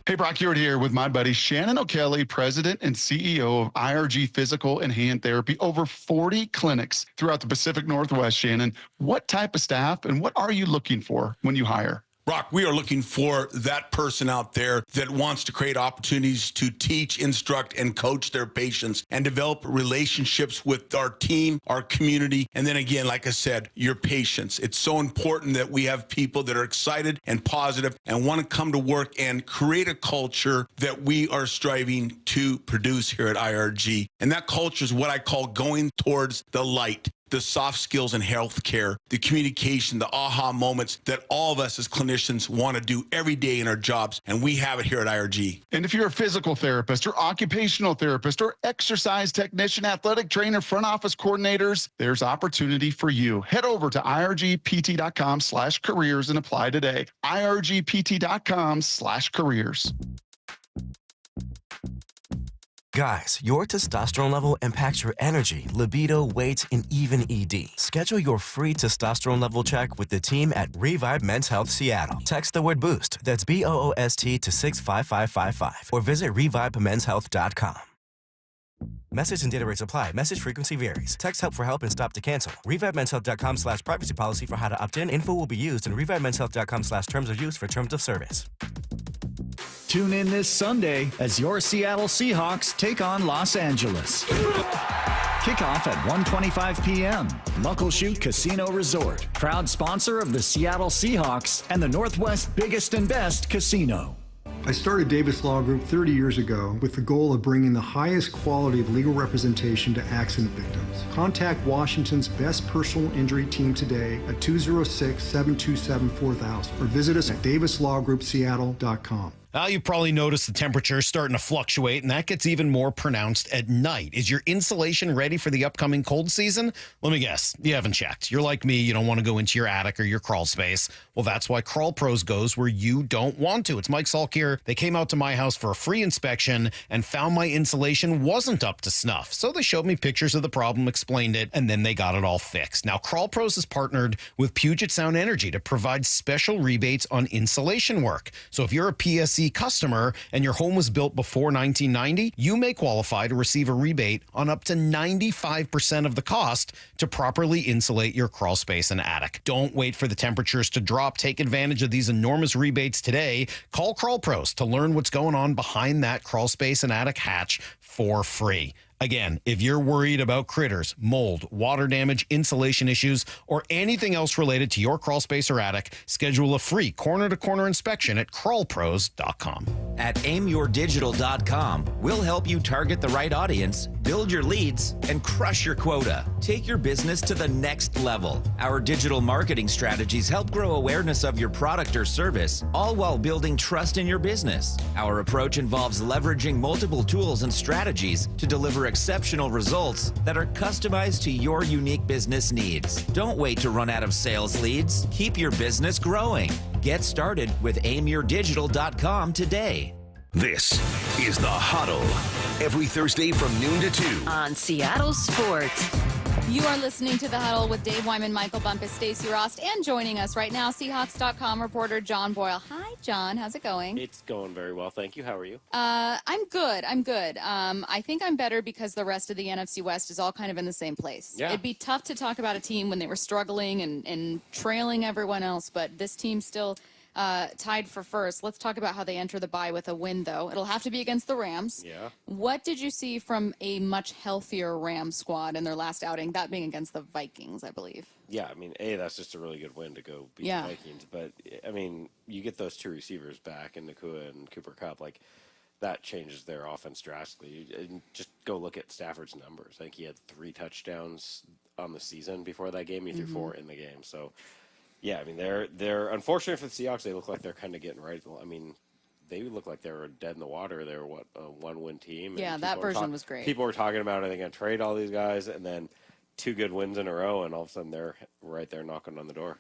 Hey, Brock Hewitt here with my buddy Shannon O'Kelly, President and CEO of IRG Physical and Hand Therapy. Over 40 clinics throughout the Pacific Northwest, Shannon. What type of staff and what are you looking for when you hire? Brock, we are looking for that person out there that wants to create opportunities to teach, instruct, and coach their patients and develop relationships with our team, our community, and then again, like I said, your patients. It's so important that we have people that are excited and positive and want to come to work and create a culture that we are striving to produce here at IRG. And that culture is what I call going towards the light. The soft skills in healthcare, the communication, the aha moments that all of us as clinicians want to do every day in our jobs, and we have it here at IRG. And if you're a physical therapist or occupational therapist or exercise technician, athletic trainer, front office coordinators, there's opportunity for you. Head over to irgpt.com/careers and apply today. irgpt.com/careers. Guys, your testosterone level impacts your energy, libido, weight, and even ED. Schedule your free testosterone level check with the team at Revive Men's Health Seattle. Text the word BOOST, that's BOOST, to 65555 or visit revivemenshealth.com. Message and data rates apply. Message frequency varies. Text help for help and stop to cancel. ReviveMen'sHealth.com/privacy policy for how to opt in. Info will be used, and ReviveMen'sHealth.com/terms of use for terms of service. Tune in this Sunday as your Seattle Seahawks take on Los Angeles. Kickoff at 1:25 p.m. Muckleshoot Casino Resort, proud sponsor of the Seattle Seahawks and the Northwest's biggest and best casino. I started Davis Law Group 30 years ago with the goal of bringing the highest quality of legal representation to accident victims. Contact Washington's best personal injury team today at 206-727-4000 or visit us at davislawgroupseattle.com. Well, you probably noticed the temperature starting to fluctuate, and that gets even more pronounced at night. Is your insulation ready for the upcoming cold season? Let me guess, you haven't checked. You're like me, you don't want to go into your attic or your crawl space. Well, that's why Crawl Pros goes where you don't want to. It's Mike Salk here. They came out to my house for a free inspection and found my insulation wasn't up to snuff. So they showed me pictures of the problem, explained it, and then they got it all fixed. Now, Crawl Pros has partnered with Puget Sound Energy to provide special rebates on insulation work. So if you're a PSE customer and your home was built before 1990, you may qualify to receive a rebate on up to 95% of the cost to properly insulate your crawl space and attic. Don't wait for the temperatures to drop. Take advantage of these enormous rebates today. Call Crawl Pros to learn what's going on behind that crawl space and attic hatch for free. Again, if you're worried about critters, mold, water damage, insulation issues, or anything else related to your crawl space or attic, schedule a free corner-to-corner inspection at crawlpros.com. At aimyourdigital.com, we'll help you target the right audience, build your leads, and crush your quota. Take your business to the next level. Our digital marketing strategies help grow awareness of your product or service, all while building trust in your business. Our approach involves leveraging multiple tools and strategies to deliver exceptional results that are customized to your unique business needs. Don't wait to run out of sales leads. Keep your business growing. Get started with aimyourdigital.com today. This is The Huddle. Every Thursday from noon to 2. On Seattle Sports. You are listening to The Huddle with Dave Wyman, Michael Bumpus, Stacey Rost, and joining us right now, Seahawks.com reporter John Boyle. Hi, John. How's it going? It's going very well, thank you. How are you? I'm good. I think I'm better because the rest of the NFC West is all kind of in the same place. Yeah. It'd be tough to talk about a team when they were struggling and trailing everyone else, but this team still tied for first. Let's talk about how they enter the bye with a win, though. It'll have to be against the Rams. Yeah. What did you see from a much healthier Rams squad in their last outing, that being against the Vikings, I believe? Yeah, I mean, that's just a really good win to go beat the Vikings. But, I mean, you get those two receivers back in Nakua and Cooper Kupp, like, that changes their offense drastically. And just go look at Stafford's numbers. I think he had 3 touchdowns on the season before that game. He threw 4 in the game. So, yeah, I mean, they're unfortunate for the Seahawks. They look like they're kind of getting right. I mean, they look like they were dead in the water. They were, a one-win team? Yeah, that version was great. People were talking about, are they going to trade all these guys? And then 2 good wins in a row, and all of a sudden they're right there knocking on the door.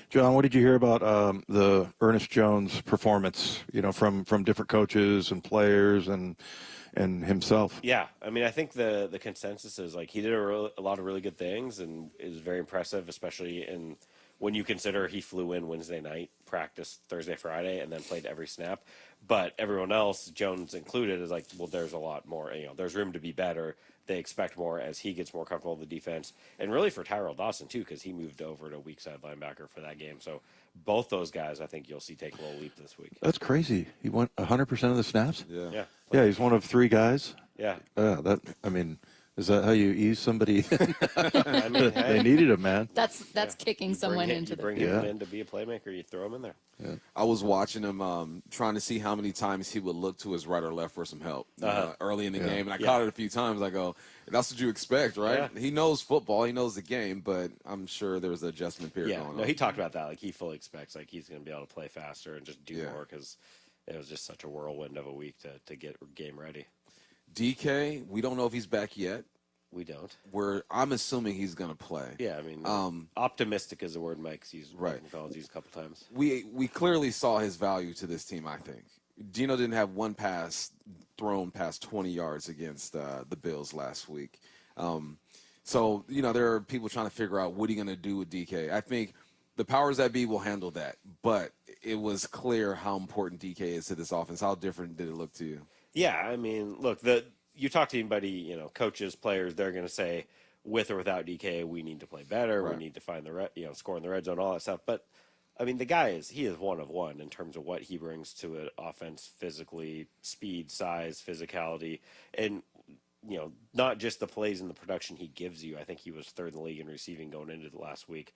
John, what did you hear about the Ernest Jones performance, from different coaches and players and himself? Yeah, I mean, I think the consensus is, like, he did a lot of really good things and is very impressive, especially when you consider he flew in Wednesday night, practiced Thursday, Friday, and then played every snap. But everyone else, Jones included, is like, well, there's a lot more. There's room to be better. They expect more as he gets more comfortable with the defense. And really for Tyrell Dawson, too, because he moved over to weak side linebacker for that game. So both those guys, I think you'll see take a little leap this week. That's crazy. He went 100% of the snaps? Yeah. Yeah, he's one of 3 guys? Yeah. Is that how you ease somebody? I mean, They needed him, man. That's kicking someone into the bring him in to be a playmaker. You throw him in there. Yeah. I was watching him, trying to see how many times he would look to his right or left for some help early in the game, and I caught it a few times. I go, that's what you expect, right? Yeah. He knows football, he knows the game, but I'm sure there was an adjustment period going on. He talked about that. Like, he fully expects he's going to be able to play faster and just do more because it was just such a whirlwind of a week to get game ready. DK, we don't know if he's back yet. We don't. I'm assuming he's going to play. Yeah, I mean, optimistic is the word Mike's used. Right. He's used a couple times. We clearly saw his value to this team, I think. Gino didn't have one pass thrown past 20 yards against the Bills last week. So, there are people trying to figure out what he's going to do with DK. I think the powers that be will handle that. But it was clear how important DK is to this offense. How different did it look to you? Yeah, I mean, look, you talk to anybody, coaches, players, they're going to say, with or without DK, we need to play better. Right. We need to find score in the red zone, all that stuff. But, I mean, the guy he is one of one in terms of what he brings to an offense physically, speed, size, physicality, and, not just the plays and the production he gives you. I think he was 3rd in the league in receiving going into the last week.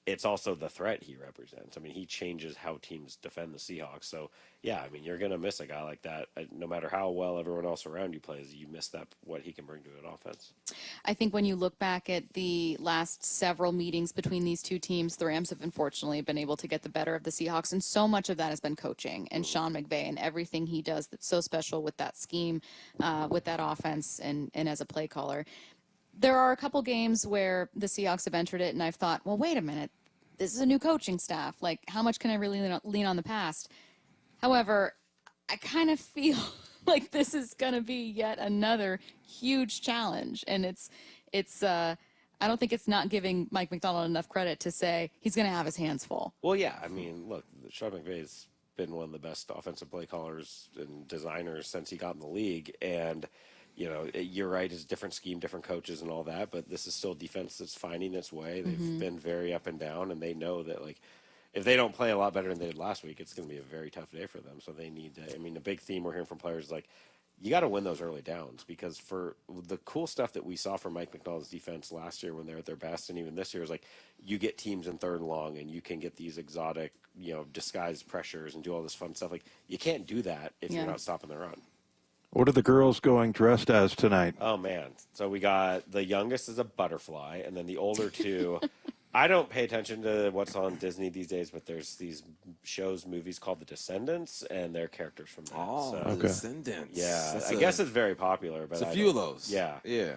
it's also the threat he represents. I mean, he changes how teams defend the Seahawks. So, yeah, I mean, you're going to miss a guy like that. No matter how well everyone else around you plays, you miss what he can bring to an offense. I think when you look back at the last several meetings between these two teams, the Rams have unfortunately been able to get the better of the Seahawks, and so much of that has been coaching and Sean McVay and everything he does that's so special with that scheme, with that offense, and as a play caller. There are a couple games where the Seahawks have entered it, and I've thought, well, wait a minute. This is a new coaching staff. Like, how much can I really lean on the past? However, I kind of feel like this is going to be yet another huge challenge. And I don't think it's not giving Mike McDonald enough credit to say he's going to have his hands full. Well, yeah. I mean, look, Sean McVay's been one of the best offensive play callers and designers since he got in the league. And, you know, you're right, it's a different scheme, different coaches and all that, but this is still a defense that's finding its way. They've been very up and down, and they know that, like, if they don't play a lot better than they did last week, it's going to be a very tough day for them. So they need to, I mean, the big theme we're hearing from players is, like, you got to win those early downs, because for the cool stuff that we saw from Mike McDonald's defense last year when they're at their best, and even this year, is like you get teams in third and long, and you can get these exotic, you know, disguised pressures and do all this fun stuff. Like, you can't do that if you're not stopping the run. What are the girls going dressed as tonight? Oh, man. So we got the youngest is a butterfly, and then the older two. I don't pay attention to what's on Disney these days, but there's these movies called The Descendants, and they're characters from that. Oh, so, The Descendants. Yeah, I guess it's very popular. But it's a few of those. Yeah. Yeah.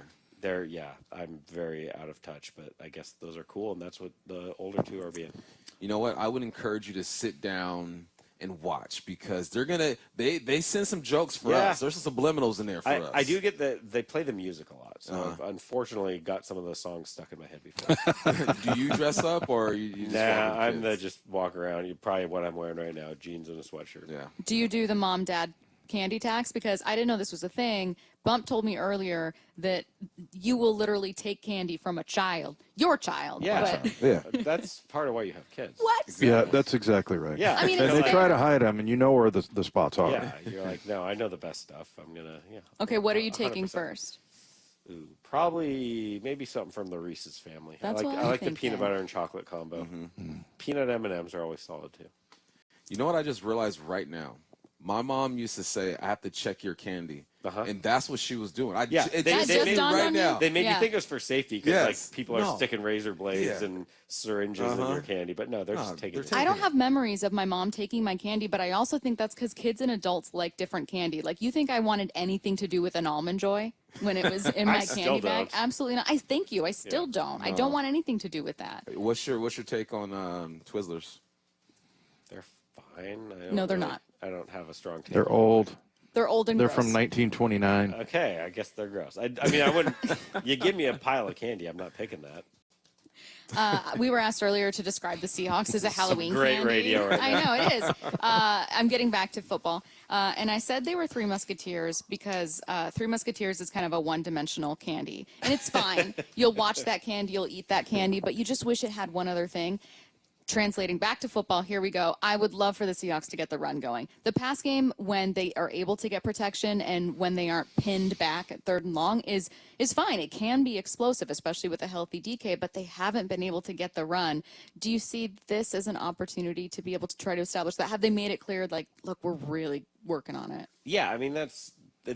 I'm very out of touch, but I guess those are cool, and that's what the older two are being. You know what? I would encourage you to sit down and watch, because they're gonna they send some jokes for us. There's some subliminals in there for us. I do get that they play the music a lot, so I've unfortunately got some of those songs stuck in my head before. Do you dress up, or you just I'm just walk around. You probably what I'm wearing right now: jeans and a sweatshirt. Yeah. Do you do the mom-dad candy tax? Because I didn't know this was a thing. Bump told me earlier that you will literally take candy from a child, your child. Yeah, but Yeah. That's part of why you have kids. What? Yeah, that's exactly right. Yeah. I mean, and they try to hide them, and you know where the spots are. Yeah, you're like, no, I know the best stuff. I'm gonna, Okay, what are you taking 100%. first? Ooh, probably maybe something from the Reese's family. That's I what I'm like the thinking. peanut butter and chocolate combo. Peanut M&Ms are always solid too. You know what I just realized right now? My mom used to say, "I have to check your candy," and that's what she was doing. Yeah, it they just made hit me right now. They made me think it was for safety, because Yes. like people are No. sticking razor blades Yeah. and syringes in your candy, but no, they're just taking it. I don't have memories of my mom taking my candy, but I also think that's because kids and adults like different candy. Like, you think I wanted anything to do with an Almond Joy when it was in I my still candy bag? don't. Absolutely not. I thank you. I still don't. I No. don't want anything to do with that. What's your take on Twizzlers? They're fine. No, they're not. I don't have a strong take. They're old. They're old and They're gross. from 1929. Okay, I guess they're gross. I mean, I wouldn't. You give me a pile of candy, I'm not picking that. We were asked earlier to describe the Seahawks as a Halloween great candy. radio right I now. know, it is. I'm getting back to football. And I said they were Three Musketeers because Three Musketeers is kind of a one-dimensional candy. And it's fine. You'll watch that candy, you'll eat that candy, but you just wish it had one other thing. Translating back to football, here we go. I would love for the Seahawks to get the run going. The pass game, when they are able to get protection and when they aren't pinned back at third and long, is fine. It can be explosive, especially with a healthy DK, but they haven't been able to get the run. Do you see this as an opportunity to be able to try to establish that? Have they made it clear, like, look, we're really working on it? Yeah, I mean it's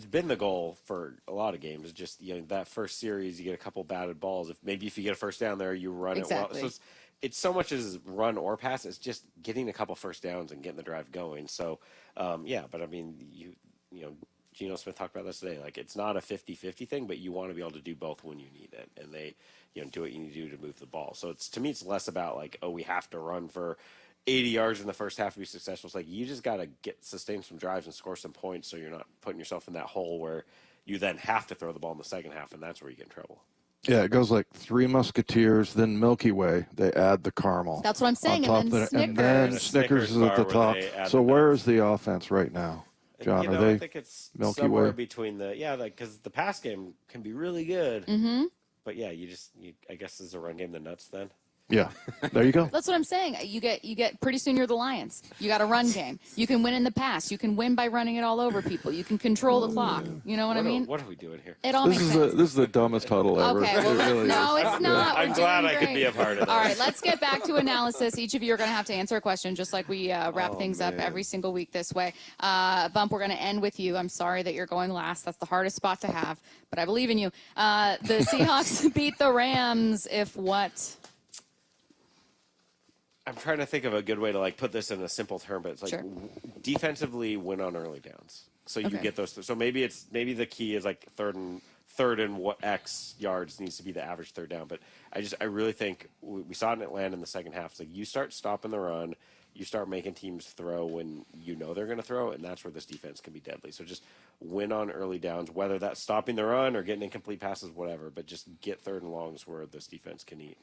been the goal for a lot of games. Just that first series, you get a couple batted balls. If you get a first down there, you run Exactly. it well. So it's so much as run or pass. It's just getting a couple first downs and getting the drive going. So, but I mean, you know, Gino Smith talked about this today. Like, it's not a 50-50 thing, but you want to be able to do both when you need it, and they, do what you need to do to move the ball. So to me, it's less about like, oh, we have to run for 80 yards in the first half to be successful. It's like you just got to sustain some drives and score some points, so you're not putting yourself in that hole where you then have to throw the ball in the second half, and that's where you get in trouble. Yeah, it goes like Three Musketeers, then Milky Way. They add the caramel. That's what I'm saying, on and top then of it, and Snickers. then And a Snickers is at Snickers the bar where top. they add So the where is the offense right now, John? Are I they think it's Milky somewhere Way? between because the pass game can be really good. Mm-hmm. But yeah, I guess is a run game the nuts then. Yeah, there you go. That's what I'm saying. You get pretty soon you're the Lions. You got a run game. You can win in the pass. You can win by running it all over people. You can control the clock. You know what I mean? What are we doing here? It all makes sense. This is the dumbest huddle ever. Okay, well, It really no, is. it's not. I'm We're glad doing I could great. be a part of that. All right, let's get back to analysis. Each of you are going to have to answer a question, just like we wrap things up every single week this way. Bump, we're going to end with you. I'm sorry that you're going last. That's the hardest spot to have, but I believe in you. The Seahawks beat the Rams if what? I'm trying to think of a good way to like put this in a simple term, but it's like defensively win on early downs. So you get those. So maybe the key is like third and what X yards needs to be the average third down. But I really think we saw it in Atlanta in the second half. It's like you start stopping the run, you start making teams throw when you know they're going to throw, and that's where this defense can be deadly. So just win on early downs, whether that's stopping the run or getting incomplete passes, whatever. But just get third and longs where this defense can eat.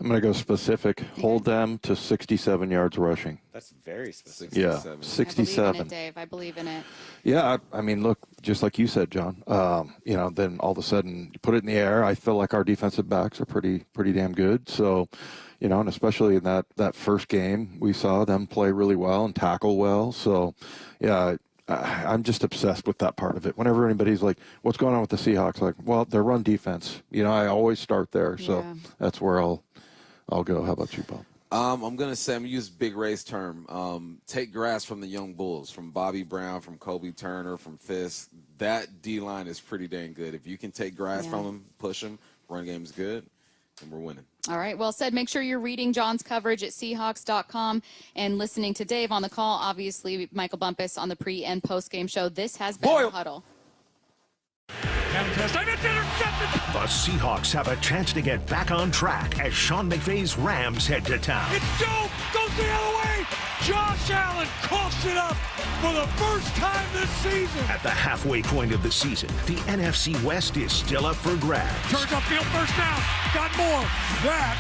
I'm going to go specific. Hold them to 67 yards rushing. That's very specific. Yeah, 67. I believe in it, 67. Dave. I believe in it. Yeah, I mean, look, just like you said, John. Then all of a sudden you put it in the air. I feel like our defensive backs are pretty damn good. So, and especially in that first game, we saw them play really well and tackle well. So, yeah. I'm just obsessed with that part of it. Whenever anybody's like, what's going on with the Seahawks? Like, well, their run defense. I always start there. So that's where I'll go. How about you, Bob? I'm going to say, I'm going to use Big Ray's term. Take grass from the young bulls, from Bobby Brown, from Kobe Turner, from Fisk. That D-line is pretty dang good. If you can take grass from them, push them, run game is good, and we're winning. All right, well said. Make sure you're reading John's coverage at Seahawks.com and listening to Dave on the call. Obviously, Michael Bumpus on the pre- and post-game show. This has been the Huddle. The Seahawks have a chance to get back on track as Sean McVay's Rams head to town. It's Joe goes the other way. Josh Allen coughs it up for the first time this season. At the halfway point of the season, the NFC West is still up for grabs. Turns upfield, first down. Got more. That